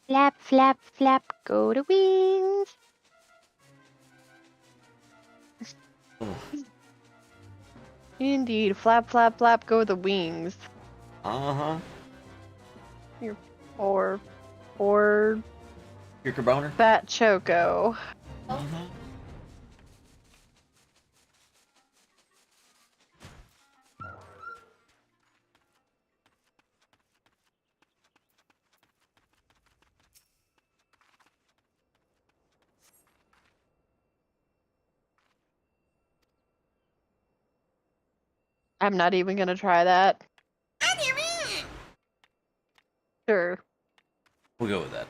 Flap, flap, flap, go to wings. Indeed, flap, flap, flap, go the wings. Uh-huh. Your poor Your carboner? fat choco. Mm-hmm. I'm not even gonna try that. Sure. We'll go with that.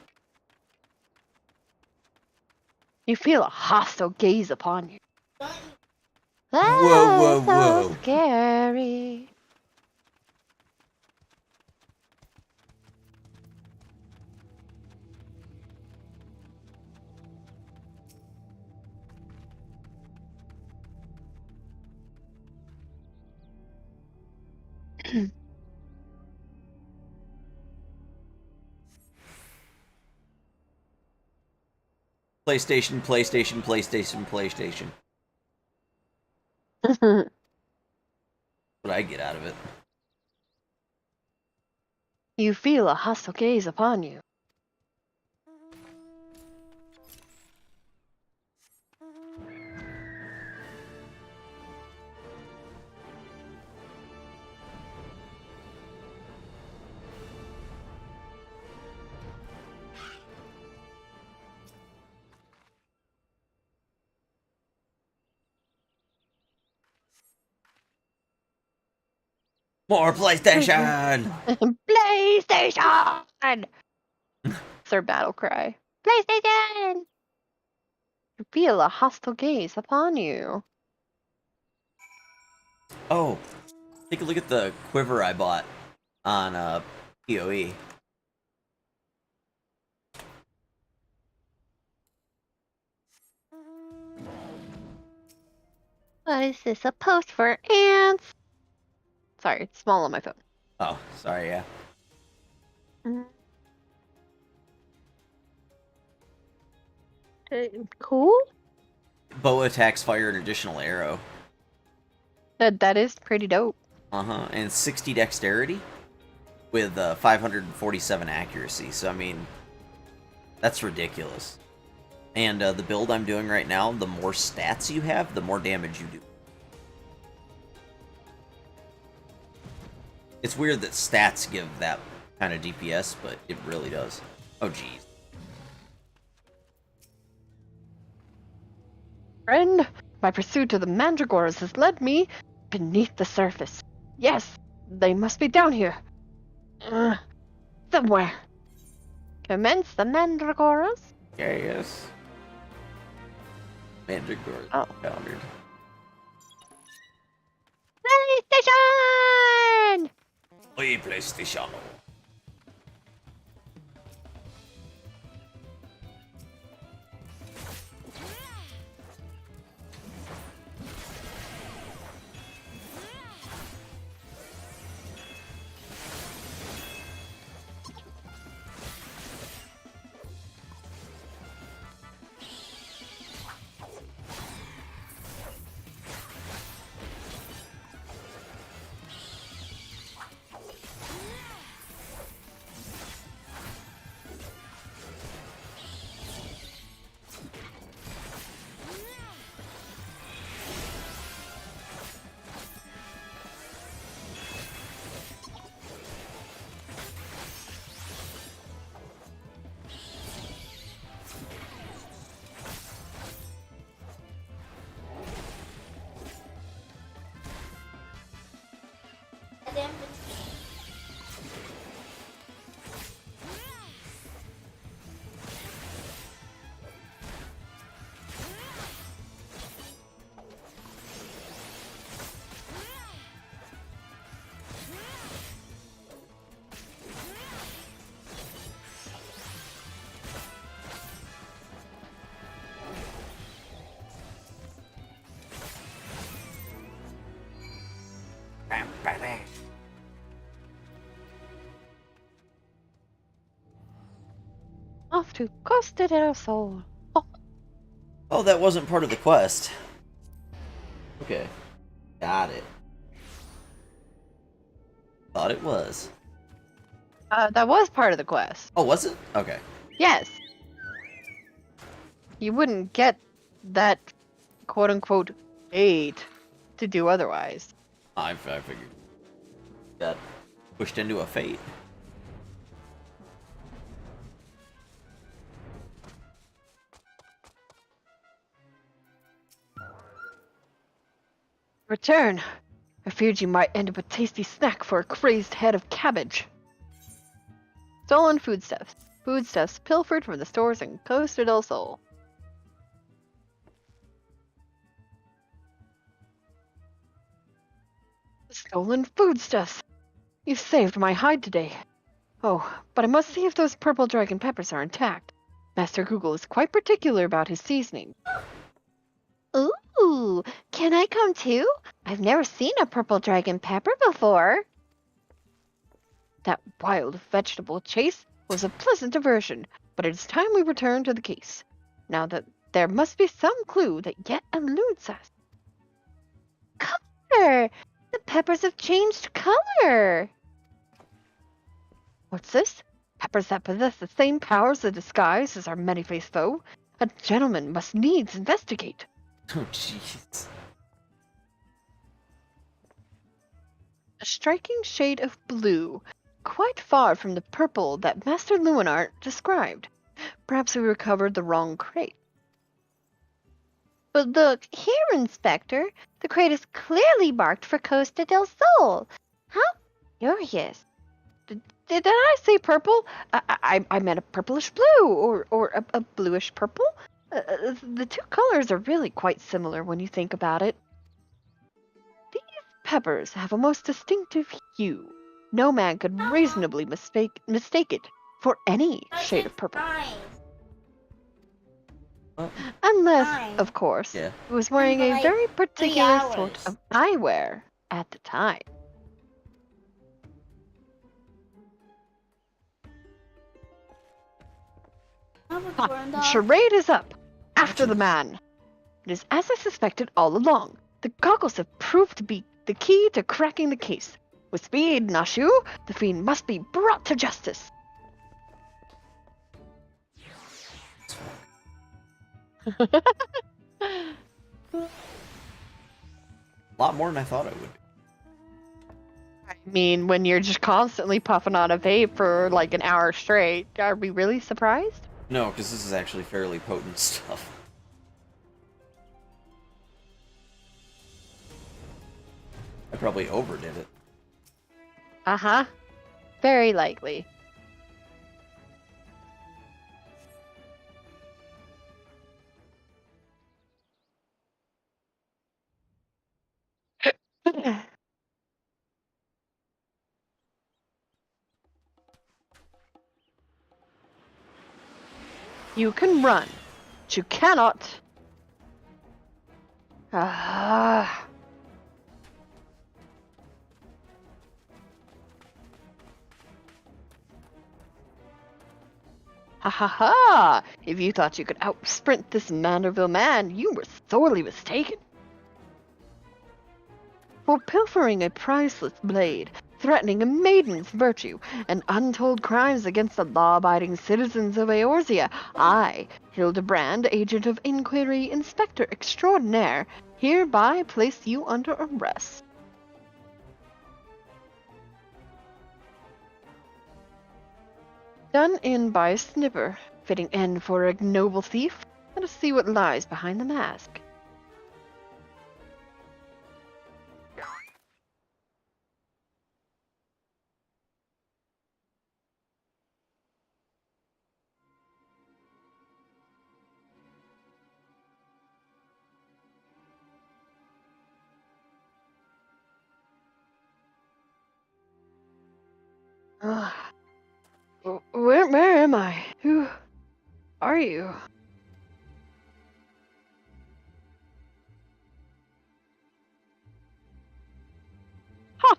You feel a hostile gaze upon you. Whoa, whoa, So whoa. scary. PlayStation, PlayStation, PlayStation, PlayStation. What I get out of it. You feel a hostile gaze upon you. More PlayStation! PlayStation! It's their battle cry. PlayStation! You feel a hostile gaze upon you. Oh, take a look at the quiver I bought on PoE. What is this? A post for ants? Sorry, it's small on my phone. Oh, sorry, yeah. Cool? Bow attacks fire an additional arrow. That is pretty dope. Uh-huh, and 60 dexterity with 547 accuracy. So, I mean, that's ridiculous. And the build I'm doing right now, the more stats you have, the more damage you do. It's weird that stats give that kind of DPS, but it really does. Oh, jeez. Friend, my pursuit of the Mandragoras has led me beneath the surface. Yes, they must be down here. Somewhere. Commence the Mandragoras? Yeah, yes. Mandragora encountered. PlayStation! Oi, the PlayStation. Off to Costa del Sol. Oh, that wasn't part of the quest. Okay. Got it. Thought it was. That was part of the quest. Oh, was it? Okay. Yes. You wouldn't get that quote-unquote fate to do otherwise. I figured. Got pushed into a fate. Return. I feared you might end up a tasty snack for a crazed head of cabbage. Stolen foodstuffs. Foodstuffs pilfered from the stores in Costa del Sol. Stolen foodstuffs. You've saved my hide today. Oh, but I must see if those purple dragon peppers are intact. Master Google is quite particular about his seasoning. Ooh, can I come too? I've never seen a purple dragon pepper before. That wild vegetable chase was a pleasant diversion, but it is time we return to the case. Now that there must be some clue that yet eludes us. Color! The peppers have changed color! What's this? Peppers that possess the same powers of disguise as our many-faced foe? A gentleman must needs investigate. Oh, jeez. A striking shade of blue, quite far from the purple that Master Luinart described. Perhaps we recovered the wrong crate. But look here, Inspector. The crate is clearly marked for Costa del Sol. How curious. Did I say purple? I meant a purplish blue, or a bluish purple. The two colors are really quite similar when you think about it. These peppers have a most distinctive hue. No man could reasonably mistake it for any shade of purple. Unless, of course, Yeah. he was wearing a Like very 3 particular sort hours. of eyewear at the time. The charade is up. After the man. It is as I suspected all along. The goggles have proved to be the key to cracking the case. With speed, Nashu, the fiend must be brought to justice. A lot more than I thought it would be. I mean, when you're just constantly puffing on a vape for like an hour straight, are we really surprised? No, because this is actually fairly potent stuff. I probably overdid it. Uh-huh. Very likely. You can run, but you cannot. Ah. Ha ha ha! If you thought you could outsprint this Manderville man, you were sorely mistaken. For pilfering a priceless blade, threatening a maiden's virtue, and untold crimes against the law-abiding citizens of Eorzea, I, Hildebrand, Agent of Inquiry, Inspector Extraordinaire, hereby place you under arrest. Done in by a snipper, fitting end for a noble thief. Let us see what lies behind the mask. Where am I? Who are you? Ha!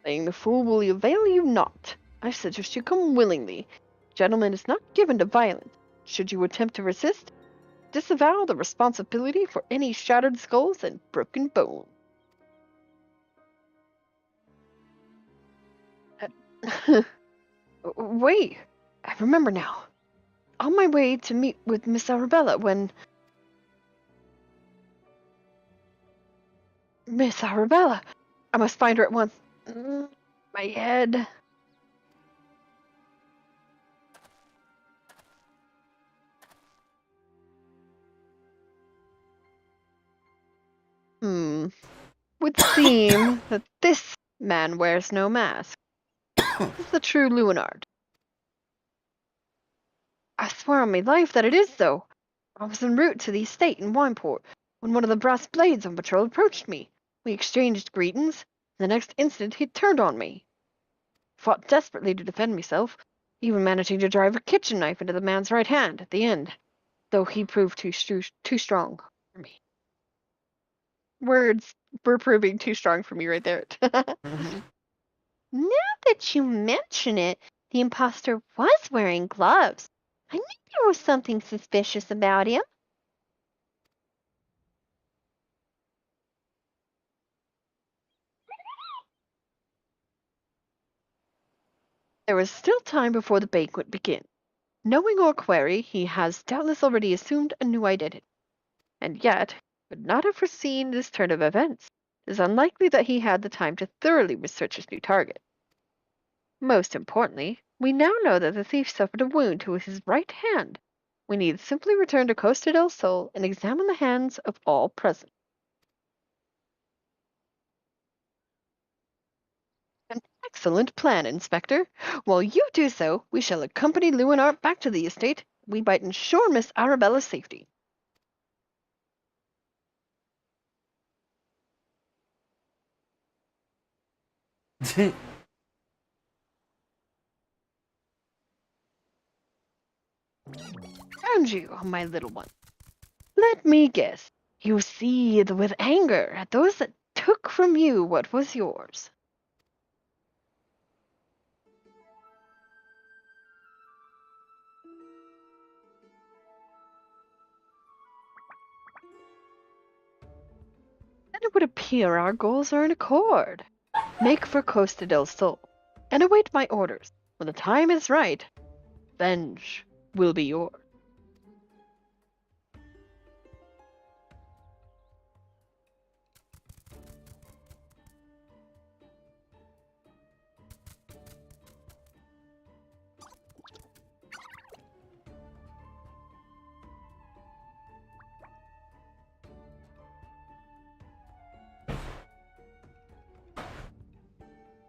Playing the fool will avail you not. I suggest you come willingly. Gentleman is not given to violence. Should you attempt to resist, disavow the responsibility for any shattered skulls and broken bones. Wait, I remember now. On my way to meet with Miss Arabella when... Miss Arabella! I must find her at once. My head... Would seem that this man wears no mask. Is the true Leonard. I swear on my life that it is so. I was en route to the estate in Wineport when one of the brass blades on patrol approached me. We exchanged greetings. The next instant he turned on me. Fought desperately to defend myself, even managing to drive a kitchen knife into the man's right hand at the end, though he proved too strong for me. Words were proving too strong for me right there. Now that you mention it, the imposter was wearing gloves. I knew there was something suspicious about him. There was still time before the banquet began. Knowing or query, he has doubtless already assumed a new identity. And yet, would not have foreseen this turn of events. It is unlikely that he had the time to thoroughly research his new target. Most importantly, we now know that the thief suffered a wound to his right hand. We need simply return to Costa del Sol and examine the hands of all present. An excellent plan, Inspector. While you do so, we shall accompany Leonard back to the estate. We might ensure Miss Arabella's safety. Found you, my little one. Let me guess. You seethe with anger at those that took from you what was yours. Then it would appear our goals are in accord. Make for Costa del Sol, and await my orders. When the time is right, revenge will be yours.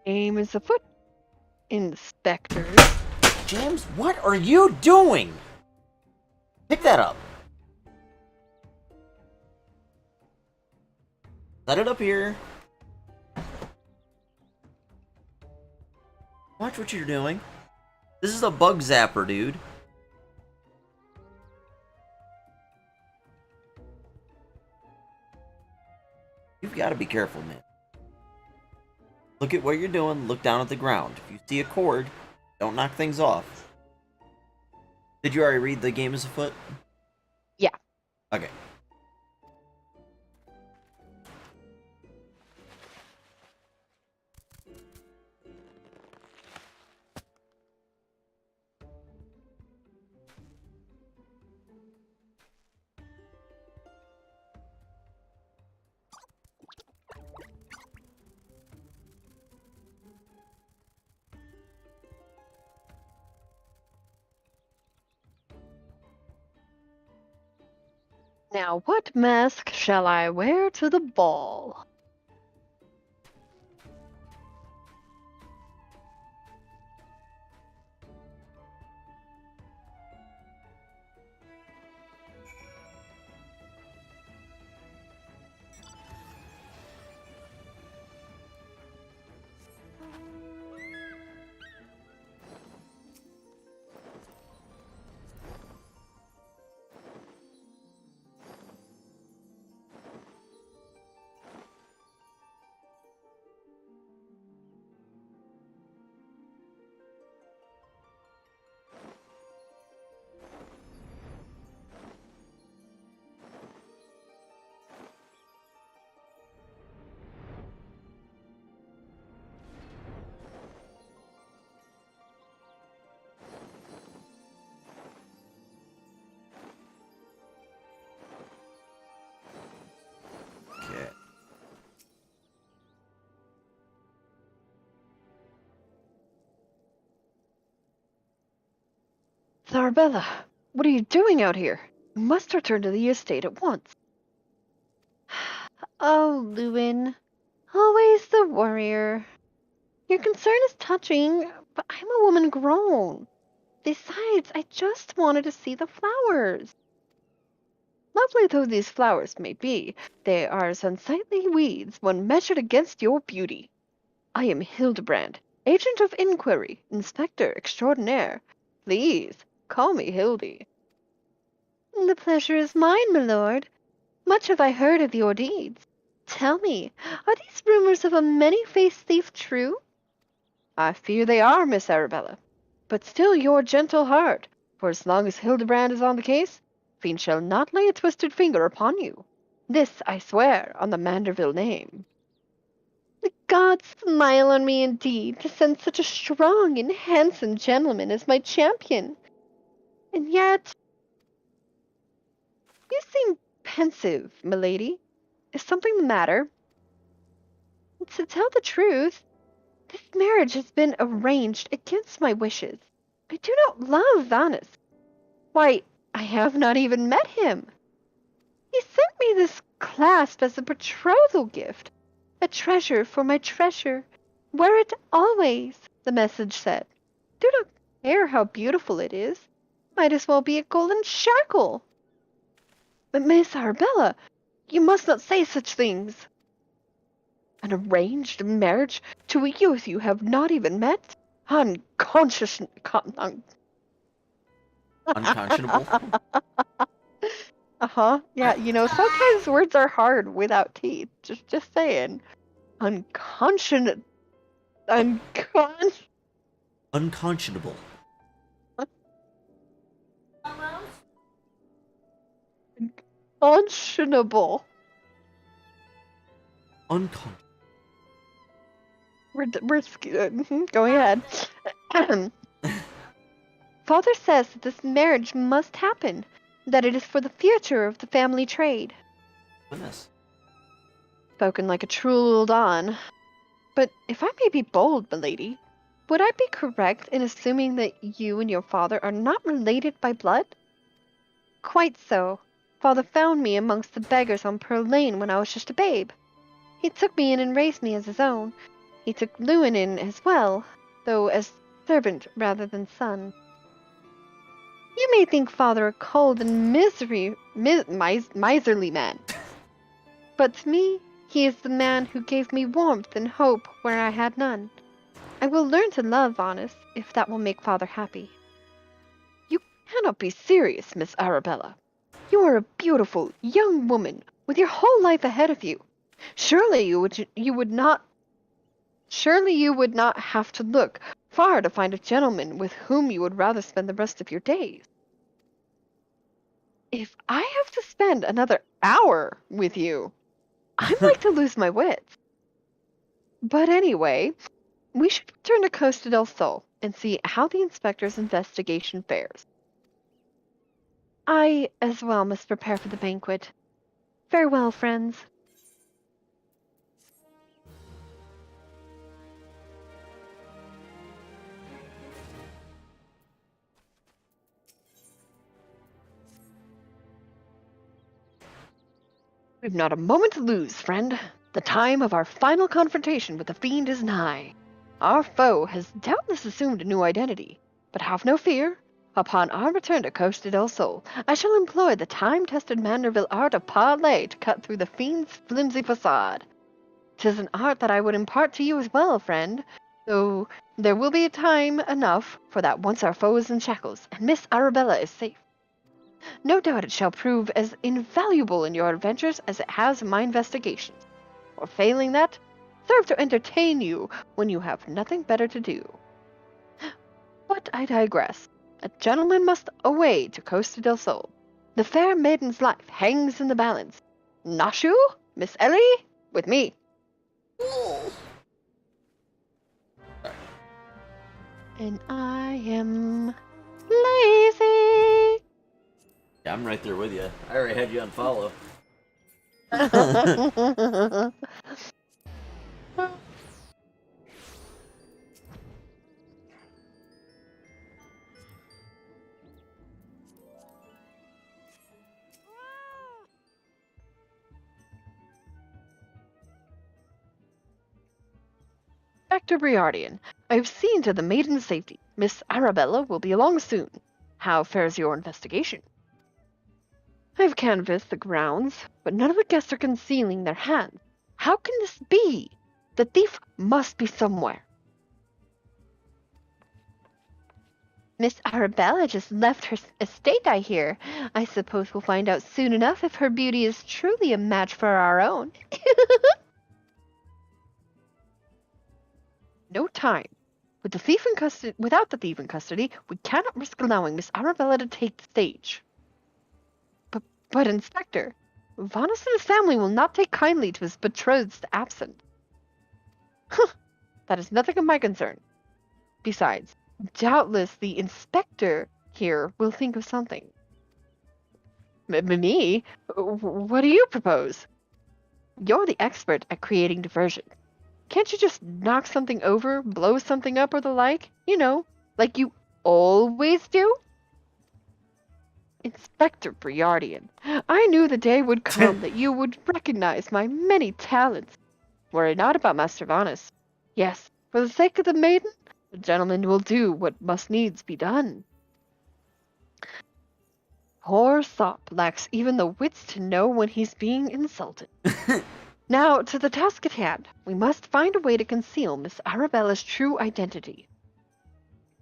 Aim is afoot, inspectors. James, what are you doing? Pick that up. Set it up here. Watch what you're doing. This is a bug zapper, dude. gotta be careful, man. Look at what you're doing, look down at the ground. If you see a cord, don't knock things off. Did you already read The Game is Afoot? Yeah. Okay. Now, what mask shall I wear to the ball? Okay. Arabella, what are you doing out here? You must return to the estate at once. Oh, Lewin, always the worrier. Your concern is touching, but I'm a woman grown. Besides, I just wanted to see the flowers. Lovely though these flowers may be, they are as unsightly weeds when measured against your beauty. I am Hildebrand, agent of inquiry, inspector extraordinaire. Please, call me Hildy. The pleasure is mine, my lord. Much have I heard of your deeds. Tell me, are these rumors of a many-faced thief true? I fear they are, Miss Arabella. But still your gentle heart, for as long as Hildebrand is on the case, fiend shall not lay a twisted finger upon you. This I swear on the Manderville name. The gods smile on me indeed to send such a strong and handsome gentleman as my champion. And yet, you seem pensive, milady. Is something the matter? To tell the truth, this marriage has been arranged against my wishes. I do not love Vanus. Why, I have not even met him. He sent me this clasp as a betrothal gift, a treasure for my treasure. Wear it always, the message said. Do not care how beautiful it is. Might as well be a golden shackle. But Miss Arabella, you must not say such things. An arranged marriage to a youth you have not even met? Unconscious... Unconscionable? Uh-huh. Yeah, sometimes words are hard without teeth. Just saying. Unconscionable. Unconscionable. Unconscionable. Unconscionable. Go ahead. Father says that this marriage must happen, that it is for the future of the family trade. Goodness. Spoken like a true old Don. But if I may be bold, milady, would I be correct in assuming that you and your father are not related by blood? Quite so. Father found me amongst the beggars on Pearl Lane when I was just a babe. He took me in and raised me as his own. He took Lewin in as well, though as servant rather than son. You may think father a cold and miserly man. But to me, he is the man who gave me warmth and hope where I had none. I will learn to love Vanus, if that will make father happy. You cannot be serious, Miss Arabella. You are a beautiful, young woman, with your whole life ahead of you. Surely you would not have to look far to find a gentleman with whom you would rather spend the rest of your days. If I have to spend another hour with you, I'm like to lose my wits. But anyway, we should return to Costa del Sol and see how the inspector's investigation fares. I, as well, must prepare for the banquet. Farewell, friends. We've not a moment to lose, friend. The time of our final confrontation with the fiend is nigh. Our foe has doubtless assumed a new identity, but have no fear. Upon our return to Costa del Sol, I shall employ the time-tested Manderville art of parley to cut through the fiend's flimsy facade. 'Tis an art that I would impart to you as well, friend, though there will be time enough for that once our foe is in shackles and Miss Arabella is safe. No doubt it shall prove as invaluable in your adventures as it has in my investigations, or failing that, serve to entertain you when you have nothing better to do. But I digress. A gentleman must away to Costa del Sol. The fair maiden's life hangs in the balance. Nashu, Miss Ellie, with me. And I am lazy. Yeah, I'm right there with you. I already had you unfollow. Inspector Briardian, I have seen to the maiden's safety. Miss Arabella will be along soon. How fares your investigation? I have canvassed the grounds, but none of the guests are concealing their hands. How can this be? The thief must be somewhere. Miss Arabella just left her estate, I hear. I suppose we'll find out soon enough if her beauty is truly a match for our own. No time. Without the thief in custody, we cannot risk allowing Miss Arabella to take the stage. But Inspector, Vanas and his family will not take kindly to his betrothed absent. That is nothing of my concern. Besides, doubtless the inspector here will think of something. Me? What do you propose? You're the expert at creating diversion. Can't you just knock something over, blow something up, or the like? You know, like you always do? Inspector Briardian, I knew the day would come that you would recognize my many talents. Worry not about Master Vanas. Yes, for the sake of the maiden, the gentleman will do what must needs be done. Poor sop lacks even the wits to know when he's being insulted. Now, to the task at hand. We must find a way to conceal Miss Arabella's true identity.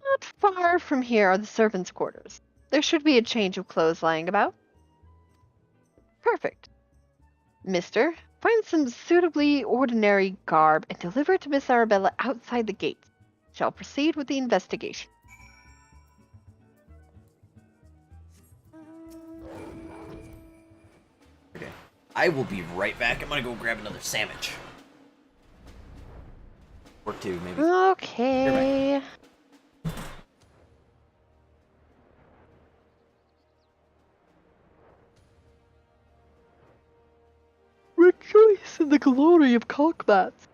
Not far from here are the servants' quarters. There should be a change of clothes lying about. Perfect. Mister, find some suitably ordinary garb and deliver it to Miss Arabella outside the gates. Shall proceed with the investigation. Okay. I will be right back. I'm gonna go grab another sandwich. Or two, maybe. Okay. Rejoice in the glory of cockbats.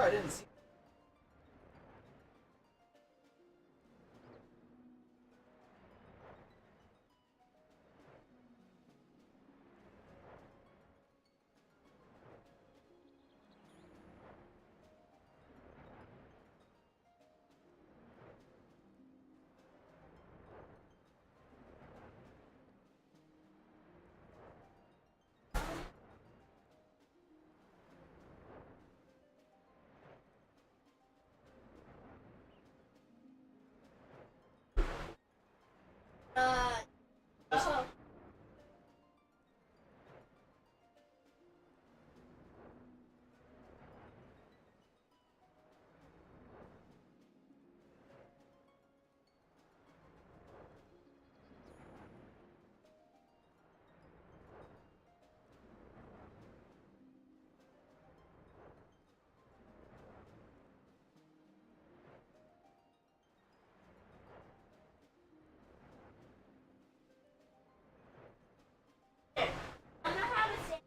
I didn't see. Oh. I'm not having sex.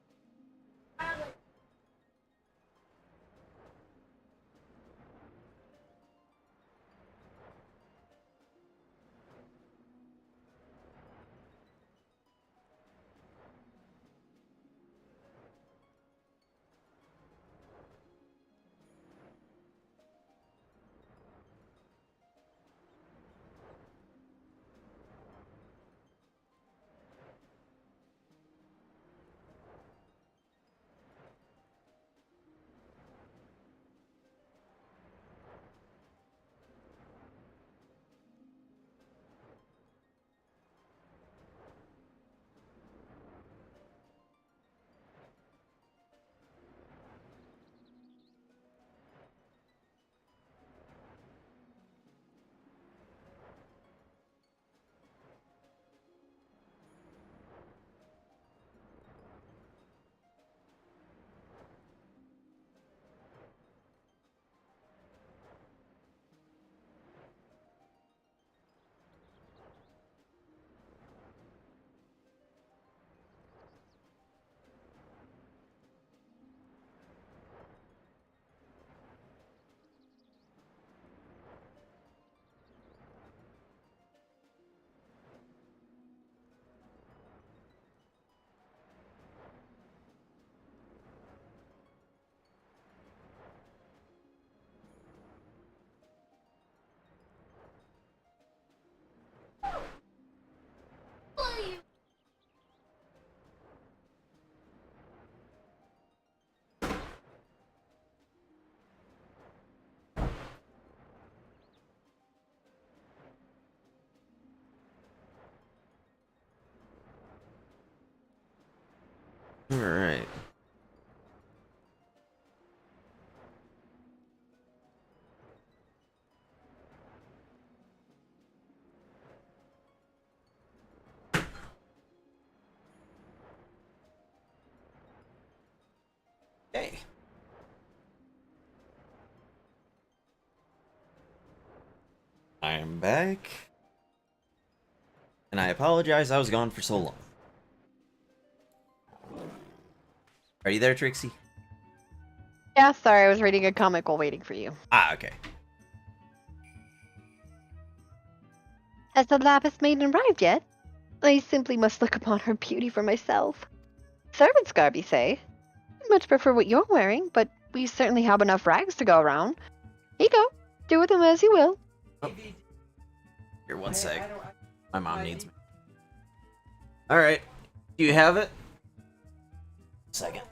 All right. Hey. I am back. And I apologize I was gone for so long. Are you there, Trixie? Yeah, sorry, I was reading a comic while waiting for you. Ah, okay. Has the Lapis Maiden arrived yet? I simply must look upon her beauty for myself. Servants, Garby say. I much prefer what you're wearing, but we certainly have enough rags to go around. Here you go. Do with them as you will. Oh. Here, one sec. My mom needs me. Alright. Do you have it? Second.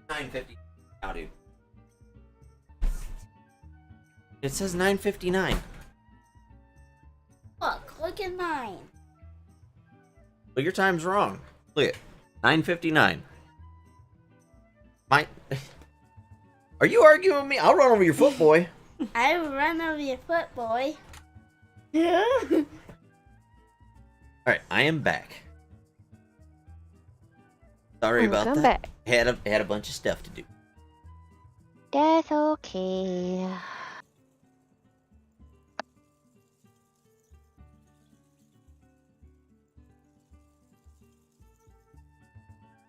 9:50 now, dude. It says 9:59. Look at mine. Well, your time's wrong. Look at 9:59. My, are you arguing with me? I'll run over your foot, boy. I will run over your foot, boy. Yeah. All right, I am back. Sorry about Welcome that. back. Had a bunch of stuff to do. That's okay.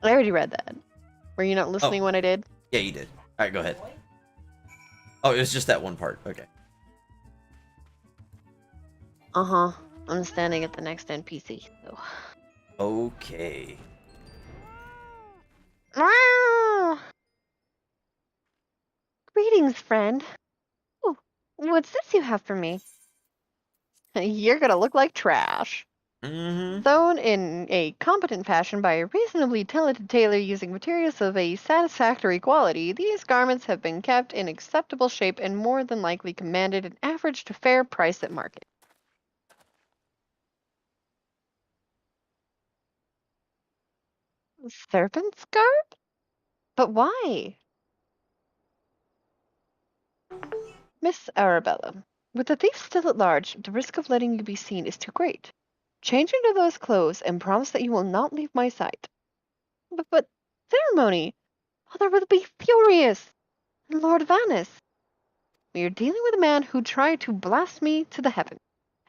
I already read that. Were you not listening when I did? Yeah, you did. All right, go ahead. Oh, it was just that one part. Okay. Uh-huh. I'm standing at the next NPC, so. Okay. Greetings, friend. Oh, what's this you have for me? You're gonna look like trash. Mm-hmm. Sewn in a competent fashion by a reasonably talented tailor using materials of a satisfactory quality, these garments have been kept in acceptable shape and more than likely commanded an average to fair price at market. Serpent's garb? But why? Miss Arabella, with the thief still at large, the risk of letting you be seen is too great. Change into those clothes and promise that you will not leave my sight. But ceremony! Father will be furious! And Lord Vanis! We are dealing with a man who tried to blast me to the heavens,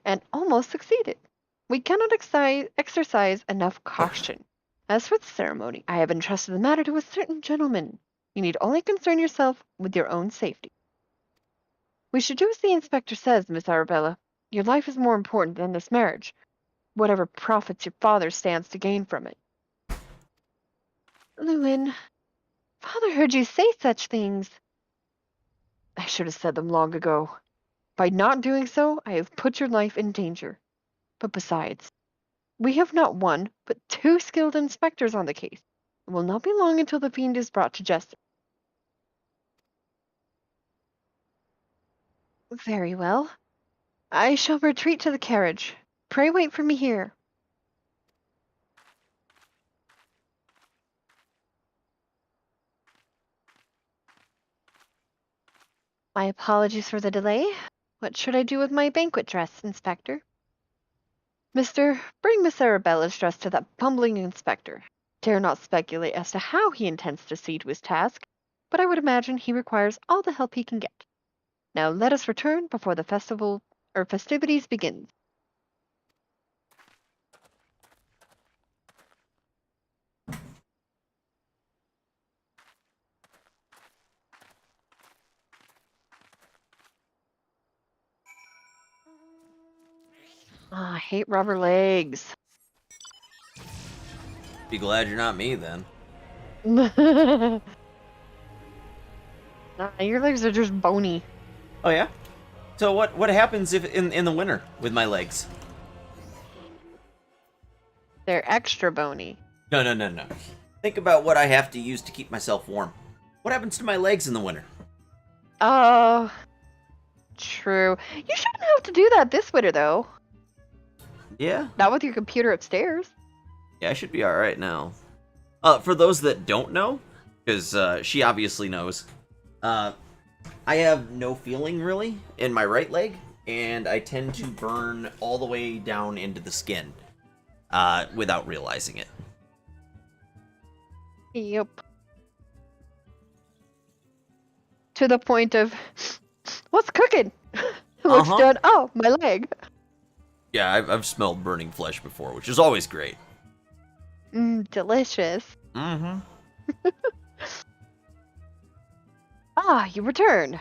and almost succeeded. We cannot exercise enough caution. As for the ceremony, I have entrusted the matter to a certain gentleman. You need only concern yourself with your own safety. We should do as the inspector says, Miss Arabella. Your life is more important than this marriage, whatever profits your father stands to gain from it. Lewin, father heard you say such things. I should have said them long ago. By not doing so, I have put your life in danger. But besides, we have not one, but two skilled inspectors on the case. It will not be long until the fiend is brought to justice. Very well. I shall retreat to the carriage. Pray wait for me here. My apologies for the delay. What should I do with my banquet dress, Inspector? Mister, bring Miss Arabella's dress to that bumbling inspector. Dare not speculate as to how he intends to see to his task, but I would imagine he requires all the help he can get. Now let us return before the festivities begin. Ah, I hate rubber legs. Be glad you're not me then. Nah, your legs are just bony. Oh yeah. So what happens if in the winter with my legs? They're extra bony. No. Think about what I have to use to keep myself warm. What happens to my legs in the winter? Oh, true. You shouldn't have to do that this winter, though. Yeah. Not with your computer upstairs. Yeah, I should be alright now. For those that don't know, because she obviously knows, I have no feeling, really, in my right leg, and I tend to burn all the way down into the skin, without realizing it. Yep. To the point of, what's cooking? Looks done. Oh, my leg. Yeah, I've smelled burning flesh before, which is always great. Delicious. Mm-hmm. Ah, you return.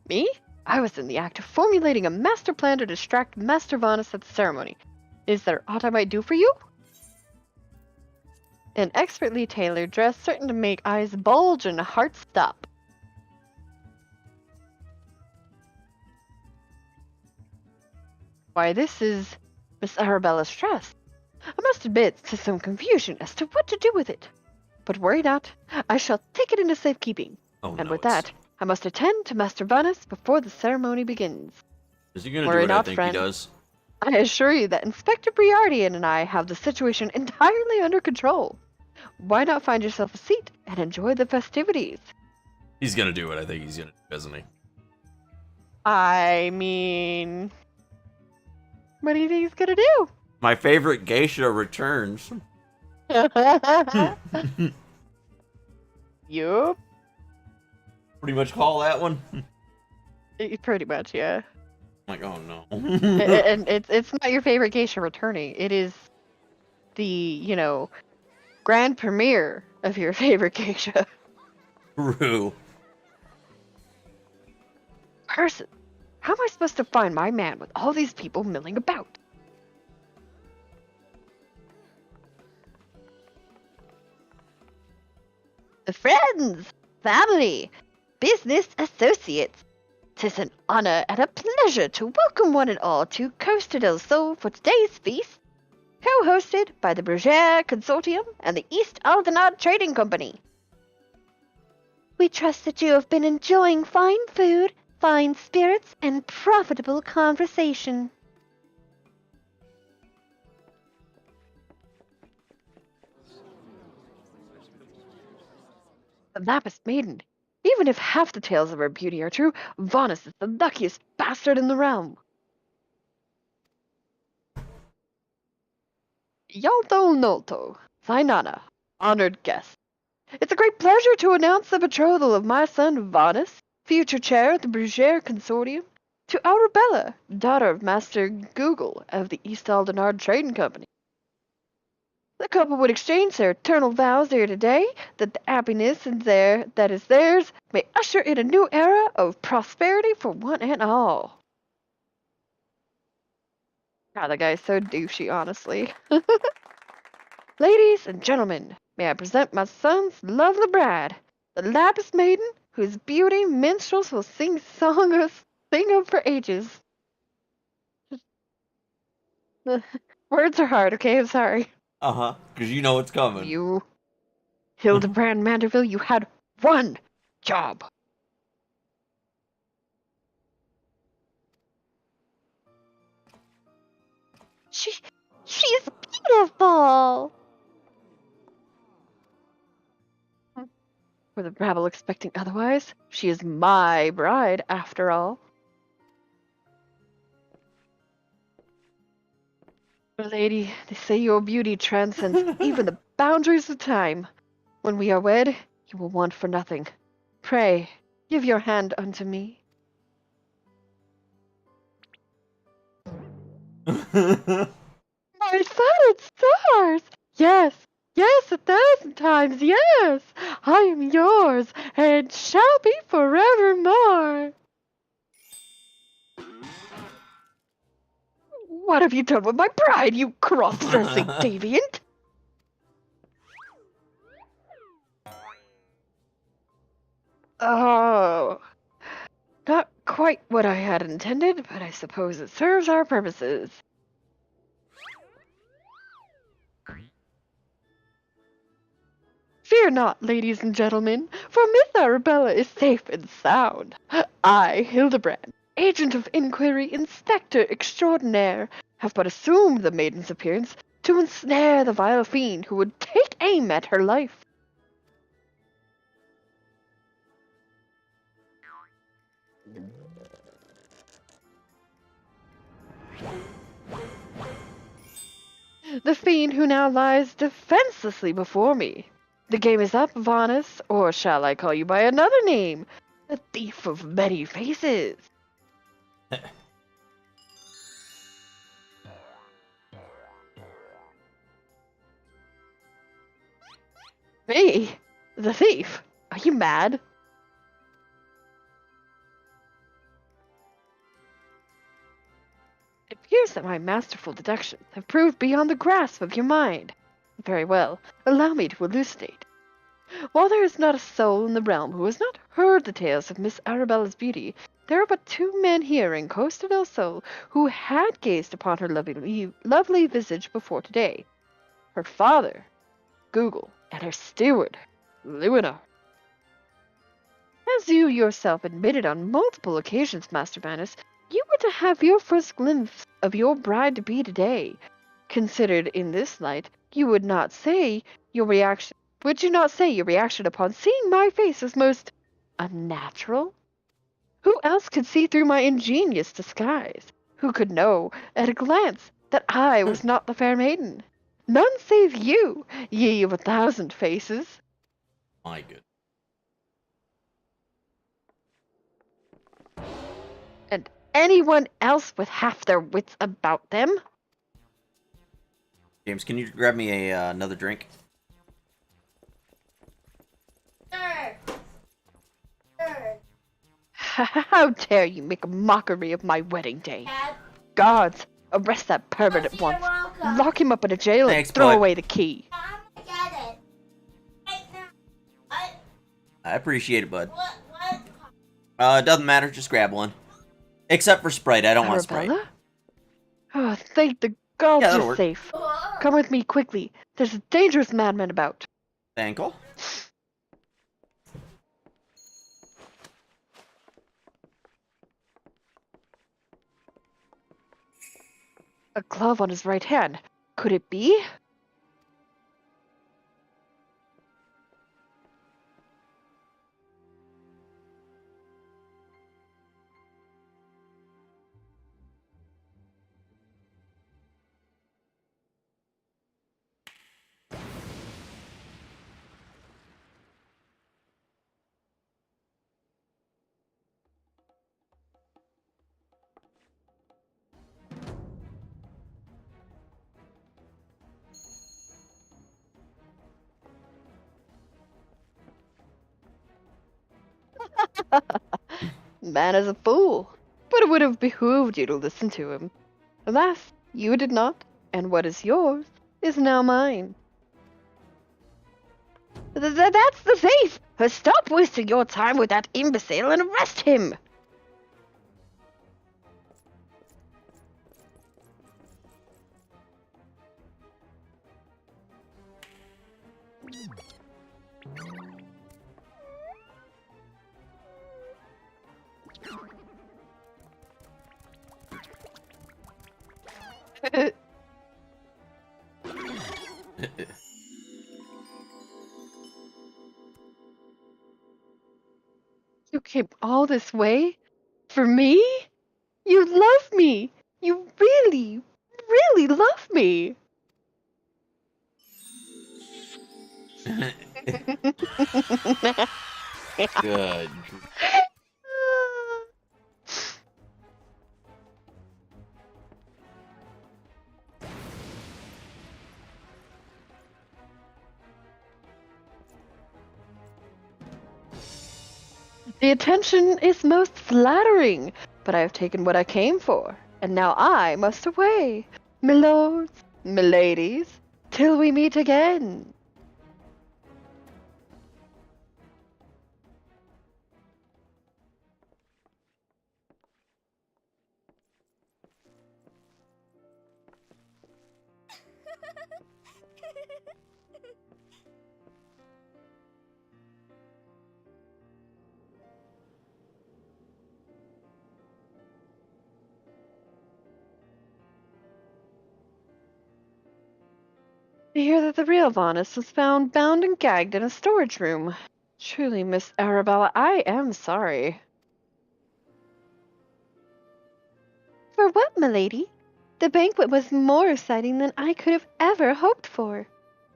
Me? I was in the act of formulating a master plan to distract Master Vanis at the ceremony. Is there aught I might do for you? An expertly tailored dress certain to make eyes bulge and hearts stop. Why, this is Miss Arabella's dress. I must admit to some confusion as to what to do with it. But worry not, I shall take it into safekeeping. Oh, And no, with it's- that, I must attend to Master Vanus before the ceremony begins. Is he gonna Worry do what I not, think friend. he does? I assure you that Inspector Briardian and I have the situation entirely under control. Why not find yourself a seat and enjoy the festivities? He's gonna do what I think he's gonna do, isn't he? I mean... What do you think he's gonna do? My favorite geisha returns. Yup. Pretty much call that one. Pretty much, yeah. I'm like, oh no. And it's not your favorite geisha returning. It is the, grand premiere of your favorite geisha. True. Person, how am I supposed to find my man with all these people milling about? Friends, family, business associates. 'Tis an honor and a pleasure to welcome one and all to Costa del Sol for today's feast, co-hosted by the Bergère Consortium and the East Aldenard Trading Company. We trust that you have been enjoying fine food, fine spirits, and profitable conversation. The Lapis Maiden. Even if half the tales of her beauty are true, Vanus is the luckiest bastard in the realm. Yalto Nolto, Zainana, honored guest. It's a great pleasure to announce the betrothal of my son Vanus, future chair of the Bergère Consortium, to Arabella, daughter of Master Google of the East Aldenard Trading Company. The couple would exchange their eternal vows here today that the happiness that is theirs may usher in a new era of prosperity for one and all. God, that guy's so douchey, honestly. Ladies and gentlemen, may I present my son's lovely bride, the Lapis Maiden, whose beauty minstrels will sing of for ages. Words are hard, okay? I'm sorry. Uh-huh. Because you know what's coming. You, Hildebrand Manderville, you had one job. She's beautiful. Were the rabble expecting otherwise? She is my bride, after all. Lady, they say your beauty transcends even the boundaries of time. When we are wed, you will want for nothing. Pray, give your hand unto me. My solid stars! Yes, 1,000 times yes! I am yours, and shall be forevermore! What have you done with my bride, you cross-dressing deviant? Oh, not quite what I had intended, but I suppose it serves our purposes. Fear not, ladies and gentlemen, for Miss Arabella is safe and sound. I, Hildebrand, agent of inquiry, inspector extraordinaire, have but assumed the maiden's appearance to ensnare the vile fiend who would take aim at her life. The fiend who now lies defenselessly before me. The game is up, Vanus, or shall I call you by another name? The thief of many faces. Me? The thief? Are you mad? It appears that my masterful deductions have proved beyond the grasp of your mind. Very well, allow me to elucidate. While there is not a soul in the realm who has not heard the tales of Miss Arabella's beauty, there are but 2 men here in Costa del Sol who had gazed upon her lovely visage before today. Her father, Google, and her steward, Luina. As you yourself admitted on multiple occasions, Master Manus, you were to have your first glimpse of your bride-to-be today. Considered in this light, you would not say your reaction. Would you not say your reaction upon seeing my face was most unnatural? Who else could see through my ingenious disguise? Who could know at a glance that I was not the fair maiden? None save you, ye of 1,000 faces. My good. And anyone else with half their wits about them? James, can you grab me another drink? How dare you make a mockery of my wedding day? Guards, arrest that pervert at once. Lock him up in a jail Thanks, and throw bud. away the key. I appreciate it, bud. It doesn't matter, just grab one. Except for Sprite, I don't want Sprite. Arabella? Oh, thank the gods Yeah, that'll you're work. safe. Come with me quickly. There's a dangerous madman about. Ankle. A glove on his right hand. Could it be? Man is a fool, but it would have behooved you to listen to him. Alas, you did not, and what is yours is now mine. That's the thief! Stop wasting your time with that imbecile and arrest him! You came all this way? For me? You love me! You really, really love me! Good. The attention is most flattering, but I have taken what I came for, and now I must away, milords, miladies, till we meet again. I hear that the real Vanus was found bound and gagged in a storage room. Truly, Miss Arabella, I am sorry. For what, milady? The banquet was more exciting than I could have ever hoped for.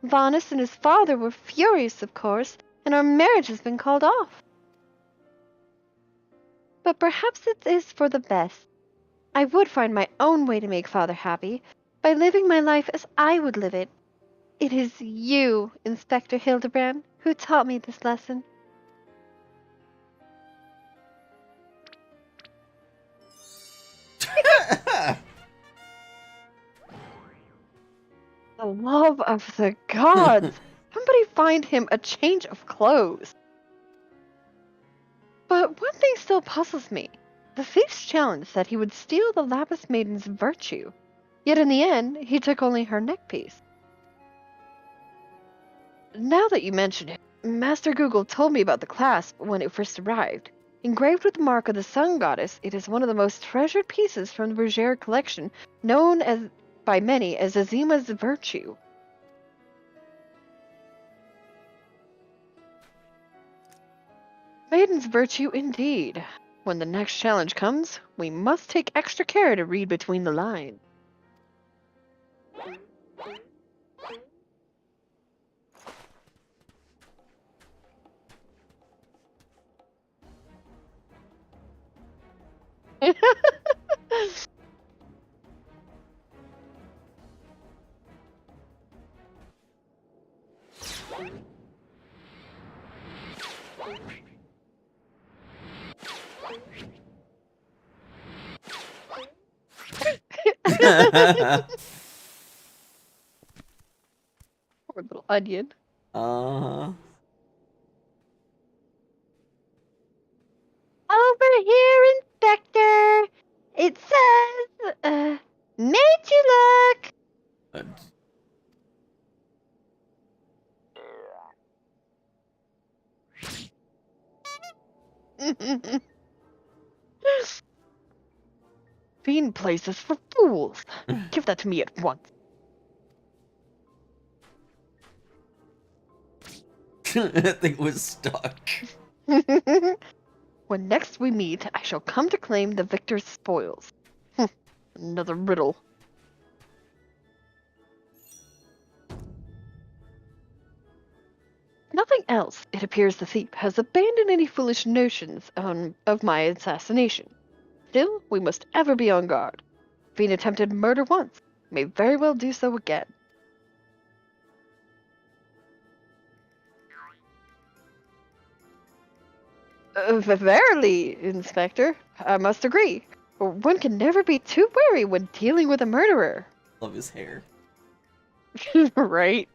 Vanus and his father were furious, of course, and our marriage has been called off. But perhaps it is for the best. I would find my own way to make father happy, by living my life as I would live it. It is you, Inspector Hildebrand, who taught me this lesson. The love of the gods! Somebody find him a change of clothes. But one thing still puzzles me. The thief's challenge that he would steal the Lapis Maiden's virtue. Yet in the end, he took only her neckpiece. Now that you mention it, Master Google told me about the clasp when it first arrived. Engraved with the mark of the sun goddess, it is one of the most treasured pieces from the Bergère collection, known as by many as Azima's virtue. Maiden's virtue indeed. When the next challenge comes, we must take extra care to read between the lines. Poor little onion. Uh-huh. Over here, Inspector. It says, made you look. Fiend places for fools. Give that to me at once. That thing was stuck. When next we meet, I shall come to claim the victor's spoils. Another riddle. Nothing else, it appears the thief has abandoned any foolish notions of my assassination. Still, we must ever be on guard. Fiend attempted murder once, may very well do so again. Verily, Inspector, I must agree. One can never be too wary when dealing with a murderer. Love his hair. Right?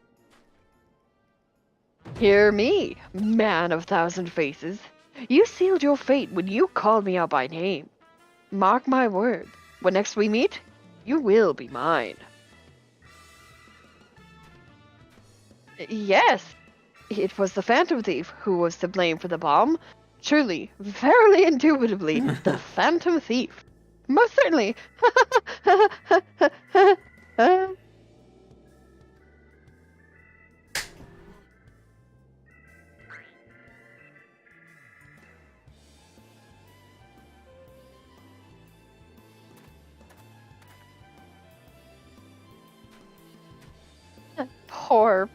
Hear me, man of thousand faces. You sealed your fate when you called me out by name. Mark my word, when next we meet, you will be mine. Yes, it was the Phantom Thief who was to blame for the bomb. Truly, verily, indubitably, the Phantom Thief. Most certainly.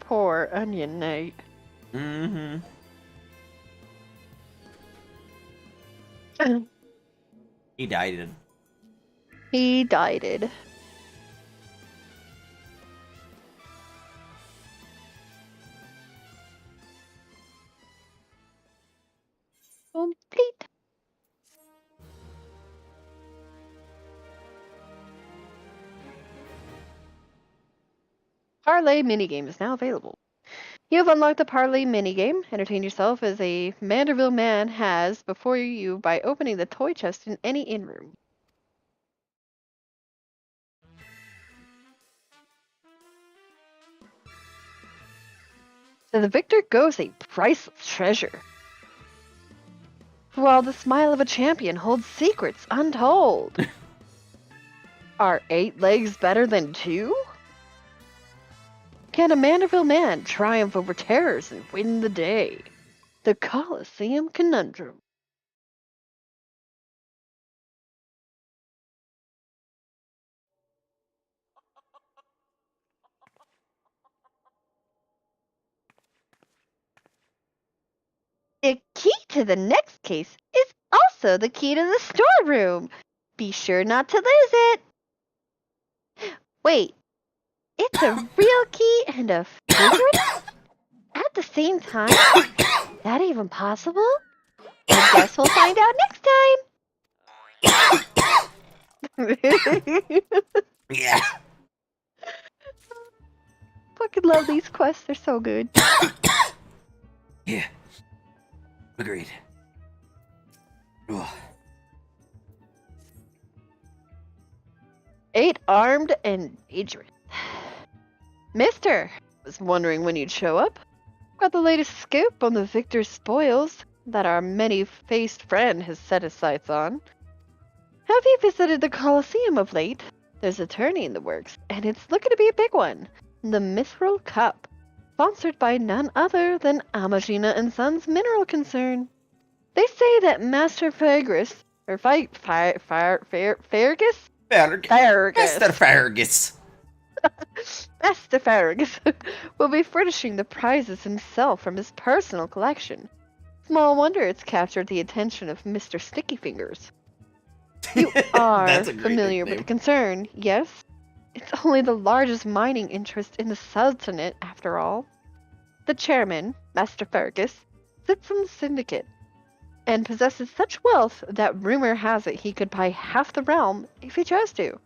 Poor Onion Knight. Mm-hmm. He died. He died. Complete. Parlay minigame is now available. You have unlocked the Parlay minigame. Entertain yourself as a Manderville man has before you by opening the toy chest in any inn room. To the victor goes a priceless treasure. While the smile of a champion holds secrets untold. Are 8 legs better than 2? Can a Manderville man triumph over terrors and win the day? The Colosseum Conundrum. The key to the next case is also the key to the storeroom. Be sure not to lose it. Wait, it's a real key and a figurine at the same time? That even possible? I guess we'll find out next time. Yeah. Fucking love these quests, they're so good. Yeah. Agreed. Ugh. 8 armed and dangerous. Mister, was wondering when you'd show up. got the latest scoop on the victor's spoils that our many-faced friend has set his sights on. Have you visited the Colosseum of late? There's a tourney in the works, and it's looking to be a big one. The Mithril Cup, sponsored by none other than Amagina and Sons Mineral Concern. They say that Master Fergus, or Fergus? Mr. Fergus. Master Fergus will be furnishing the prizes himself from his personal collection. Small wonder it's captured the attention of Mr. Sticky Fingers. You are That's a great familiar with the nickname. concern, yes? It's only the largest mining interest in the Sultanate, after all. The chairman, Master Fergus, sits on the syndicate, and possesses such wealth that rumor has it he could buy half the realm if he chose to.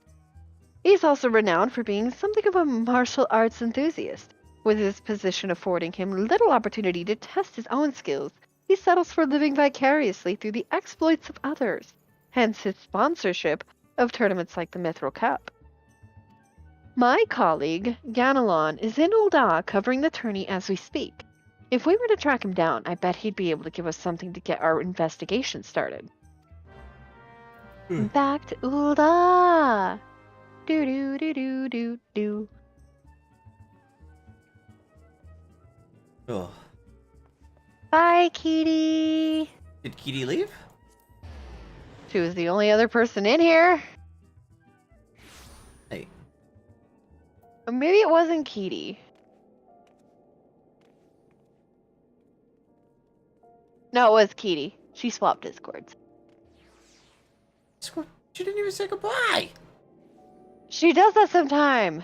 He's also renowned for being something of a martial arts enthusiast. With his position affording him little opportunity to test his own skills, he settles for living vicariously through the exploits of others, hence his sponsorship of tournaments like the Mithril Cup. My colleague, Ganelon, is in Ul'dah covering the tourney as we speak. If we were to track him down, I bet he'd be able to give us something to get our investigation started. Back to Ul'dah! Do-do-do-do-do-do. Oh. Bye, Kitty! Did Kitty leave? She was the only other person in here. Hey. Or maybe it wasn't Kitty. No, it was Kitty. She swapped Discords. She didn't even say goodbye. She does that sometime.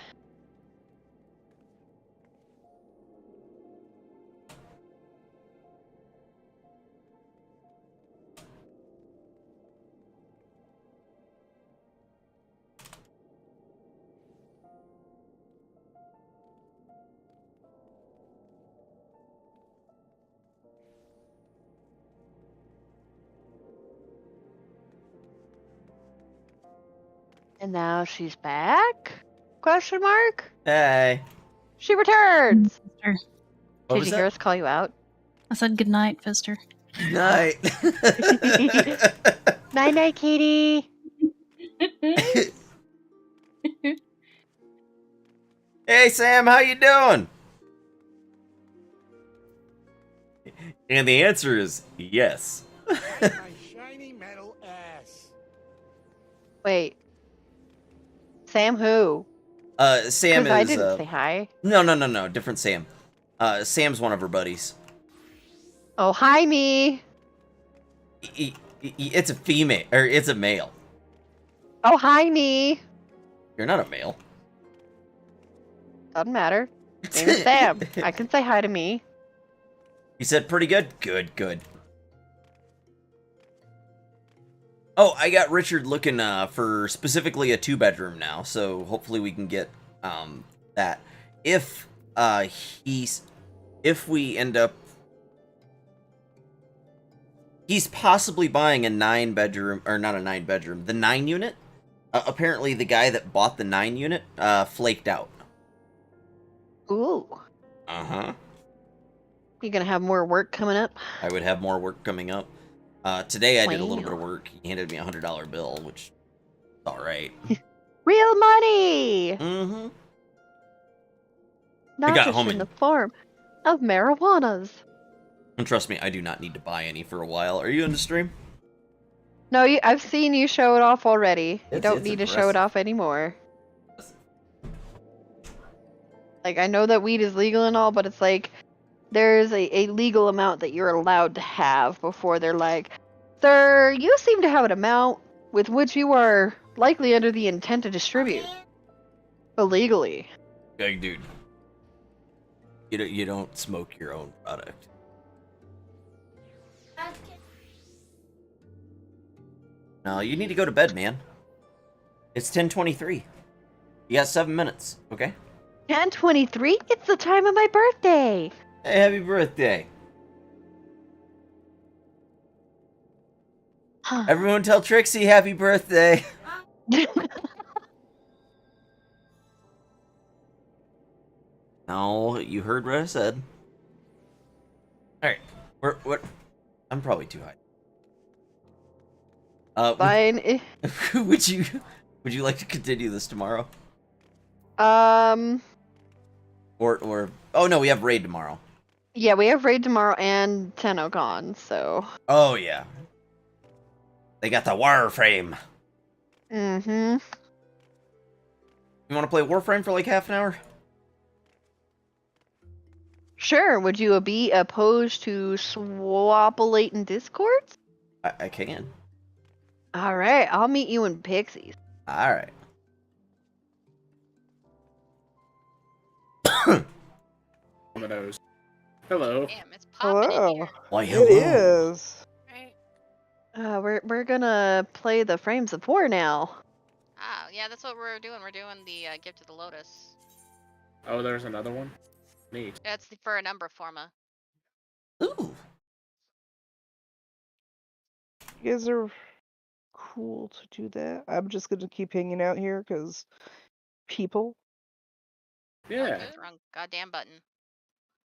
And now she's back? Question mark? Hey. She returns! Fister. What Did was you that? hear us call you out? I said good night, Fister. Night. Night night, Katie! Hey Sam, how you doing? And the answer is yes. My shiny metal ass. Wait. Sam who? Sam 'Cause is. I didn't say hi. No, different Sam. Sam's one of her buddies. Oh, hi, me! It's a female, or it's a male. Oh, hi, me! You're not a male. Doesn't matter. Name is Sam. I can say hi to me. You said pretty good? Good. Oh, I got Richard looking for specifically a 2-bedroom now, so hopefully we can get that. If we end up, he's possibly buying a 9-bedroom, or not a 9-bedroom, the 9 unit. Apparently the guy that bought the 9 unit flaked out. Ooh. Uh-huh. You gonna have more work coming up? I would have more work coming up. Today I did a little Wow. bit of work. He handed me a $100 bill, which is alright. Real money! Mm-hmm. Not got just home in and- the form of marijuanas. And trust me, I do not need to buy any for a while. Are you in the stream? No, I've seen you show it off already. You It's don't need to show it impressive. off anymore. Like, I know that weed is legal and all, but it's like, there's a legal amount that you're allowed to have before they're like, sir, you seem to have an amount with which you are likely under the intent to distribute. Illegally. Like, dude. You don't smoke your own product. No, you need to go to bed, man. It's 10:23. You got 7 minutes, okay? 10:23? It's the time of my birthday! Hey, happy birthday. Everyone tell Trixie happy birthday. No, you heard what I said. Alright. What? I'm probably too high. Fine. Would you like to continue this tomorrow? Or oh no, we have raid tomorrow. Yeah, we have raid tomorrow and TennoCon, so. Oh yeah. They got the Warframe. Mm-hmm. You want to play Warframe for like half an hour? Sure. Would you be opposed to swapulating Discord? I can. All right, I'll meet you in Pixies. All right. Dominoes. Hello. Damn, it's popping in here. Why, It hello. is. Right. We're gonna play the Frames of War now. Ah, yeah, that's what we're doing. We're doing the Gift of the Lotus. Oh, there's another one? Neat. That's for a number forma. Ooh. You guys are cool to do that. I'm just gonna keep hanging out here because people. Yeah. Oh, wrong goddamn button.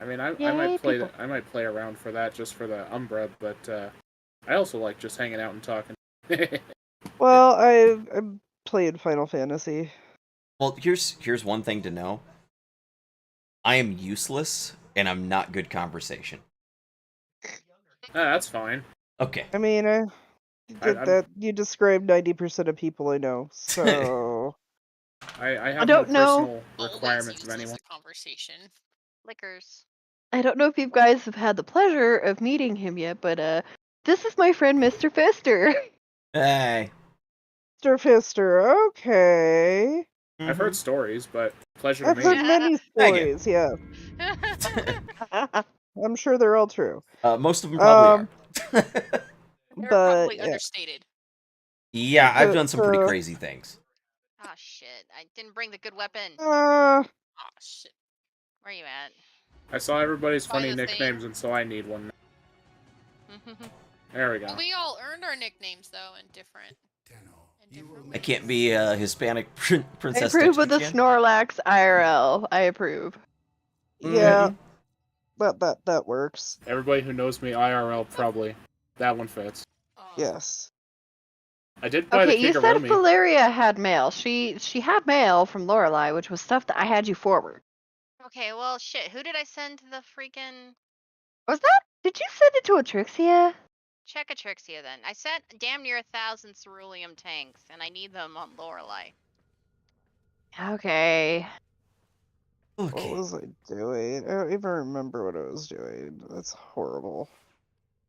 I mean, I Yay, might play people. I might play around for that just for the Umbra, but I also like just hanging out and talking. Well, I'm playing Final Fantasy. Well, here's one thing to know. I am useless, and I'm not good conversation. That's fine. Okay. I mean, that you described 90% of people I know, so. I have don't no know. personal requirements of anyone. Conversation. Liquors. I don't know if you guys have had the pleasure of meeting him yet, but this is my friend Mr. Fister. Hey. Mr. Fister, okay. I've heard stories, but pleasure to I've meet heard you. many Thank you. stories, yeah. I'm sure they're all true. Most of them probably They're But probably yeah. understated. Yeah, I've done some pretty crazy things. Ah, shit. I didn't bring the good weapon. Uh, Ah, shit. Where you at? I saw everybody's By funny the thing. nicknames, and so I need one. There we go. We all earned our nicknames though, in different. I can't be a Hispanic I princess. approve of the Texas Snorlax IRL. I approve. yeah. That works. Everybody who knows me IRL probably that one fits. Yes. I did buy Okay, the you said Kigurumi. Valeria had mail. She had mail from Lorelei, which was stuff that I had you forward. Okay, well, shit. Who did I send the freaking... Was that? Did you send it to Atrixia? Check Atrixia then. I sent damn near 1,000 ceruleum tanks, and I need them on Lorelei. Okay. What was I doing? I don't even remember what I was doing. That's horrible.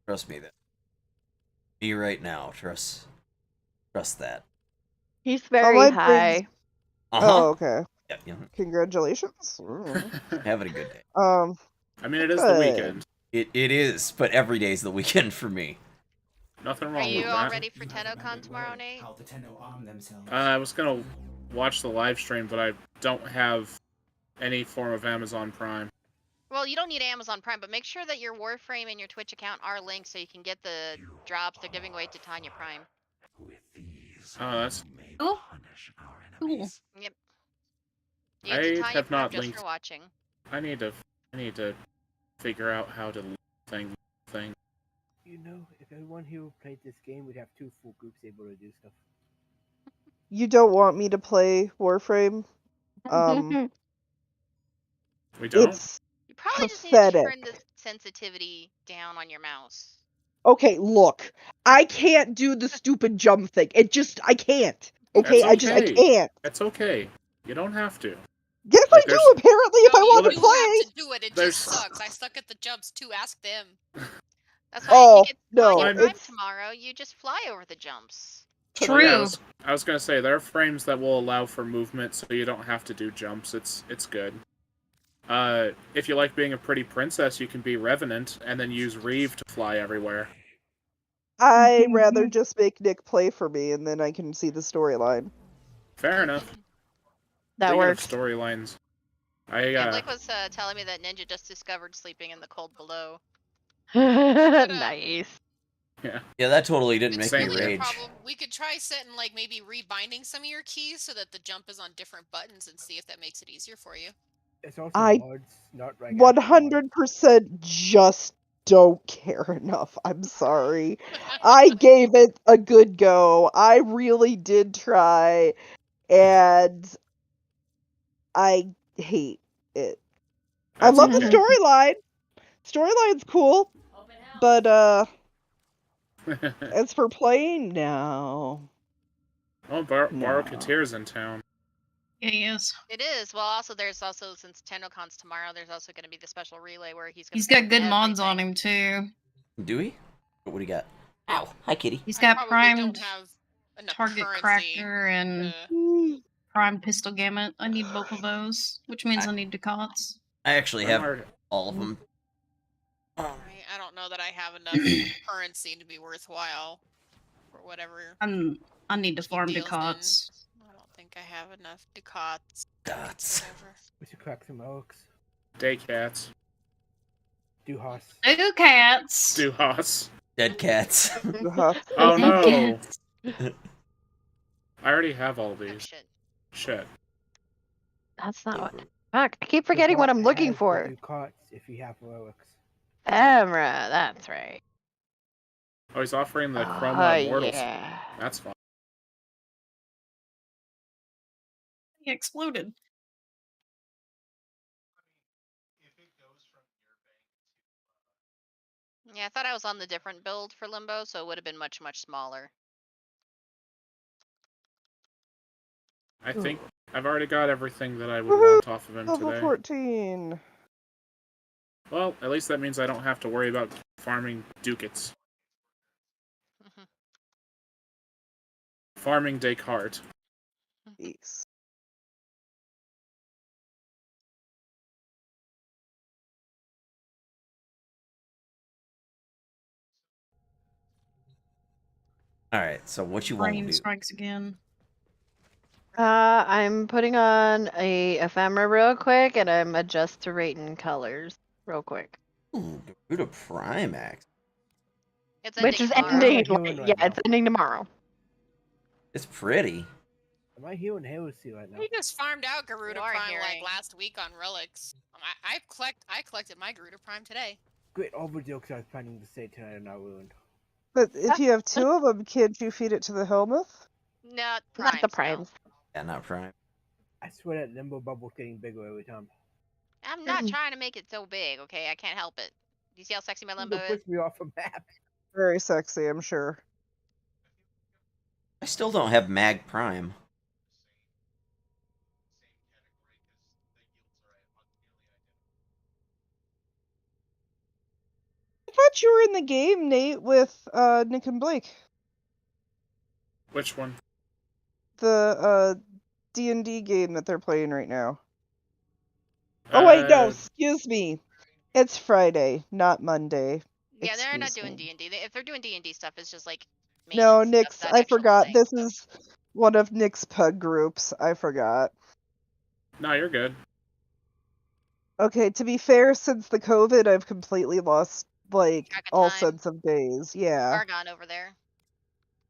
Trust me, that. Me right now. Trust that. He's very my high. Oh, okay. Yeah. Congratulations. Having a good day. I mean, it is the good. weekend. It is, but every day's the weekend for me. Nothing Are wrong you with all that. ready for TennoCon tomorrow, Nate? I was gonna watch the live stream, but I don't have any form of Amazon Prime. Well, you don't need Amazon Prime, but make sure that your Warframe and your Twitch account are linked so you can get the drops they're giving away to Tanya Prime. Oh, that's. Cool. Cool. Yep. I You get to Tanya have Prime not just linked. for watching. I need to figure out how to link thing. You know, if everyone here played this game, we'd have 2 full groups able to do stuff. You don't want me to play Warframe? We don't. It's You probably just need to pathetic. turn the sensitivity down on your mouse. Okay, look. I can't do the stupid jump thing. I can't. Okay, That's I can't. It's okay. You don't have to. Yes, I Like, do, there's- apparently, if I No, want you to do play. have to do it. It There's- just sucks. I suck at the jumps too. Ask them. That's why Oh, if you get no, Tanya Prime it's... tomorrow, you just fly over the jumps. Well, yeah, True. I was gonna say there are frames that will allow for movement, so you don't have to do jumps. It's good. If you like being a pretty princess, you can be Revenant and then use Reeve to fly everywhere. I'd rather just make Nick play for me, and then I can see the storyline. Fair enough. That Speaking works. of storylines, Yeah, Blake was telling me that Ninja just discovered sleeping in the cold below. Nice. Yeah, that totally didn't It's make me really a rage. problem. We could try setting like maybe rebinding some of your keys so that the jump is on different buttons and see if that makes it easier for you. It's also I mods, not right 100% just don't care enough. I'm sorry. I gave it a good go. I really did try, and I hate it. I love the storyline. Storyline's cool, but as for playing, no. Oh, Barokatir's in town. Yeah, he is. It is. Well, also there's also, since TennoCon's tomorrow, there's also going to be the special relay where he's going to. He's got good mods on him too. Do we? What do you got? Ow! Hi, kitty. He's got primed enough target currency cracker and primed pistol gamut. I need both of those, which means I need Ducats. I actually have all of them. I don't know that I have enough currency to be worthwhile for whatever. I need to farm deals Ducats. I don't think I have enough Ducats. We should crack some oaks. Day cats. Duhas. Ducats. Duhas. Dead cats. Oh no! I already have all these. Shit. That's not what. Fuck! I keep forgetting what I'm looking for. Ducats if you have heroics. Camera. That's right. Oh, he's offering the Chroma Immortals. Yeah. That's fine. He exploded. Yeah, I thought I was on the different build for Limbo, so it would have been much, much smaller. I think I've already got everything that I would want off of him Level today. 14. Well, at least that means I don't have to worry about farming ducats. Farming Descartes. Peace. Alright, so what you want to Brain do? strikes again. I'm putting on a ephemera real quick, and I'm adjust to rating colors real quick. Ooh, Garuda Primax. It's Which is ending ending. Yeah, it's ending tomorrow. It's pretty. Am I healing Heresy right now? We just farmed out Garuda You are Prime hearing. like last week on relics. I collected my Garuda Prime today. Great overdose I was planning to say tonight and I ruined. But if you have two of them, can't you feed it to the Helmuth? Not primes. Not the primes. Yeah, not Prime. I swear that limbo bubble's getting bigger every time. I'm not trying to make it so big, okay? I can't help it. Do you see how sexy my Limbo Limbo is? puts me off a map. Very sexy, I'm sure. I still don't have Mag Prime. I thought you were in the game, Nate, with Nick and Blake. Which one? The D&D game that they're playing right now. Oh wait, no, excuse me. It's Friday, not Monday. Yeah, they're not Excuse doing me. D&D. If they're doing D&D stuff, it's just like No, maintenance Nick's. stuff, not I actual forgot. playing. This is one of Nick's pug groups. I forgot. No, you're good. Okay, to be fair, since the COVID, I've completely lost like Track of all time. sense of days. Yeah. Argon over there.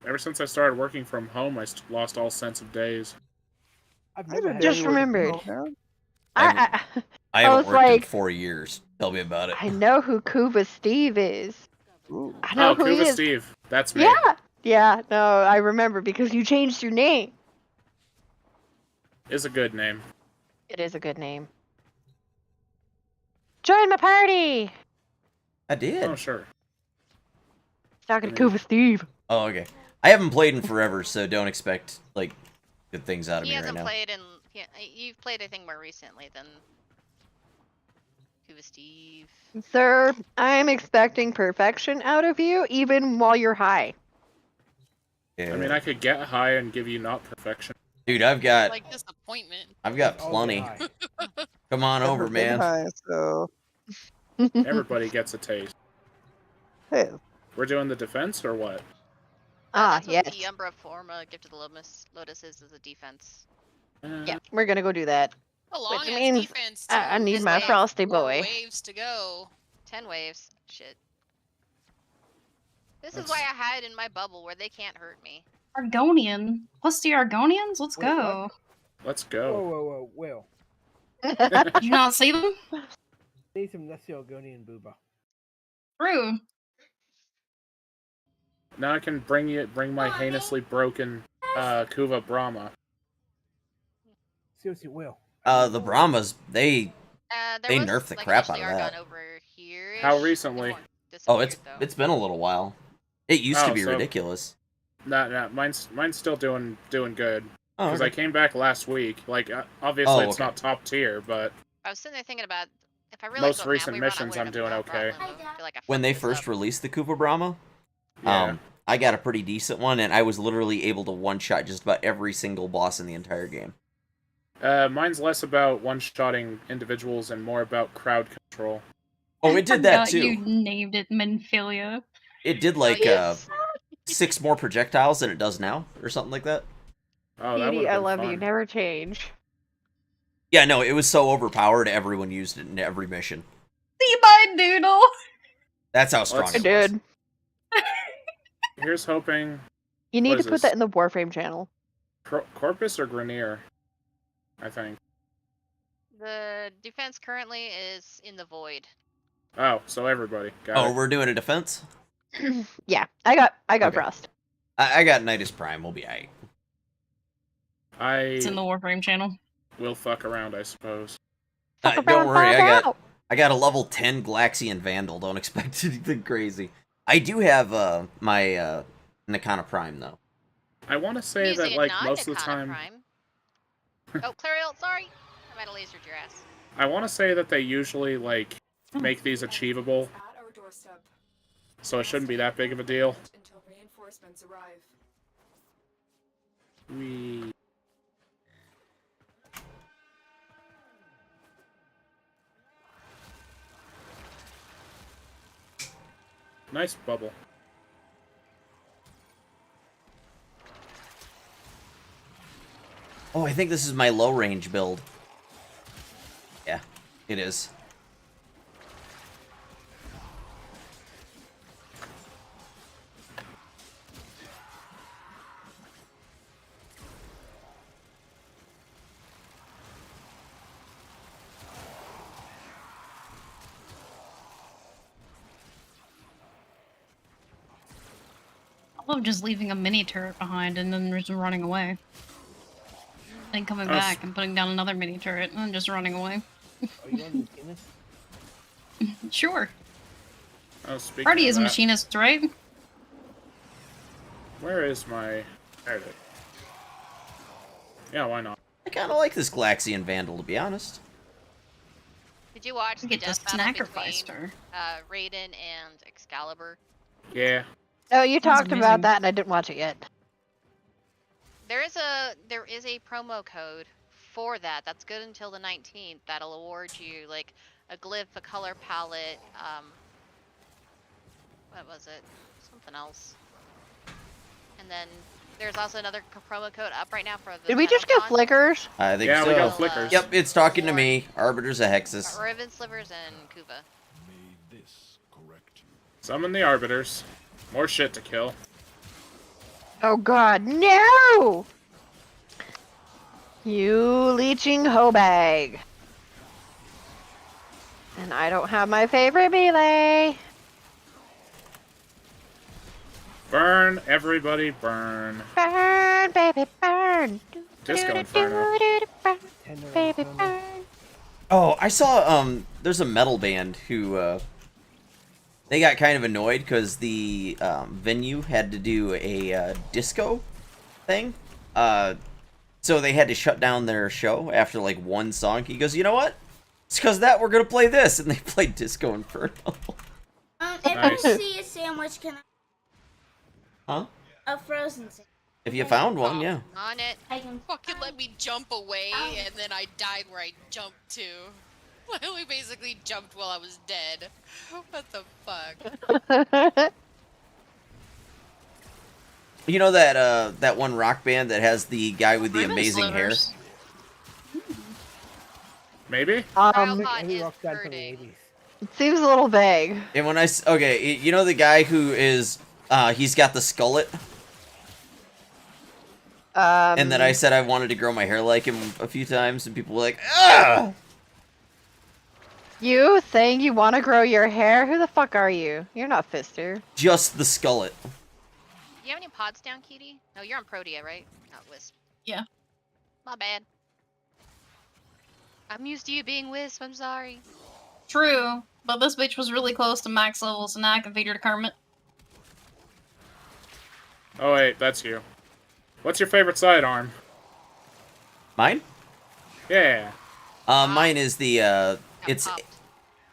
Ever since I started working from home, I lost all sense of days. I've I never didn't had know Just you worked from remembered. home. I I haven't was worked in like, 4 years. Tell me about it. I know who Kuva Steve is. Ooh. I know Oh, who he Kuva is. Steve. That's me. Yeah. Yeah, no, I remember because you changed your name. Is a good name. It is a good name. Join my party! I did. Oh, sure. Talking to Kuva Steve. Oh, okay. I haven't played in forever, so don't expect like good things out of He me right hasn't now. played in. You've played, I think, more recently than Kuva Steve. Sir, I'm expecting perfection out of you, even while you're high. Yeah. I mean, I could get high and give you not perfection. Dude, I've got Like disappointment. I've got plenty. Come on Never over, been man. high, so. Everybody gets a taste. Hey. We're doing the defense or what? That's yes. what the Umbra Forma Gift of the Lotus is a defense. Yeah, we're gonna go do that. A long Which ass means defense. I need This my wave, frosty 4 boy. waves to go. 10 waves. Shit. This is why I hide in my bubble where they can't hurt me. Argonian. Plus the Argonians? Let's Wait, go. Let's Whoa, go. whoa, whoa, Will. Did you not see them? Need some Leslie Argonian booba. True. Now I can bring my heinously broken Kuva Brahma. Seriously, Will. The Brahmas, they There was nerfed the like crap an out of Argon that. over here. How recently? Oh, it's been a little while. It used to be ridiculous. Nah, mine's still doing good. Oh, Because okay. I came back last week. Like, obviously it's okay. not top tier, but I was sitting there thinking about if I realized most what recent map we were on, I missions wouldn't I'm doing have okay. brought Limbo. I feel like I When fucked they this first up. released the Koopa Brahma, Yeah. I got a pretty decent one, and I was literally able to one-shot just about every single boss in the entire game. Mine's less about one-shotting individuals and more about crowd control. Oh, it did that too. You named it Menphilia. It did like 6 more projectiles than it does now, or something like that. Oh, that Petey, would I have been love fun. you. Never change. Yeah, no, it was so overpowered. Everyone used it in every mission. See my doodle. That's how strong I it was. did. Here's hoping. You need What to is put this? that in the Warframe channel. Corpus or Grenier, I think. The defense currently is in the void. Oh, so everybody got Oh, it. we're doing a defense? Yeah, I got Okay. Frost. I got Nidus Prime. We'll be alright. It's in the Warframe channel. Will fuck around, I suppose. Don't worry, I got a level 10 Glaxian Vandal. Don't expect anything crazy. I do have my Nakana Prime though. I want to say Using that a like most of the non-Nakana time, Prime. Oh, Clariel, sorry. I might have lasered your ass. I want to say that they usually like make these achievable, so it shouldn't be that big of a deal. Until reinforcements arrive. We. Nice bubble. Oh, I think this is my low range build. Yeah, it is. I love just leaving a mini turret behind and then just running away. Then coming back and putting down another mini turret and then just running away. Are you on the Guinness? Sure. Oh, speaking Freddy of is a that, machinist, right? Where is my? There it is. Yeah, why not? I kind of like this Glaxian Vandal, to be honest. Did you watch the Get the death battle sacrifice between her. Raiden and Excalibur? Yeah. Oh, you Sounds talked amazing. about that and I didn't watch it yet. There is a promo code for that. That's good until the 19th. That'll award you like a glyph, a color palette. What was it? Something else. And then there's also another promo code up right now for the. Did we just get Shadowcon. flickers? I think Yeah, so. we got flickers. Yep, it's talking to me. Arbiters of Hexus. Riven Slivers and Kuva. May this correct you. Summon the Arbiters. More shit to kill. Oh god, no! You leeching hoe bag. And I don't have my favorite melee. Burn, everybody, burn. Burn, baby, burn. Disco Inferno. Baby, burn. Oh, I saw there's a metal band who they got kind of annoyed because the venue had to do a disco thing. So they had to shut down their show after like one song. He goes, "You know what? It's because that we're gonna play this," and they played Disco Inferno. If Nice. you see a sandwich, can Huh? a frozen sandwich? If you found one, yeah. On it. I can Fucking let me jump away, and then I died where I jumped to. We basically jumped while I was dead. What the fuck? You know that that one rock band that has the guy with the Riven amazing hair? Slivers. Maybe? Cryopod Every is rock star from the hurting. 80s. It seems a little vague. And when okay, you know the guy who is he's got the skullet, and then I said I wanted to grow my hair like him a few times, and people were like, "Ah!" You saying you want to grow your hair? Who the fuck are you? You're not Fister. Just the skullet. Do you have any pods down, Kitty? No, you're on Protea, right? Not Wisp. Yeah. My bad. I'm used to you being Wisp. I'm sorry. True, but this bitch was really close to max level, so now I can feed her to Kermit. Oh wait, that's you. What's your favorite sidearm? Mine? Yeah. Mine is the it's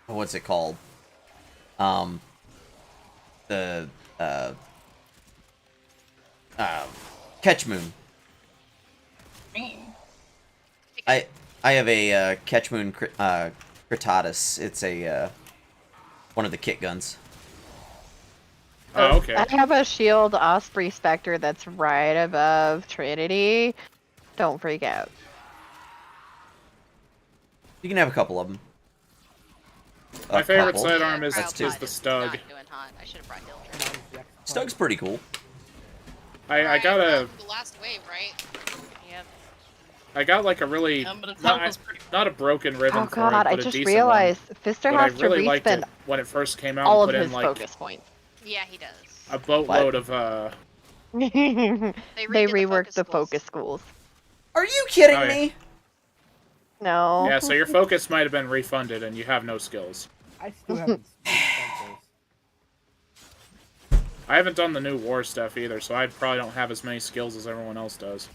what's it called? The Catch Moon. I have a Catch Moon Critatus. It's a one of the kit guns. Oh, okay. I have a shield Osprey Spectre that's right above Trinity. Don't freak out. You can have a couple of them. My favorite sidearm is the Stug. I should have brought Hildred. Stug's pretty cool. I got a. The last wave, right? Yep. I got like a really not a broken ribbon Oh for it, god, but I a just decent realized one. Fister But I has to really liked it respend when it first came out. all and of put his in like focus points. Yeah, he does. a boatload of They reworked the focus schools. Are you kidding Oh, yeah. me? No. Yeah, so your focus might have been refunded and you have no skills. I still haven't spent I haven't done the new war stuff either, so I probably don't have as many skills as everyone else does.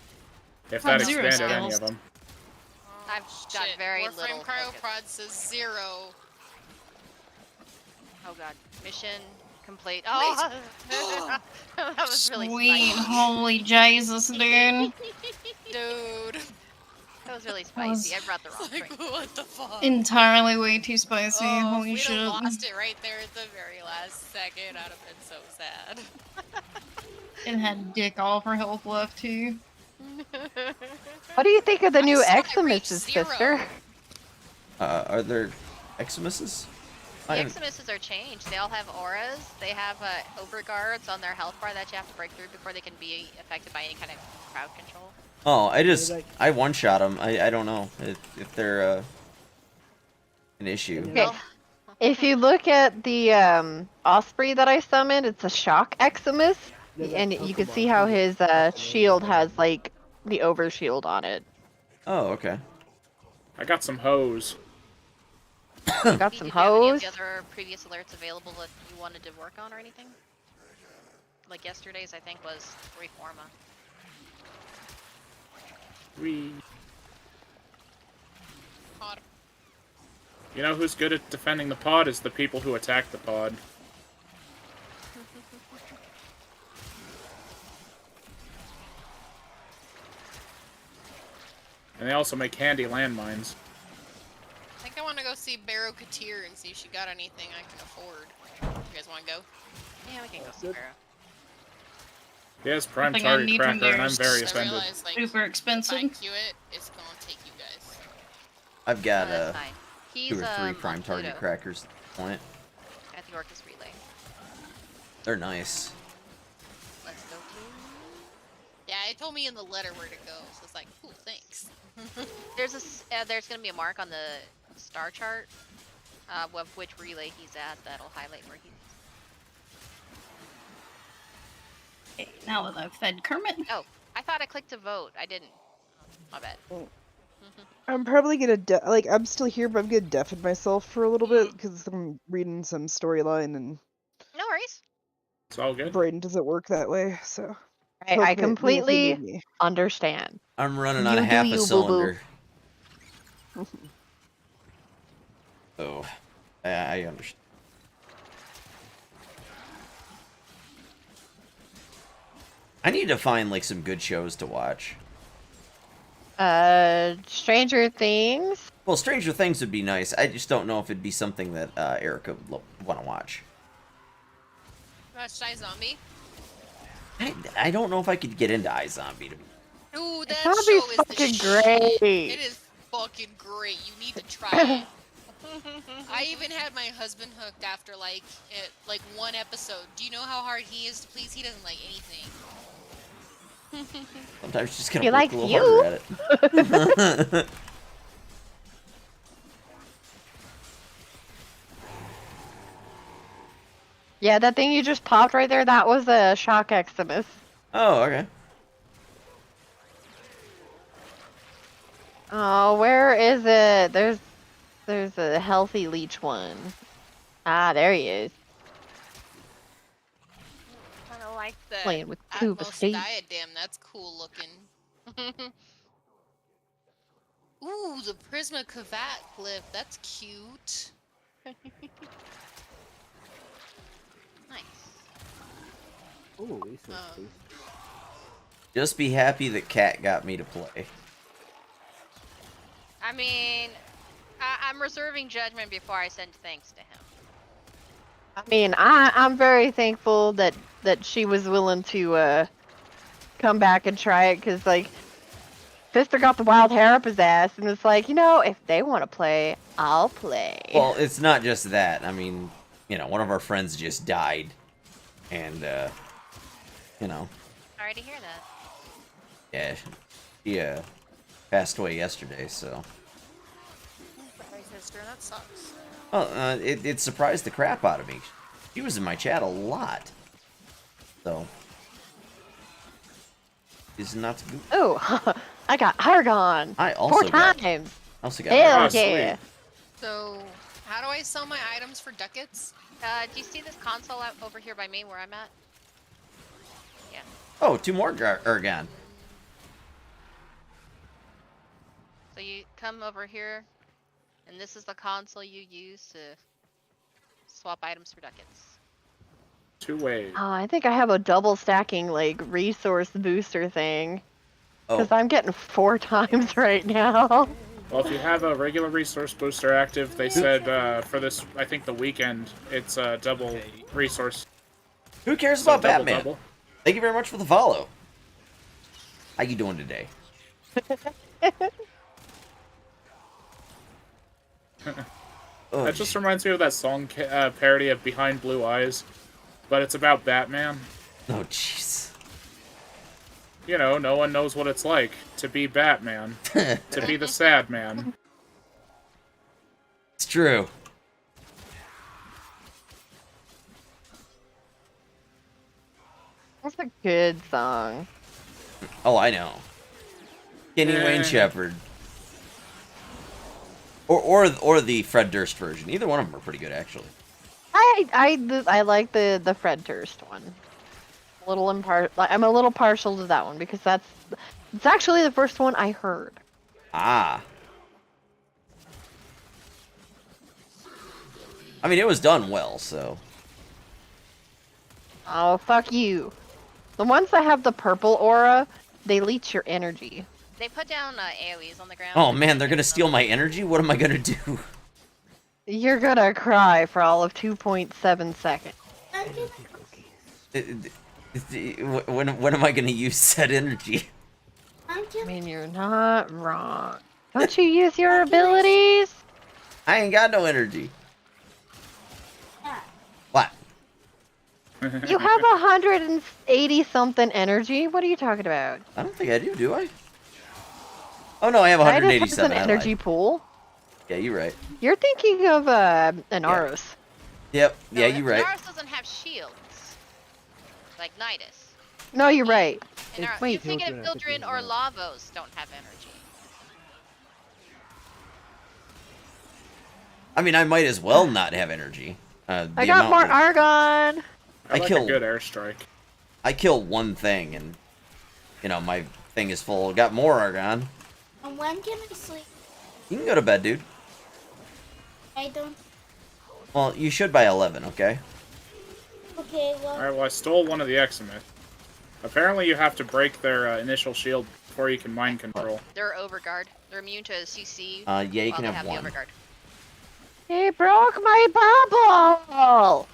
If that Zero expanded any skills. of them. I've got very Warframe little. cryoprod says 0. Oh god, mission complete. Oh, that was really Sweet, spicy. holy Jesus, dude. Dude. That was really spicy. I brought the wrong drink. What the fuck? Entirely way too spicy. Oh, Holy if we'd shit. have lost it right there at the very last second, I'd have been so sad. It had dick all of her health left too. What do you think of the new saw it Eximuses, reach 0. Fister? Are there Eximuses? The Eximuses are changed. They all have auras. They have overguards on their health bar that you have to break through before they can be affected by any kind of crowd control. Oh, I one-shot them. I don't know if they're an issue. Okay. If you look at the Osprey that I summoned, it's a shock Eximus, and you can see how his shield has like the overshield on it. Oh, okay. I got some hose. You got some Did you have any of hose. the other previous alerts available that you wanted to work on or anything? Like yesterday's, I think, was Reforma. You know who's good at defending the pod is the people who attack the pod. And they also make handy landmines. I think I want to go see Barrow Katir and see if she got anything I can afford. You guys want to go? Yeah, we can go see Barrow. He has prime Something I target need cracker, from and I'm very I offended. realize, like, Super if expensive. I queue it, it's gonna take you guys. I've got that's fine. He's, 2 or 3 on prime target Pluto crackers on it. at the Orcus Relay. They're nice. Let's go to. Yeah, it told me in the letter where to go, so it's like, cool, thanks. There's gonna be a mark on the star chart of which relay he's at that'll highlight where he's. Okay, now that I've fed Kermit. Oh, I thought I clicked to vote. I didn't. My bad. I'm probably gonna I'm still here, but I'm gonna deafen myself for a little bit because I'm reading some storyline and No worries. It's all good. brain doesn't work that way. So I Hopefully- completely understand. I'm running on You half do a you, cylinder. Oh, I understand. I need to find like some good shows to watch. Stranger Things. Well, Stranger Things would be nice. I just don't know if it'd be something that Erica would want to watch. Watch Die Zombie. I don't know if I could get into iZombie. Ooh, that That'd show be is the fucking shit. great. It is fucking great. You need to try it. I even had my husband hooked after like one episode. Do you know how hard he is to please? He doesn't like anything. Sometimes you just gotta He work likes a little you. harder at it. Yeah, that thing you just popped right there, that was a shock Eximus. Oh, okay. Oh, where is it? There's a healthy leech one. Ah, there he is. Kind of like the Playing with Kuba Atmos State. diadem. That's cool looking. Ooh, the Prisma Kavat glyph. That's cute. Nice. Ooh, resource boost. Just be happy that Cat got me to play. I mean, I'm reserving judgment before I send thanks to him. I mean, I'm very thankful that she was willing to come back and try it, because like Fister got the wild hair up his ass and was like, you know, if they want to play, I'll play. Well, it's not just that. I mean, you know, one of our friends just died, and you know, Sorry to hear that. yeah, she passed away yesterday. So, Sorry, sister. That sucks. well, it surprised the crap out of me. She was in my chat a lot, so it's not good. Oh, I got Argon. I also 4 got- times. Also got Hell Argon. yeah. So, how do I sell my items for ducats? Do you see this console out over here by me where I'm at? Yeah. Oh, 2 more Argon. So you come over here, and this is the console you use to swap items for ducats. 2 ways. Oh, I think I have a double stacking like resource booster thing. Because I'm getting 4 times right now. Well, if you have a regular resource booster active, they said for this, I think the weekend, it's a double resource. Who cares So about Batman? double. Thank you very much for the follow. How you doing today? Oh, That just reminds me of that song parody of Behind Blue Eyes, but it's about Batman. Oh, jeez. You know, no one knows what it's like to be Batman, to be the sad man. It's true. That's a good song. Oh, I know. Kenny Wayne Shepherd. Or the Fred Durst version. Either one of them are pretty good, actually. I like the Fred Durst one. I'm a little partial to that one because it's actually the first one I heard. Ah. I mean, it was done well, so. Oh, fuck you. The ones that have the purple aura, they leech your energy. They put down AoEs on the ground. Oh man, they're gonna steal my energy? What am I gonna do? You're gonna cry for all of 2.7 seconds. When am I gonna use said energy? I mean, you're not wrong. Don't you use your abilities? I ain't got no energy. What? You have 180 something energy. What are you talking about? I don't think I do I? Oh no, I have Titus 187. has I an energy lied. pool. Yeah, you're right. You're thinking of an Aros. Yep. Yeah, you're right. Naros doesn't have shields. Like Nidus. No, you're right. And you Wait. thinking of Bildrin or Lavos don't have energy. I mean, I might as well not have energy. I got more Argon. I like kill- a good airstrike. I kill one thing and, you know, my thing is full. Got more Argon. And when can I sleep? You can go to bed, dude. I don't. Well, you should by 11, okay? Okay, well. Alright, well, I stole one of the Eximith. Apparently, you have to break their initial shield before you can mind control. They're overguard. They're immune to CC. Yeah, you while can they have the one. overguard. He broke my bubble.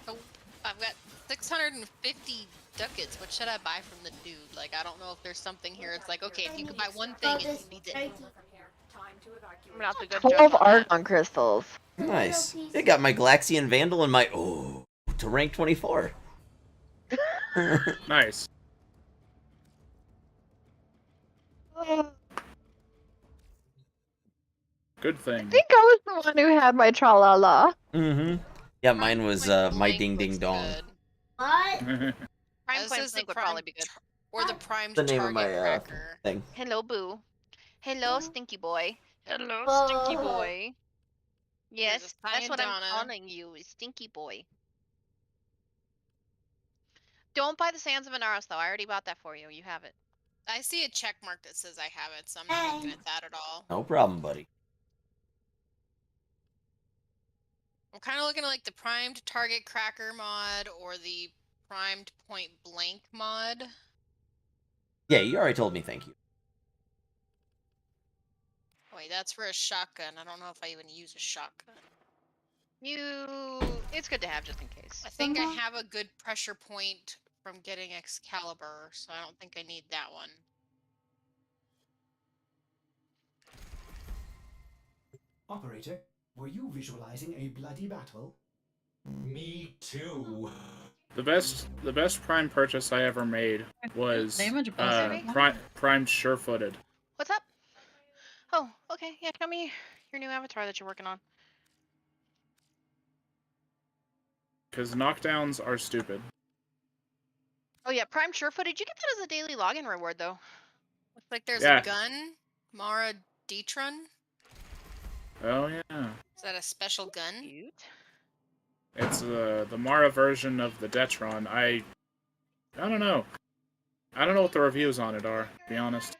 Oh, I've got 650 ducats. What should I buy from the dude? Like, I don't know if there's something here. It's like, okay, if you could buy one thing, it would be this. I'm gonna have to go 12 judge on that. Argon crystals. Nice. I got my Galaxian Vandal and my to rank 24. Nice. Good thing. I think I was the one who had my tra-la-la. Mm-hmm. Yeah, mine was my Blank ding ding looks dong. good. What? Prime This Point is the Blink would prime probably be good. or the primed The name of target my cracker. thing. Hello, Boo. Hello, Stinky Boy. Hello, Stinky Oh. Boy. Yes, Here's a that's what I'm Sayadana. calling you, Stinky Boy. Don't buy the Sands of Inaros, though. I already bought that for you. You have it. I see a check mark that says I have it, so I'm not looking at that at all. No problem, buddy. I'm kind of looking at like the primed target cracker mod or the primed point blank mod. Yeah, you already told me thank you. Wait, that's for a shotgun. I don't know if I even use a shotgun. It's good to have just in case. I think I have a good pressure point from getting Excalibur, so I don't think I need that one. Operator, were you visualizing a bloody battle? Me too. The best prime purchase I ever made was Damage primed sure-footed. What's up? Oh, okay. Yeah, tell me your new avatar that you're working on. Because knockdowns are stupid. Oh yeah, Prime Surefoot. Did you get that as a daily login reward though? Looks like there's Yeah. a gun. Mara Detron. Oh yeah. Is that a special gun? Cute. It's the Mara version of the Detron. I don't know. I don't know what the reviews on it are, to be honest.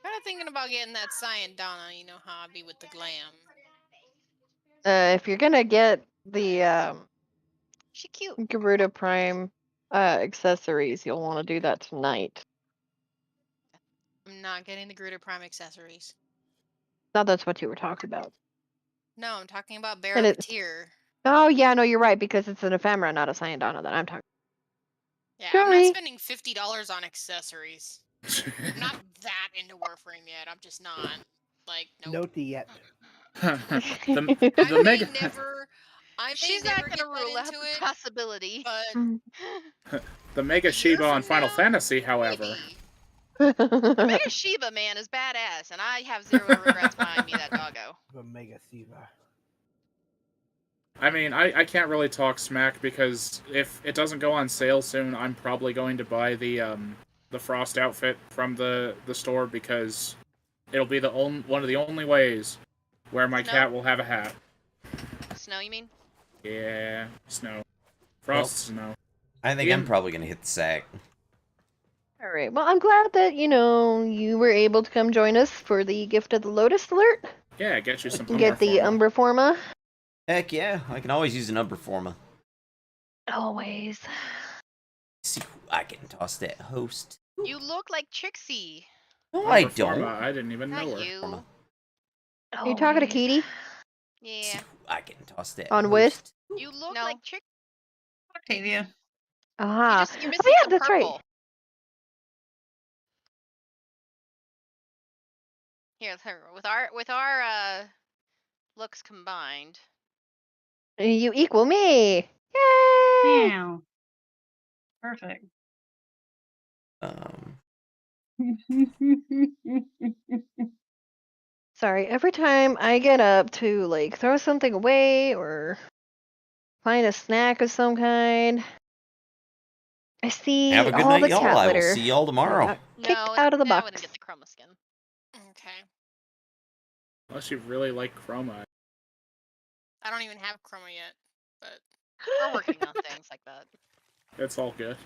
Kind of thinking about getting that Sayadana. You know how I be with the glam. If you're gonna get the She cute. Garuda Prime accessories, you'll want to do that tonight. I'm not getting the Garuda Prime accessories. Thought that's what you were talking about. No, I'm talking about And Bear it- Patir. Oh yeah, no, you're right because it's an ephemera, not a Sayadana that I'm talking. Yeah, Sorry. I'm not spending $50 on accessories. I'm not that into Warframe yet. I'm just not. Like, nope. Note the yet. the mega. She's not gonna rule out the possibility. But The Mega Shiba on Final Fantasy, however. The Mega Shiba man is badass, and I have zero regrets buying me that doggo. The Mega Siva. I mean, I can't really talk smack because if it doesn't go on sale soon, I'm probably going to buy the Frost outfit from the store because it'll be one of the only ways where my cat will have a hat. Snow, you mean? Yeah, snow. Frost, snow. I think I'm probably gonna hit the sack. All right. Well, I'm glad that you were able to come join us for the Gift of the Lotus alert. Yeah, get you some. Get the Umbraforma. Heck yeah, I can always use an Umbraforma. Always. See who I can toss that host. You look like Trixie. No, I don't. I didn't even know Not her. you. Are you talking to Kitty? Yeah. I can toss that On host. Wisp? You look like Trixie. Octavia. Ah. You're missing oh yeah, some that's purple. right. Here, with our looks combined. You equal me. Yay! Yeah. Perfect. Sorry, every time I get up to like throw something away or find a snack of some kind, I see Have a good all night, the y'all. cat I will litter. see y'all tomorrow. Got kicked out of the I box. wouldn't get the chroma skin. Okay. Unless you really like Chroma. I don't even have Chroma yet, but we're working on things like that. It's all good.